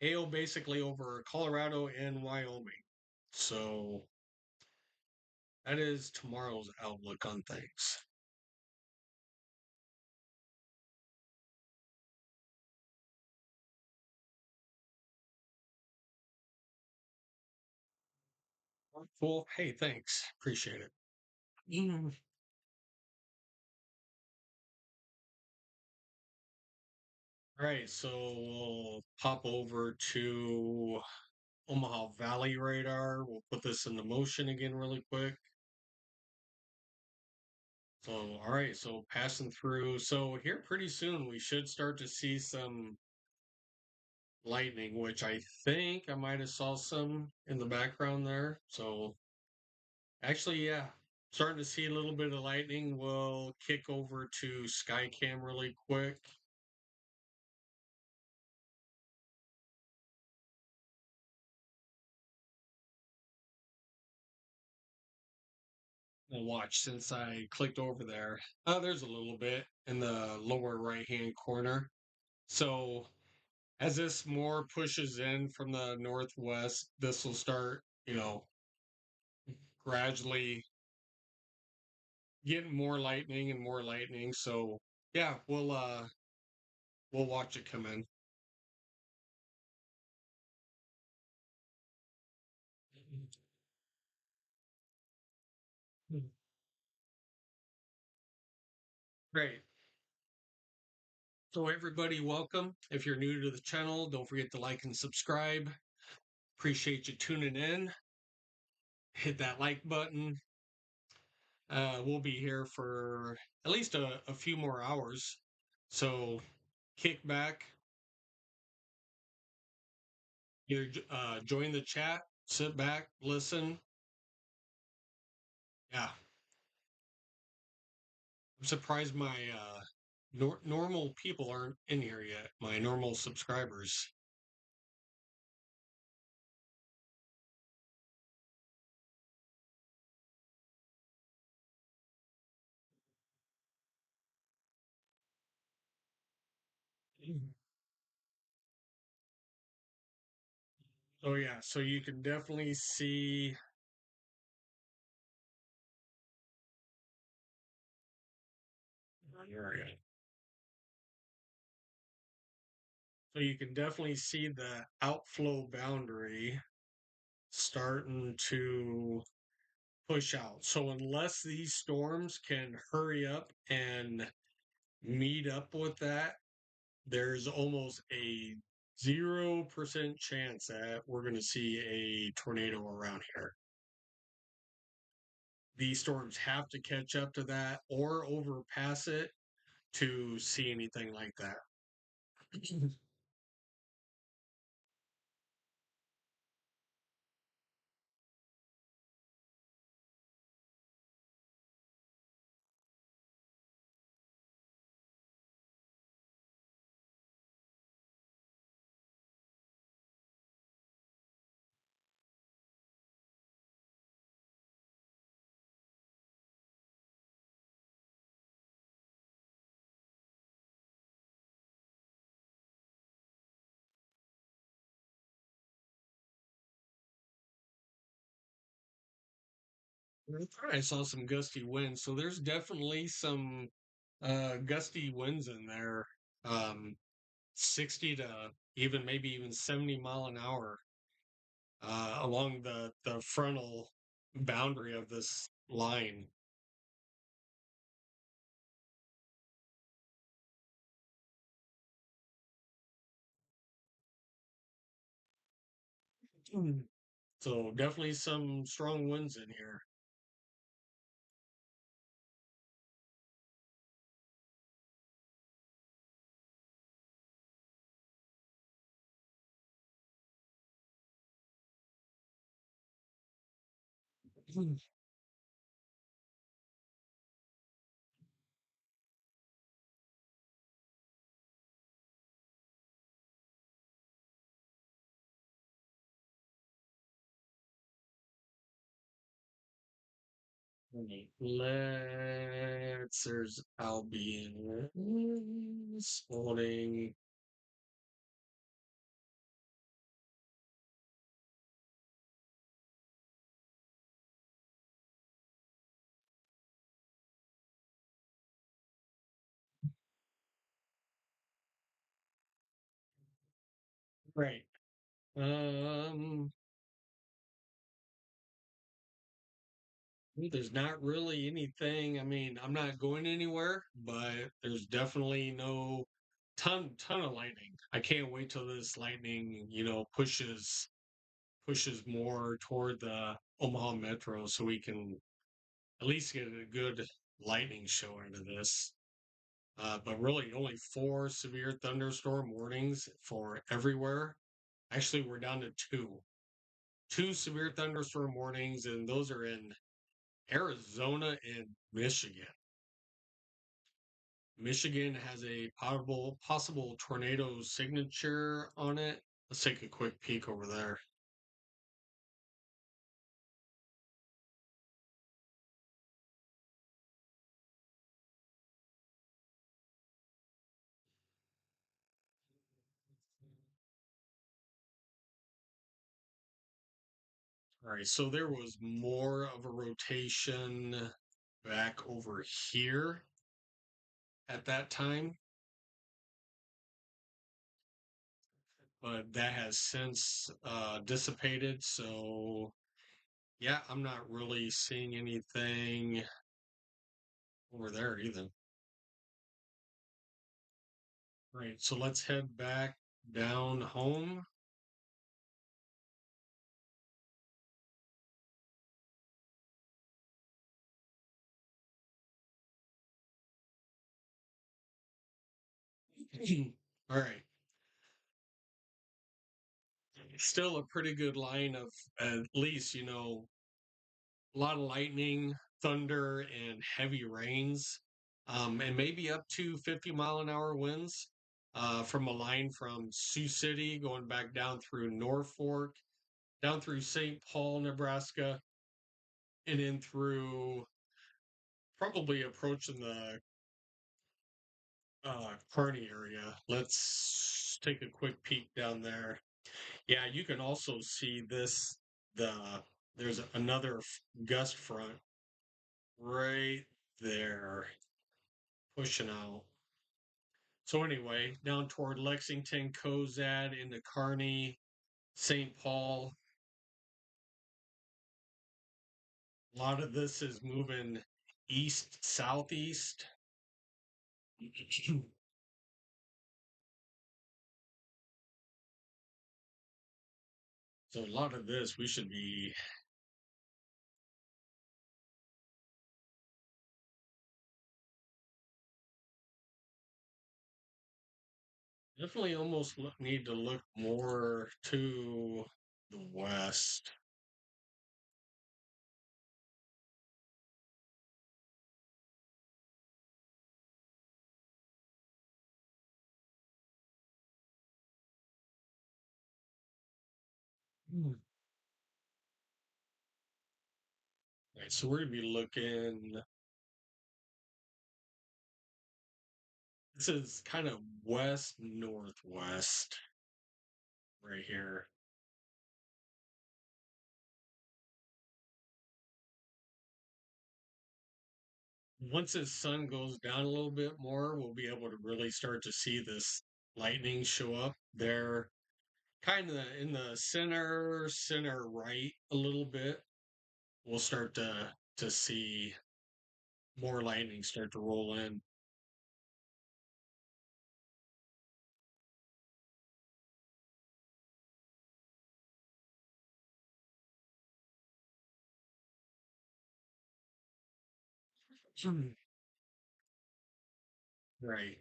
hail basically over Colorado and Wyoming. So that is tomorrow's outlook on things. Well, hey, thanks. Appreciate it. Mm. All right, so we'll pop over to Omaha Valley radar. We'll put this into motion again really quick. So, all right, so passing through. So, here pretty soon we should start to see some lightning, which I think I might have saw some in the background there. So, actually, yeah, starting to see a little bit of lightning. We'll kick over to Skycam really quick. And watch since I clicked over there. There's a little bit in the lower right hand corner. So as this more pushes in from the northwest, this will start, gradually getting more lightning and more lightning. So yeah, we'll watch it come in. Great. So everybody, welcome. If you're new to the channel, don't forget to like and subscribe. Appreciate you tuning in. Hit that like button. We'll be here for at least a few more hours. So kick back, either join the chat, sit back, listen. Yeah, I'm surprised my normal people aren't in here yet. My normal subscribers. So yeah, so you can definitely see. So you can definitely see the outflow boundary starting to push out. So unless these storms can hurry up and meet up with that, there's almost a 0% chance that we're going to see a tornado around here. These storms have to catch up to that or overpass it to see anything like that. I saw some gusty winds, so there's definitely some gusty winds in there. 60 to even maybe even 70 mile an hour along the frontal boundary of this line. So definitely some strong winds in here. There's Albion spawning. Right. Um, there's not really anything. I mean, I'm not going anywhere, but there's definitely no ton of lightning. I can't wait till this lightning, pushes more toward the Omaha Metro so we can at least get a good lightning show into this. But really, only four severe thunderstorm warnings for everywhere. Actually, we're down to two severe thunderstorm warnings, and those are in Arizona and Michigan. Michigan has a possible tornado signature on it. Let's take a quick peek over there. All right, so there was more of a rotation back over here at that time, but that has since dissipated. So, yeah, I'm not really seeing anything over there either. Right, so let's head back down home. All right, still a pretty good line of at least, a lot of lightning, thunder, and heavy rains, and maybe up to 50-mile-an-hour winds from a line from Sioux City going back down through Norfolk, down through St. Paul, Nebraska, and in through probably approaching the Kearney area. Let's take a quick peek down there. Yeah, you can also see this. The There's another gust front right there pushing out. So anyway, down toward Lexington, Cozad, into Kearney, St. Paul. A lot of this is moving east southeast. So a lot of this we should be definitely almost need to look more to the west. Hmm. Right, so we're gonna be looking. This is kind of west northwest right here. Once the sun goes down a little bit more, we'll be able to really start to see this lightning show up. They're kind of in the center right a little bit. We'll start to see more lightning start to roll in. Right.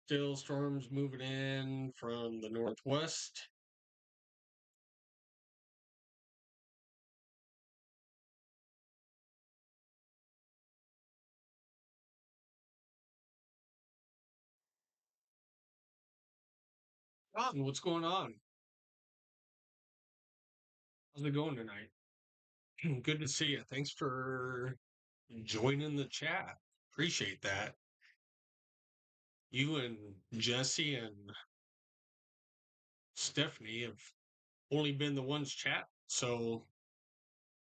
Still storms moving in from the northwest. What's going on? How's it going tonight? Good to see you. Thanks for joining the chat. Appreciate that. You and Jesse and Stephanie have only been the ones chat, so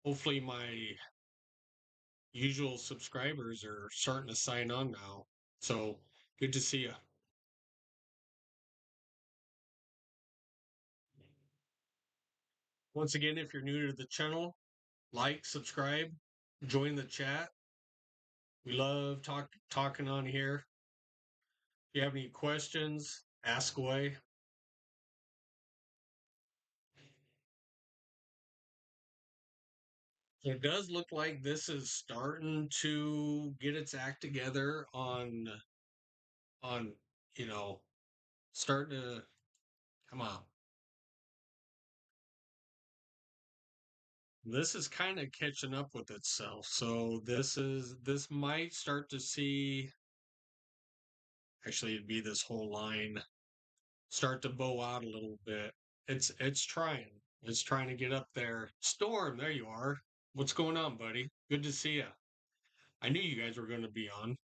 hopefully my usual subscribers are starting to sign on now. So good to see you. Once again, if you're new to the channel, like, subscribe, join the chat. We love talking on here. If you have any questions, ask away. So it does look like this is starting to get its act together on you know starting to come on. This is kind of catching up with itself. So this might start to see, actually it'd be this whole line start to bow out a little bit. It's trying. It's trying to get up there. Storm, there you are. What's going on, buddy? Good to see you. I knew you guys were going to be on.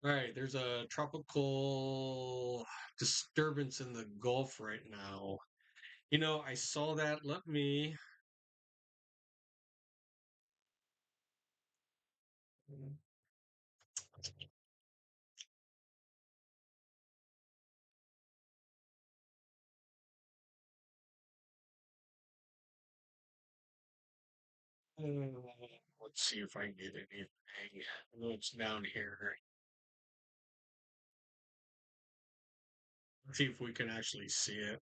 All right, there's a tropical disturbance in the Gulf right now. I saw that. Let me. Let's see if I can get anything. I know it's down here. Let's see if we can actually see it.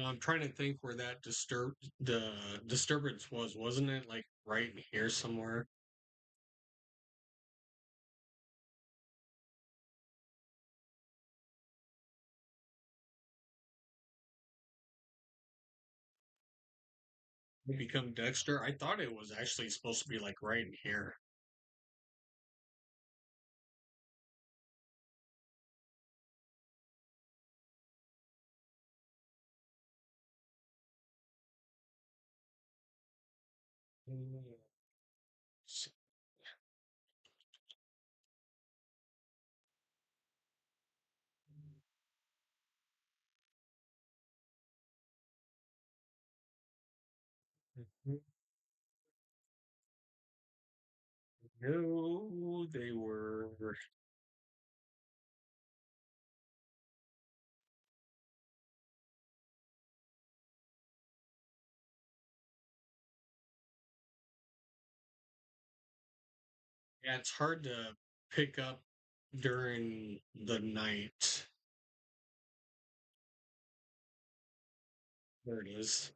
I'm trying to think where that the disturbance was. Wasn't it like right in here somewhere? Become Dexter? I thought it was actually supposed to be like right in here. Mm. No, they were. Yeah, it's hard to pick up during the night. There it is.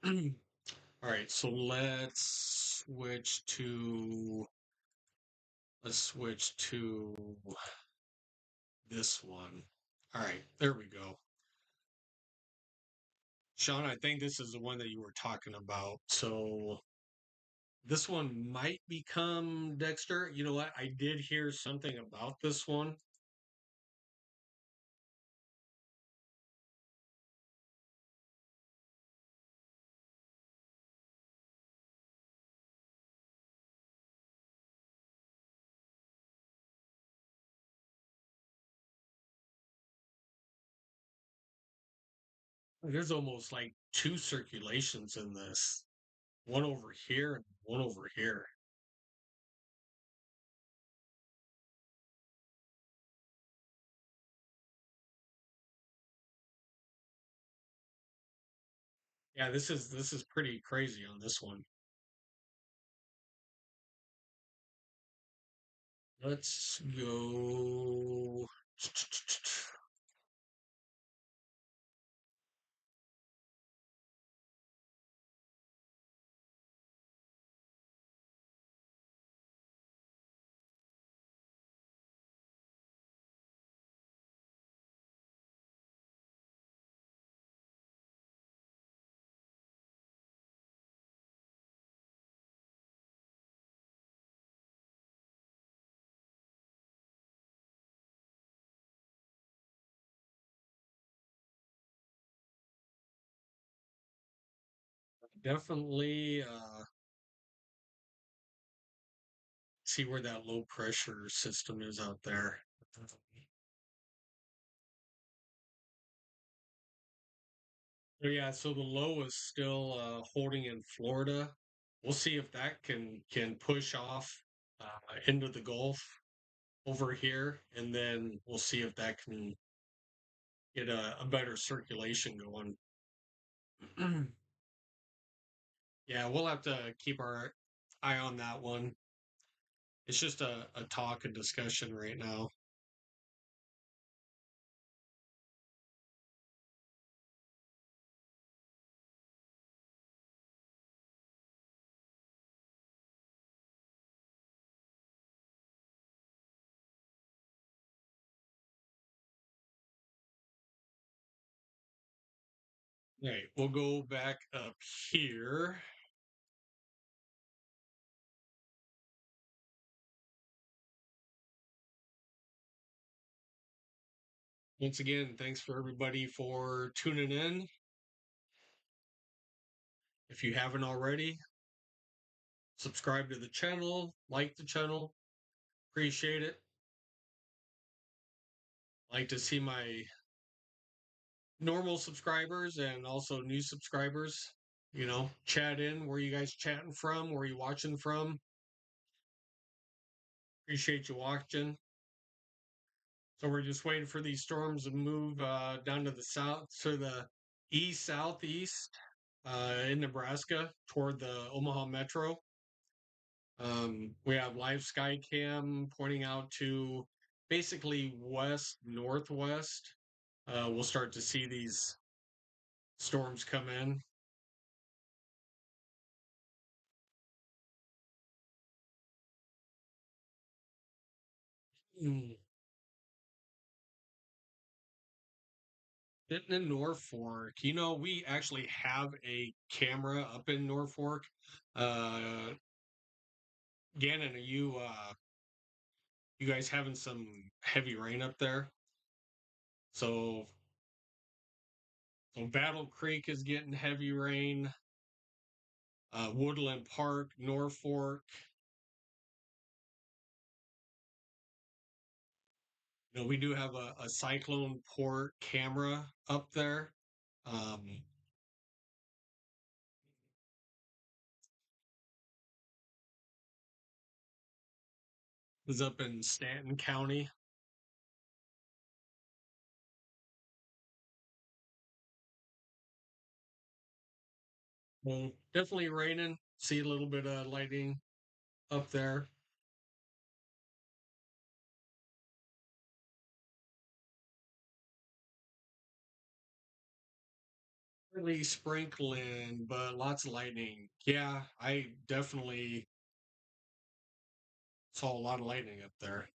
All right, so let's switch to this one. All right, there we go. Sean, I think this is the one that you were talking about. So this one might become Dexter. You know what? I did hear something about this one. There's almost like two circulations in this. One over here and one over here. Yeah, this is pretty crazy on this one. Let's go. Definitely see where that low pressure system is out there. So yeah, so the low is still holding in Florida. We'll see if that can push off into the Gulf over here, and then we'll see if that can get a better circulation going. Yeah, we'll have to keep our eye on that one. It's just a talk and discussion right now. Right, we'll go back up here. Once again, thanks for everybody for tuning in. If you haven't already, subscribe to the channel, like the channel, appreciate it. Like to see my normal subscribers and also new subscribers, chat in. Where you guys chatting from? Where you watching from? Appreciate you watching. So we're just waiting for these storms to move down to the south, to the east southeast in Nebraska toward the Omaha metro. We have live Skycam pointing out to basically west northwest. We'll start to see these storms come in. Mm. Sitting in Norfolk, we actually have a camera up in Norfolk. Uh, Gannon, are you guys having some heavy rain up there? So, so Battle Creek is getting heavy rain. Woodland Park, Norfolk. We do have a cyclone port camera up there. Um, is up in Stanton County. Well, definitely raining. See a little bit of lightning up there. Really sprinkling, but lots of lightning. Yeah, I definitely saw a lot of lightning up there.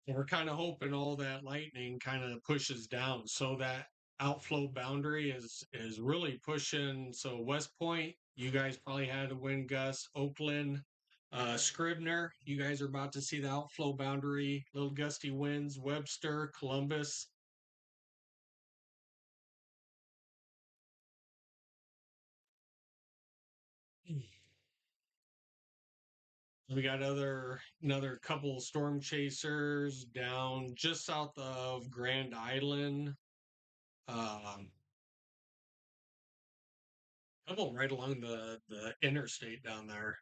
So we're kind of hoping all that lightning kind of pushes down, so that outflow boundary is really pushing. So West Point, you guys probably had a wind gust. Oakland, Scribner, you guys are about to see the outflow boundary. Little gusty winds. Webster, Columbus. We got another couple storm chasers down just south of Grand Island. Um, couple right along the interstate down there.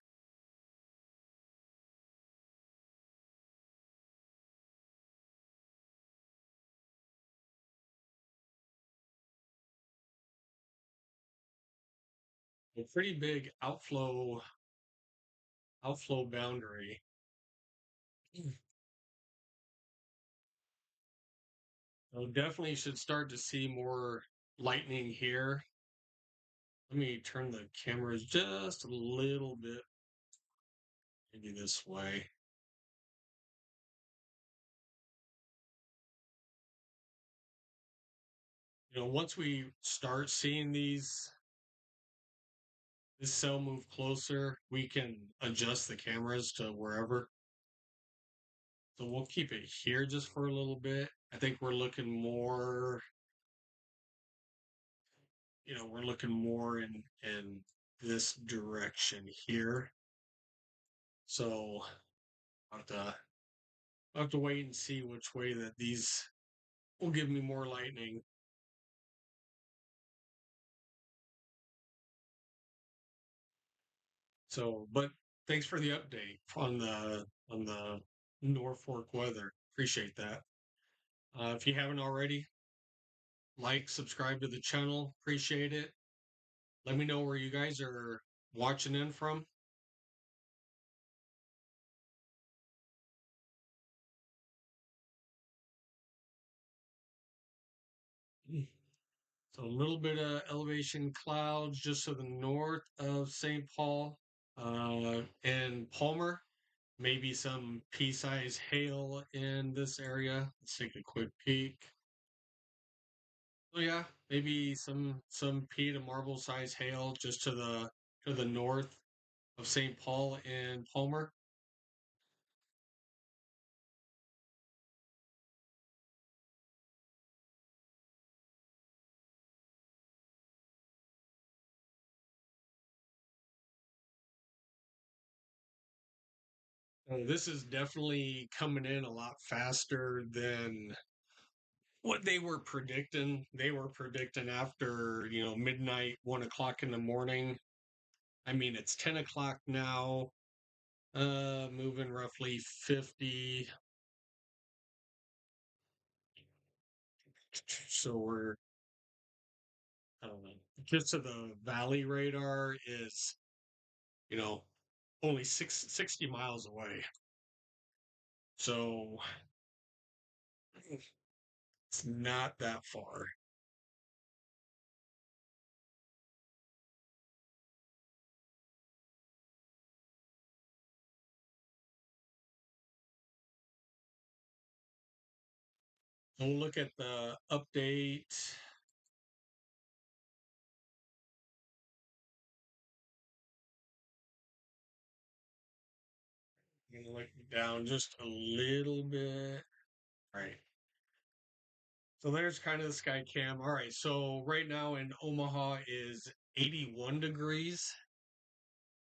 A pretty big outflow boundary. So definitely should start to see more lightning here. Let me turn the cameras just a little bit, maybe this way. Once we start seeing this cell move closer, we can adjust the cameras to wherever. So we'll keep it here just for a little bit. I think we're looking more in this direction here. So I'll have to wait and see which way that these will give me more lightning. So, but thanks for the update on the Norfolk weather. Appreciate that. If you haven't already, like, subscribe to the channel. Appreciate it. Let me know where you guys are watching in from. So a little bit of elevation clouds just to the north of St. Paul and Palmer. Maybe some pea-sized hail in this area. Let's take a quick peek. So yeah, maybe some pea to marble-sized hail just to the north of St. Paul and Palmer. This is definitely coming in a lot faster than what they were predicting. They were predicting after, midnight, 1 o'clock in the morning. I mean, it's 10 o'clock now, moving roughly 50. So I don't know, just to the valley radar is, you know, only 60 miles away. So it's not that far. We'll look at the update. I'm gonna look down just a little bit. All right. So there's kind of the sky cam. All right. So right now in Omaha is 81 degrees.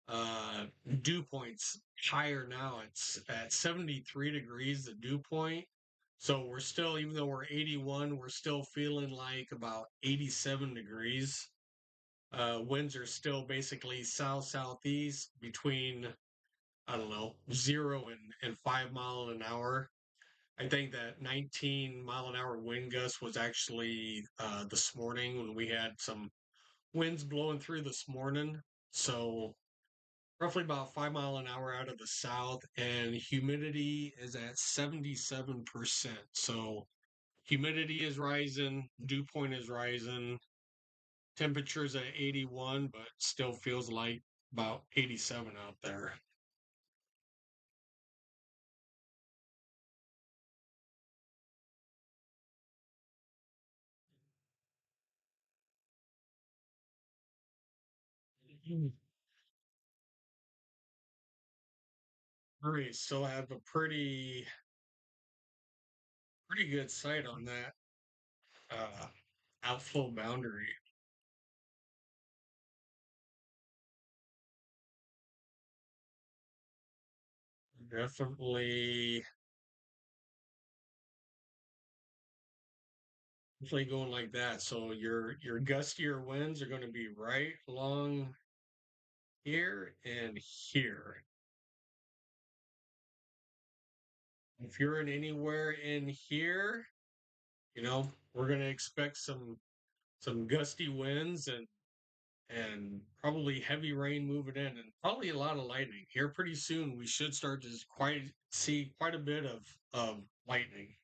Uh, Dew point's higher now. It's at 73 degrees, the dew point. So we're still, even though we're 81, we're still feeling like about 87 degrees. Winds are still basically south southeast between, I don't know, 0 and 5 mile an hour. I think that 19-mile-an-hour wind gust was actually this morning when we had some winds blowing through this morning. So roughly about 5 mile an hour out of the south, and humidity is at 77%. So humidity is rising, dew point is rising, temperatures at 81, but still feels like about 87 out there. All right, so I have a pretty good sight on that uh, outflow boundary. Definitely Hopefully going like that. So your gustier winds are going to be right along here and here. If you're in anywhere in here, we're going to expect some gusty winds and probably heavy rain moving in and probably a lot of lightning. Here pretty soon we should start to see quite a bit of lightning.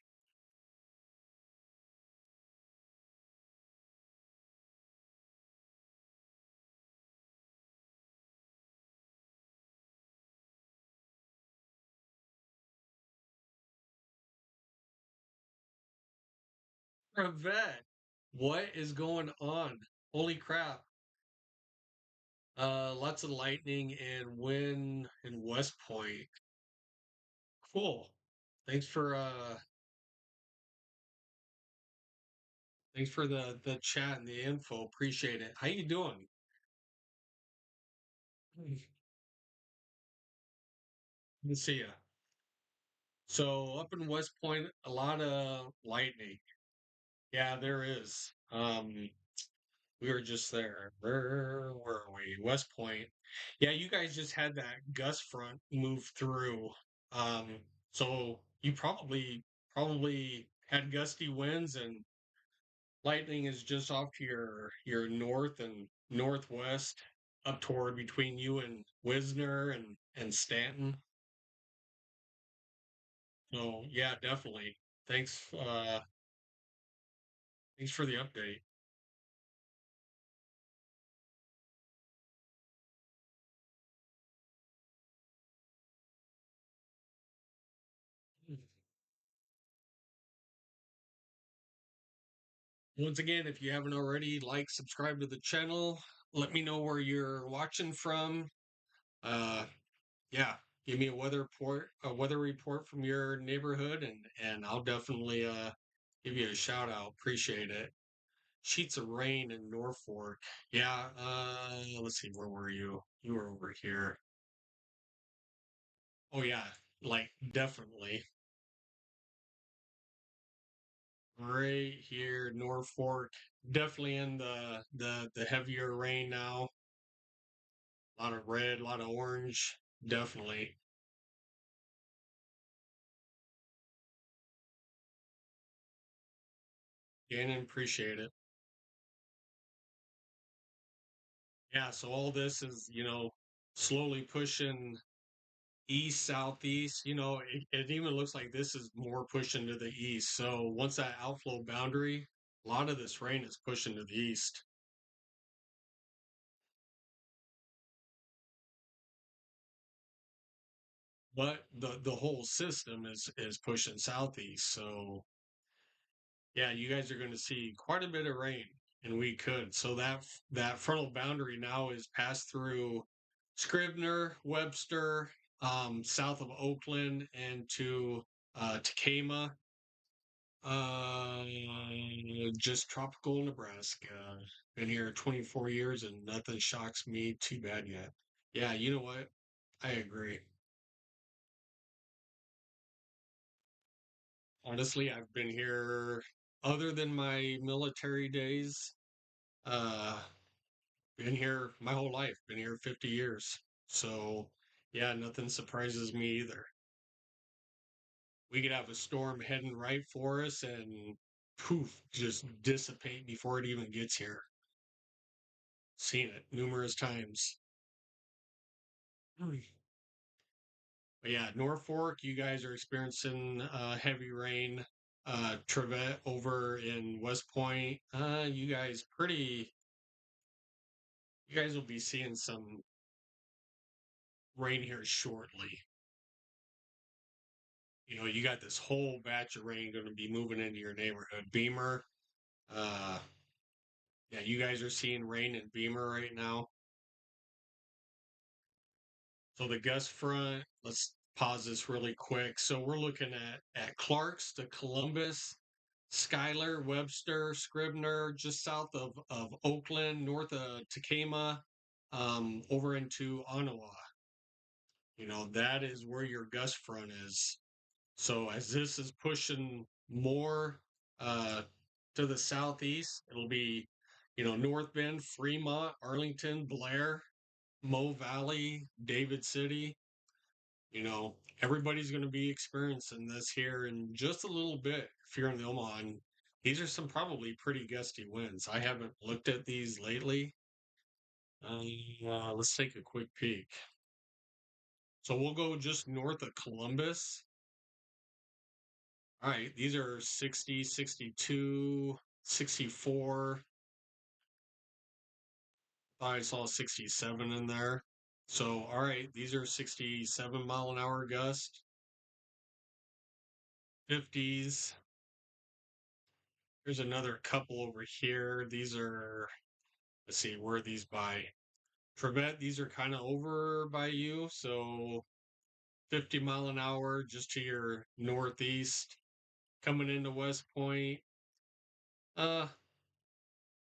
Corvette, what is going on? Holy crap. Lots of lightning and wind in West Point. Cool. Thanks for uh thanks for the chat and the info. Appreciate it. How you doing? Good to see you. So up in West Point, a lot of lightning. Yeah, there is. We were just there. Where were we? West Point. Yeah, you guys just had that gust front move through. Um, so you probably had gusty winds and lightning is just off to your north and northwest, up toward between you and Wisner and Stanton. So yeah, definitely. Thanks for the update. Once again, if you haven't already, like, subscribe to the channel. Let me know where you're watching from. Uh, yeah, give me a weather report from your neighborhood, and I'll definitely give you a shout out. Appreciate it. Sheets of rain in Norfolk. Yeah. Let's see. Where were you? You were over here. Oh yeah, like definitely right here, Norfolk. Definitely in the heavier rain now. A lot of red, a lot of orange. Definitely. Gannon, appreciate it. Yeah, so all this is, slowly pushing east, southeast. It even looks like this is more pushing to the east. So once that outflow boundary, a lot of this rain is pushing to the east. But the whole system is pushing southeast. So yeah, you guys are going to see quite a bit of rain, and we could. So that frontal boundary now is passed through Scribner, Webster, south of Oakland, and to Tacoma, uh, just tropical Nebraska. Been here 24 years, and nothing shocks me too bad yet. Yeah, you know what? I agree. Honestly, I've been here other than my military days. Uh, Been here my whole life, been here 50 years. So, yeah, nothing surprises me either. We could have a storm heading right for us and poof, just dissipate before it even gets here. Seen it numerous times. Hmm. But yeah, Norfolk, you guys are experiencing heavy rain. Trevette over in West Point, you guys will be seeing some rain here shortly. You got this whole batch of rain going to be moving into your neighborhood. Beamer, uh, yeah, you guys are seeing rain in Beamer right now. So the gust front, let's pause this really quick. So we're looking at Clarks to Columbus, Schuyler, Webster, Scribner, just south of Oakland, north of Tacoma, over into Ottawa. That is where your gust front is. So as this is pushing more uh, to the southeast, it'll be, North Bend, Fremont, Arlington, Blair, Mo Valley, David City. Everybody's going to be experiencing this here in just a little bit if you're in the Omaha. And these are some probably pretty gusty winds. I haven't looked at these lately. Let's take a quick peek. So we'll go just north of Columbus. All right, these are 60, 62, 64. I saw 67 in there. So, all right, these are 67-mile-an-hour gust, 50s. There's another couple over here. These are, let's see, where are these by? Trevette, these are kind of over by you. So 50 mile an hour just to your northeast. Coming into West Point, uh,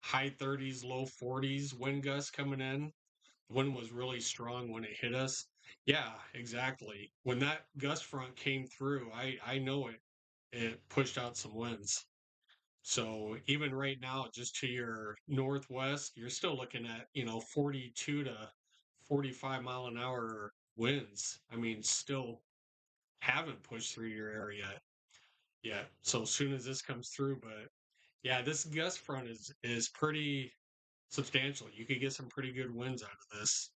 high 30s, low 40s wind gusts coming in. The wind was really strong when it hit us. Yeah, exactly. When that gust front came through, I know it pushed out some winds. So even right now, just to your northwest, you're still looking at, 42 to 45 mile an hour winds. I mean, still haven't pushed through your area yet. So as soon as this comes through, but yeah, this gust front is pretty substantial. You could get some pretty good winds out of this.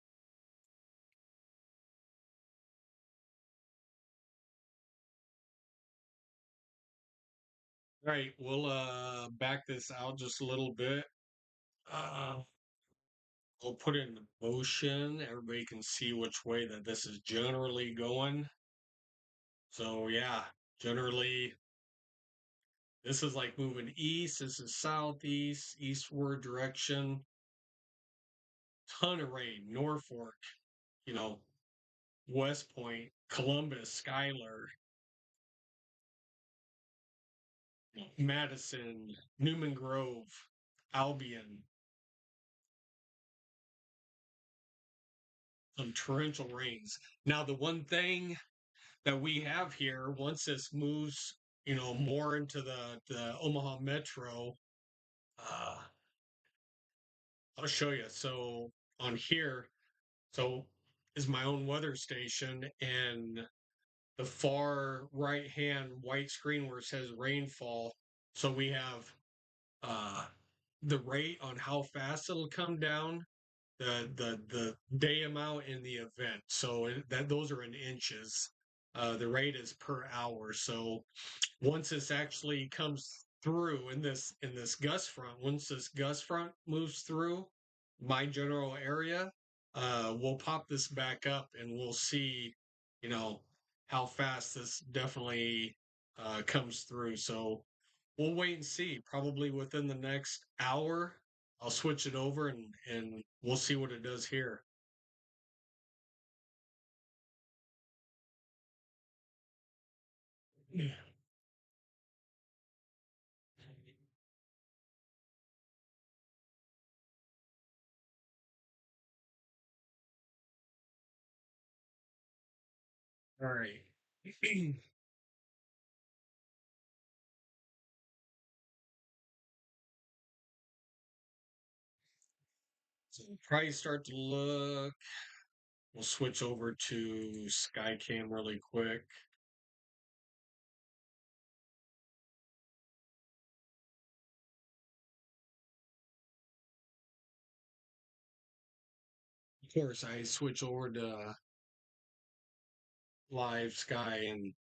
All right, we'll back this out just a little bit. Uh we'll put it in motion. Everybody can see which way that this is generally going. So yeah, generally this is like moving east, this is southeast, eastward direction. Ton of rain, Norfolk, you know, West Point, Columbus, Schuyler, Madison, Newman Grove, Albion, some torrential rains. Now, the one thing that we have here, once this moves, more into the Omaha Metro, uh, I'll show you. So on here, so is my own weather station, and the far right hand white screen where it says rainfall. So we have uh, the rate on how fast it'll come down, the day amount in the event. So that those are in inches. The rate is per hour. So once this actually comes through in this gust front, once this gust front moves through my general area, we'll pop this back up and we'll see, you know, how fast this definitely comes through. So we'll wait and see. Probably within the next hour, I'll switch it over and we'll see what it does here. All right. So we'll probably start to look. We'll switch over to Skycam really quick. Of course, I switch over to live sky and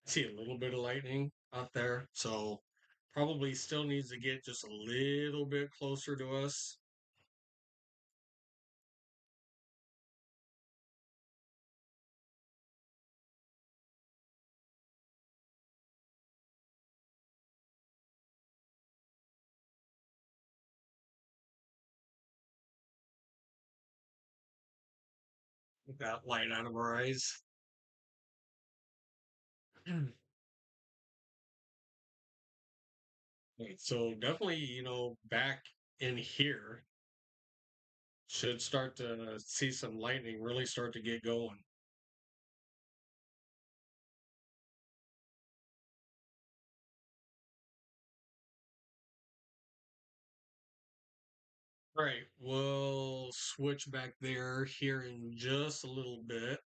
see a little bit of lightning out there. So probably still needs to get just a little bit closer to us. Get that light out of our eyes. So definitely, back in here should start to see some lightning really start to get going. All right, we'll switch back there here in just a little bit.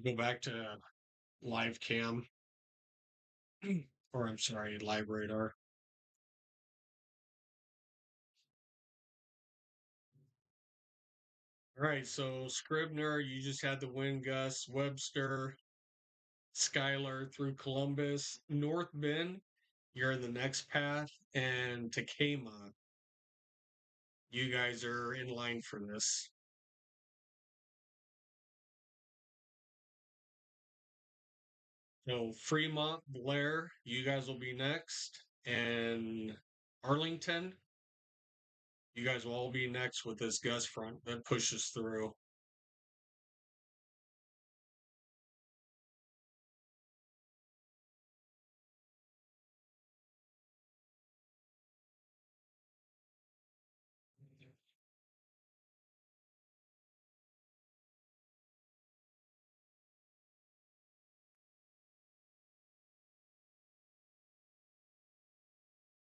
Go back to live cam, or I'm sorry, live radar. All right, so Scribner, you just had the wind gusts, Webster, Schuyler through Columbus, North Bend, you're in the next path, and Takema, you guys are in line for this. So Fremont, Blair, you guys will be next, and Arlington, you guys will all be next with this gust front that pushes through.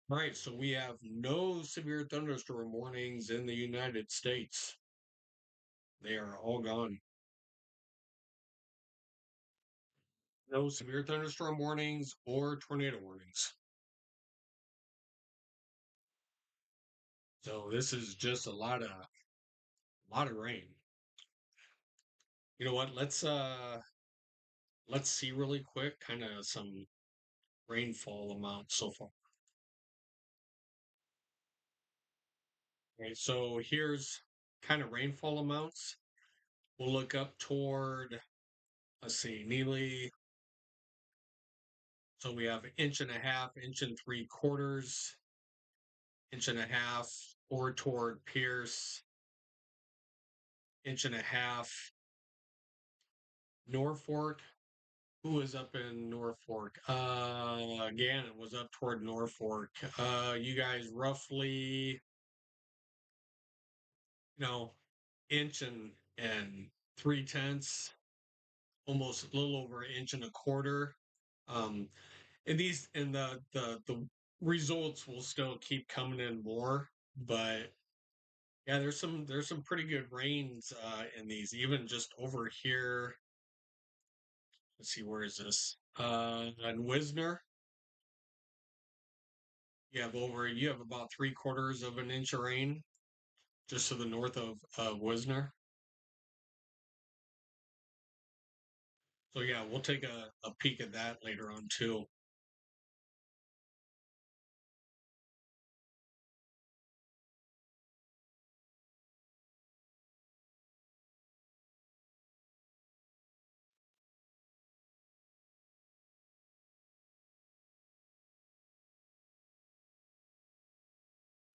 All right, so we have no severe thunderstorm warnings in the United States. They are all gone. No severe thunderstorm warnings or tornado warnings. So this is just a lot of rain. You know what? Let's see really quick kind of some rainfall amount so far. Okay, so here's kind of rainfall amounts. We'll look up toward, let's see, Neely. So we have an inch and a half, inch and 3/4, inch and a half, or toward Pierce, inch and a half. Norfolk, who was up in Norfolk? Gannon was up toward Norfolk. You guys roughly, you know, inch and 3/10, almost a little over an inch and a quarter. Um, and the results will still keep coming in more, but yeah, there's some pretty good rains in these. Even just over here, let's see, where is this? In Wisner, you have about 3/4 of an inch of rain just to the north of Wisner. So yeah, we'll take a peek at that later on too.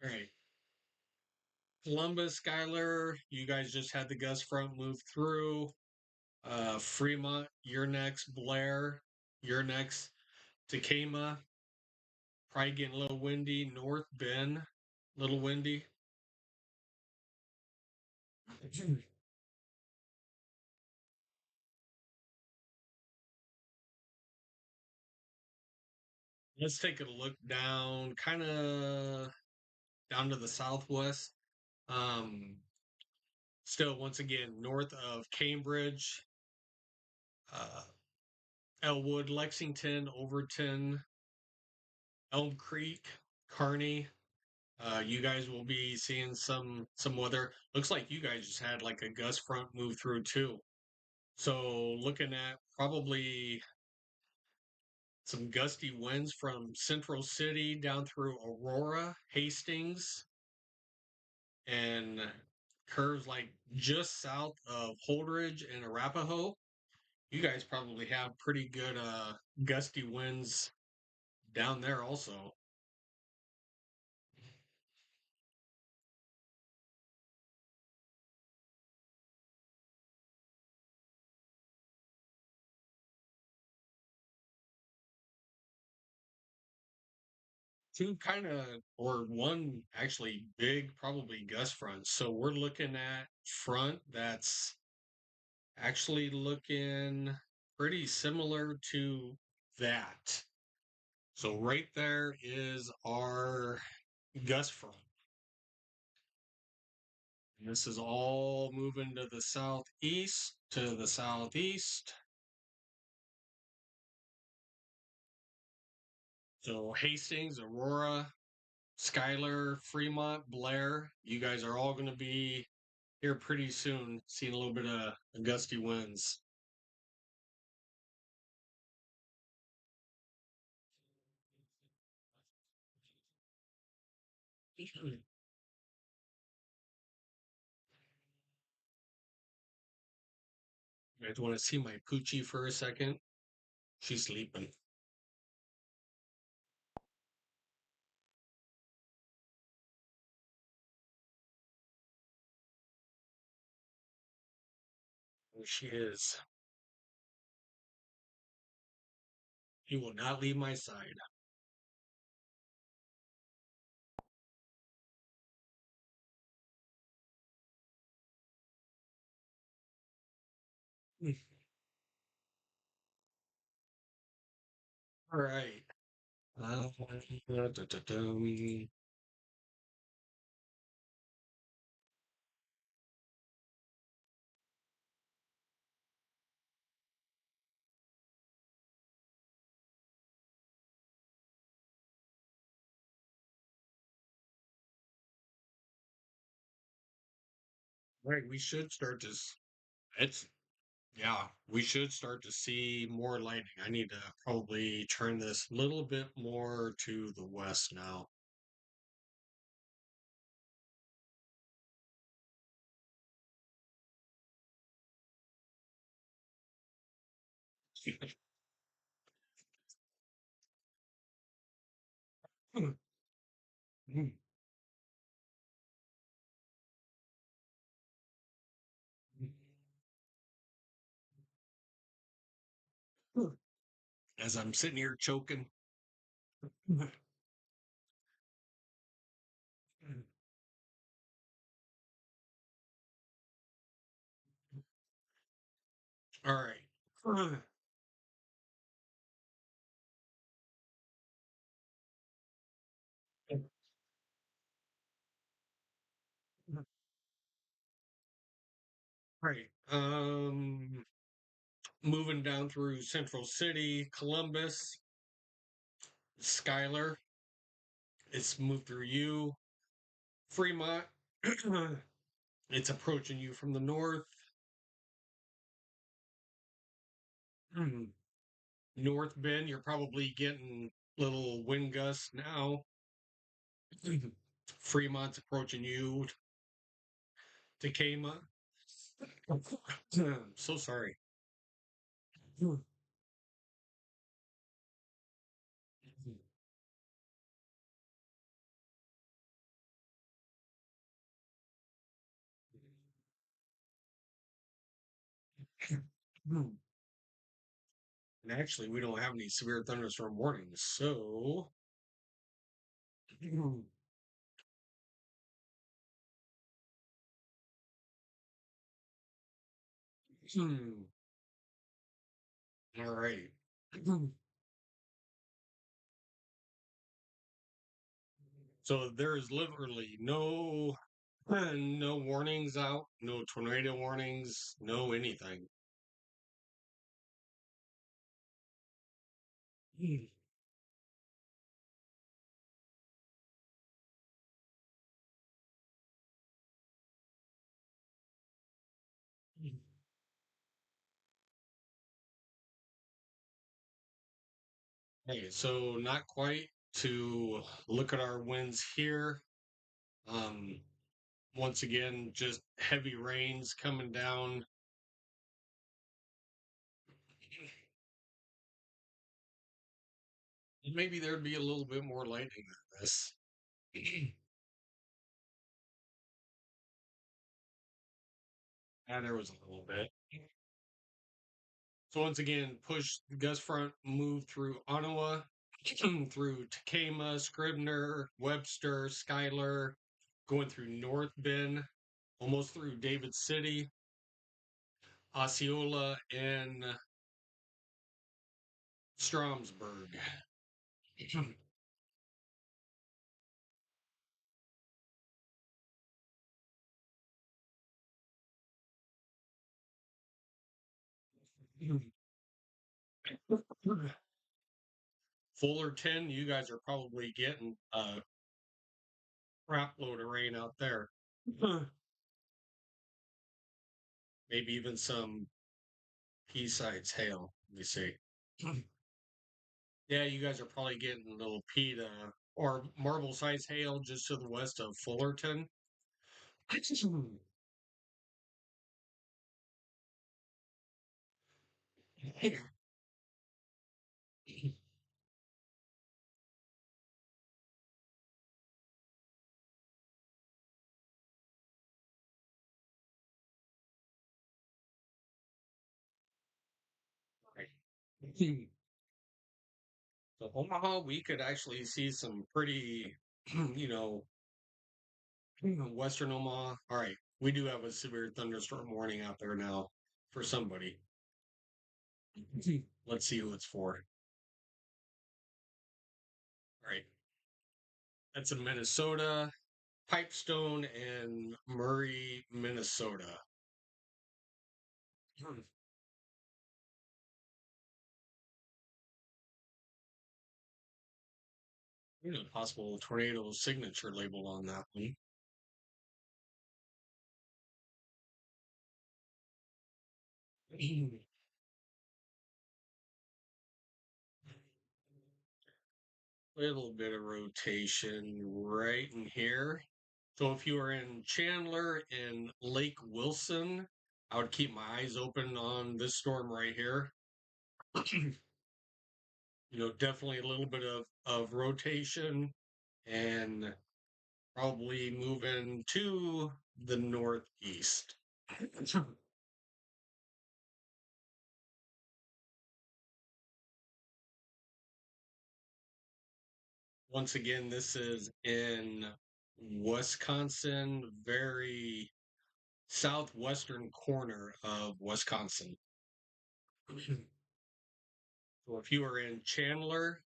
All right. Columbus, Schuyler, you guys just had the gust front move through. Fremont, you're next. Blair, you're next. Takema, probably getting a little windy. North Bend, little windy. Let's take a look down, kind of down to the southwest. Um, Still, once again, north of Cambridge, uh, Elwood, Lexington, Overton, Elm Creek, Kearney. You guys will be seeing some weather. Looks like you guys just had like a gust front move through too. So looking at probably some gusty winds from Central City down through Aurora, Hastings, and curves like just south of Holdridge and Arapahoe. You guys probably have pretty good gusty winds down there also. Two kind of, or one actually big, probably gust front. So we're looking at front that's actually looking pretty similar to that. So right there is our gust front. And this is all moving to the southeast, to the southeast. So Hastings, Aurora, Schuyler, Fremont, Blair, you guys are all going to be here pretty soon, seeing a little bit of gusty winds. You guys want to see my Poochie for a second? She's sleeping. There she is. He will not leave my side. All right. Right, we should start this. It's Yeah, we should start to see more lightning. I need to probably turn this a little bit more to the west now. As I'm sitting here choking. All right. Right. Moving down through Central City, Columbus, Schuyler. It's moved through you. Fremont. It's approaching you from the north. North Bend, you're probably getting little wind gusts now. Fremont's approaching you. Tacoma. So sorry. And actually, we don't have any severe thunderstorm warnings, so. All right. So there is literally no warnings out, no tornado warnings, no anything. Hey, so not quite to look at our winds here. Um, Once again, just heavy rains coming down. Maybe there'd be a little bit more lightning than this. There was a little bit. So once again, push the gust front, move through Ottawa, through Tacoma, Scribner, Webster, Schuyler, going through North Bend, almost through David City, Osceola, and Stromsburg. Fullerton, you guys are probably getting a crap load of rain out there. Maybe even some pea-sized hail, let me see. Yeah, you guys are probably getting a little PETA or marble-sized hail just to the west of Fullerton. So Omaha, we could actually see some pretty, you know, Western Omaha. All right, we do have a severe thunderstorm warning out there now for somebody. Let's see who it's for. All right, that's in Minnesota, Pipestone, and Murray, Minnesota. Possible tornado signature label on that one. Little bit of rotation right in here. So if you are in Chandler and Lake Wilson, I would keep my eyes open on this storm right here. Definitely a little bit of rotation and probably moving to the northeast. Once again, this is in Wisconsin, very southwestern corner of Wisconsin. So if you are in Chandler,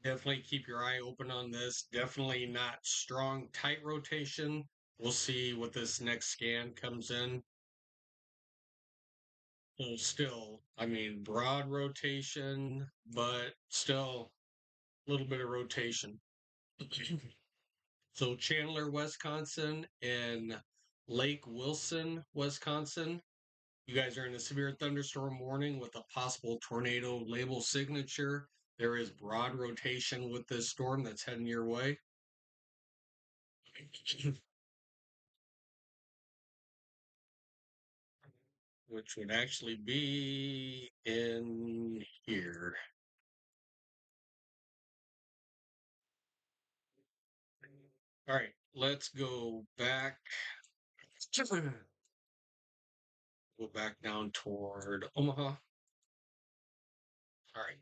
definitely keep your eye open on this. Definitely not strong, tight rotation. We'll see what this next scan comes in. So still, I mean, broad rotation, but still a little bit of rotation. So Chandler, Wisconsin, and Lake Wilson, Wisconsin. You guys are in a severe thunderstorm warning with a possible tornado label signature. There is broad rotation with this storm that's heading your way. Which would actually be in here. All right, let's go back. Go back down toward Omaha. All right.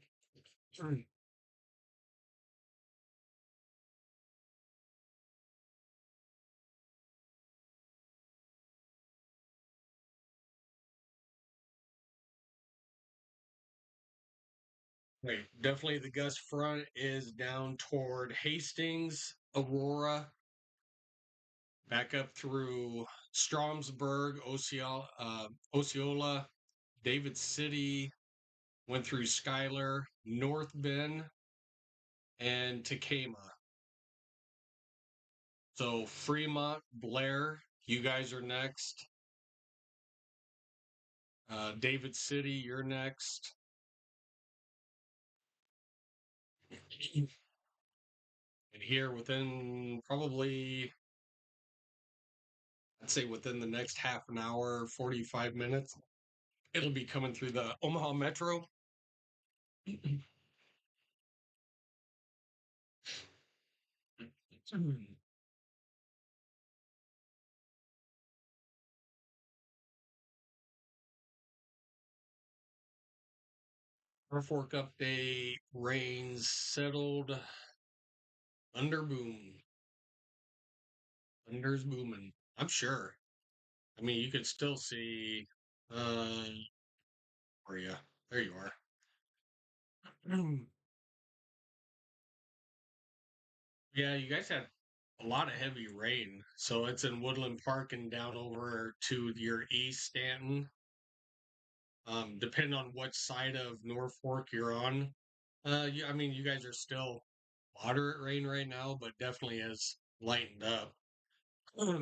Right. Definitely the gust front is down toward Hastings, Aurora, back up through Stromsburg, Osceola, David City, went through Schuyler, North Bend, and Tacoma. So Fremont, Blair, you guys are next. David City, you're next. And here within probably, I'd say within the next half an hour, 45 minutes, it'll be coming through the Omaha Metro. Norfolk update, rains settled, thunder boom. Thunder's booming. I'm sure. I mean, you could still see Where you? There you are. Yeah, you guys had a lot of heavy rain. So it's in Woodland Park and down over to your east, Stanton. Depending on what side of Norfolk you're on. I mean, you guys are still moderate rain right now, but definitely has lightened up.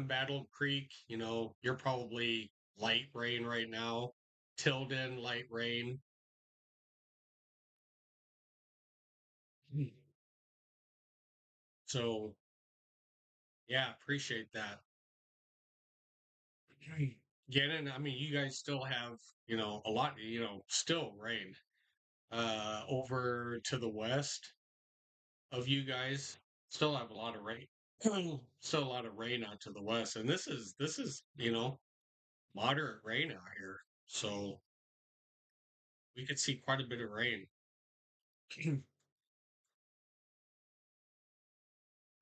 Battle Creek, you're probably light rain right now. Tilden, light rain. So, yeah, appreciate that. Gannon, I mean, you guys still have, a lot, still rain. Over to the west of you guys, still have a lot of rain. Still a lot of rain out to the west. And this is, moderate rain out here. So we could see quite a bit of rain.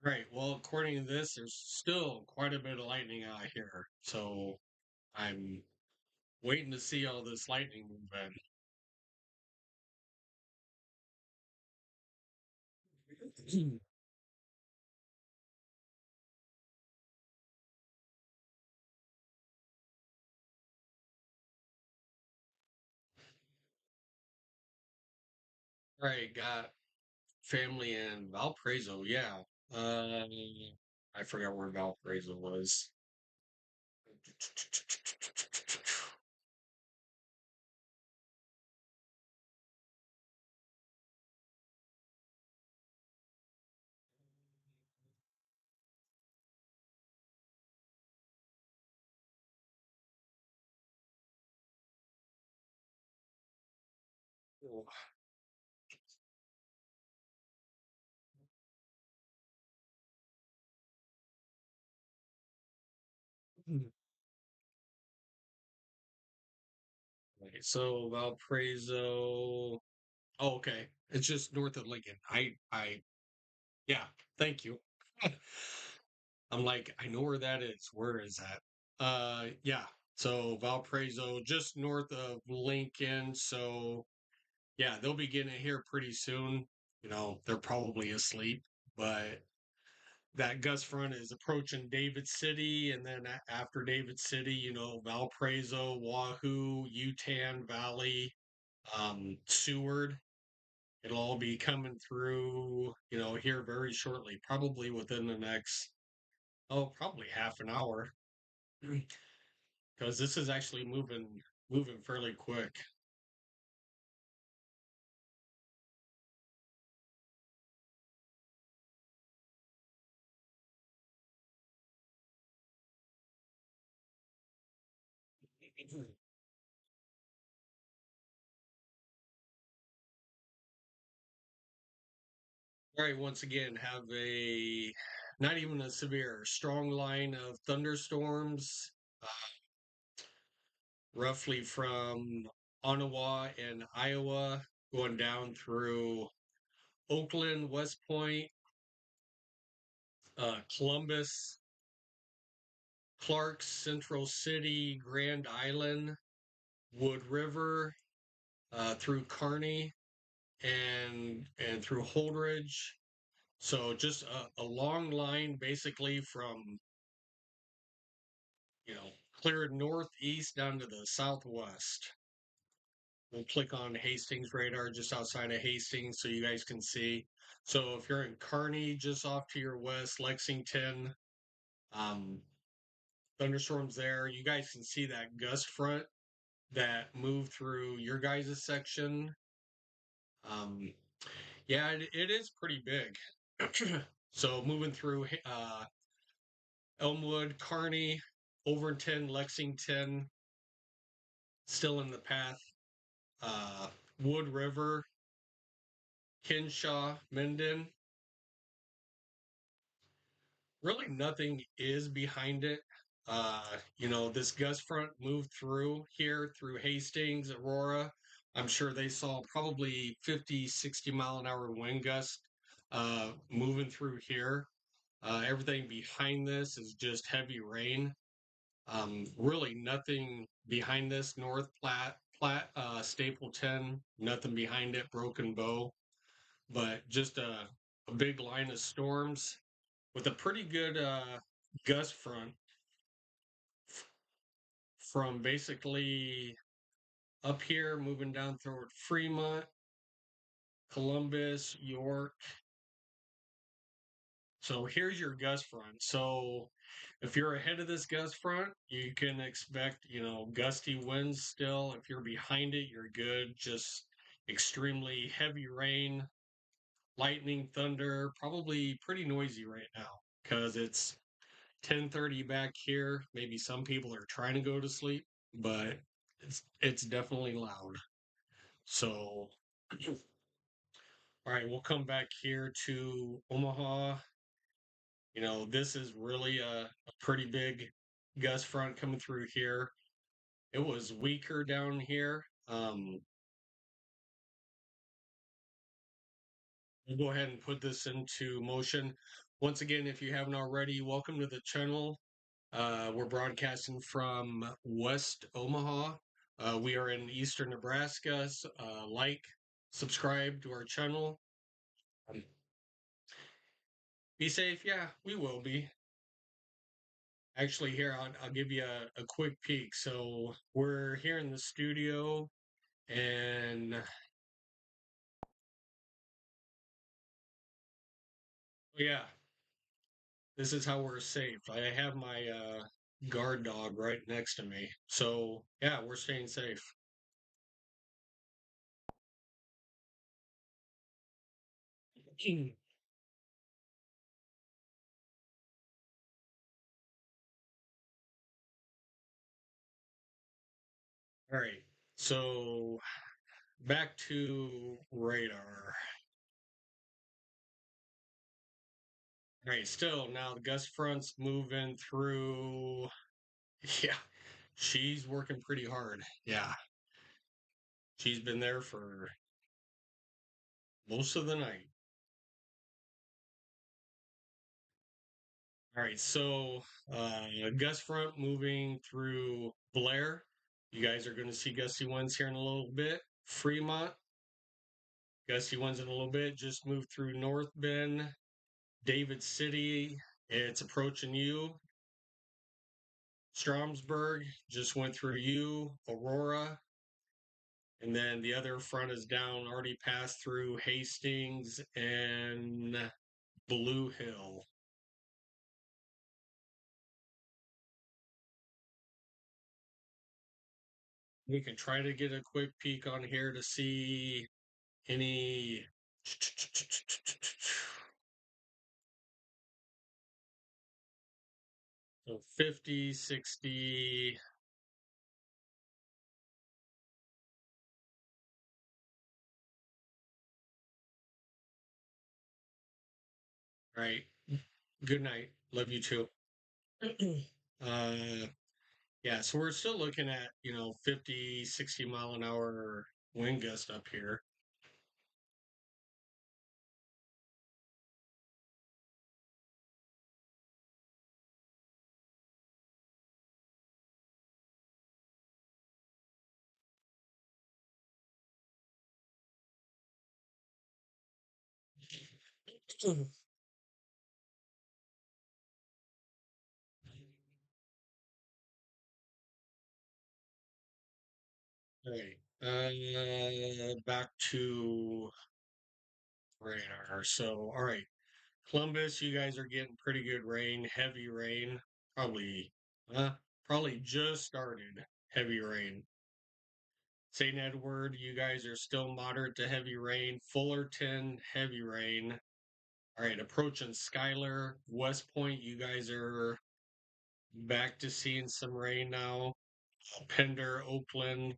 Right. Well, according to this, there's still quite a bit of lightning out here. So I'm waiting to see all this lightning move in. Right. Got family in Valparaiso. Yeah. Uh, I forgot where Valparaiso was. Right, so Valparaiso. Oh, okay. It's just north of Lincoln. Yeah, thank you. I'm like, I know where that is. Where is that? Yeah. So Valparaiso, just north of Lincoln. So yeah, they'll be getting it here pretty soon. They're probably asleep, but that gust front is approaching David City, and then after David City, Valparaiso, Wahoo, Utan Valley, Seward. It'll all be coming through, here very shortly, probably within the next, probably half an hour, because this is actually moving fairly quick. All right, once again, have a not even a severe, strong line of thunderstorms, uh, roughly from Ottawa and Iowa, going down through Oakland, West Point, Columbus, Clark, Central City, Grand Island, Wood River, through Kearney, and through Holdridge. So just a long line, basically from clear northeast down to the southwest. We'll click on Hastings radar just outside of Hastings so you guys can see. So if you're in Kearney, just off to your west, Lexington, um, thunderstorms there. You guys can see that gust front that moved through your guys' section. Um, yeah, it is pretty big. So moving through Elmwood, Kearney, Overton, Lexington, still in the path. Wood River, Kinshaw, Minden. Really nothing is behind it. This gust front moved through here through Hastings, Aurora. I'm sure they saw probably 50, 60 mile an hour wind gust moving through here. Everything behind this is just heavy rain. Really nothing behind this. North Platte, staple 10, nothing behind it, broken bow, but just a big line of storms with a pretty good gust front from basically up here moving down toward Fremont, Columbus, York. So here's your gust front. So if you're ahead of this gust front, you can expect, gusty winds still. If you're behind it, you're good. Just extremely heavy rain, lightning, thunder, probably pretty noisy right now because it's 10:30 back here. Maybe some people are trying to go to sleep, but it's definitely loud. So all right, we'll come back here to Omaha. This is really a pretty big gust front coming through here. It was weaker down here. We'll go ahead and put this into motion. Once again, if you haven't already, welcome to the channel. We're broadcasting from West Omaha. We are in eastern Nebraska. Like, subscribe to our channel. Um, Be safe. Yeah, we will be. Actually, here, I'll give you a quick peek. So we're here in the studio, and yeah, this is how we're safe. I have my guard dog right next to me. So yeah, we're staying safe. All right. So back to radar. All right, still now the gust front's moving through. Yeah, she's working pretty hard. Yeah, she's been there for most of the night. All right, so gust front moving through Blair. You guys are going to see gusty winds here in a little bit. Fremont, gusty winds in a little bit. Just moved through North Bend, David City. It's approaching you. Stromsburg just went through you. Aurora, and then the other front is down, already passed through Hastings and Blue Hill. We can try to get a quick peek on here to see any. So 50, 60. All right. Good night. Love you too. uh, yeah, so we're still looking at, 50, 60 mile an hour wind gust up here. All right. Back to radar. So, all right. Columbus, you guys are getting pretty good rain, heavy rain. Probably, uh, probably just started heavy rain. St. Edward, you guys are still moderate to heavy rain. Fullerton, heavy rain. All right, approaching Schuyler, West Point, you guys are back to seeing some rain now. Pender, Oakland,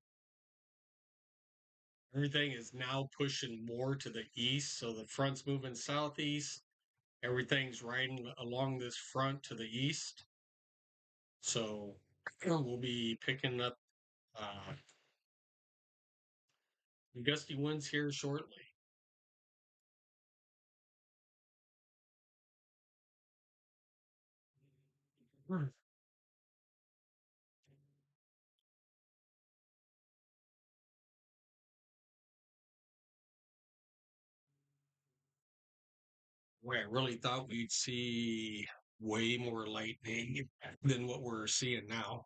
everything is now pushing more to the east. So the front's moving southeast. Everything's riding along this front to the east. So we'll be picking up uh, gusty winds here shortly. Hmm. I really thought we'd see way more lightning than what we're seeing now.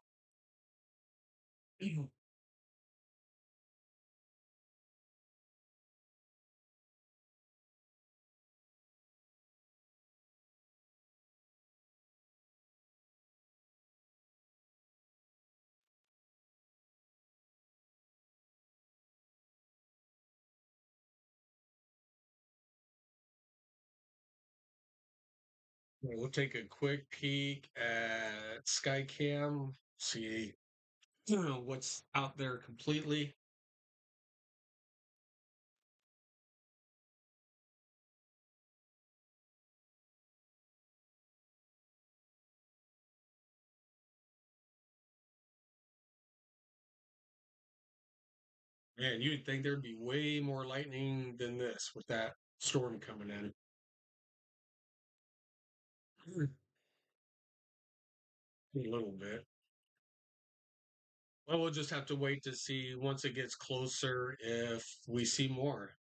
We'll take a quick peek at Skycam, see what's out there completely. Man, you'd think there'd be way more lightning than this with that storm coming in. A little bit. Well, we'll just have to wait to see once it gets closer if we see more.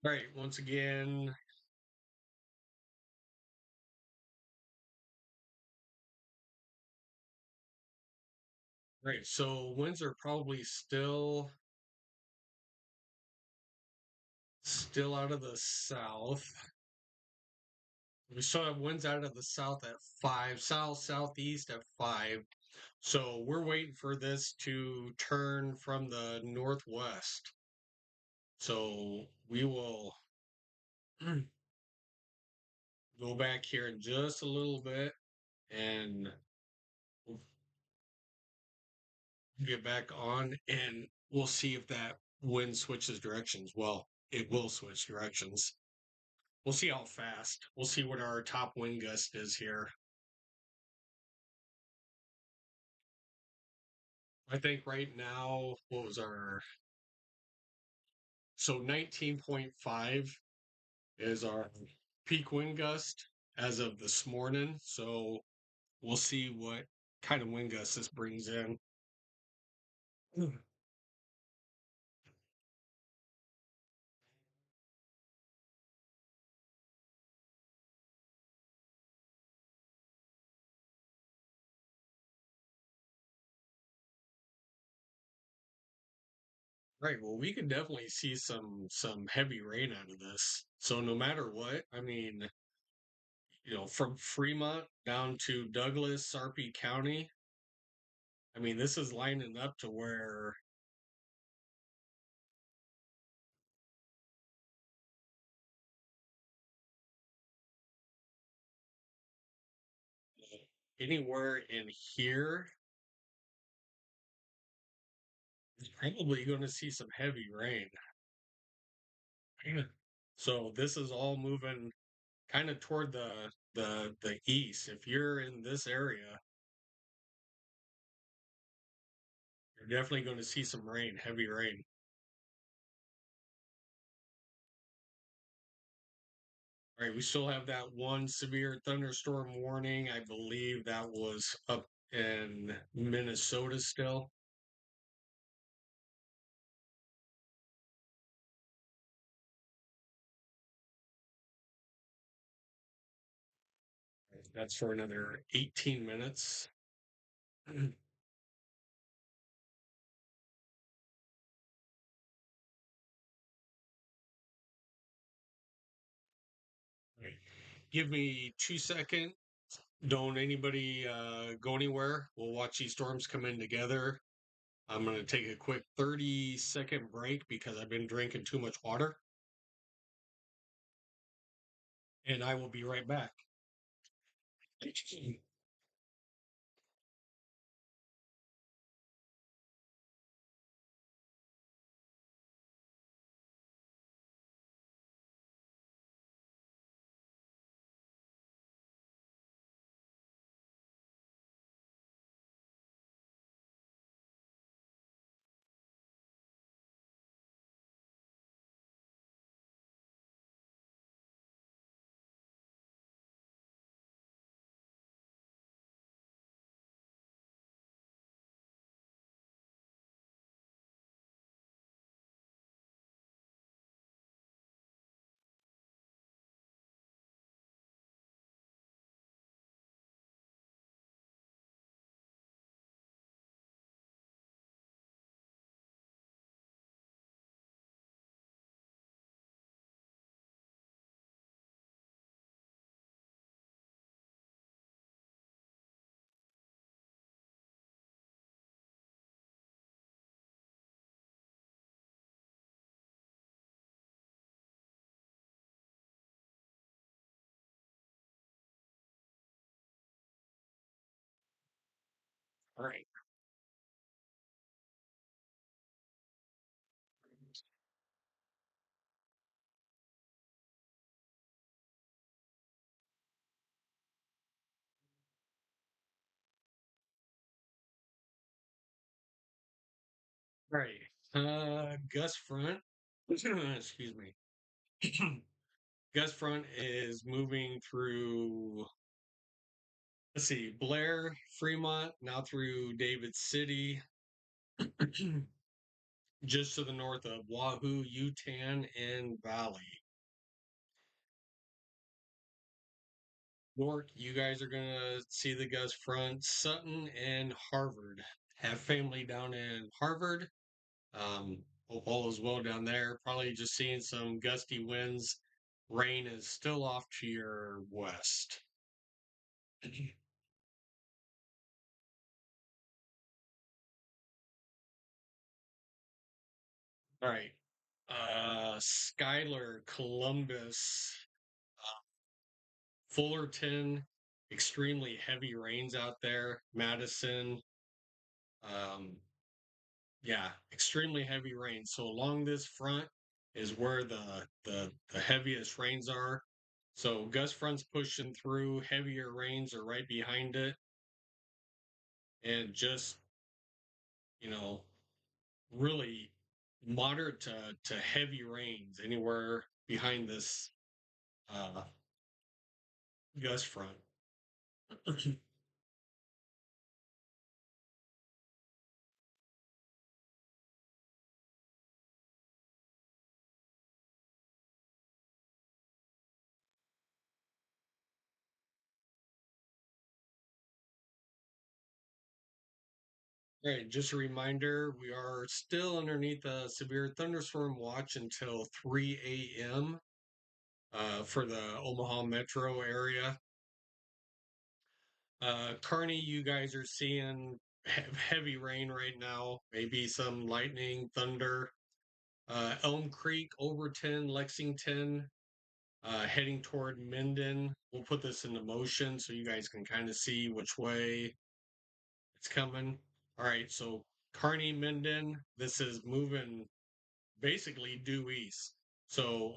Right, once again, right, so winds are probably still out of the south. We still have winds out of the south at 5, south, southeast at 5. So we're waiting for this to turn from the northwest. So we will go back here in just a little bit and we'll get back on and we'll see if that wind switches directions. Well, it will switch directions. We'll see how fast. We'll see what our top wind gust is here. I think right now, what was our, so 19.5 is our peak wind gust as of this morning. So we'll see what kind of wind gust this brings in. Right. Well, we could definitely see some heavy rain out of this. So no matter what, I mean, from Fremont down to Douglas, Sarpy County, I mean, this is lining up to where anywhere in here is probably going to see some heavy rain. Yeah. So this is all moving kind of toward the east. If you're in this area, you're definitely going to see some rain, heavy rain. All right, we still have that one severe thunderstorm warning. I believe that was up in Minnesota still. That's for another 18 minutes. Give me 2 seconds. Don't anybody go anywhere. We'll watch these storms come in together. I'm going to take a quick 30-second break because I've been drinking too much water. And I will be right back. All right. All right. Gus Front. Excuse me. Gus Front is moving through, let's see, Blair, Fremont, now through David City, just to the north of Wahoo, Utan, and Valley. York, you guys are gonna see the Gus Front, Sutton, and Harvard. Have family down in Harvard. Hope all is well down there. Probably just seeing some gusty winds. Rain is still off to your west. All right. Schuyler, Columbus, Fullerton, extremely heavy rains out there. Madison, um, yeah, extremely heavy rain. So along this front is where the heaviest rains are. So gust fronts pushing through, heavier rains are right behind it, and just you know really moderate to heavy rains anywhere behind this uh, gust front. All right, just a reminder, we are still underneath a severe thunderstorm watch until 3 a.m. For the Omaha metro area. Kearney, you guys are seeing heavy rain right now, maybe some lightning, thunder. Elm Creek, Overton, Lexington, heading toward Minden. We'll put this into motion so you guys can kind of see which way it's coming. All right, so Kearney, Minden, this is moving basically due east. So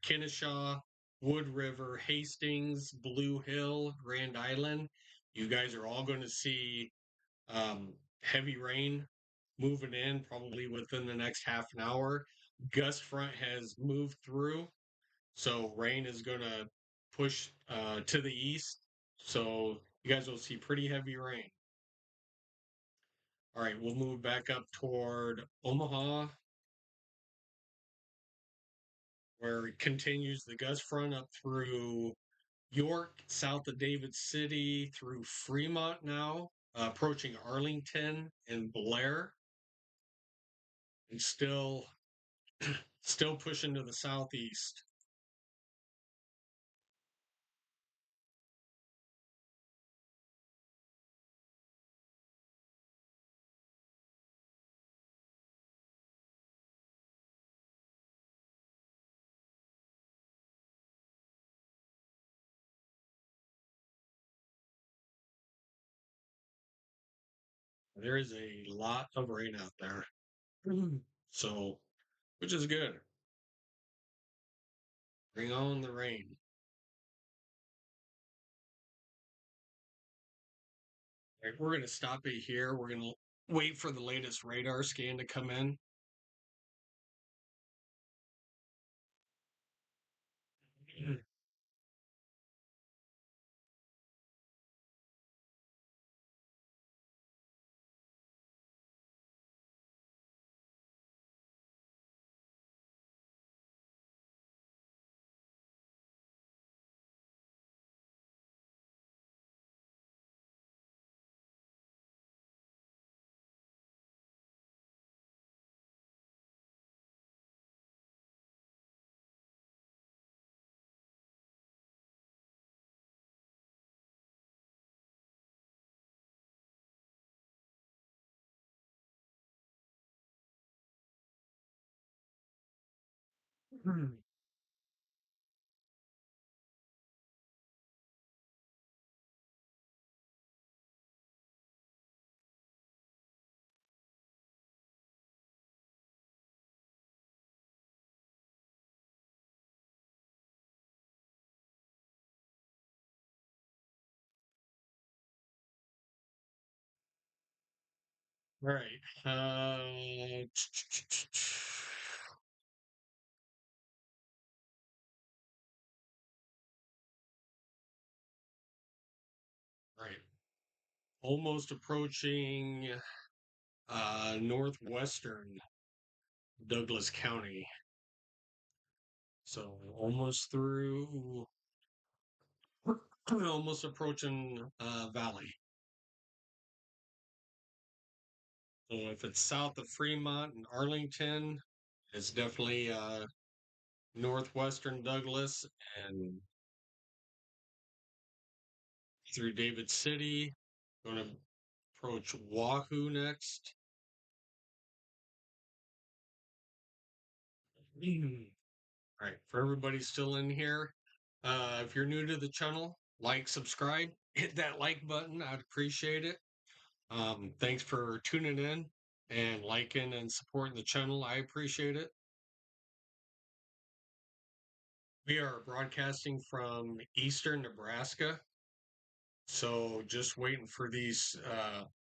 Kennesaw, Wood River, Hastings, Blue Hill, Grand Island, you guys are all going to see heavy rain moving in probably within the next half an hour. Gust front has moved through, so rain is going to push to the east. So you guys will see pretty heavy rain. All right, we'll move back up toward Omaha, where it continues the gust front up through York, south of David City, through Fremont now, approaching Arlington and Blair, and still pushing to the southeast. There is a lot of rain out there. Mhm. So, which is good. Bring on the rain. Right, we're going to stop it here. We're going to wait for the latest radar scan to come in. All right. Right. Almost approaching northwestern Douglas County. So almost through, almost approaching Valley. So if it's south of Fremont and Arlington, it's definitely northwestern Douglas and through David City. Going to approach Wahoo next. All right, for everybody still in here, if you're new to the channel, like, subscribe, hit that like button. I'd appreciate it. Thanks for tuning in and liking and supporting the channel. I appreciate it. We are broadcasting from eastern Nebraska. So just waiting for these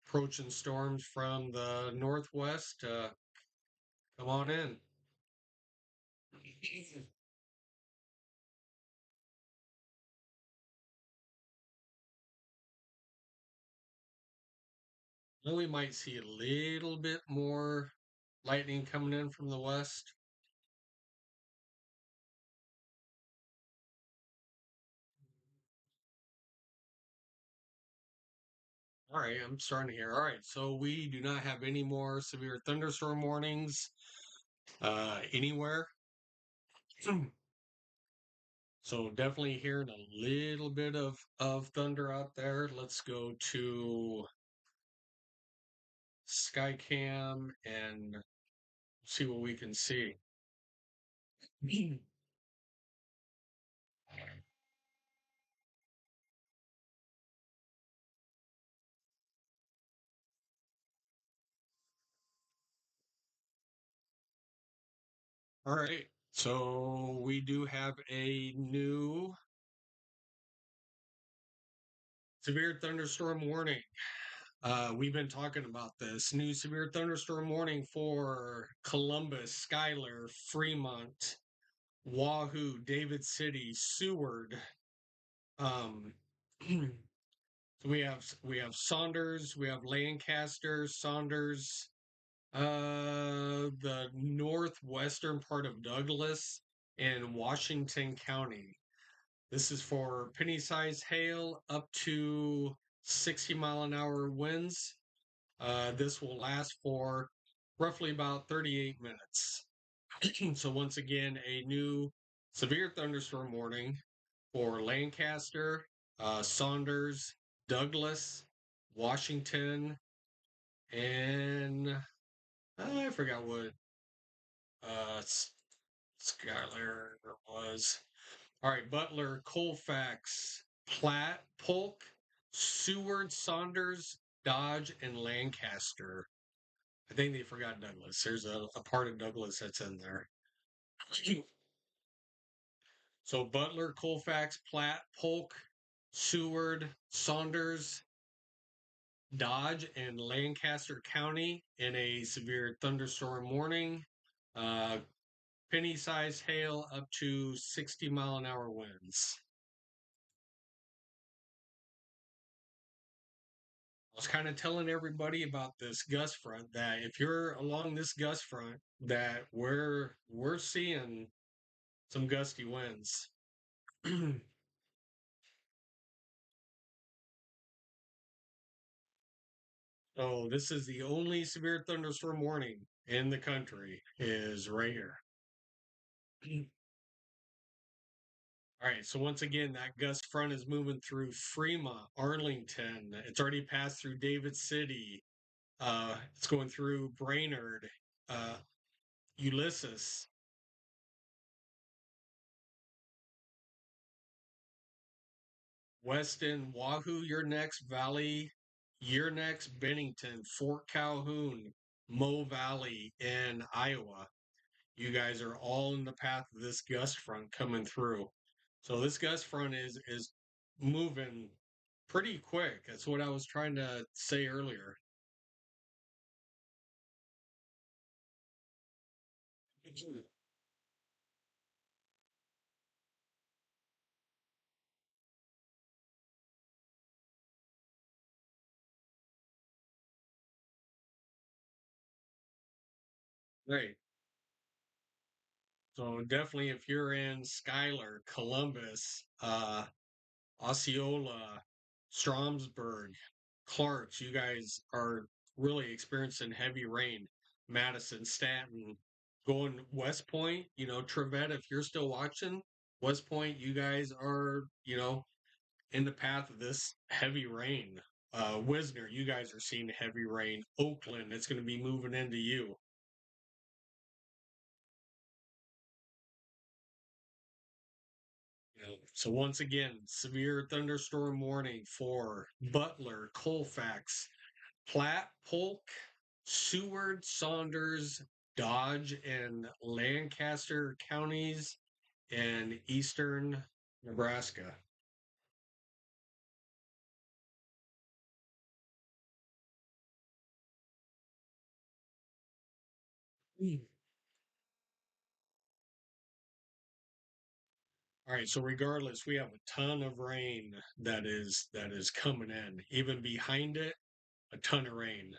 approaching storms from the northwest. Come on in. Then we might see a little bit more lightning coming in from the west. All right, I'm starting to hear. All right, so we do not have any more severe thunderstorm warnings anywhere. So definitely hearing a little bit of thunder out there. Let's go to Skycam and see what we can see. All right, so we do have a new severe thunderstorm warning. We've been talking about this new severe thunderstorm warning for Columbus, Schuyler, Fremont, Wahoo, David City, Seward. Um, so we have Saunders, we have Lancaster, Saunders, the northwestern part of Douglas, and Washington County. This is for penny-sized hail up to 60-mile-an-hour winds. This will last for roughly about 38 minutes. So once again, a new severe thunderstorm warning for Lancaster, Saunders, Douglas, Washington, and I forgot what uh, Schuyler was. All right, Butler, Colfax, Platt, Polk, Seward, Saunders, Dodge, and Lancaster. I think they forgot Douglas. There's a part of Douglas that's in there. So Butler, Colfax, Platt, Polk, Seward, Saunders, Dodge, and Lancaster County in a severe thunderstorm warning. Uh, penny-sized hail up to 60-mile-an-hour winds. I was kind of telling everybody about this gust front that if you're along this gust front, that we're seeing some gusty winds. So this is the only severe thunderstorm warning in the country is right here. All right, so once again, that gust front is moving through Fremont, Arlington. It's already passed through David City. It's going through Brainerd, uh, Ulysses, Weston, Wahoo, you're next, Valley, you're next, Bennington, Fort Calhoun, Mo Valley, and Iowa. You guys are all in the path of this gust front coming through. So this gust front is moving pretty quick. That's what I was trying to say earlier. Right. So definitely if you're in Schuyler, Columbus, Osceola, Stromsburg, Clarks, you guys are really experiencing heavy rain. Madison, Stanton, going West Point, Trevette, if you're still watching, West Point, you guys are, in the path of this heavy rain. Wisner, you guys are seeing heavy rain. Oakland, it's going to be moving into you. So once again, severe thunderstorm warning for Butler, Colfax, Platte, Polk, Seward, Saunders, Dodge, and Lancaster counties in eastern Nebraska. Mm. All right, so regardless, we have a ton of rain that is coming in. Even behind it, a ton of rain.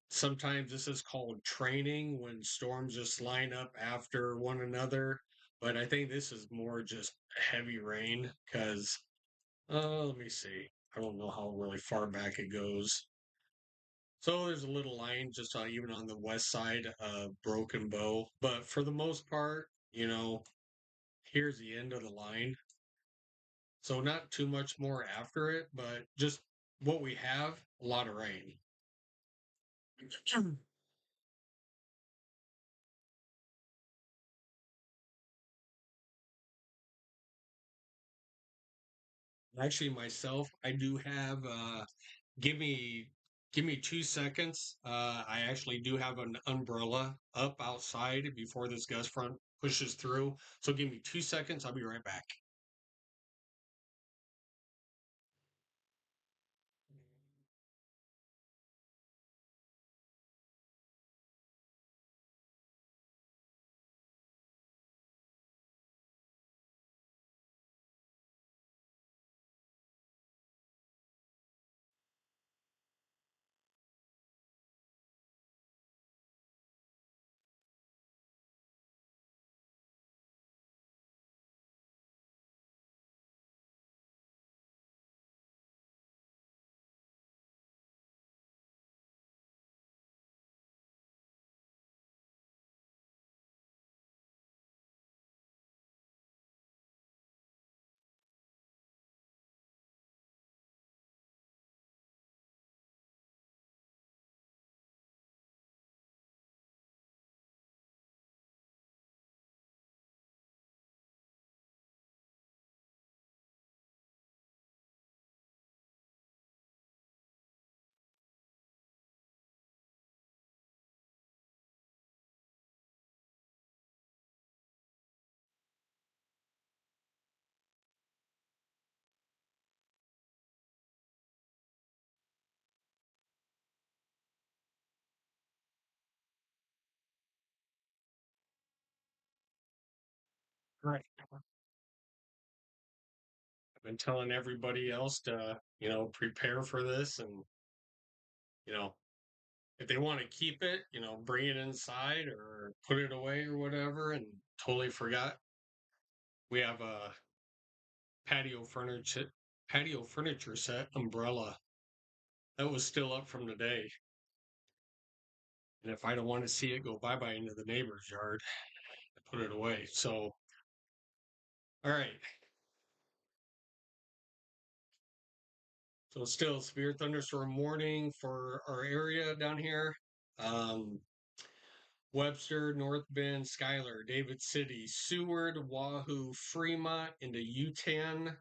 Sometimes this is called training when storms just line up after one another, but I think this is more just heavy rain because let me see. I don't know how really far back it goes. So there's a little line just on even on the west side of Broken Bow, but for the most part, here's the end of the line. So not too much more after it, but just what we have, a lot of rain. Actually, myself, I do have give me give me 2 seconds. I actually do have an umbrella up outside before this gust front pushes through. So give me 2 seconds. I'll be right back. Right. I've been telling everybody else to, prepare for this and, you know, if they want to keep it, bring it inside or put it away or whatever and totally forgot. We have a patio furniture set umbrella that was still up from today. And if I don't want to see it go bye bye into the neighbor's yard, I put it away. So, all right. So, still severe thunderstorm warning for our area down here. Um, Webster, North Bend, Schuyler, David City, Seward, Wahoo, Fremont, into Utan.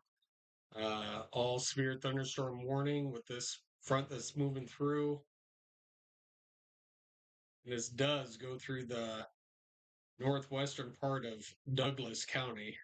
All severe thunderstorm warning with this front that's moving through. And this does go through the northwestern part of Douglas County.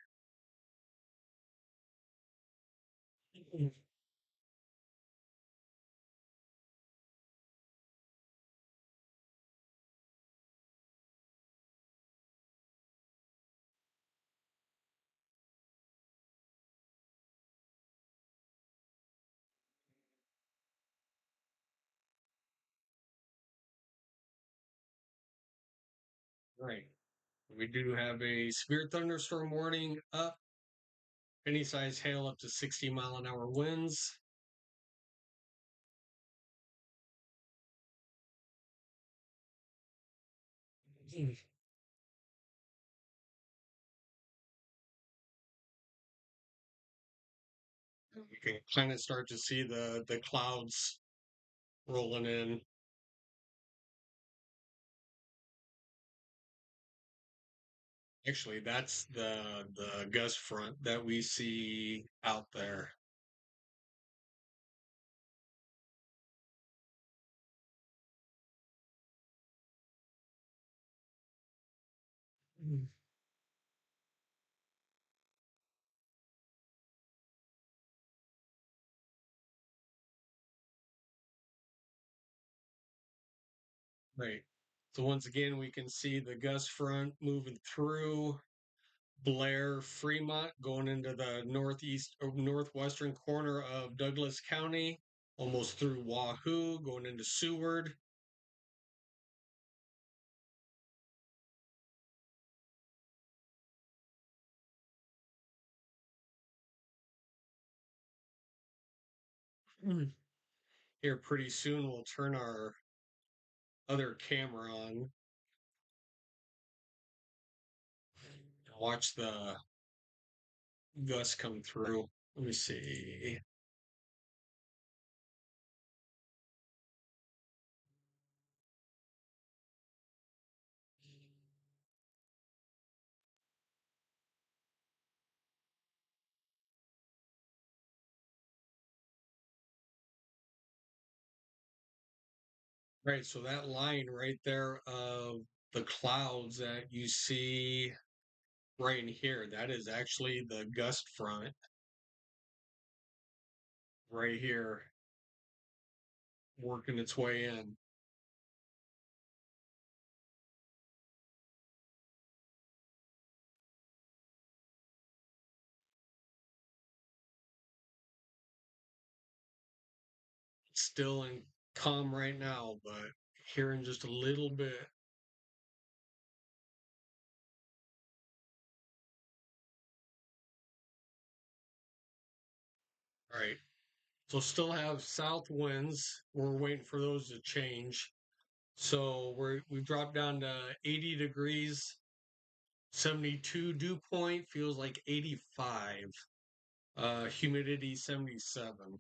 Right. We do have a severe thunderstorm warning up. Any size hail up to 60-mile-an-hour winds. You can kind of start to see the clouds rolling in. Actually, that's the gust front that we see out there. Mm. Right. So once again, we can see the gust front moving through Blair, Fremont, going into the northeast or northwestern corner of Douglas County, almost through Wahoo, going into Seward. Mm. Here pretty soon we'll turn our other camera on and watch the gusts come through. Let me see. Right, so that line right there of the clouds that you see right in here, that is actually the gust front right here working its way in. Still in calm right now, but here in just a little bit. All right. So still have south winds. We're waiting for those to change. So we've dropped down to 80 degrees, 72 dew point, feels like 85. Humidity 77.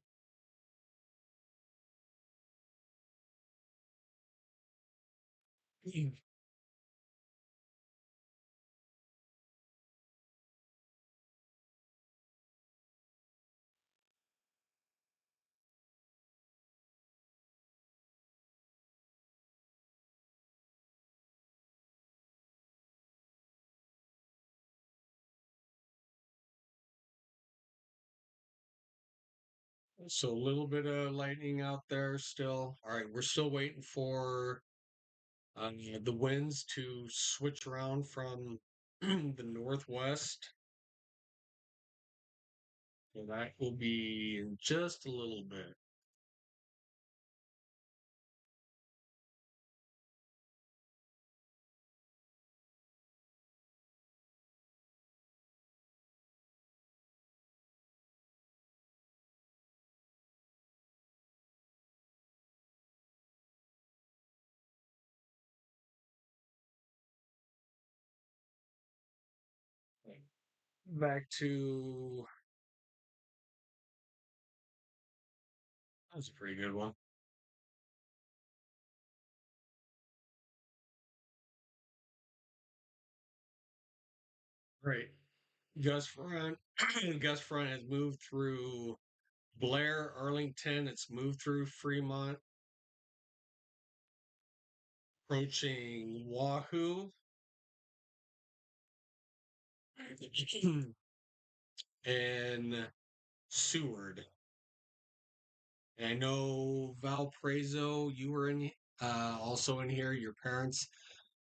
So a little bit of lightning out there still. All right, we're still waiting for the winds to switch around from the northwest. So that will be in just a little bit. Back to that's a pretty good one. Right. Gus Front Gus Front has moved through Blair, Arlington, it's moved through Fremont, approaching Wahoo and Seward. And I know Valparaiso, you were in also in here, your parents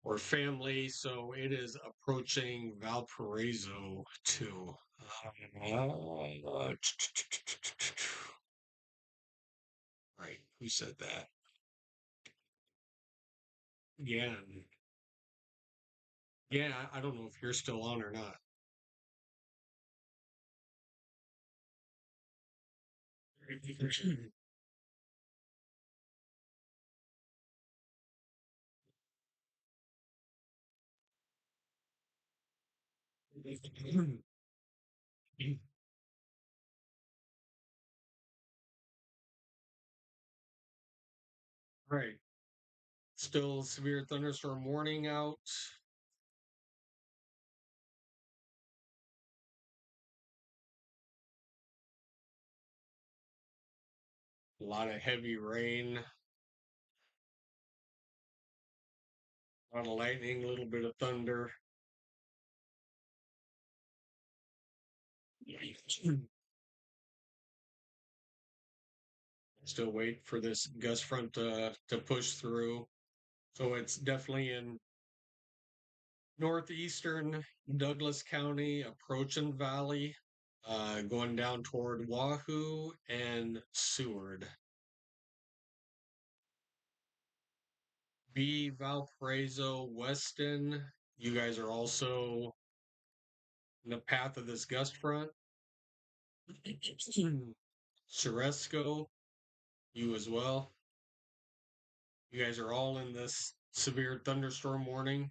or family, so it is approaching Valparaiso too. Right, who said that? Again. Yeah, I don't know if you're still on or not. Right. Still severe thunderstorm warning out. A lot of heavy rain, a lot of lightning, a little bit of thunder. Still wait for this gust front to push through. So it's definitely in northeastern Douglas County, approaching Valley, going down toward Wahoo and Seward. B, Valparaiso, Weston. You guys are also in the path of this gust front. Ceresco, you as well. You guys are all in this severe thunderstorm warning.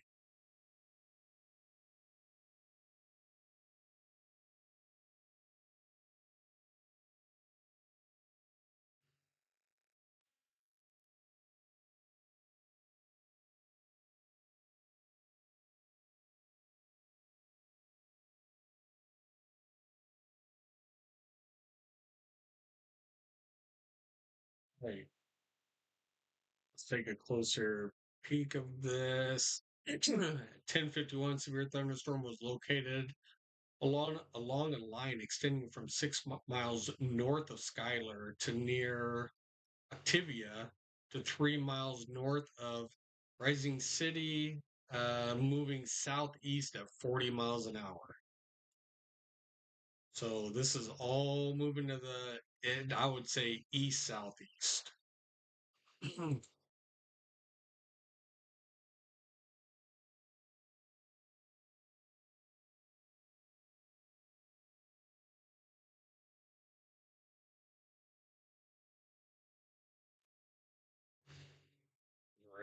Right. Let's take a closer peek of this. 1051 severe thunderstorm was located along a line extending from 6 miles north of Schuyler to near Activia to 3 miles north of Rising City, moving southeast at 40 miles an hour. So this is all moving to and I would say east southeast.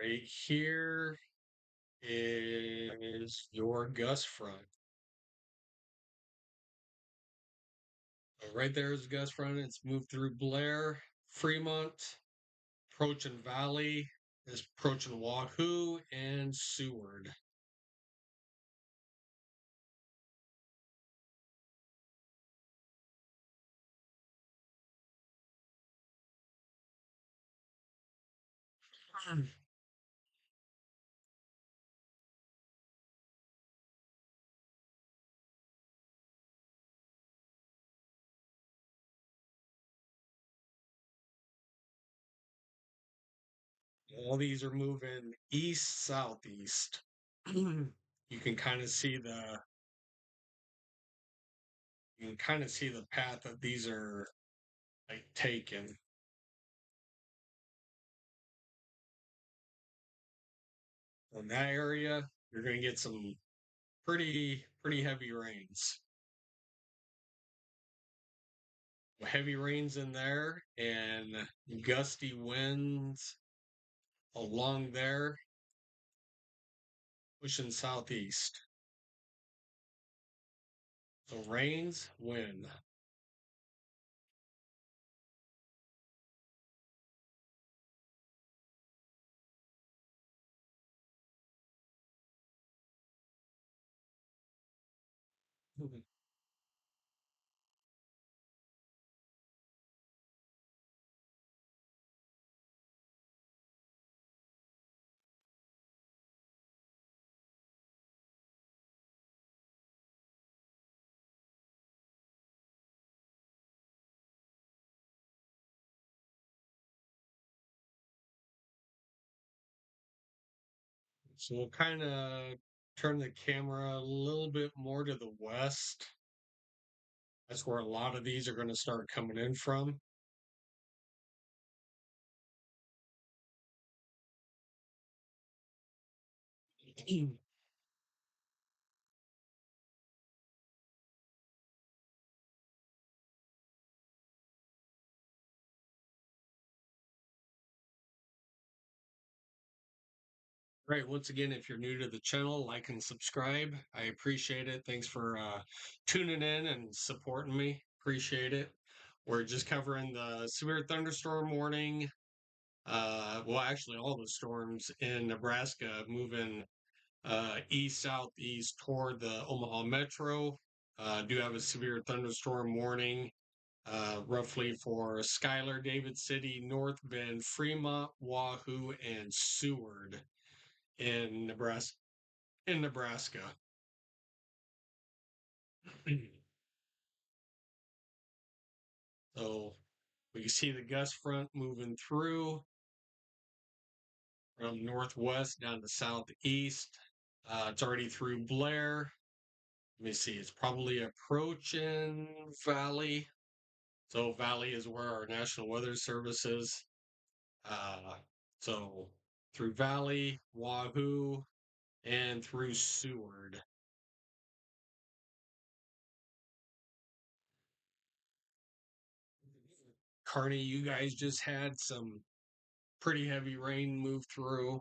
Right here is your gust front. So right there is gust front. It's moved through Blair, Fremont, approaching Valley, is approaching Wahoo and Seward. All these are moving east southeast. You can kind of see the path that these are like taken. In that area, you're going to get some pretty heavy rains. Heavy rains in there and gusty winds along there, pushing southeast. So rains, wind. So we'll kind of turn the camera a little bit more to the west. That's where a lot of these are going to start coming in from. Right. Once again, if you're new to the channel, like and subscribe. I appreciate it. Thanks for tuning in and supporting me. Appreciate it. We're just covering the severe thunderstorm warning. Well, actually, all the storms in Nebraska moving east southeast toward the Omaha metro. Do have a severe thunderstorm warning. Roughly for Schuyler, David City, North Bend, Fremont, Wahoo, and Seward in Nebraska. In Nebraska. So we can see the gust front moving through from northwest down to southeast. It's already through Blair. Let me see, it's probably approaching Valley. So Valley is where our National Weather Service is. Uh, so through Valley, Wahoo, and through Seward. Kearney, you guys just had some pretty heavy rain move through.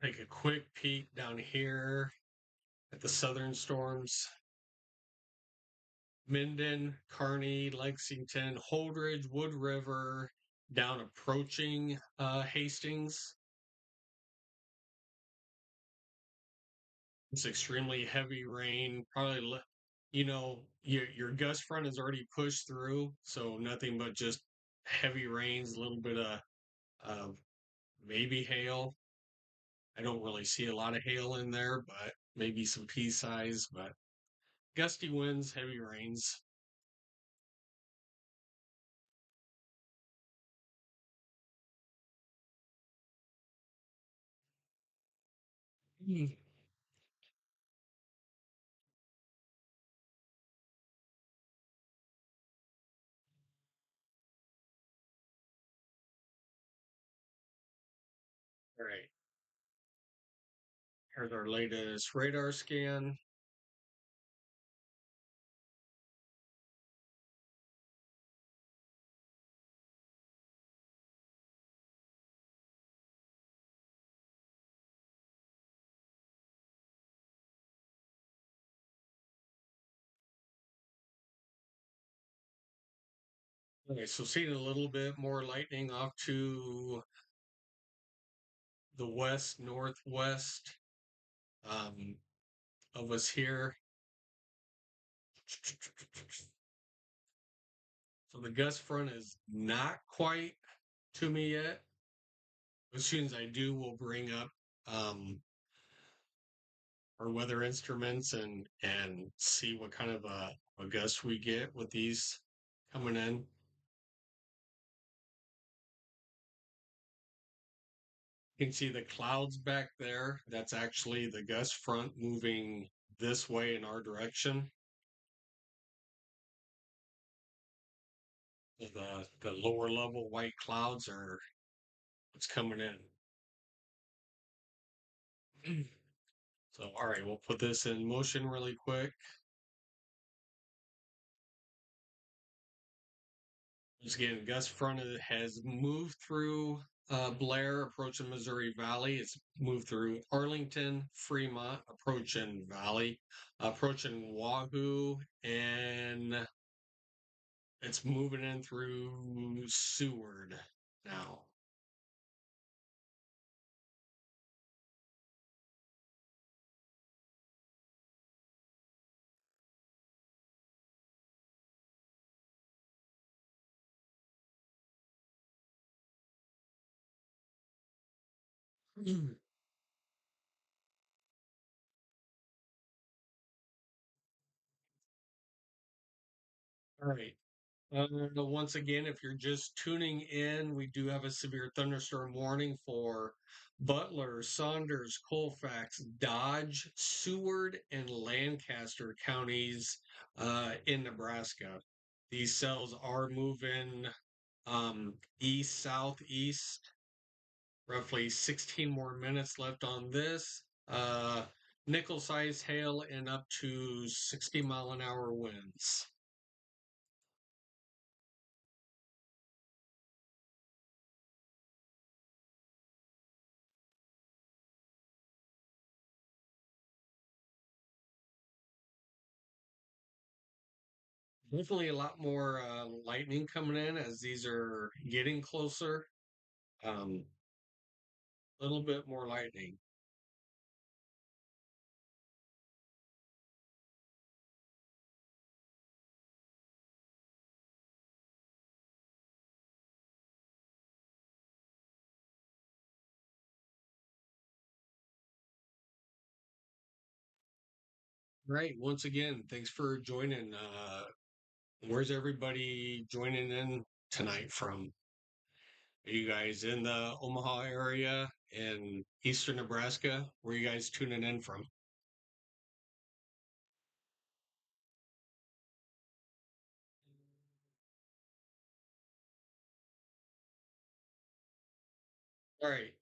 Take a quick peek down here at the southern storms. Minden, Kearney, Lexington, Holdridge, Wood River, down approaching Hastings. It's extremely heavy rain. Probably, your gust front is already pushed through, so nothing but just heavy rains, a little bit of maybe hail. I don't really see a lot of hail in there, but maybe some pea size. But gusty winds, heavy rains. Mm. All right, here's our latest radar scan. Okay, so seeing a little bit more lightning off to the west, northwest um, of us here. So the gust front is not quite to me yet. As soon as I do, we'll bring up our weather instruments and see what kind of a gust we get with these coming in. You can see the clouds back there. That's actually the gust front moving this way in our direction. The lower level white clouds are what's coming in. So, all right, we'll put this in motion really quick. Once again, gust front has moved through Blair, approaching Missouri Valley. It's moved through Arlington, Fremont, approaching Valley, approaching Wahoo, and it's moving in through Seward now. All right. Once again, if you're just tuning in, we do have a severe thunderstorm warning for Butler, Saunders, Colfax, Dodge, Seward, and Lancaster counties in Nebraska. These cells are moving east, southeast. Roughly 16 more minutes left on this. Nickel size hail and up to 60-mile-an-hour winds. Definitely a lot more lightning coming in as these are getting closer. A little bit more lightning. Right. Once again, thanks for joining. Where's everybody joining in tonight from? Are you guys in the Omaha area in eastern Nebraska? Where are you guys tuning in from? All right.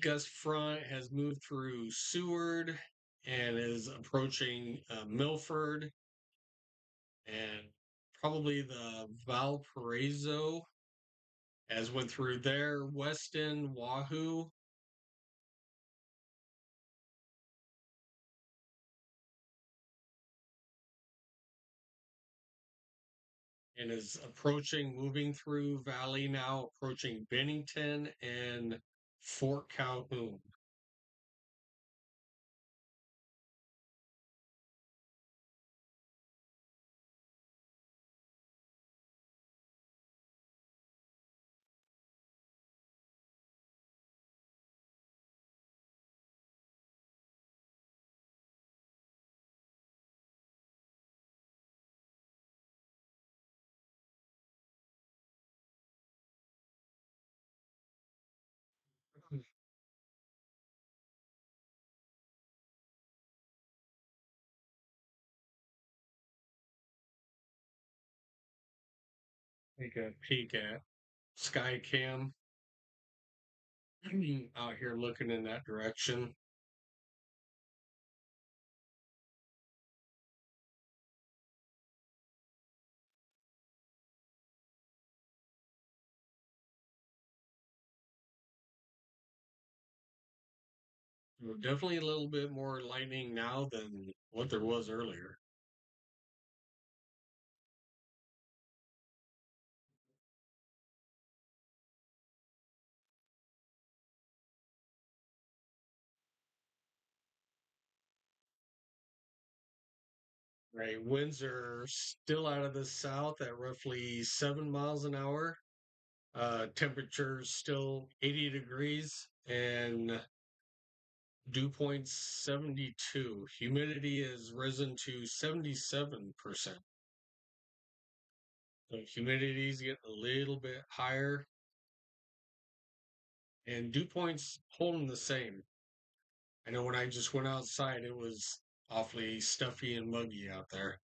Gust front has moved through Seward and is approaching Milford and probably the Valparaiso as went through there, Weston, Wahoo, and is approaching, moving through Valley now, approaching Bennington and Fort Calhoun. Take a peek at Skycam out here looking in that direction. Definitely a little bit more lightning now than what there was earlier. Right, winds are still out of the south at roughly 7 miles an hour. Temperature's still 80 degrees and dew point 72. Humidity has risen to 77%. So humidity's getting a little bit higher and dew point's holding the same. I know when I just went outside, it was awfully stuffy and muggy out there.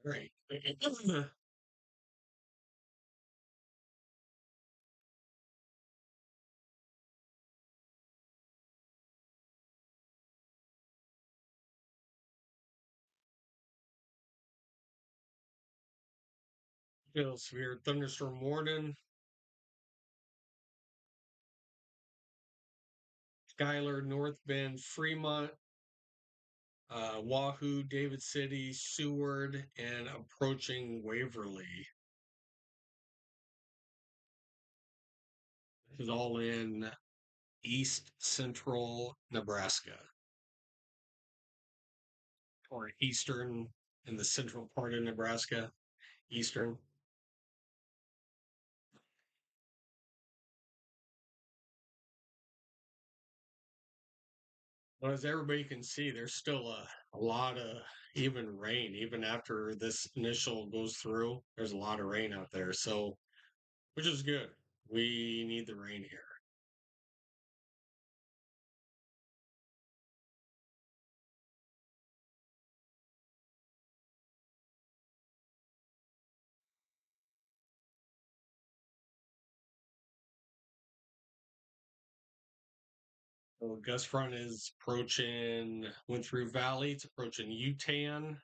Right. Still severe thunderstorm warning. Schuyler, North Bend, Fremont, Wahoo, David City, Seward, and approaching Waverly. This is all in east central Nebraska or eastern in the central part of Nebraska. Eastern. Well, as everybody can see, there's still a lot of even rain, even after this initial goes through. There's a lot of rain out there, so which is good. We need the rain here. So gust front is approaching Winthrop Valley. It's approaching Utan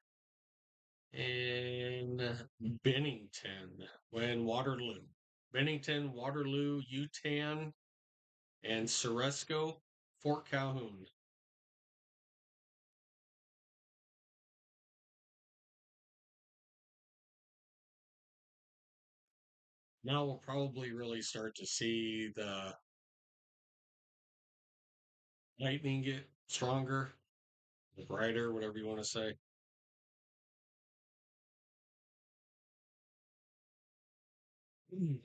and Bennington when Waterloo. Bennington, Waterloo, Utan, and Ceresco, Fort Calhoun. Now we'll probably really start to see the lightning get stronger, brighter, whatever you want to say. Mm.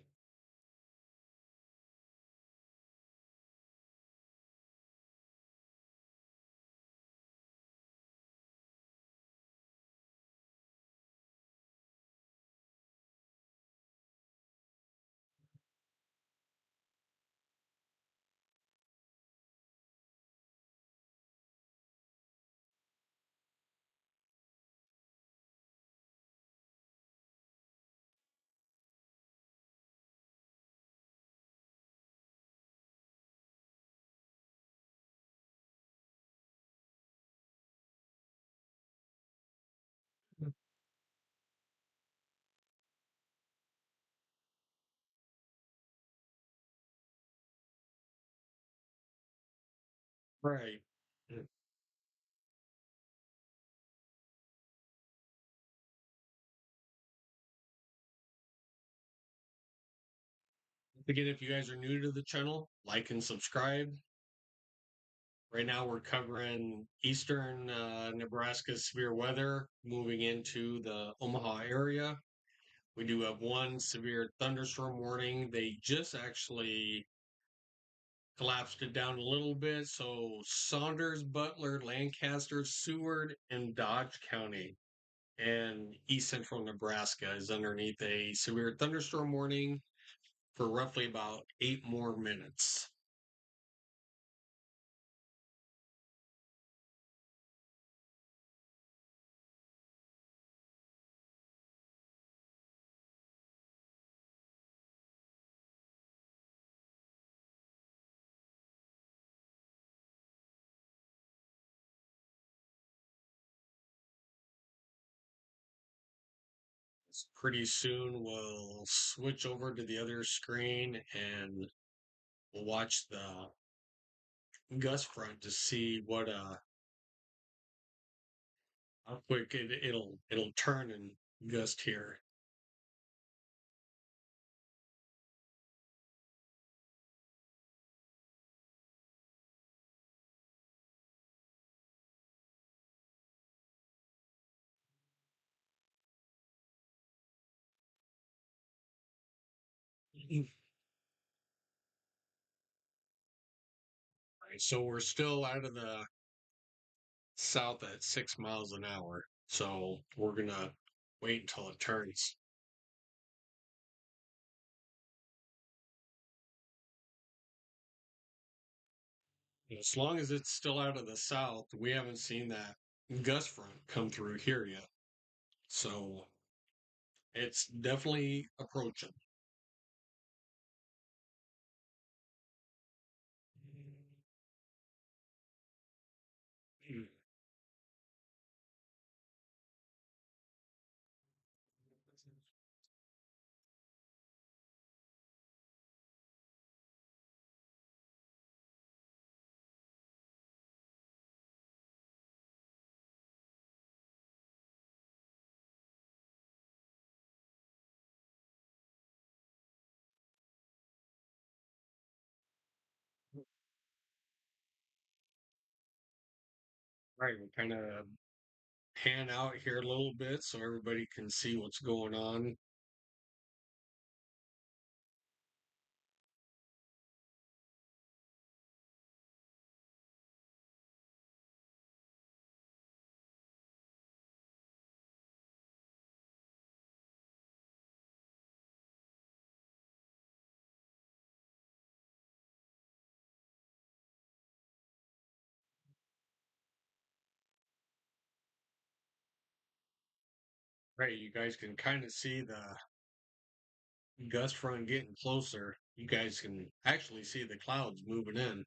Right. Again, if you guys are new to the channel, like and subscribe. Right now, we're covering eastern Nebraska severe weather moving into the Omaha area. We do have one severe thunderstorm warning. They just actually collapsed it down a little bit. So Saunders, Butler, Lancaster, Seward, and Dodge County and east central Nebraska is underneath a severe thunderstorm warning for roughly about 8 more minutes. Pretty soon we'll switch over to the other screen and we'll watch the gust front to see what how quick it'll turn and gust here. Right, so we're still out of the south at 6 miles an hour. So we're gonna wait until it turns. As long as it's still out of the south, we haven't seen that gust front come through here yet. So it's definitely approaching. Right, we kind of pan out here a little bit so everybody can see what's going on. Right, you guys can kind of see the gust front getting closer. You guys can actually see the clouds moving in.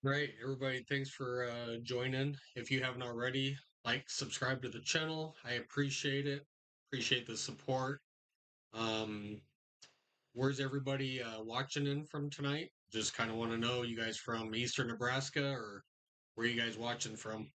Right, everybody, thanks for joining. If you haven't already, like, subscribe to the channel. I appreciate it. Appreciate the support. Um, where's everybody watching in from tonight? Just kind of want to know, you guys from Eastern Nebraska, or where you guys watching from?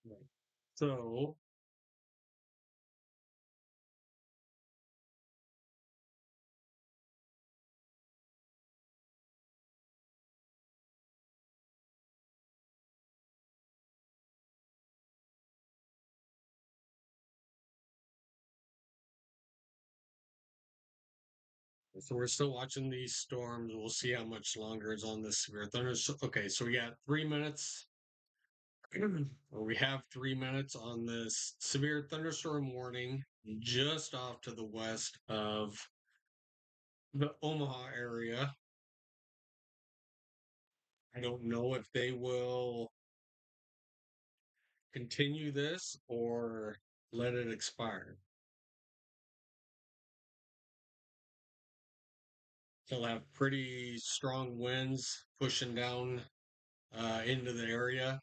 Right. So, so we're still watching these storms. We'll see how much longer is on this severe thunder. Okay, so we got 3 minutes, or we have 3 minutes on this severe thunderstorm warning just off to the west of the Omaha area. I don't know if they will continue this or let it expire. They'll have pretty strong winds pushing down into the area.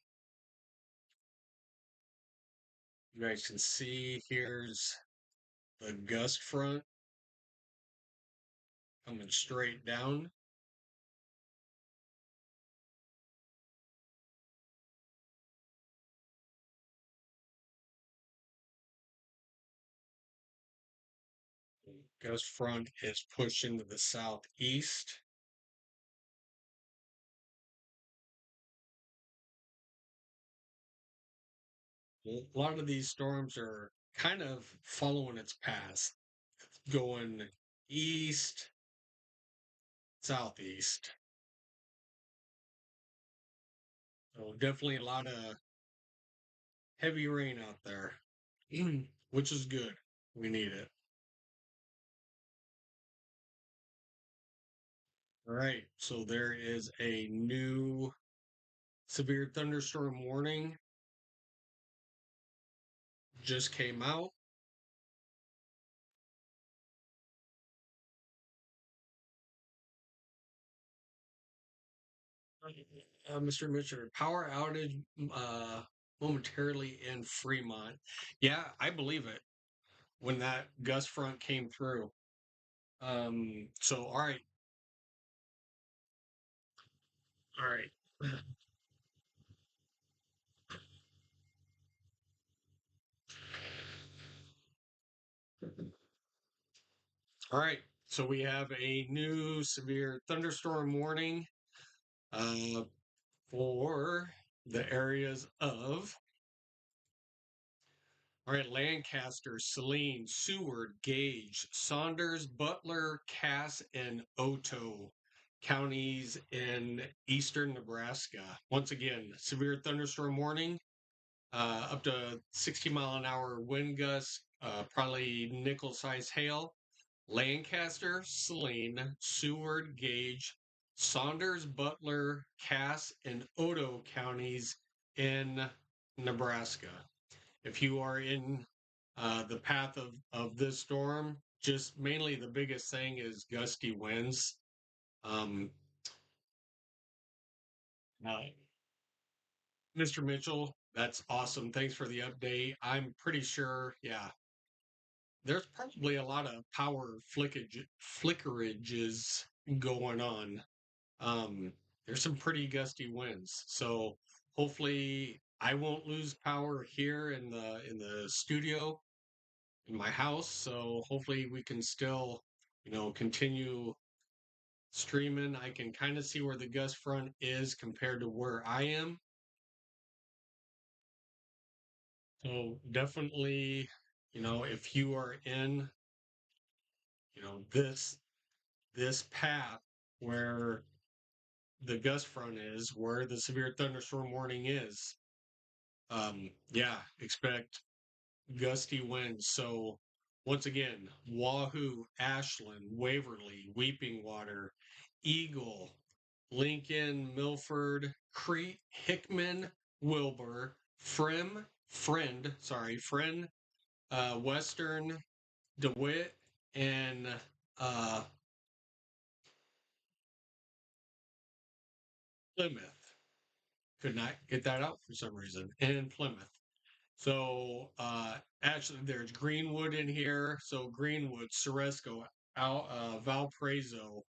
You guys can see here's the gust front coming straight down. Gust front is pushing to the southeast. A lot of these storms are kind of following its path, going east, southeast. So definitely a lot of heavy rain out there, which is good. We need it. All right. So there is a new severe thunderstorm warning just came out. Mr. Mitchell, power outage momentarily in Fremont. Yeah, I believe it when that gust front came through. So all right, all right. So we have a new severe thunderstorm warning uh, for the areas of all right, Lancaster, Saline, Seward, Gage, Saunders, Butler, Cass, and Oto counties in eastern Nebraska. Once again, severe thunderstorm warning, up to 60-mile-an-hour wind gusts, probably nickel-sized hail. Lancaster, Saline, Seward, Gage, Saunders, Butler, Cass, and Oto counties in Nebraska. If you are in the path of this storm, just mainly the biggest thing is gusty winds. Um, Uh, Mr. Mitchell, that's awesome. Thanks for the update. I'm pretty sure, yeah, there's probably a lot of power flickerages going on. Um, there's some pretty gusty winds, so hopefully I won't lose power here in the studio in my house. So hopefully we can still, continue streaming. I can kind of see where the gust front is compared to where I am. So definitely, if you are in, this path where the gust front is, where the severe thunderstorm warning is, yeah, expect gusty winds. So once again, Wahoo, Ashland, Waverly, Weeping Water, Eagle, Lincoln, Milford, Crete, Hickman, Wilbur, Friend, Western, DeWitt, and uh, Plymouth. Could not get that out for some reason. And Plymouth. So actually, there's Greenwood in here. So Greenwood, Ceresco, Valparaiso,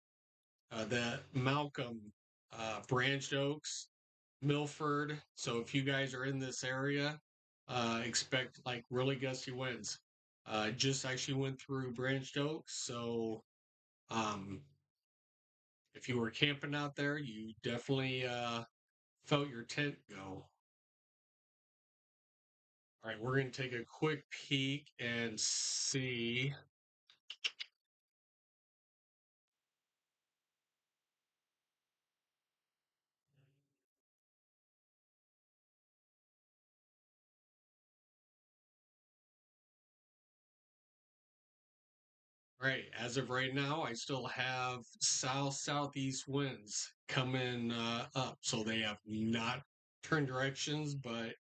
that Malcolm, Branched Oaks, Milford. So if you guys are in this area, expect like really gusty winds. Just actually went through Branched Oaks, so um, if you were camping out there, you definitely felt your tent go. All right, we're going to take a quick peek and see. Right, as of right now, I still have southeast winds coming up, so they have not turned directions, but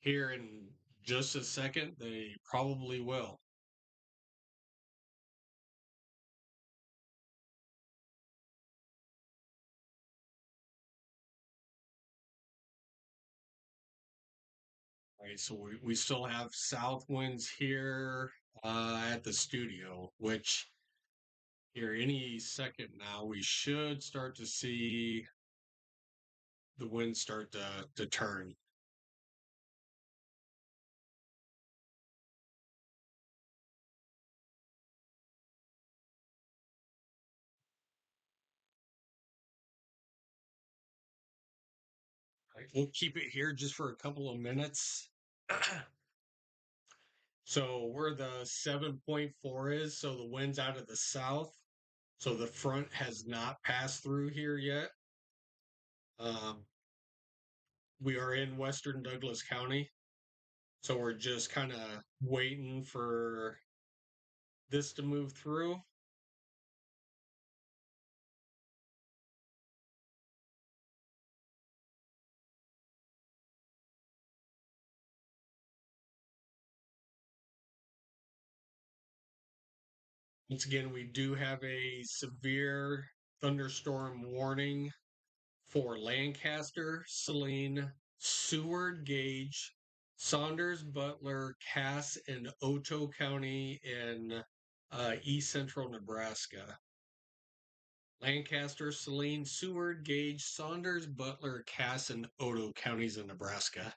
here in just a second, they probably will. Right, so we still have south winds here at the studio, which here any second now we should start to see the winds start to turn. Right, we'll keep it here just for a couple of minutes. So where the 7.4 is, so the wind's out of the south. So the front has not passed through here yet. Um, we are in western Douglas County. So we're just kind of waiting for this to move through. Once again, we do have a severe thunderstorm warning for Lancaster, Saline, Seward, Gage, Saunders, Butler, Cass, and Oto County in east central Nebraska. Lancaster, Saline, Seward, Gage, Saunders, Butler, Cass, and Oto counties in Nebraska.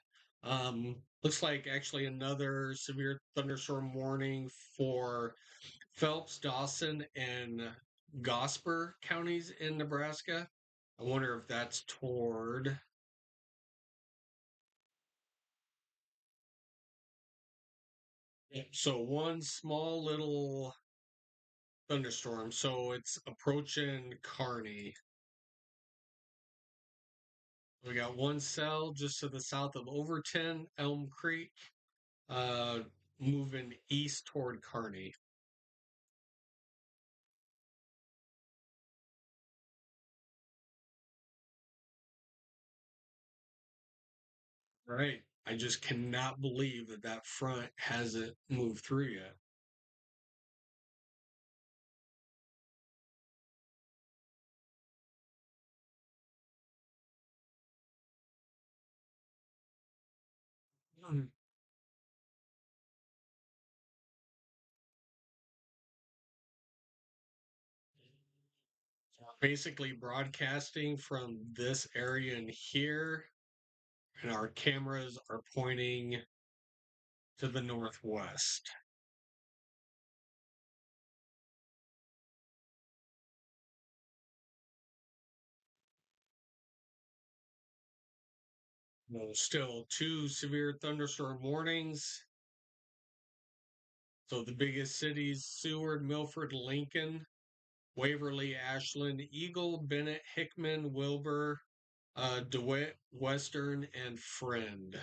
Looks like actually another severe thunderstorm warning for Phelps, Dawson, and Gosper counties in Nebraska. I wonder if that's toward. So one small little thunderstorm. So it's approaching Kearney. We got one cell just to the south of Overton, Elm Creek, uh, moving east toward Kearney. Right. I just cannot believe that that front hasn't moved through yet. Mm. Basically broadcasting from this area in here, and our cameras are pointing to the northwest. No, still two severe thunderstorm warnings. So the biggest cities: Seward, Milford, Lincoln, Waverly, Ashland, Eagle, Bennett, Hickman, Wilbur, DeWitt, Western, and Friend.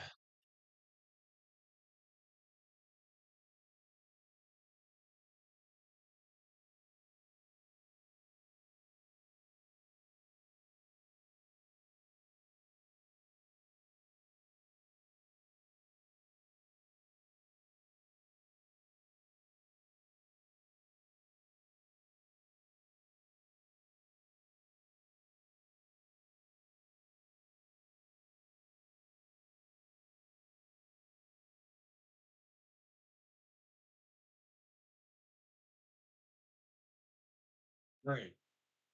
Right.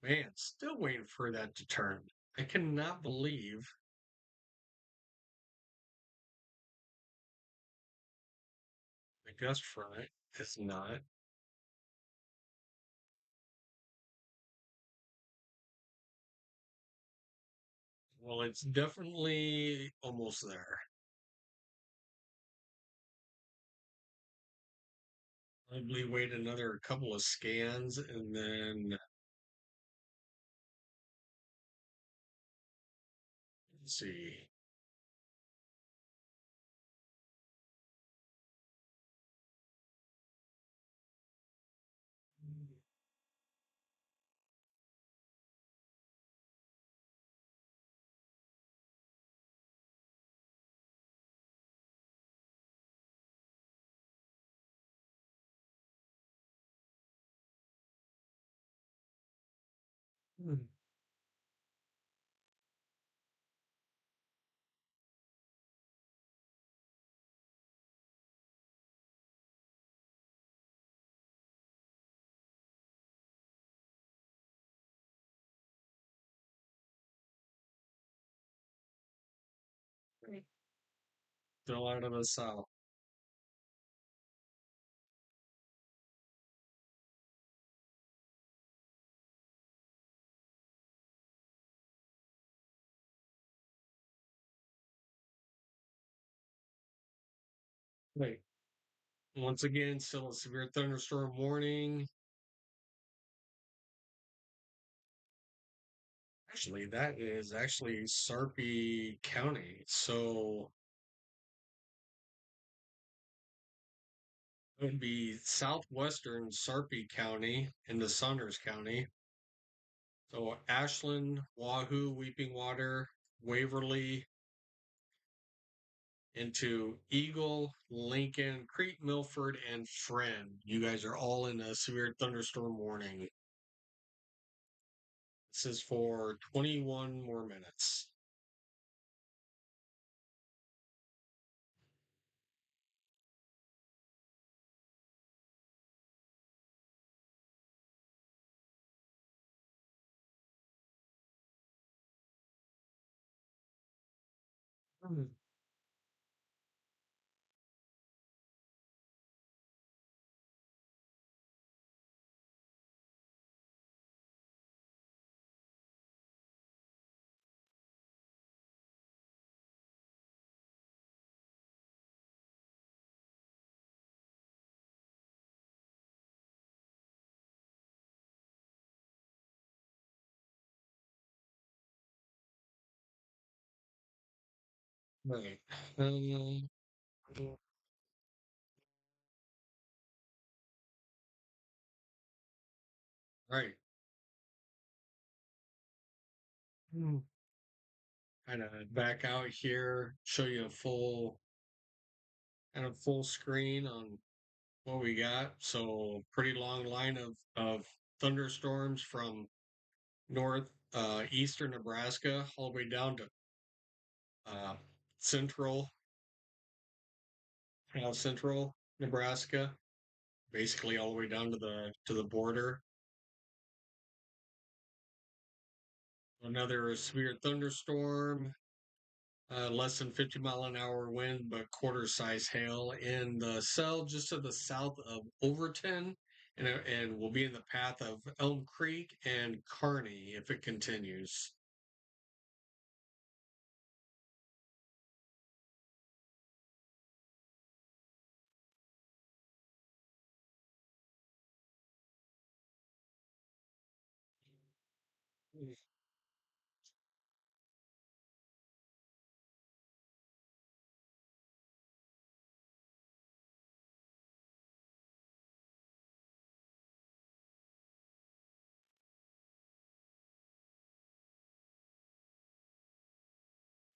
Man, still waiting for that to turn. I cannot believe the gust front is not. Well, it's definitely almost there. Probably wait another couple of scans and then let's see. Hmm. Still out of the south. Right. Once again, still a severe thunderstorm warning. Actually, that is actually Sarpy County. So it would be southwestern Sarpy County into Saunders County. So Ashland, Wahoo, Weeping Water, Waverly, into Eagle, Lincoln, Crete, Milford, and Friend. You guys are all in a severe thunderstorm warning. This is for 21 more minutes. Mhm. Right. Um, right. Kind of back out here, show you a full kind of full screen on what we got. So pretty long line of thunderstorms from north eastern Nebraska all the way down to uh, central south central Nebraska, basically all the way down to the border. Another severe thunderstorm, less than 50-mile-an-hour wind, but quarter-size hail in the cell just to the south of Overton, and will be in the path of Elm Creek and Kearney if it continues.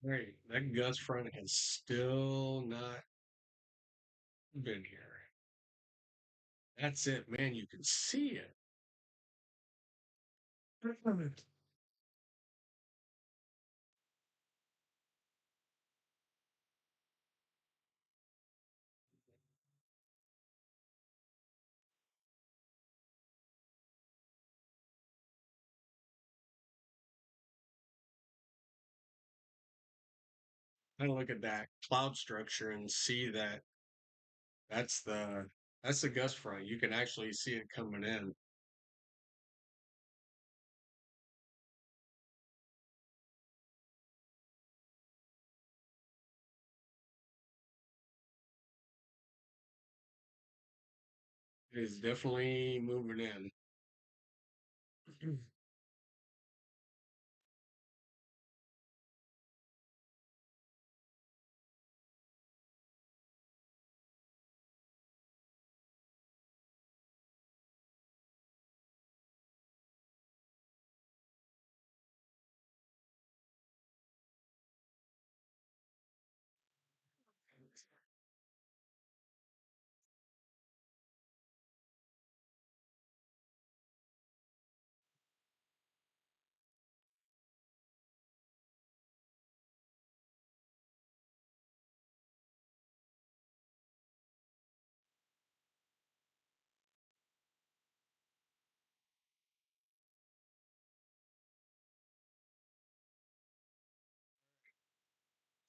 Right, that gust front has still not been here. That's it, man. You can see it. I look at that cloud structure and see that that's the that's the gust front. You can actually see it coming in. It is definitely moving in.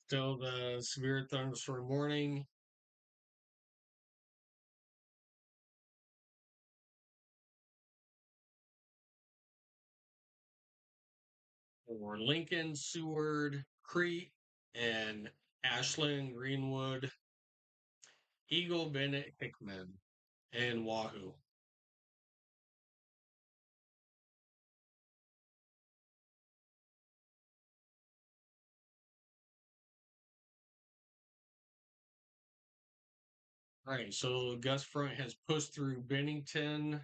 Still the severe thunderstorm warning for Lincoln, Seward, Crete, and Ashland, Greenwood, Eagle, Bennett, Hickman, and Wahoo. All right, so gust front has pushed through Bennington. All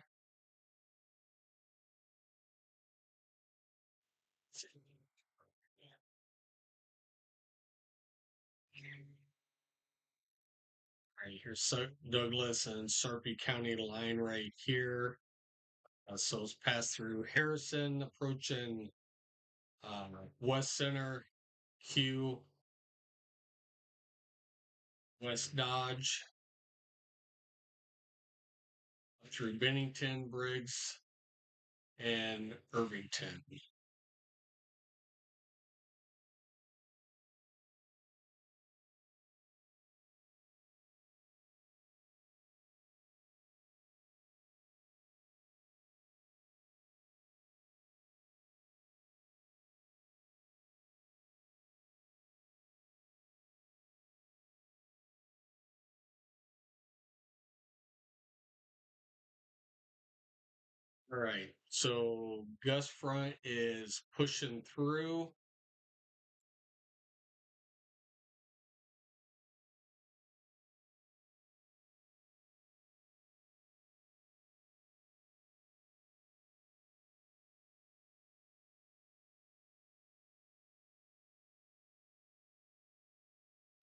right, here's Douglas and Sarpy County line right here. So it's passed through Harrison, approaching West Center, Q, West Dodge, through Bennington, Briggs, and Irvington. All right, so gust front is pushing through.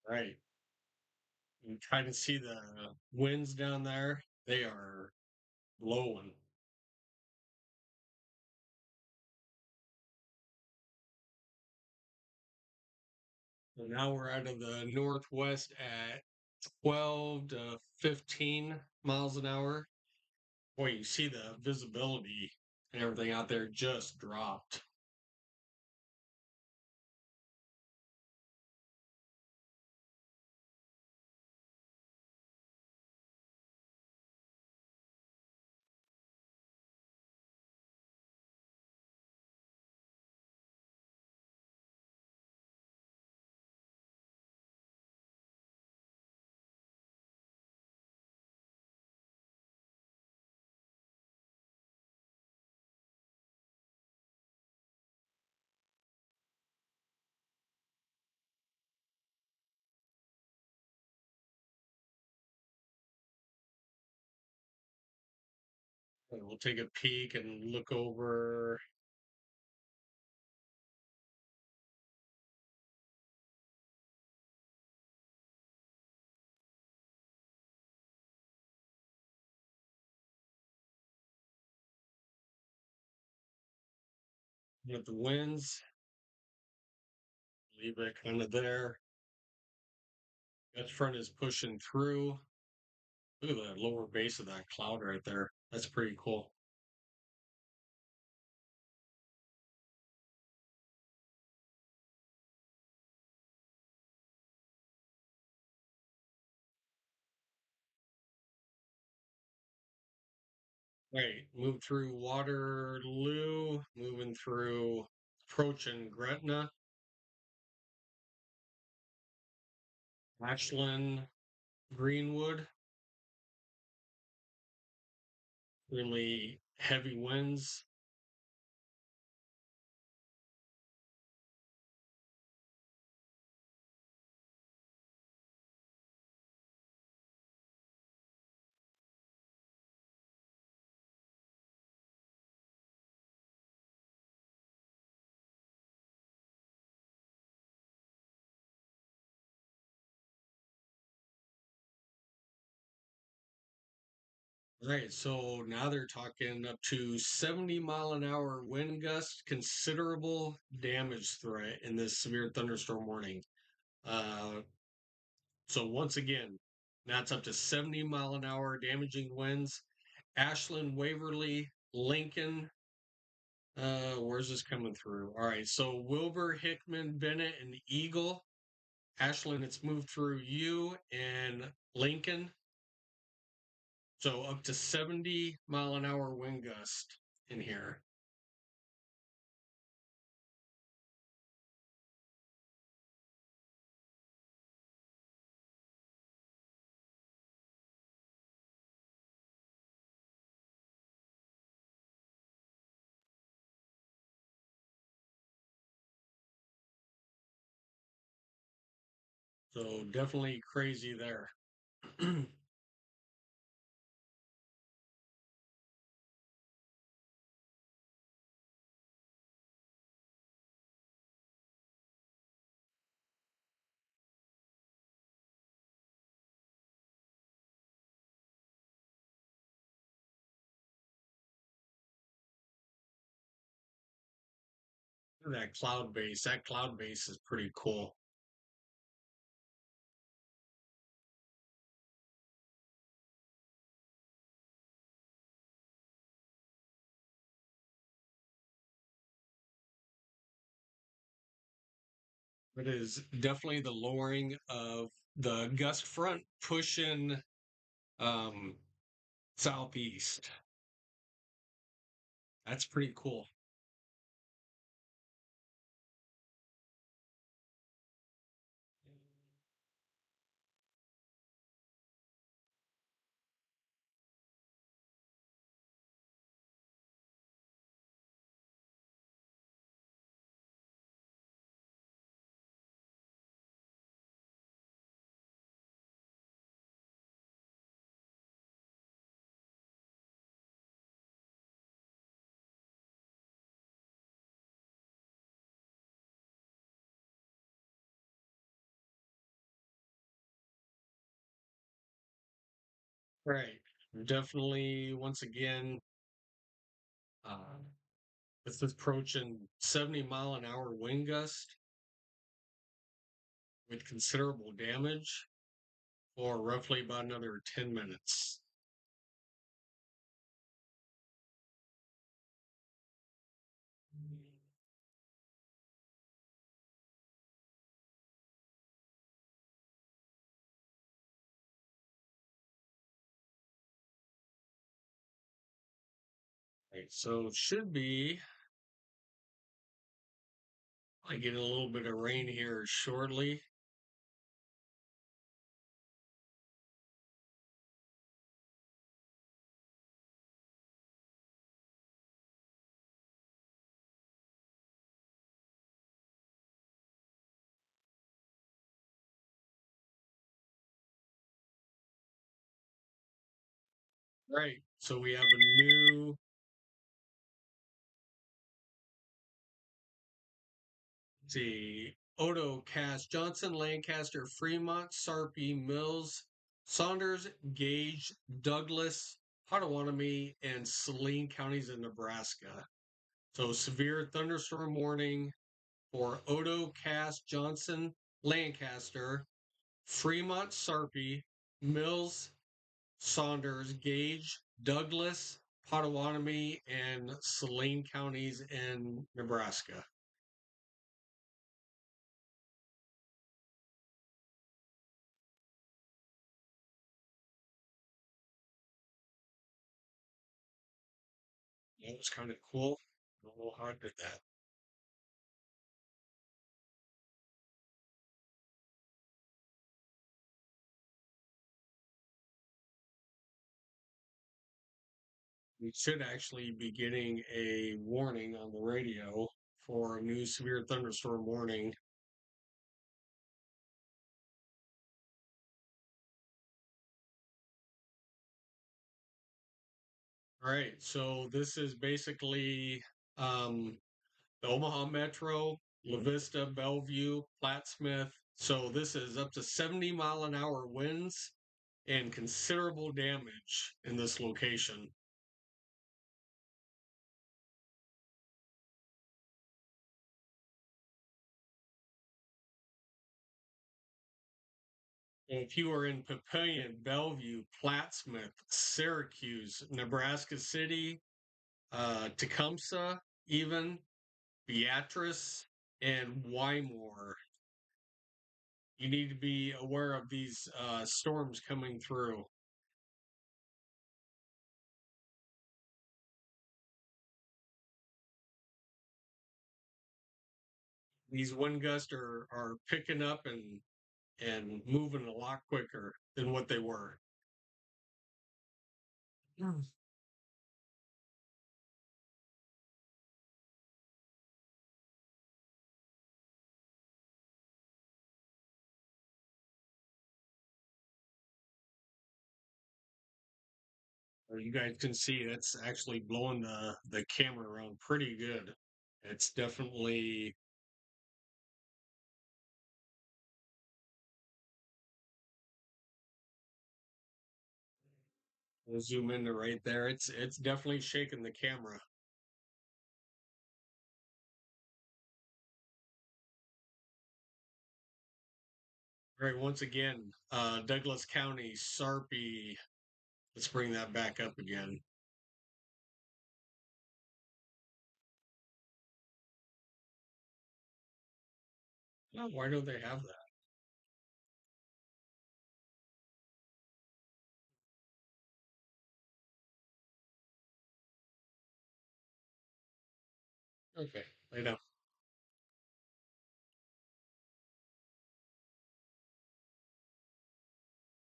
Right, you trying to see the winds down there. They are blowing. So now we're out of the northwest at 12 to 15 miles an hour. Boy, you see the visibility and everything out there just dropped. And we'll take a peek and look over with the winds. Leave it kind of there. That front is pushing through. Look at the lower base of that cloud right there. That's pretty cool. Right, move through Waterloo, moving through approaching Gretna, Ashland, Greenwood. Really heavy winds. Right, so now they're talking up to 70-mile-an-hour wind gusts, considerable damage threat in this severe thunderstorm warning. Uh, so once again, that's up to 70-mile-an-hour damaging winds. Ashland, Waverly, Lincoln. Where's this coming through? All right, so Wilbur, Hickman, Bennett, and Eagle. Ashland, it's moved through you and Lincoln. So up to 70-mile-an-hour wind gust in here. So definitely crazy there. That cloud base is pretty cool. It is definitely the lowering of the gust front pushing um, southeast. That's pretty cool. Right. Definitely, once again, uh, it's approaching 70-mile-an-hour wind gust with considerable damage. for roughly about another 10 minutes. Right, so it should be I get a little bit of rain here shortly. Right. So we have a new, let's see, Odo, Cass, Johnson, Lancaster, Fremont, Sarpy, Mills, Saunders, Gage, Douglas, Potawatomi, and Saline counties in Nebraska. So severe thunderstorm warning for Odo, Cass, Johnson, Lancaster, Fremont, Sarpy, Mills, Saunders, Gage, Douglas, Potawatomi, and Saline counties in Nebraska. That was kind of cool. I don't know how I did that. We should actually be getting a warning on the radio for a new severe thunderstorm warning. All right, so this is basically um, the Omaha Metro, La Vista, Bellevue, Plattsmouth. So this is up to 70-mile-an-hour winds and considerable damage in this location. If you are in Papillion, Bellevue, Plattsmouth, Syracuse, Nebraska City, Tecumseh, even Beatrice, and Wymore, you need to be aware of these storms coming through. These wind gusts are picking up and moving a lot quicker than what they were. Mm. You guys can see it's actually blowing the camera around pretty good. It's definitely we'll zoom in to right there. It's definitely shaking the camera. All right, once again, Douglas County, Sarpy. Let's bring that back up again. Oh, why don't they have that? Okay, I know.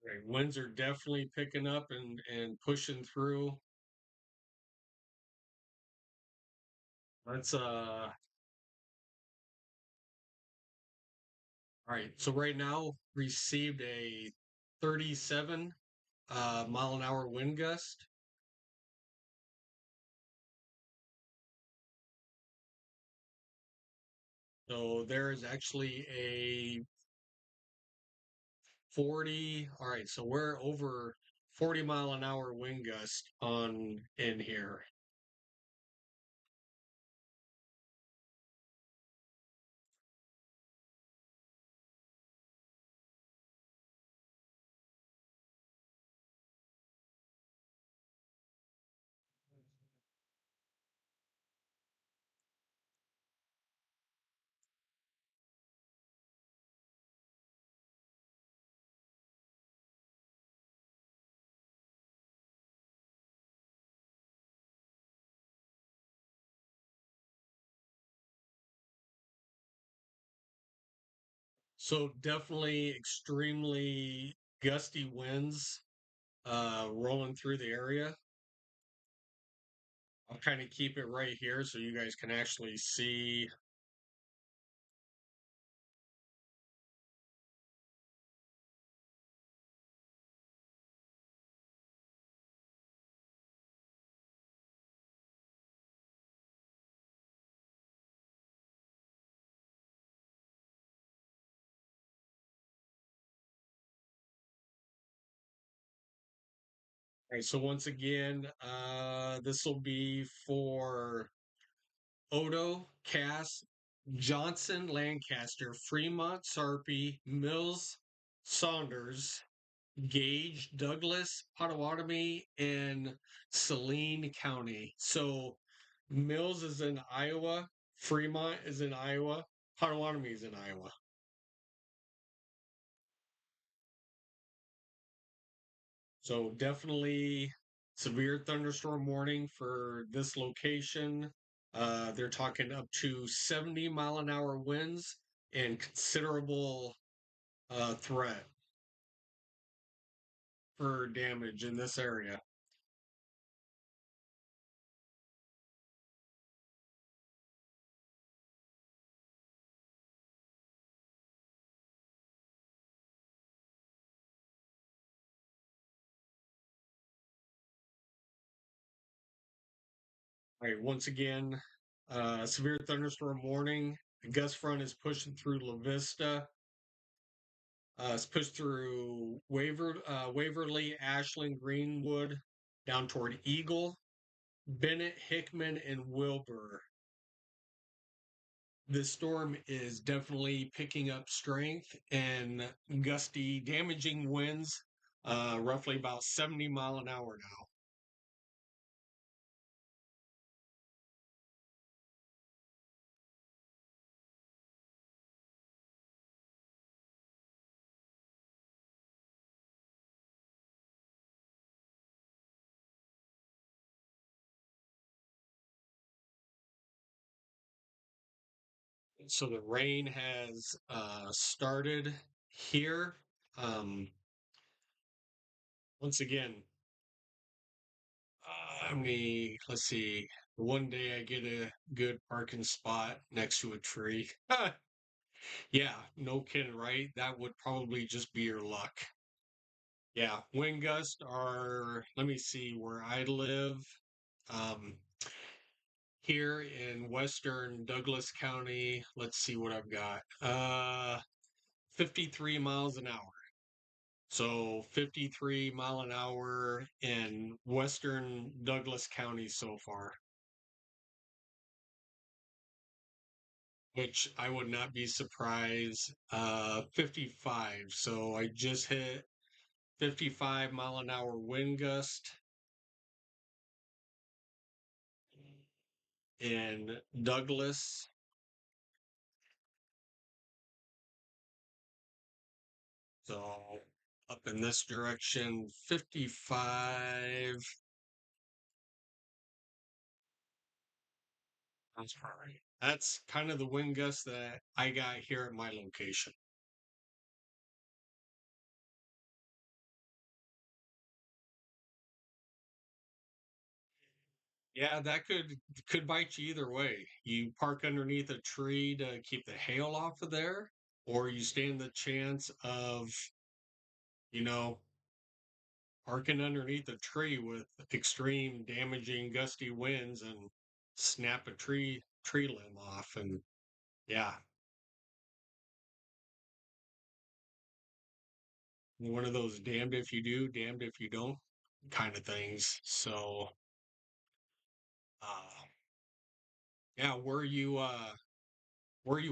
Right, winds are definitely picking up and pushing through. Let's all right. So right now received a 37 mile an hour wind gust. So there is actually a 40. All right, so we're over 40 mile an hour wind gust on in here. So definitely extremely gusty winds rolling through the area. I'll kind of keep it right here so you guys can actually see. All right, so once again, this will be for Odo, Cass, Johnson, Lancaster, Fremont, Sarpy, Mills, Saunders, Gage, Douglas, Potawatomi, and Saline County. So Mills is in Iowa, Fremont is in Iowa, Potawatomi is in Iowa. So definitely severe thunderstorm warning for this location. They're talking up to 70-mile-an-hour winds and considerable threat for damage in this area. All right, once again, severe thunderstorm warning. The gust front is pushing through La Vista. It's pushed through Waverly, Ashland, Greenwood, down toward Eagle, Bennett, Hickman, and Wilbur. This storm is definitely picking up strength and gusty, damaging winds, roughly about 70 mile an hour now. So the rain has started here. Um, Once again, let's see. One day I get a good parking spot next to a tree. Yeah, no kidding, right? That would probably just be your luck. Yeah, wind gusts are, let me see where I live. Um, Here in western Douglas County, let's see what I've got. 53 miles an hour. So 53 mile an hour in western Douglas County so far, which I would not be surprised. 55. So I just hit 55-mile-an-hour wind gust in Douglas. So up in this direction, 55. That's right. That's kind of the wind gust that I got here at my location. Yeah, that could bite you either way. You park underneath a tree to keep the hail off of there, or you stand the chance of, you know, parking underneath a tree with extreme damaging gusty winds and snap a tree limb off. And yeah, one of those damned if you do, damned if you don't kind of things. So uh yeah, where are you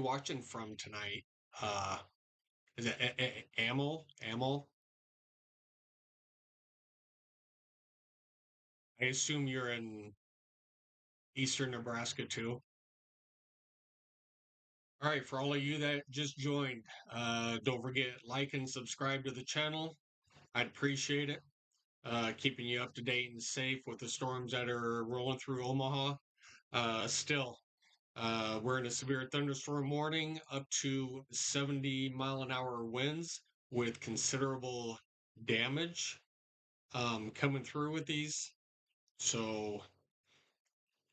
watching from tonight? Uh is it Amel? Amel? I assume you're in eastern Nebraska too. All right, for all of you that just joined, don't forget like and subscribe to the channel. I'd appreciate it. Keeping you up to date and safe with the storms that are rolling through Omaha. Still, We're in a severe thunderstorm warning, up to 70-mile-an-hour winds with considerable damage coming through with these. So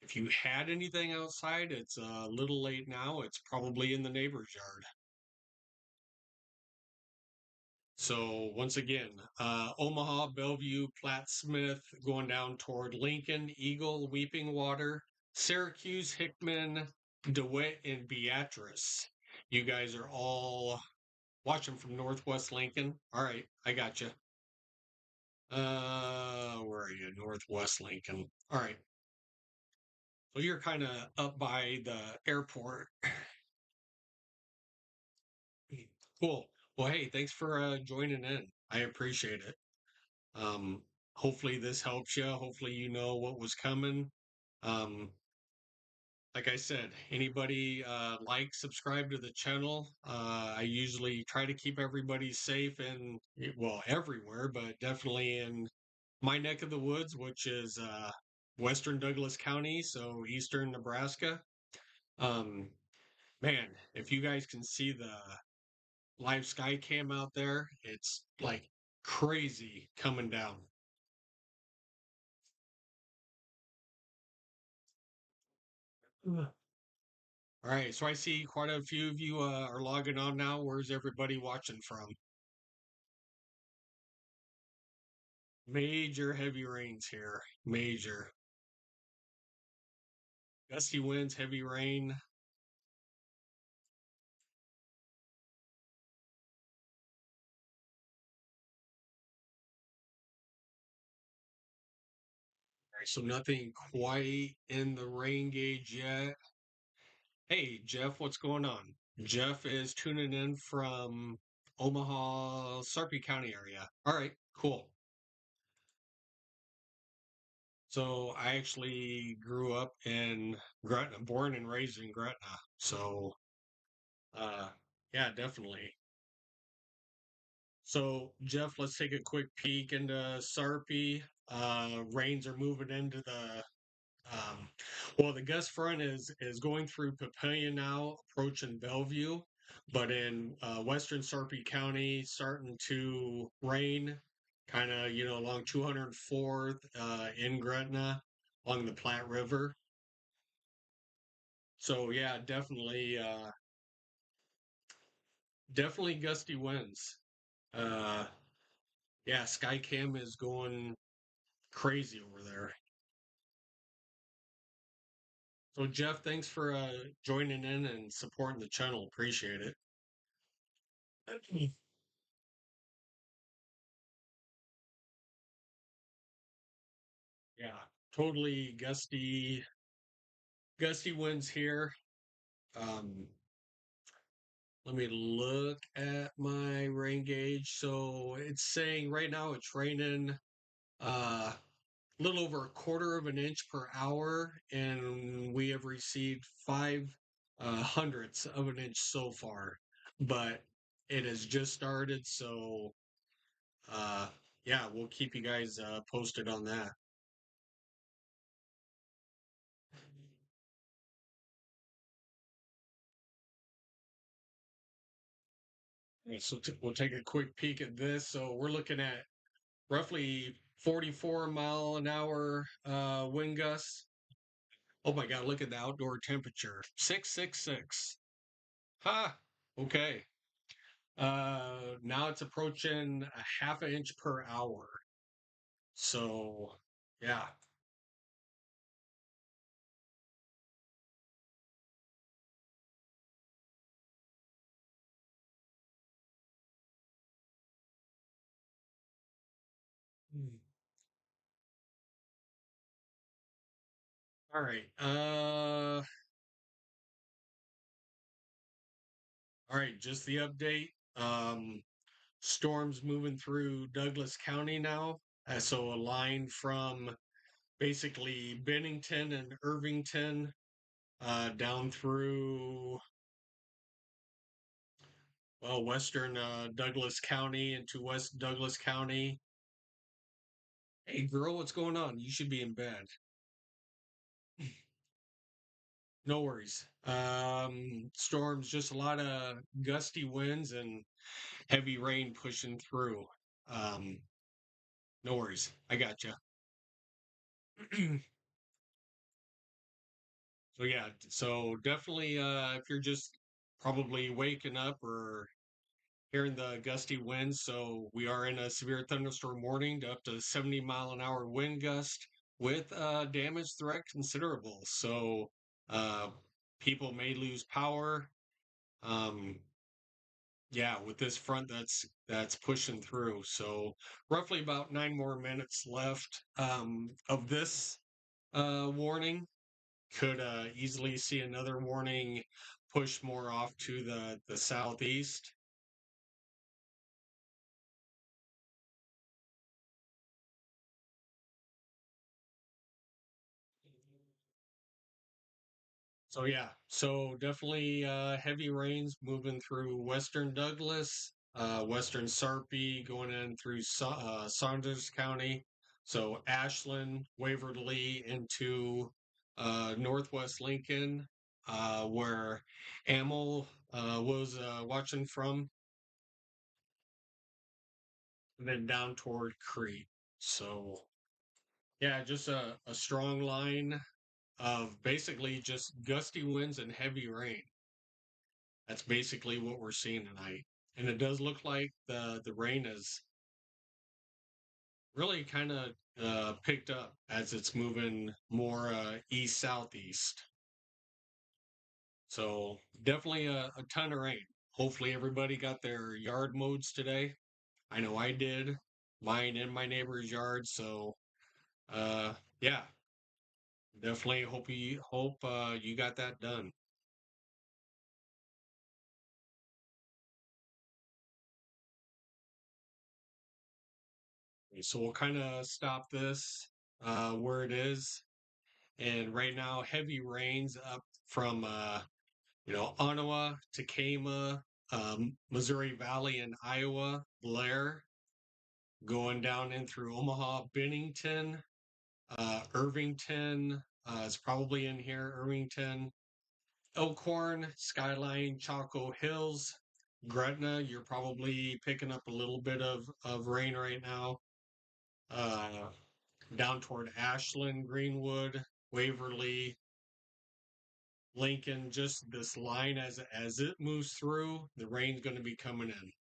if you had anything outside, it's a little late now. It's probably in the neighbor's yard. So once again, Omaha, Bellevue, Platt Smith, going down toward Lincoln, Eagle, Weeping Water, Syracuse, Hickman, DeWitt, and Beatrice. You guys are all watching from Northwest Lincoln. All right, I got you. Where are you? Northwest Lincoln. All right. So you're kind of up by the airport. Cool. Well, hey, thanks for joining in. I appreciate it. Um, Hopefully this helps you. Hopefully you know what was coming. Um, like I said, anybody like, subscribe to the channel. I usually try to keep everybody safe and well everywhere, but definitely in my neck of the woods, which is western Douglas County, so eastern Nebraska. Um, Man, if you guys can see the live Skycam out there, it's like crazy coming down. All right, so I see quite a few of you are logging on now. Where's everybody watching from? Major heavy rains here. Major. Gusty winds, heavy rain. All right, so nothing quite in the rain gauge yet. Hey, Jeff, what's going on? Jeff is tuning in from Omaha, Sarpy County area. All right, cool. So I actually grew up in Gretna, born and raised in Gretna. So, uh, yeah, definitely. So, Jeff, let's take a quick peek into Sarpy. Rains are moving into the well, the gust front is going through Papillion now, approaching Bellevue, but in western Sarpy County, starting to rain, kind of along 204th in Gretna, along the Platte River. So yeah, definitely gusty winds. Uh, yeah, Skycam is going crazy over there. So Jeff, thanks for joining in and supporting the channel. Appreciate it. Yeah, totally gusty winds here. Um, Let me look at my rain gauge. So it's saying right now it's raining a little over a quarter of an inch per hour, and we have received five hundredths of an inch so far. But it has just started, so uh, yeah, we'll keep you guys posted on that. Right, so we'll take a quick peek at this. So we're looking at roughly 44-mile-an-hour wind gusts. Oh my God, look at the outdoor temperature. 666. Ha! Okay. Now it's approaching a half an inch per hour. So, yeah. Hmm. All right. All right, just the update. Storms moving through Douglas County now. So a line from basically Bennington and Irvington down through well western Douglas County into West Douglas County. Hey girl, what's going on? You should be in bed. No worries. Storms, just a lot of gusty winds and heavy rain pushing through. Um, no worries. I got you. So yeah, so definitely if you're just probably waking up or hearing the gusty winds, so we are in a severe thunderstorm warning to up to 70-mile-an-hour wind gust with damage threat considerable. So uh people may lose power. Um yeah, with this front that's pushing through. So roughly about 9 more minutes left of this warning. Could easily see another warning push more off to the southeast. So yeah, so definitely heavy rains moving through western Douglas, western Sarpy, going in through Saunders County. So Ashland, Waverly into northwest Lincoln, where Amel was watching from, and then down toward Crete. So yeah, just a strong line of basically just gusty winds and heavy rain. That's basically what we're seeing tonight. And it does look like the rain is really kind of picked up as it's moving more east southeast. So definitely a ton of rain. Hopefully everybody got their yard modes today. I know I did. Mine in my neighbor's yard. So uh, yeah, definitely hope you got that done. Okay, so we'll kind of stop this where it is. And right now, heavy rains up from Ottawa, Tacoma, Missouri Valley, and Iowa, Blair, going down in through Omaha, Bennington, Irvington is probably in here. Irvington, Elkhorn, Skyline, Chaco Hills, Gretna. You're probably picking up a little bit of rain right now. Uh, Down toward Ashland, Greenwood, Waverly, Lincoln, just this line as it moves through, the rain's going to be coming in.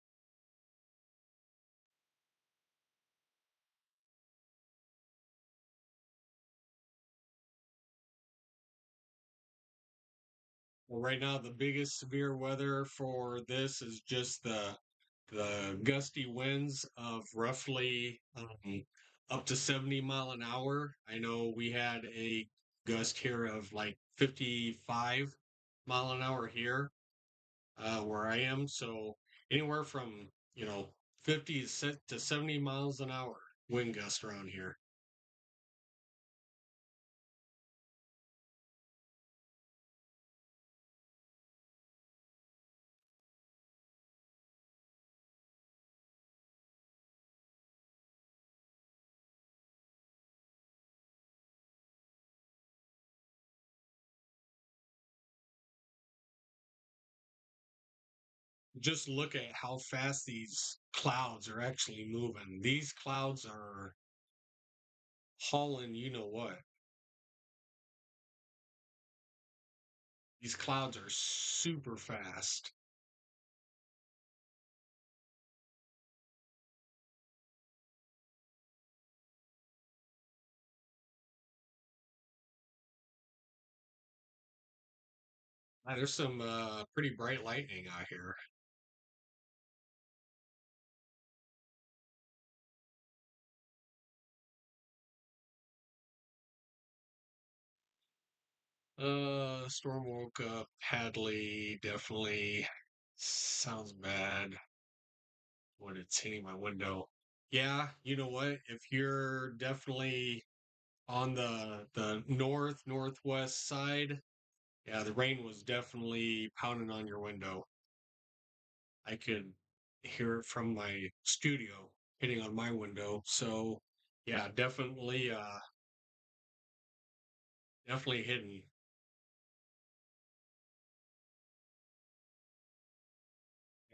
Well, right now the biggest severe weather for this is just the gusty winds of roughly up to 70 mile an hour. I know we had a gust here of like 55 mile an hour here where I am. So anywhere from 50 to 70 miles an hour wind gust around here. Just look at how fast these clouds are actually moving. These clouds are hauling, you know what? These clouds are super fast. There's some pretty bright lightning out here. Storm woke up. Hadley definitely sounds bad when it's hitting my window. Yeah, you know what? If you're definitely on the northwest side, yeah, the rain was definitely pounding on your window. I could hear it from my studio hitting on my window. So yeah, definitely hitting.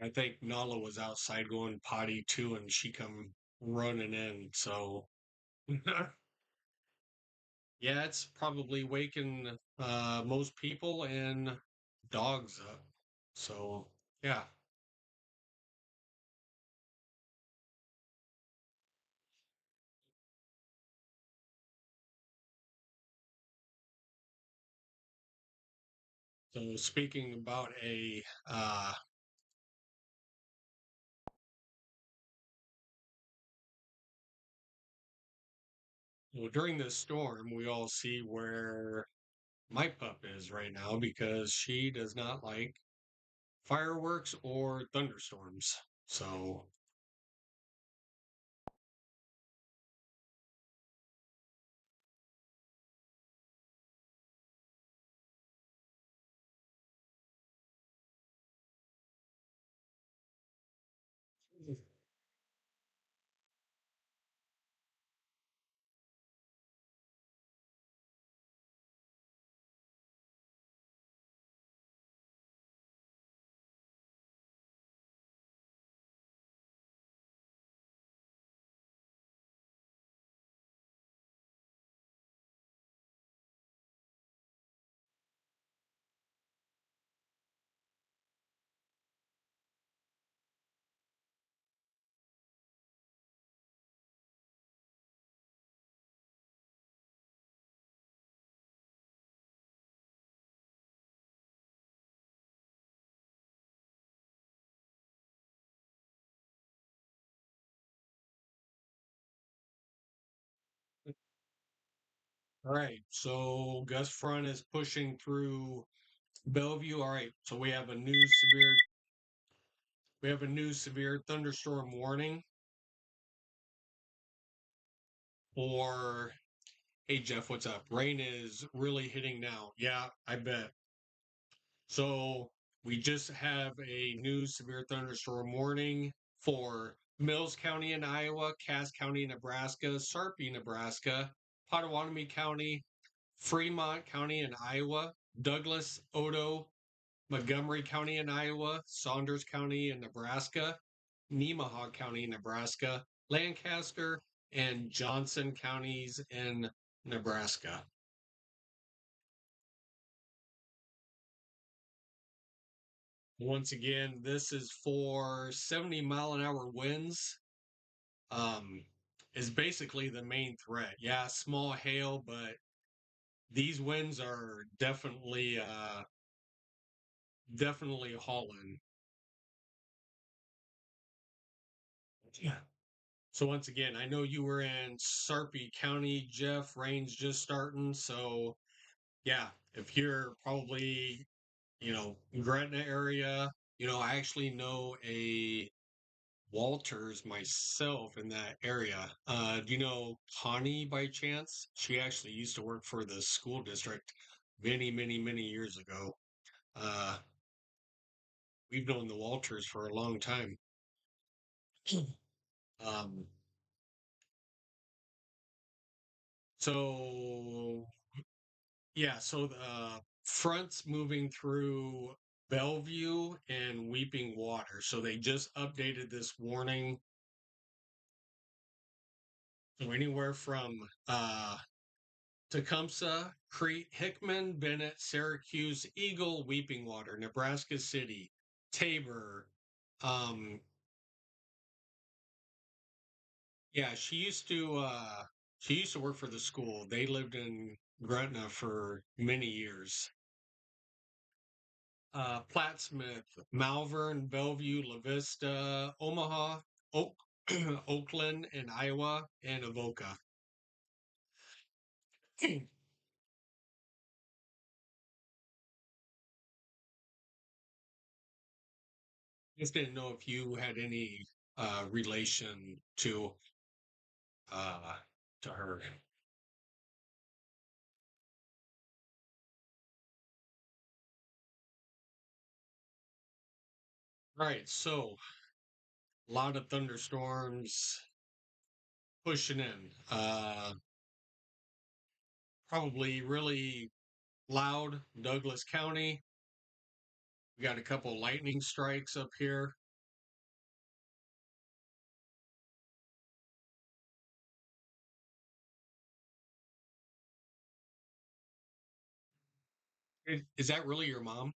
I think Nala was outside going potty too, and she come running in. So yeah, it's probably waking most people and dogs up. So yeah. So speaking about a well, during this storm, we all see where my pup is right now because she does not like fireworks or thunderstorms. So all right. So gust front is pushing through Bellevue. All right. So we have a new severe thunderstorm warning for hey Jeff, what's up? Rain is really hitting now. Yeah, I bet. So we just have a new severe thunderstorm warning for Mills County in Iowa, Cass County, Nebraska, Sarpy, Nebraska, Potawatomi County, Fremont County in Iowa, Douglas, Odo, Montgomery County in Iowa, Saunders County in Nebraska, Nemaha County, Nebraska, Lancaster, and Johnson counties in Nebraska. Once again, this is for 70-mile-an-hour winds. Um, is basically the main threat. Yeah, small hail, but these winds are definitely hauling. Yeah. So once again, I know you were in Sarpy County, Jeff. Rain's just starting, so yeah, if you're probably Gretna area, I actually know a Walters myself in that area. Do you know Connie by chance? She actually used to work for the school district many, many, many years ago. Uh, we've known the Walters for a long time. Um, so yeah, so the fronts moving through Bellevue and Weeping Water. So they just updated this warning. So anywhere from Tecumseh, Crete, Hickman, Bennett, Syracuse, Eagle, Weeping Water, Nebraska City, Tabor. Um, yeah, she used to work for the school. They lived in Gretna for many years. Plattsmouth, Malvern, Bellevue, La Vista, Omaha, Oak, Oakland, and Iowa, and Avoca. Just didn't know if you had any relation uh to her. All right, so a lot of thunderstorms pushing in. Probably really loud Douglas County. We got a couple lightning strikes up here. Is that really your mom?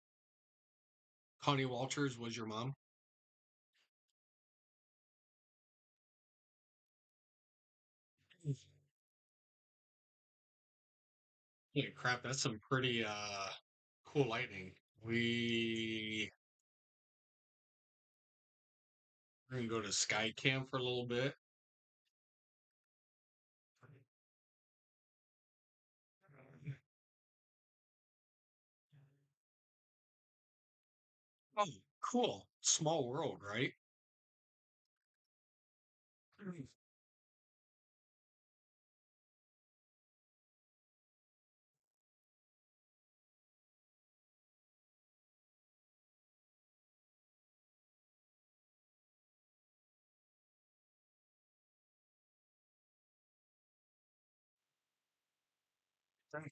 Connie Walters was your mom? Holy crap, that's some pretty cool lightning. We we're gonna go to Skycam for a little bit. Oh, cool. Small world, right?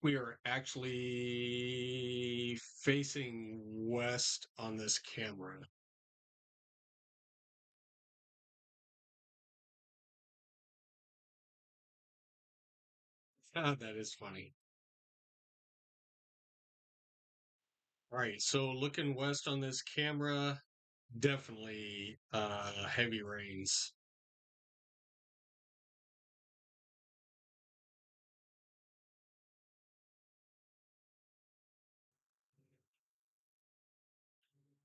We are actually facing west on this camera. Ah, that is funny. All right, so looking west on this camera, definitely heavy rains.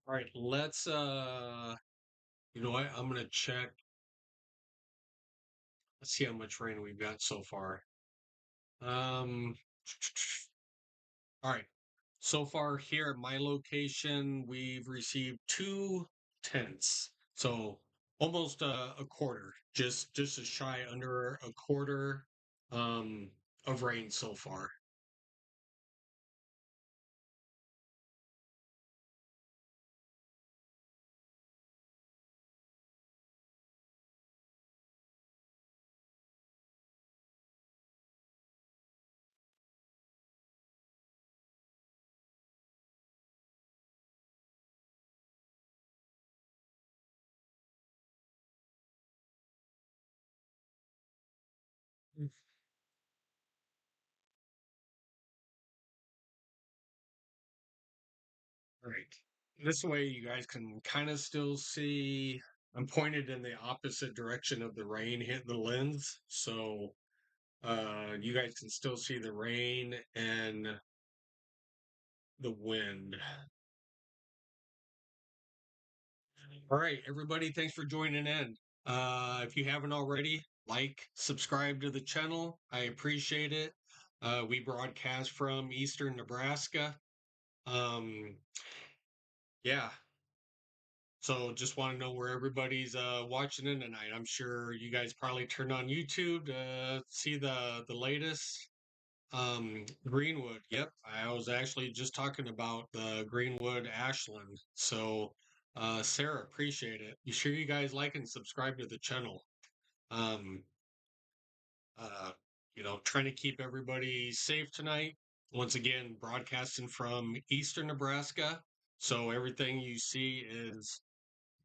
All right, let's you know what? I'm gonna check. Let's see how much rain we've got so far. Um all right. So far here at my location, we've received 2/10. So almost a quarter, just a shy under a quarter um of rain so far. Right. This way you guys can kind of still see I'm pointed in the opposite direction of the rain hitting the lens. So you guys can still see the rain and the wind. All right, everybody, thanks for joining in. If you haven't already, like, subscribe to the channel. I appreciate it. We broadcast from Eastern Nebraska. Um, yeah, so just want to know where everybody's watching it tonight. I'm sure you guys probably turned on YouTube to see the latest. Greenwood. Yep, I was actually just talking about the Greenwood Ashland. So, Sarah, appreciate it. You sure you guys like and subscribe to the channel? Um, uh, trying to keep everybody safe tonight. Once again, broadcasting from Eastern Nebraska. So everything you see is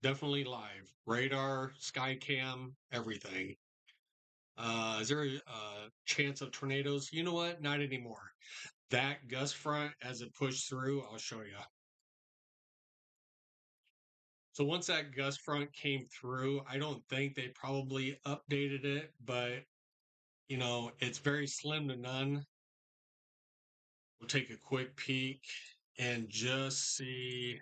definitely live. Radar, Skycam, everything. Is there a chance of tornadoes? You know what? Not anymore. That gust front, as it pushed through, I'll show you. So once that gust front came through, I don't think they probably updated it, but it's very slim to none. We'll take a quick peek and just see.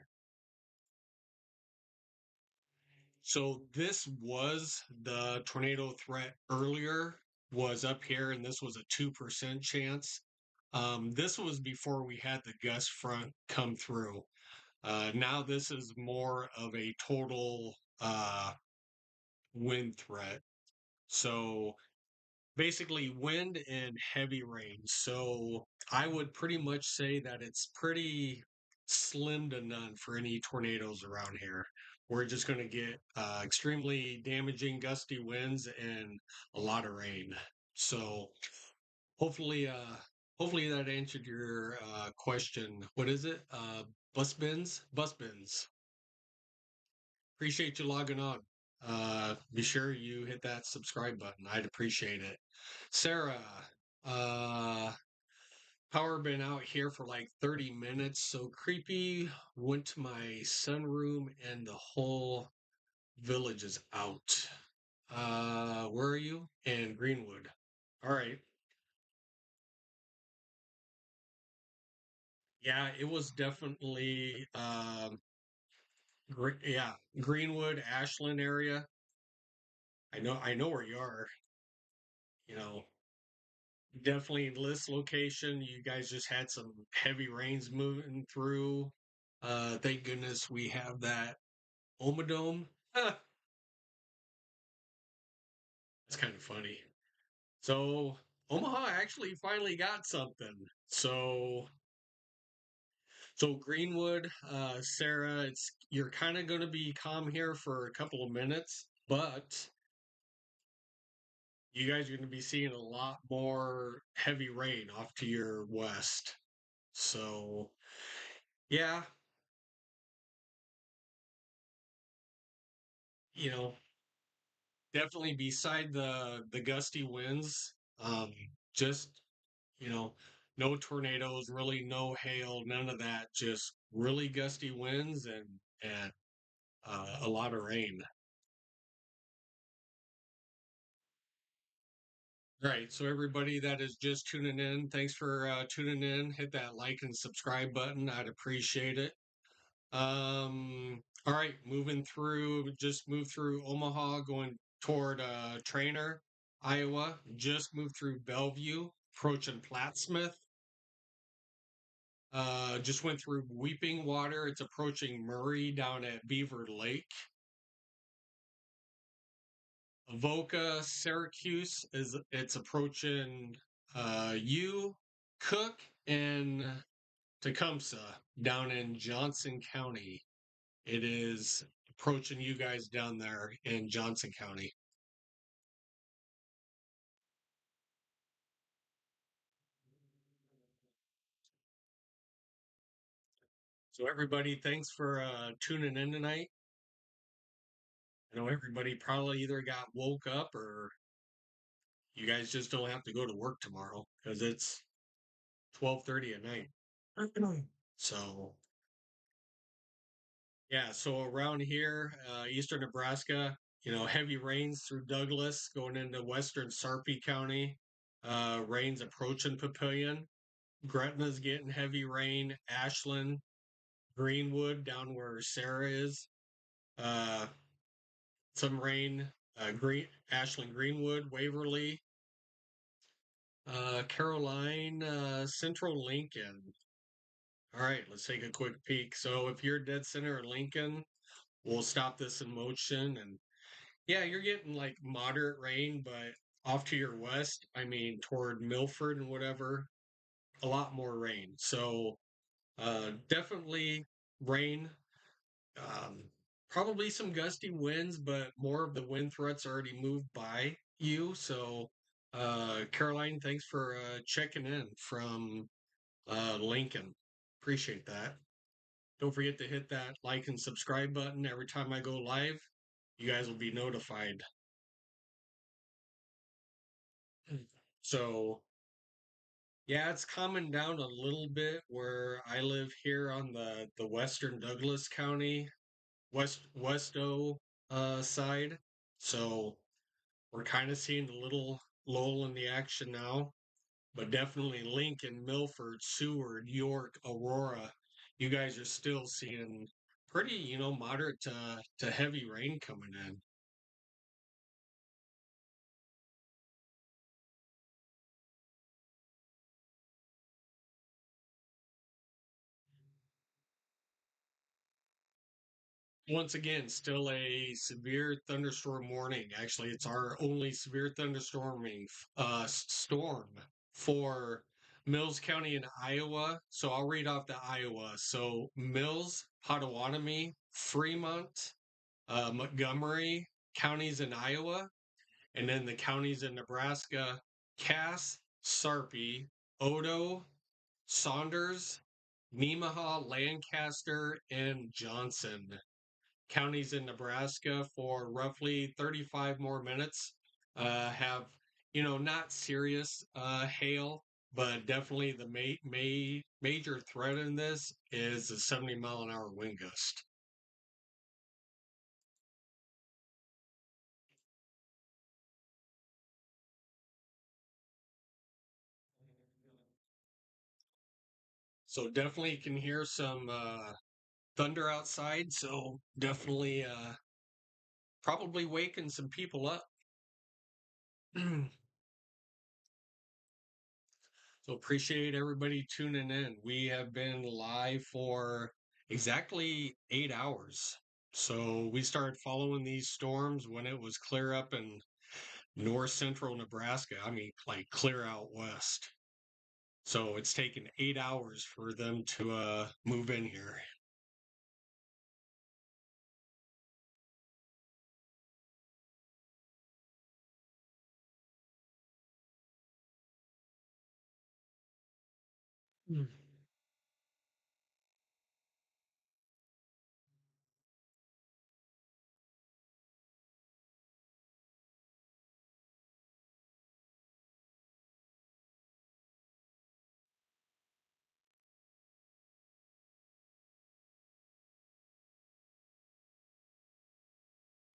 So this was the tornado threat earlier was up here, and this was a 2% chance. This was before we had the gust front come through. Now this is more of a total wind threat. So basically, wind and heavy rain. So I would pretty much say that it's pretty slim to none for any tornadoes around here. We're just going to get extremely damaging gusty winds and a lot of rain. So hopefully, hopefully that answered your question. What is it? Bus bins? Bus bins. Appreciate you logging on. Be sure you hit that subscribe button. I'd appreciate it. Sarah, uh, Power been out here for like 30 minutes, so creepy. Went to my sunroom and the whole village is out. Where are you? In Greenwood. All right. Yeah, it was definitely yeah, Greenwood, Ashland area. I know where you are. You know, definitely in this location. You guys just had some heavy rains moving through. Thank goodness we have that Omadome. That's kind of funny. So Omaha actually finally got something. So Greenwood, Sarah, it's you're kind of going to be calm here for a couple of minutes, but you guys are going to be seeing a lot more heavy rain off to your west. So yeah, you know, definitely beside the gusty winds, just you know, no tornadoes, really no hail, none of that, just really gusty winds and a lot of rain. Right. So everybody that is just tuning in, thanks for tuning in. Hit that like and subscribe button. I'd appreciate it. All right, just move through Omaha, going toward Trainer, Iowa. Just moved through Bellevue, approaching Plattsmouth. Just went through Weeping Water. It's approaching Murray down at Beaver Lake. Avoca, Syracuse is it's approaching you, Cook, and Tecumseh down in Johnson County. It is approaching you guys down there in Johnson County. So everybody, thanks for tuning in tonight. I know everybody probably either got woke up or you guys just don't have to go to work tomorrow because it's 12:30 at night. So yeah, so around here, eastern Nebraska, heavy rains through Douglas going into western Sarpy County. Rains approaching Papillion. Gretna's getting heavy rain. Ashland, Greenwood, down where Sarah is. Uh, some rain. Ashland, Greenwood, Waverly, Caroline, Central Lincoln. All right, let's take a quick peek. So if you're dead center of Lincoln, we'll stop this in motion. And yeah, you're getting like moderate rain, but off to your west, I mean, toward Milford and whatever, a lot more rain. So definitely rain. Um, Probably some gusty winds, but more of the wind threats already moved by you. So, Caroline, thanks for checking in from Lincoln. Appreciate that. Don't forget to hit that like and subscribe button every time I go live. You guys will be notified. So, yeah, it's calming down a little bit where I live here on the western Douglas County, Westo side. So we're kind of seeing a little lull in the action now, but definitely Lincoln, Milford, Seward, York, Aurora, you guys are still seeing pretty, moderate to heavy rain coming in. Once again, still a severe thunderstorm warning. Actually, it's our only severe thunderstorming storm for Mills County in Iowa. So I'll read off the Iowa. So Mills, Potawatomi, Fremont, Montgomery counties in Iowa, and then the counties in Nebraska: Cass, Sarpy, Odo, Saunders, Nemaha, Lancaster, and Johnson counties in Nebraska for roughly 35 more minutes have, not serious hail. but definitely the major threat in this is the 70-mile-an-hour wind gust. So definitely you can hear some thunder outside. So definitely probably waking some people up. So appreciate everybody tuning in. We have been live for exactly 8 hours. So we started following these storms when it was clear up in north central Nebraska. I mean, like clear out west. So it's taken 8 hours for them to move in here. Mm.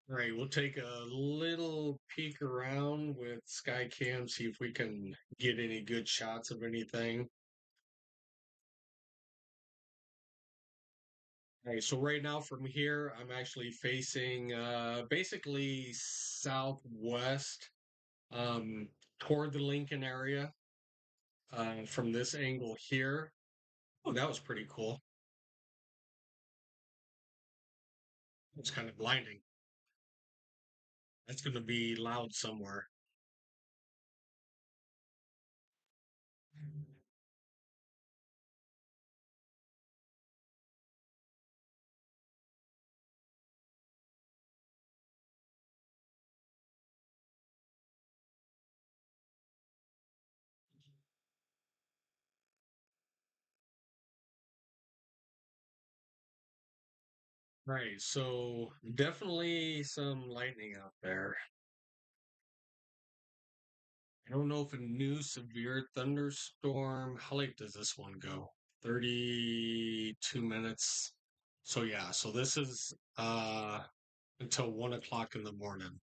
All right, we'll take a little peek around with Skycam, see if we can get any good shots of anything. All right, so right now from here, I'm actually facing basically southwest um, toward the Lincoln area from this angle here. Oh, that was pretty cool. It's kind of blinding. That's going to be loud somewhere. Right, so definitely some lightning out there. I don't know if a new severe thunderstorm, how late does this one go? 32 minutes. So yeah, so this is until 1 o'clock in the morning.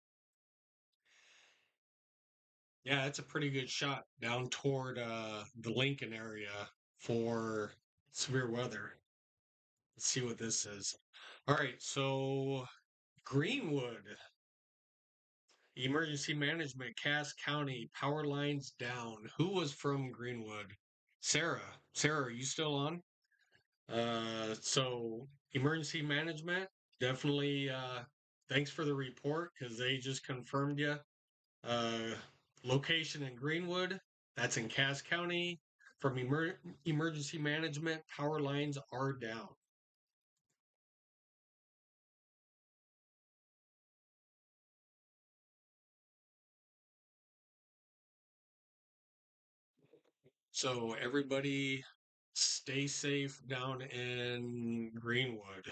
Yeah, it's a pretty good shot down toward the Lincoln area for severe weather. Let's see what this is. All right, so Greenwood Emergency Management, Cass County, power lines down. Who was from Greenwood? Sarah. Sarah, are you still on? So emergency management, definitely thanks for the report because they just confirmed you. Uh, Location in Greenwood, that's in Cass County. From emergency management, power lines are down. So everybody stay safe down in Greenwood.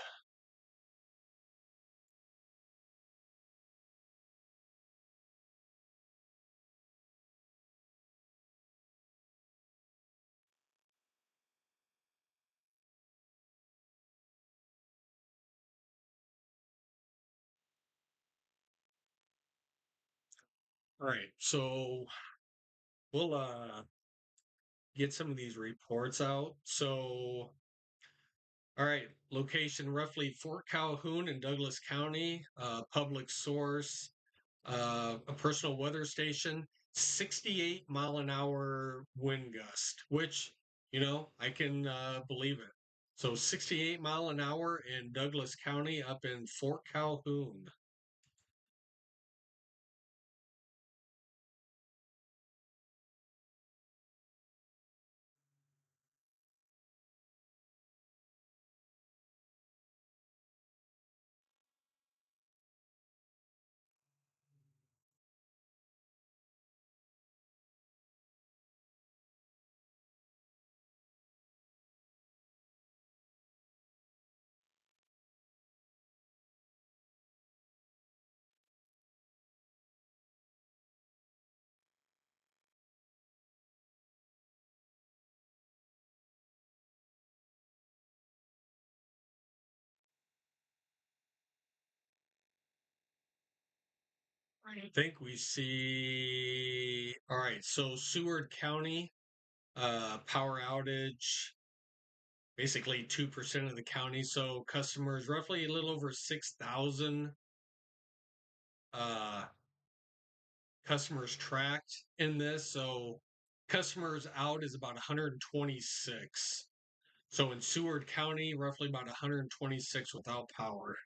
All right, so we'll get some of these reports out. So, all right, location roughly Fort Calhoun in Douglas County, public source, a personal weather station, 68-mile-an-hour wind gust, which, I can believe it. So 68 mile an hour in Douglas County up in Fort Calhoun. I think we see. All right, so Seward County, power outage, basically 2% of the county. So customers, roughly a little over 6,000 uh, customers tracked in this. So customers out is about 126. So in Seward County, roughly about 126 without power.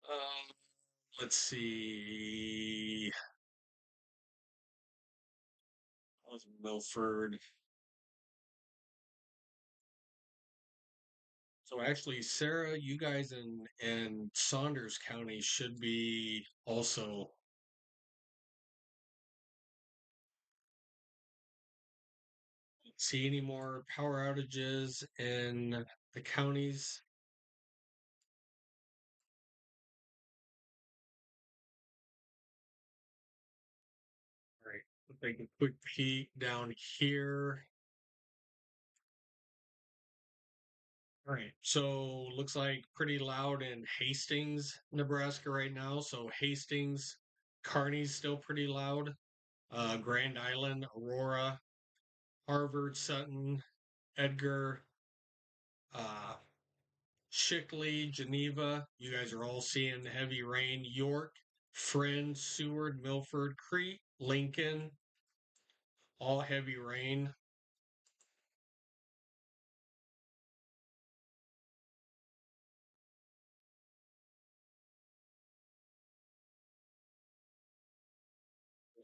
Um, let's see. How's Milford? So actually, Sarah, you guys in Saunders County should be also see any more power outages in the counties. All right, we'll take a quick peek down here. All right, so looks like pretty loud in Hastings, Nebraska right now. So Hastings, Kearney's still pretty loud. Grand Island, Aurora, Harvard, Sutton, Edgar, uh, Shickley, Geneva. You guys are all seeing heavy rain. York, Friend, Seward, Milford, Crete, Lincoln, all heavy rain.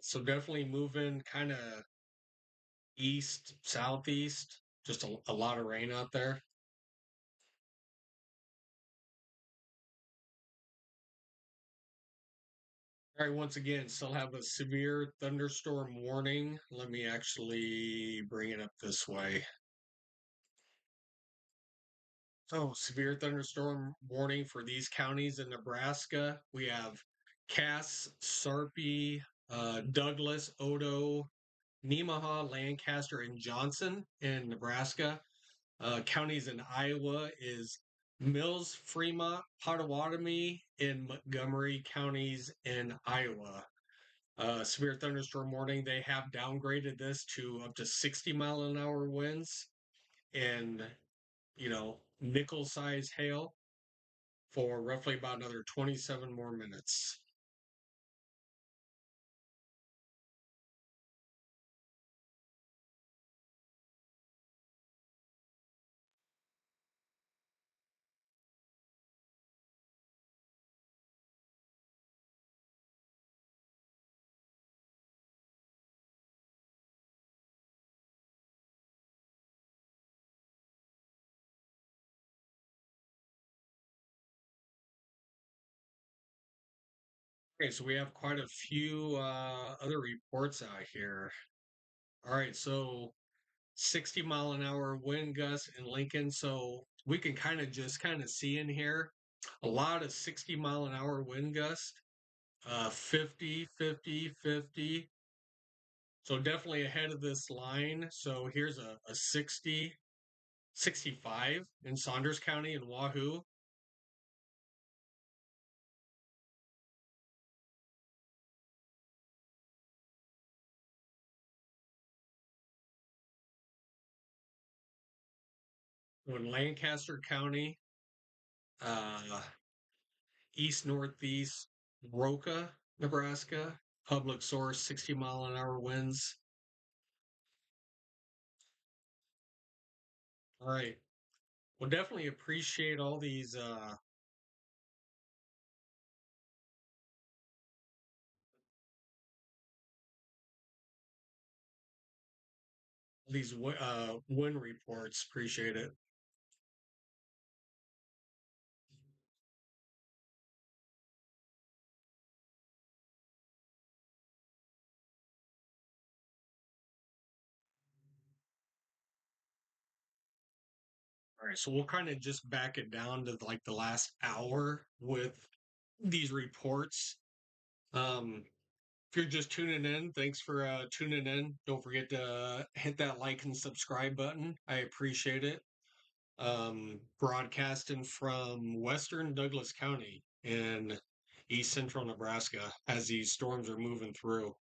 So definitely moving kind of east, southeast. Just a lot of rain out there. All right, once again, still have a severe thunderstorm warning. Let me actually bring it up this way. So, severe thunderstorm warning for these counties in Nebraska. We have Cass, Sarpy, Douglas, Odo, Nemaha, Lancaster, and Johnson in Nebraska. Counties in Iowa is Mills, Fremont, Pottawatomie, and Montgomery counties in Iowa. Severe thunderstorm warning. They have downgraded this to up to 60-mile-an-hour winds and nickel size hail for roughly about another 27 more minutes. Okay, so we have quite a few other reports out here. All right, so 60-mile-an-hour wind gusts in Lincoln. So we can kind of see in here a lot of 60-mile-an-hour wind gust, 50, 50, 50. So definitely ahead of this line. So here's a 60, 65 in Saunders County in Wahoo. So in Lancaster County, uh, east northeast Roca, Nebraska. Public source, 60-mile-an-hour winds. All right. Well, definitely appreciate all these wind reports. Appreciate it. All right, so we'll kind of just back it down to like the last hour with these reports. Um, If you're just tuning in, thanks for tuning in. Don't forget to hit that like and subscribe button. I appreciate it. Broadcasting from Western Douglas County in East Central Nebraska as these storms are moving through.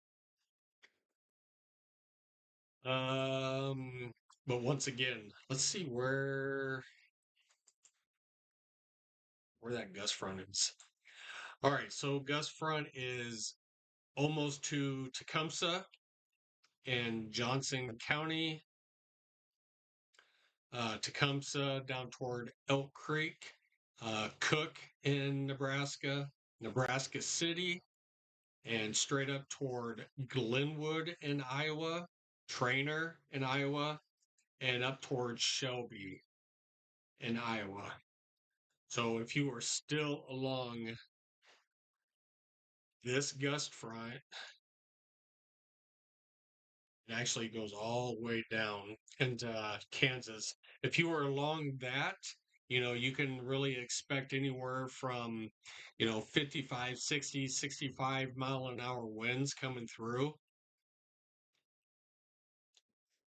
Um, but once again, let's see where that gust front is. All right, so gust front is almost to Tecumseh in Johnson County, Tecumseh down toward Elk Creek, Cook in Nebraska, Nebraska City, and straight up toward Glenwood in Iowa, Trainer in Iowa, and up towards Shelby in Iowa. So if you are still along this gust front, it actually goes all the way down into Kansas. If you are along that, you can really expect anywhere from, 55, 60, 65 mile an hour winds coming through.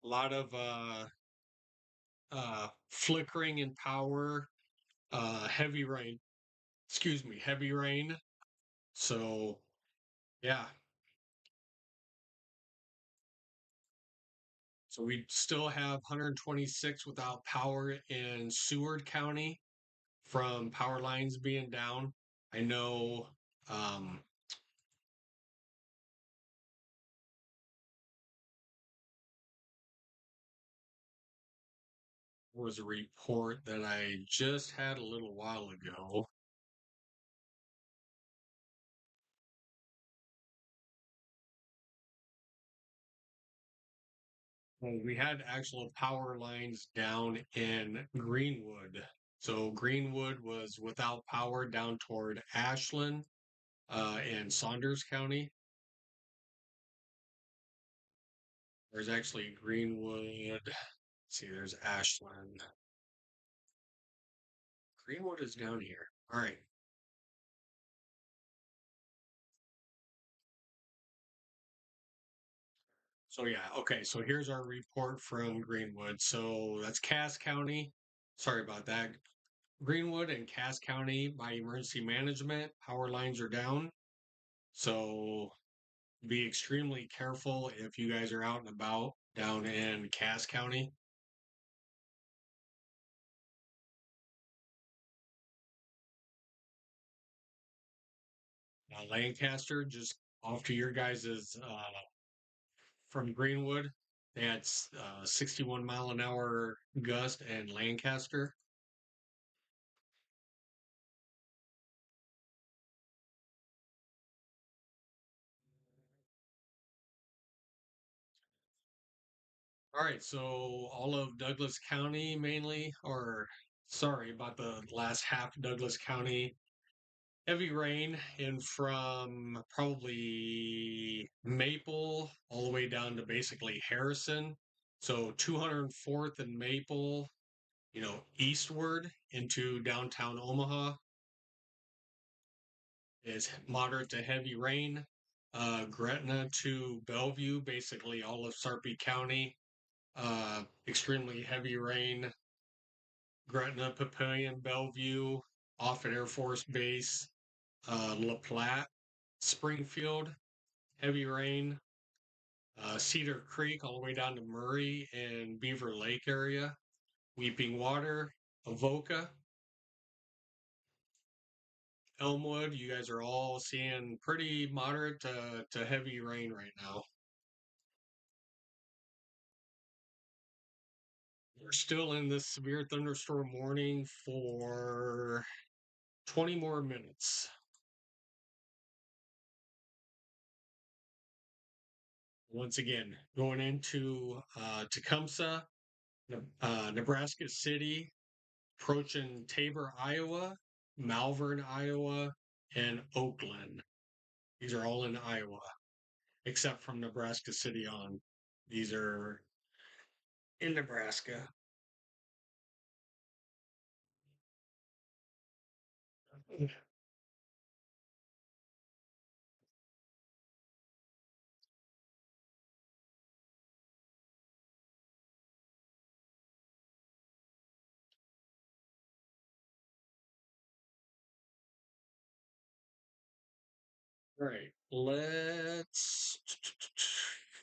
A lot of flickering in power, heavy rain. Excuse me, heavy rain. So, yeah. So we still have 126 without power in Seward County from power lines being down. I know um, there was a report that I just had a little while ago. We had actual power lines down in Greenwood. So Greenwood was without power down toward Ashland in Saunders County. There's actually Greenwood. Let's see, there's Ashland. Greenwood is down here. All right. So yeah, okay. So here's our report from Greenwood. So that's Cass County. Sorry about that. Greenwood and Cass County by emergency management. Power lines are down. So be extremely careful if you guys are out and about down in Cass County. Lancaster, just off to your guys's from Greenwood. That's 61 mile an hour gust and Lancaster. All right, so all of Douglas County mainly, or sorry about the last half of Douglas County. Heavy rain in from probably Maple all the way down to basically Harrison. So 204th and Maple, eastward into downtown Omaha is moderate to heavy rain. Gretna to Bellevue, basically all of Sarpy County, extremely heavy rain. Gretna, Papillion, Bellevue, off at Air Force Base, La Platte, Springfield, heavy rain. Cedar Creek all the way down to Murray and Beaver Lake area. Weeping Water, Avoca, Elmwood. You guys are all seeing pretty moderate to heavy rain right now. We're still in this severe thunderstorm warning for 20 more minutes. Once again, going into Tecumseh, Nebraska City, approaching Tabor, Iowa, Malvern, Iowa, and Oakland. These are all in Iowa, except from Nebraska City on. These are in Nebraska. All right,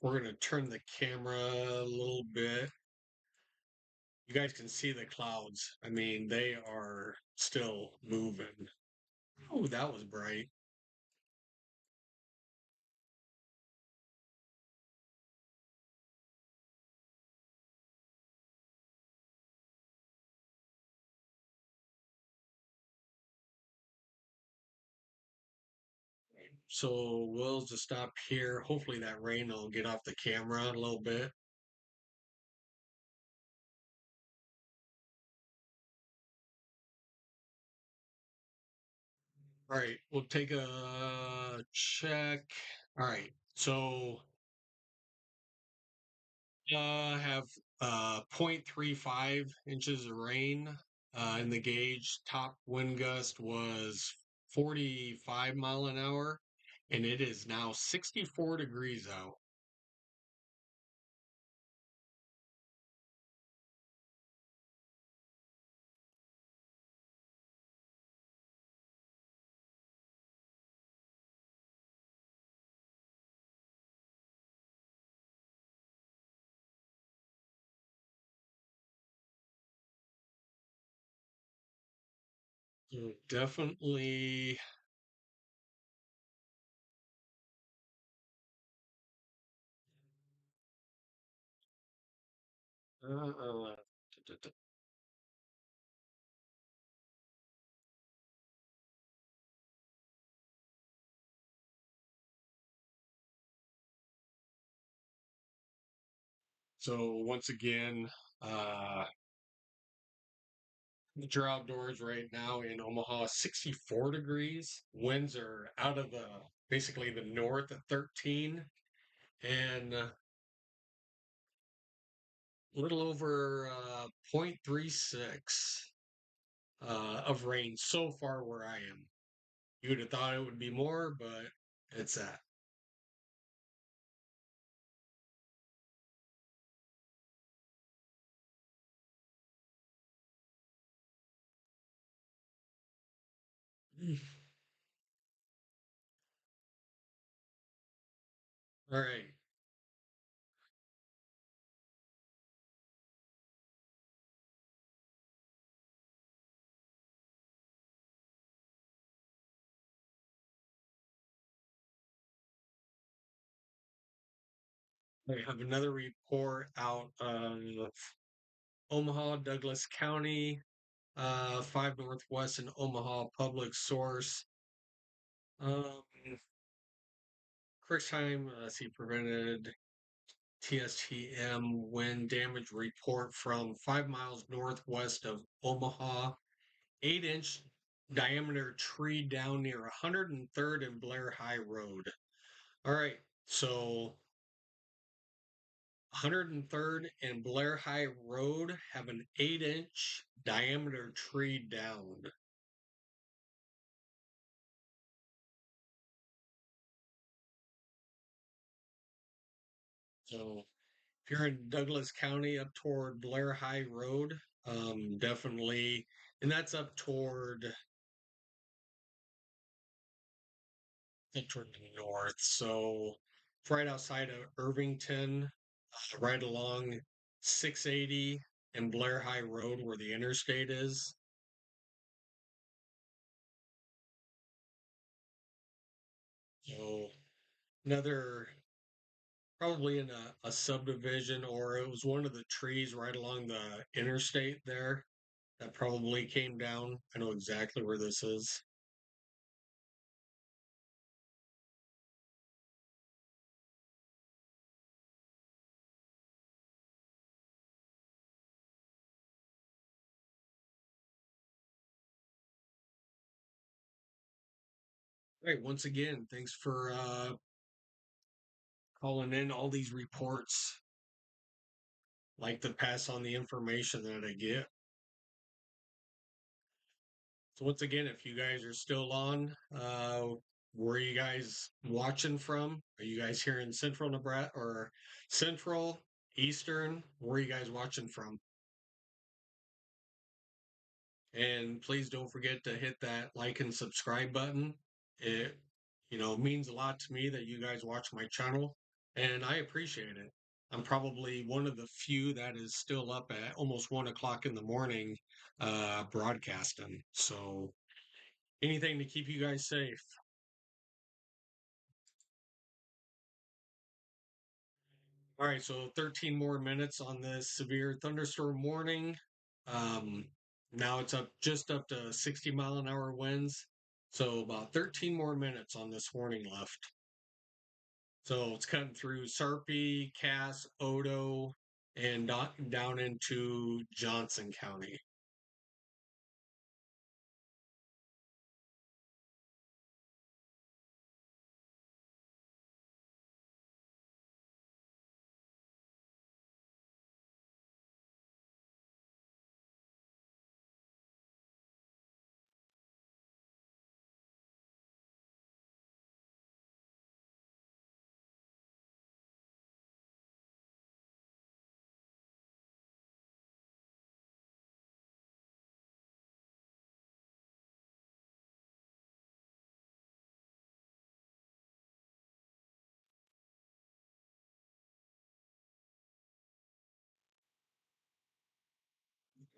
we're going to turn the camera a little bit. You guys can see the clouds. I mean, they are still moving. Oh, that was bright. So we'll just stop here. Hopefully that rain will get off the camera a little bit. All right, we'll take a check. All right, so have 0.35 inches of rain in the gauge. Top wind gust was 45 mile an hour, and it is now 64 degrees out. So definitely. Uh, so once again, uh, you're outdoors right now in Omaha, 64 degrees. Winds are out of the basically the north at 13, and a little over 0.36 of rain so far where I am. You would have thought it would be more, but it's that. All right. I have another report out of Omaha, Douglas County, 5 Northwest and Omaha public source. Um, Time, see, prevented TSTM wind damage report from 5 miles northwest of Omaha. 8-inch diameter tree down near 103rd and Blair High Road. All right, so 103rd and Blair High Road have an 8-inch diameter tree down. So if you're in Douglas County up toward Blair High Road, definitely, and that's up toward the north. So it's right outside of Irvington, right along 680 and Blair High Road where the interstate is. So another probably in a subdivision, or it was one of the trees right along the interstate there that probably came down. I know exactly where this is. Right, once again, thanks for calling in all these reports. Like to pass on the information that I get. So once again, if you guys are still on, where are you guys watching from? Are you guys here in Central Nebraska or Central, Eastern? Where are you guys watching from? And please don't forget to hit that like and subscribe button. It means a lot to me that you guys watch my channel, and I appreciate it. I'm probably one of the few that is still up at almost 1 o'clock in the morning, broadcasting. So anything to keep you guys safe. All right, so 13 more minutes on this severe thunderstorm warning. Um, Now it's just up to 60-mile-an-hour winds. So about 13 more minutes on this warning left. So it's cutting through Sarpy, Cass, Odo, and down into Johnson County.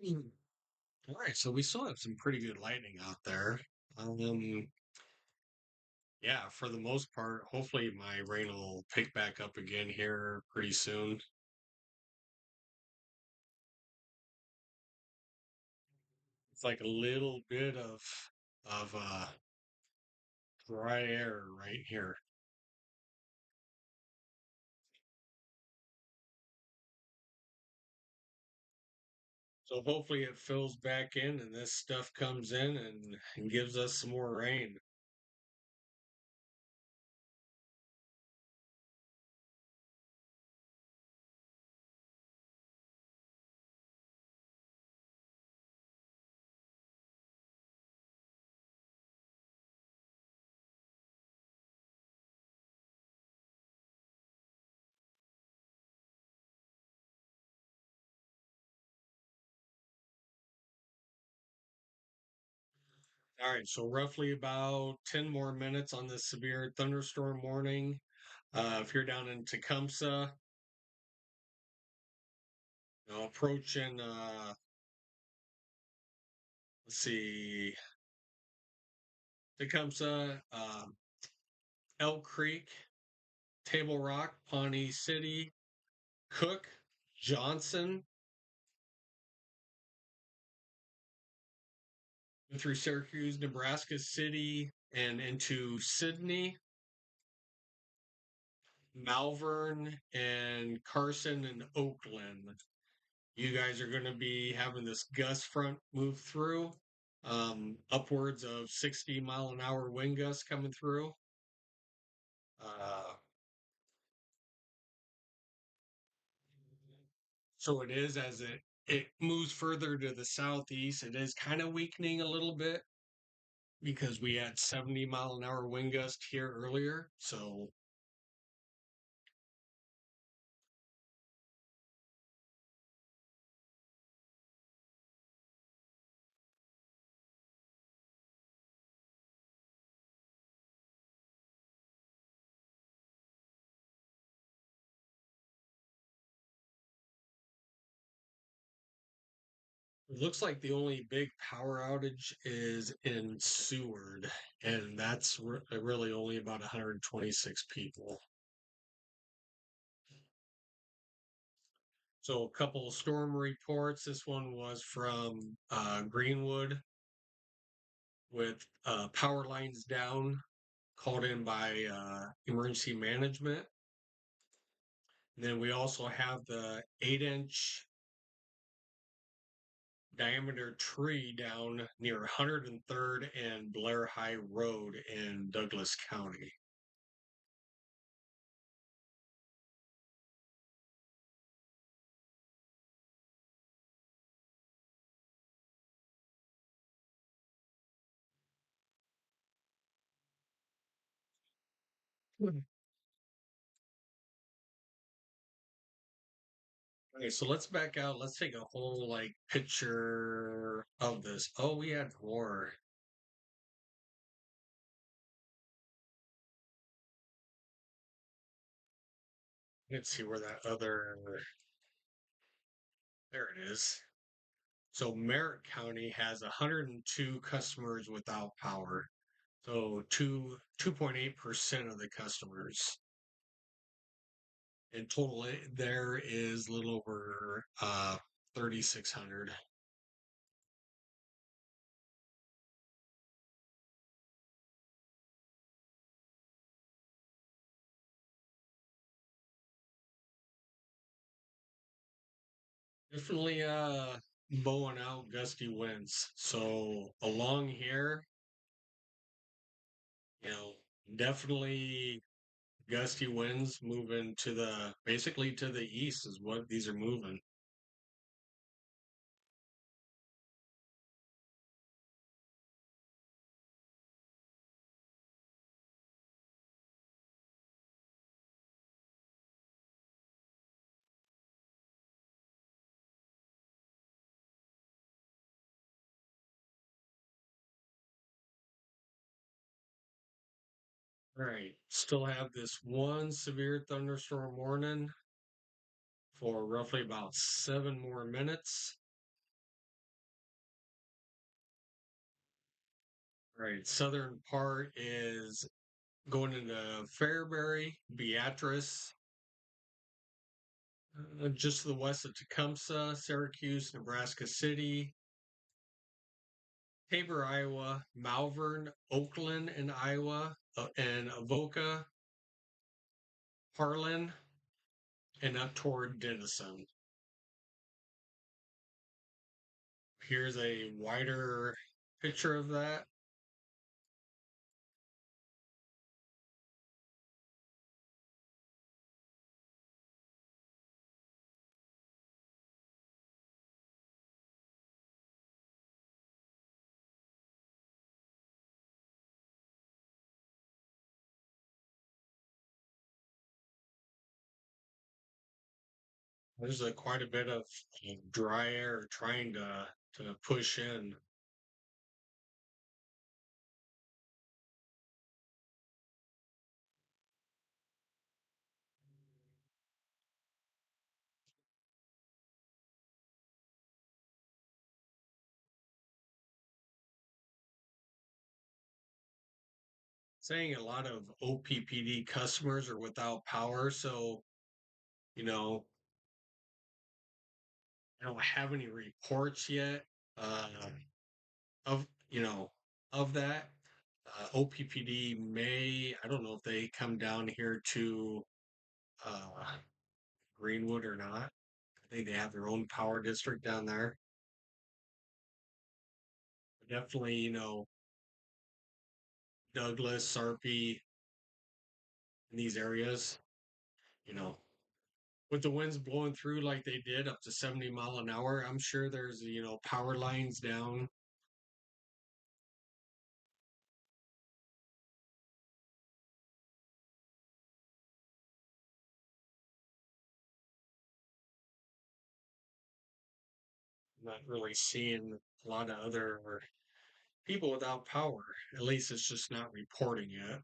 Mm. All right, so we still have some pretty good lightning out there. Yeah, for the most part, hopefully my rain will pick back up again here pretty soon. It's like a little bit of dry air right here. So hopefully it fills back in and this stuff comes in and gives us some more rain. All right, so roughly about 10 more minutes on this severe thunderstorm warning. If you're down in Tecumseh, approaching, let's see, Tecumseh, Elk Creek, Table Rock, Pawnee City, Cook, Johnson, through Syracuse, Nebraska City, and into Sydney, Malvern, and Carson and Oakland. You guys are going to be having this gust front move through, upwards of 60-mile-an-hour wind gusts coming through. Uh, so it is as it moves further to the southeast, it is kind of weakening a little bit because we had 70-mile-an-hour wind gust here earlier. So it looks like the only big power outage is in Seward, and that's really only about 126 people. So a couple of storm reports. This one was from Greenwood with power lines down, called in by emergency management. And then we also have the 8-inch diameter tree down near 103rd and Blair High Road in Douglas County. Mhm. Okay, so let's back out. Let's take a whole like picture of this. Oh, we had more. Let's see where that other, there it is. So Merritt County has 102 customers without power. So 2.8% of the customers. In total, there is a little over 3,600. Definitely blowing out gusty winds. So along here, you know, definitely gusty winds moving to the basically to the east is what these are moving. All right, still have this one severe thunderstorm warning for roughly about 7 more minutes. All right, southern part is going into Fairbury, Beatrice, just to the west of Tecumseh, Syracuse, Nebraska City, Tabor, Iowa, Malvern, Oakland in Iowa, and Avoca, Harlan, and up toward Denison. Here's a wider picture of that. There's quite a bit of dry air trying to push in. Saying a lot of OPPD customers are without power, so you know I don't have any reports yet of of that. OPPD may, I don't know if they come down here to uh, Greenwood or not. I think they have their own power district down there. But definitely, Douglas, Sarpy, in these areas, you know, with the winds blowing through like they did up to 70 mile an hour, I'm sure there's, power lines down. Not really seeing a lot of other people without power. At least it's just not reporting yet.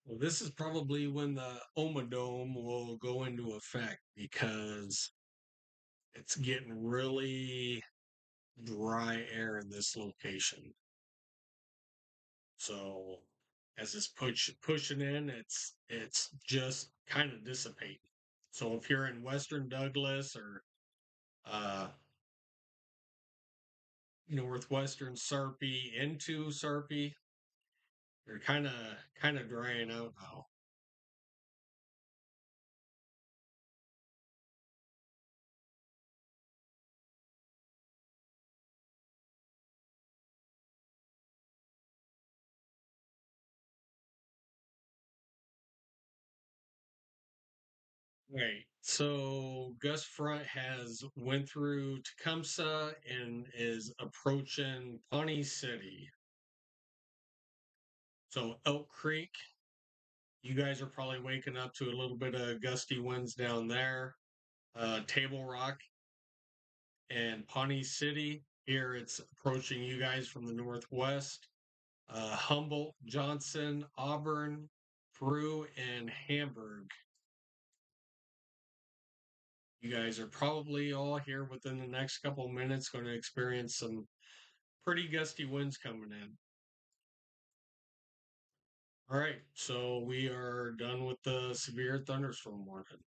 Well, this is probably when the Omadome will go into effect because it's getting really dry air in this location. So as it's pushing in, it's just kind of dissipating. So if you're in Western Douglas or uh, northwestern Sarpy into Sarpy, you're kind of drying out now. Right. So Gus Front has went through Tecumseh and is approaching Pawnee City. So Elk Creek, you guys are probably waking up to a little bit of gusty winds down there. Table Rock and Pawnee City, Here it's approaching you guys from the northwest. Humboldt, Johnson, Auburn, Peru, and Hamburg. You guys are probably all here within the next couple of minutes going to experience some pretty gusty winds coming in. All right, so we are done with the severe thunderstorm warning.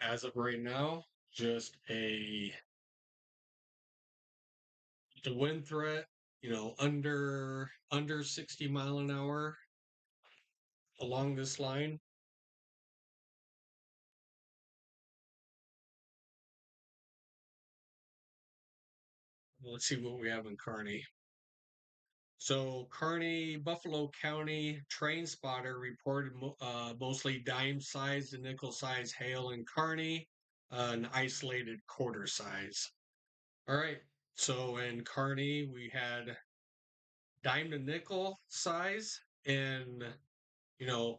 As of right now, just the wind threat, under 60 mile an hour along this line. Let's see what we have in Kearney. So Kearney, Buffalo County train spotter reported mostly dime-sized and nickel-sized hail in Kearney, an isolated quarter size. All right. So in Kearney, we had dime to nickel size and,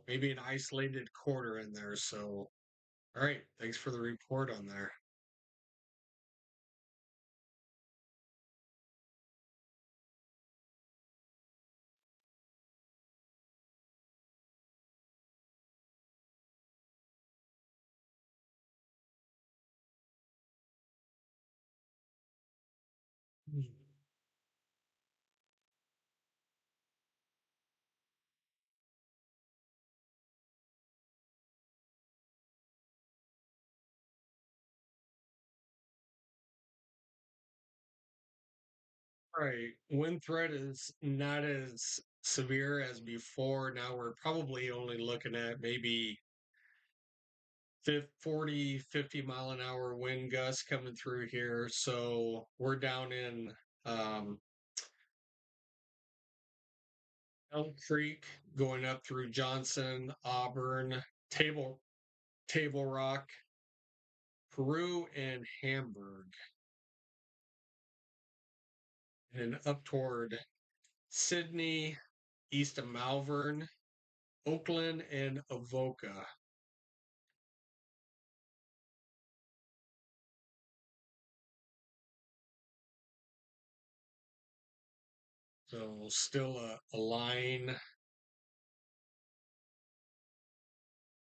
maybe an isolated quarter in there. So, all right. Thanks for the report on there. Right. Wind threat is not as severe as before. Now we're probably only looking at maybe 40, 50 mile an hour wind gusts coming through here. So we're down in um, Elk Creek, going up through Johnson, Auburn, Table Table Rock, Peru, and Hamburg, and up toward Sydney, east of Malvern, Oakland, and Avoca. So still a line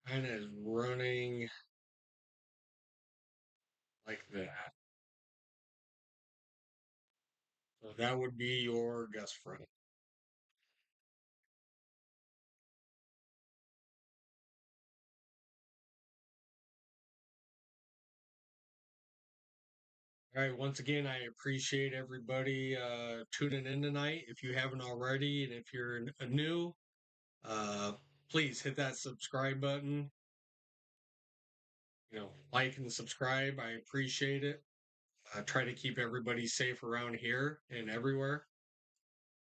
kind of running like that. So that would be your gust front. All right, once again, I appreciate everybody tuning in tonight. If you haven't already, and if you're new, uh, please hit that subscribe button. Like and subscribe. I appreciate it. Try to keep everybody safe around here and everywhere.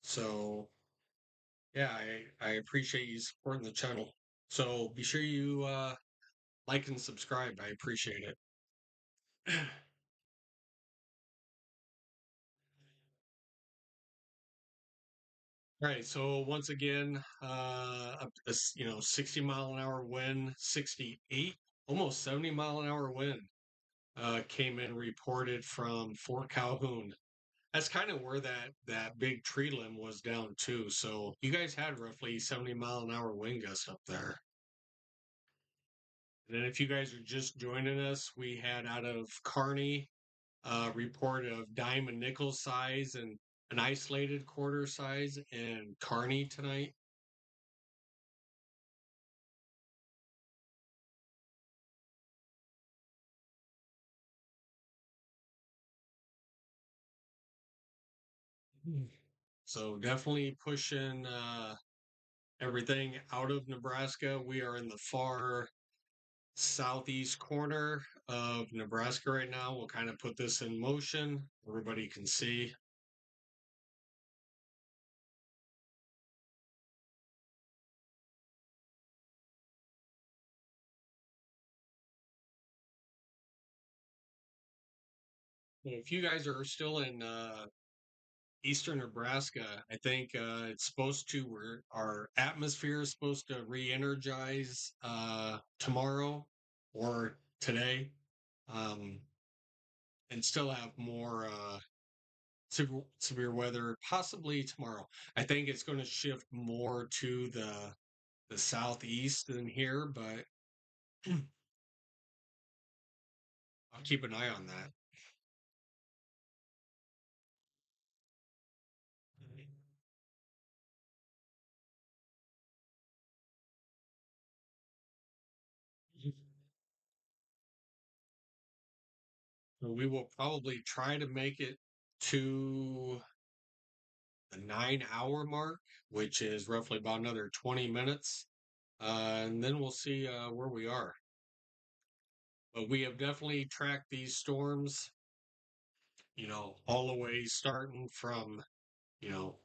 So yeah, I appreciate you supporting the channel. So be sure you like and subscribe. I appreciate it. All right, so once again, 60 mile an hour wind, 68, almost 70 mile an hour wind came in reported from Fort Calhoun. That's kind of where that big tree limb was down too. So you guys had roughly 70 mile an hour wind gusts up there. And then if you guys are just joining us, we had out of Kearney report of dime and nickel size and an isolated quarter size in Kearney tonight. So definitely pushing everything out of Nebraska. We are in the far southeast corner of Nebraska right now. We'll kind of put this in motion. Everybody can see. If you guys are still in eastern Nebraska. I think it's supposed to, our atmosphere is supposed to re-energize tomorrow or today, um, and still have more severe weather possibly tomorrow. I think it's going to shift more to the southeast than here, but I'll keep an eye on that. So we will probably try to make it to the 9 hour mark, which is roughly about another 20 minutes. And then we'll see where we are. But we have definitely tracked these storms, all the way starting from, you know,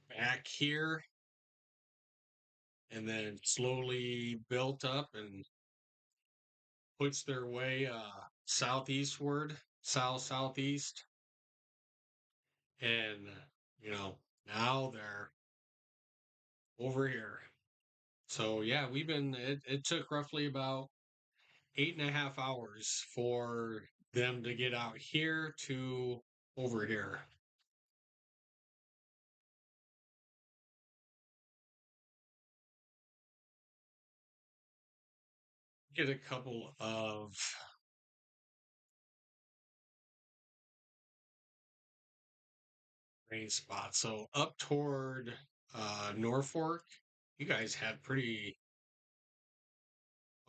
back here and then slowly built up and pushed their way southeastward, southeast. And, now they're over here. So yeah, it took roughly about 8.5 hours for them to get out here to over here. Get a couple of rain spots. So up toward Norfolk, you guys had pretty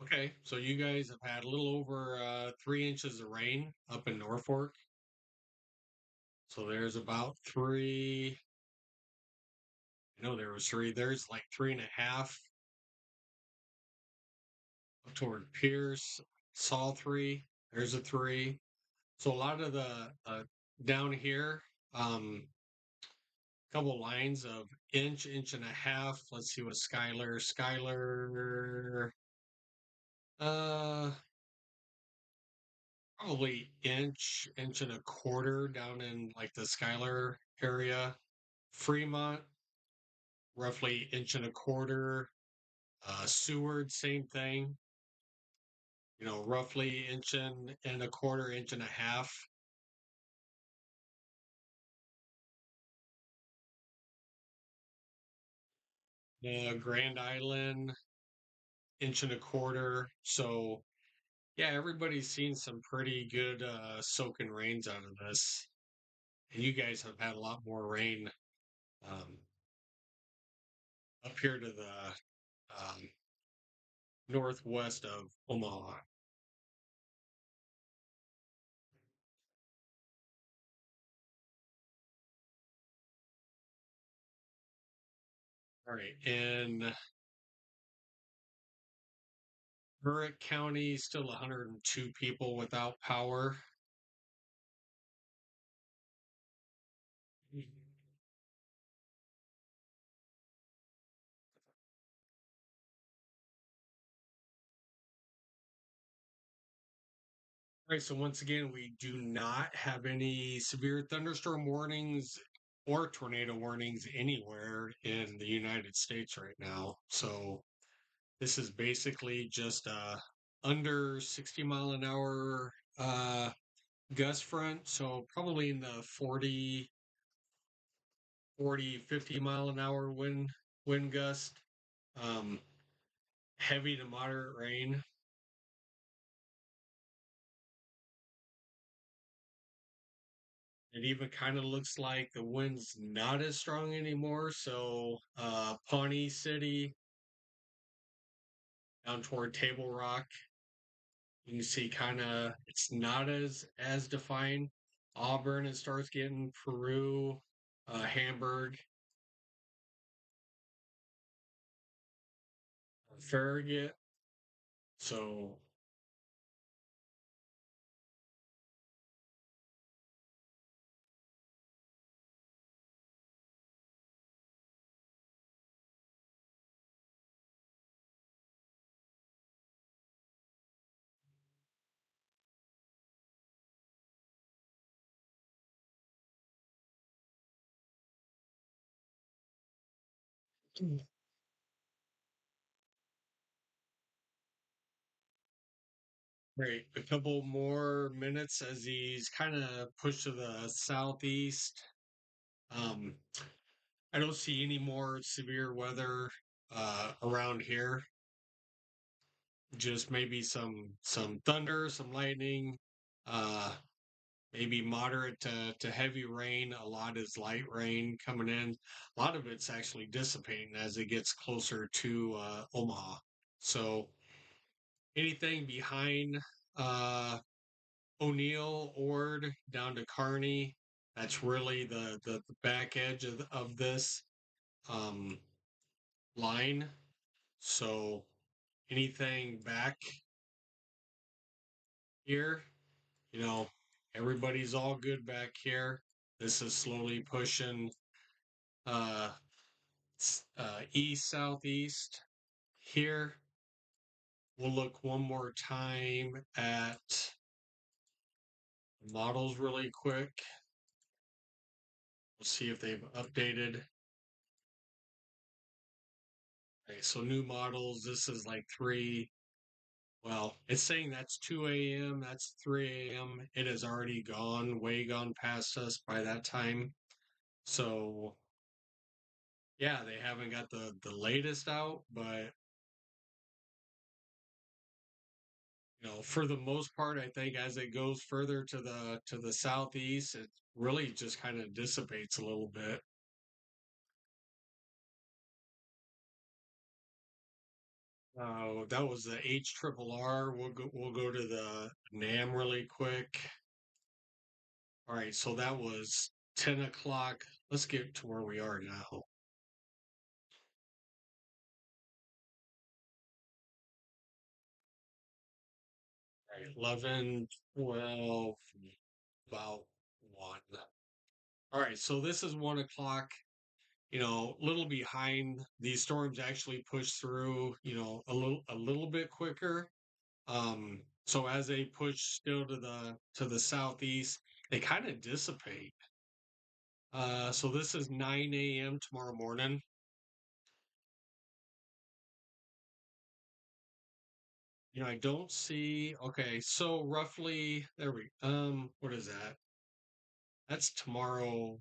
okay. So you guys have had a little over 3 inches of rain up in Norfolk. So there's about three. I know there was three. There's like 3.5 up toward Pierce. Saw three. There's a three. So a lot of the down here, couple lines of inch and a half. Let's see what Skyler, uh, probably inch and a quarter down in like the Skyler area. Fremont, roughly inch and a quarter. Seward, same thing. Roughly and a quarter, inch and a half. Grand Island, inch and a quarter. So yeah, everybody's seen some pretty good soaking rains out of this. And you guys have had a lot more rain um, up here to the northwest of Omaha. All right. In Burritt County, still 102 people without power. All right, so once again, we do not have any severe thunderstorm warnings or tornado warnings anywhere in the United States right now. So this is basically just under 60 mile an hour gust front. So probably in the 50 mile an hour wind gust. Um, Heavy to moderate rain. It even kind of looks like the wind's not as strong anymore. So Pawnee City down toward Table Rock, you can see kind of it's not as defined. Auburn, it starts getting Peru, Hamburg, Farragut. So Great. A couple more minutes as he's kind of pushed to the southeast. Um, I don't see any more severe weather around here. Just maybe some thunder, some lightning, uh, maybe moderate to heavy rain. A lot is light rain coming in. A lot of it's actually dissipating as it gets closer to Omaha. So anything behind uh, O'Neill, Ord, down to Kearney, that's really the back edge of this um, line. So anything back here, you know, everybody's all good back here. This is slowly pushing uh, east southeast here. We'll look one more time at models really quick. We'll see if they've updated. Okay, so new models. This is like 3. Well, it's saying that's 2 a.m. That's 3 a.m. It has already gone, way gone past us by that time. So yeah, they haven't got the latest out, but for the most part, I think as it goes further to the southeast, it really just kind of dissipates a little bit. That was the HRRR. We'll go to the NAM really quick. All right, so that was 10 o'clock. Let's get to where we are now. All right, 11, 12, about 1. All right, so this is 1 o'clock. A little behind. These storms actually push through, a little bit quicker. So as they push still to the southeast, they kind of dissipate. So this is 9 a.m. tomorrow morning. I don't see. Okay, so roughly there we. What is that? That's tomorrow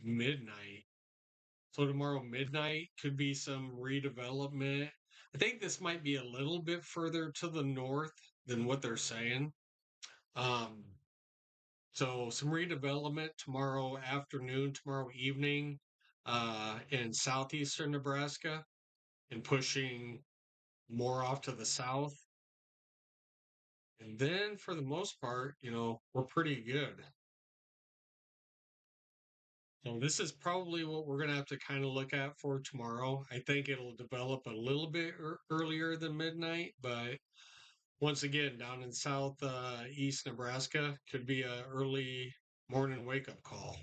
midnight. So tomorrow midnight could be some redevelopment. I think this might be a little bit further to the north than what they're saying. Um, so some redevelopment tomorrow afternoon, tomorrow evening, in southeastern Nebraska, and pushing more off to the south. And then for the most part, we're pretty good. So this is probably what we're going to have to kind of look at for tomorrow. I think it'll develop a little bit earlier than midnight, but once again, down in south east Nebraska, could be a early morning wake up call.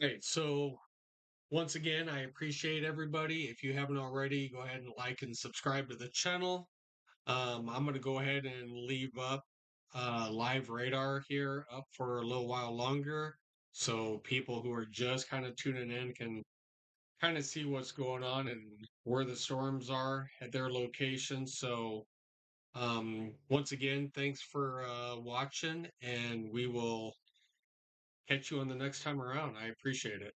Right. So once again, I appreciate everybody. If you haven't already, go ahead and like and subscribe to the channel. I'm going to go ahead and leave up live radar here up for a little while longer. So people who are just kind of tuning in can kind of see what's going on and where the storms are at their location. So once again, thanks for watching, and we will catch you on the next time around. I appreciate it.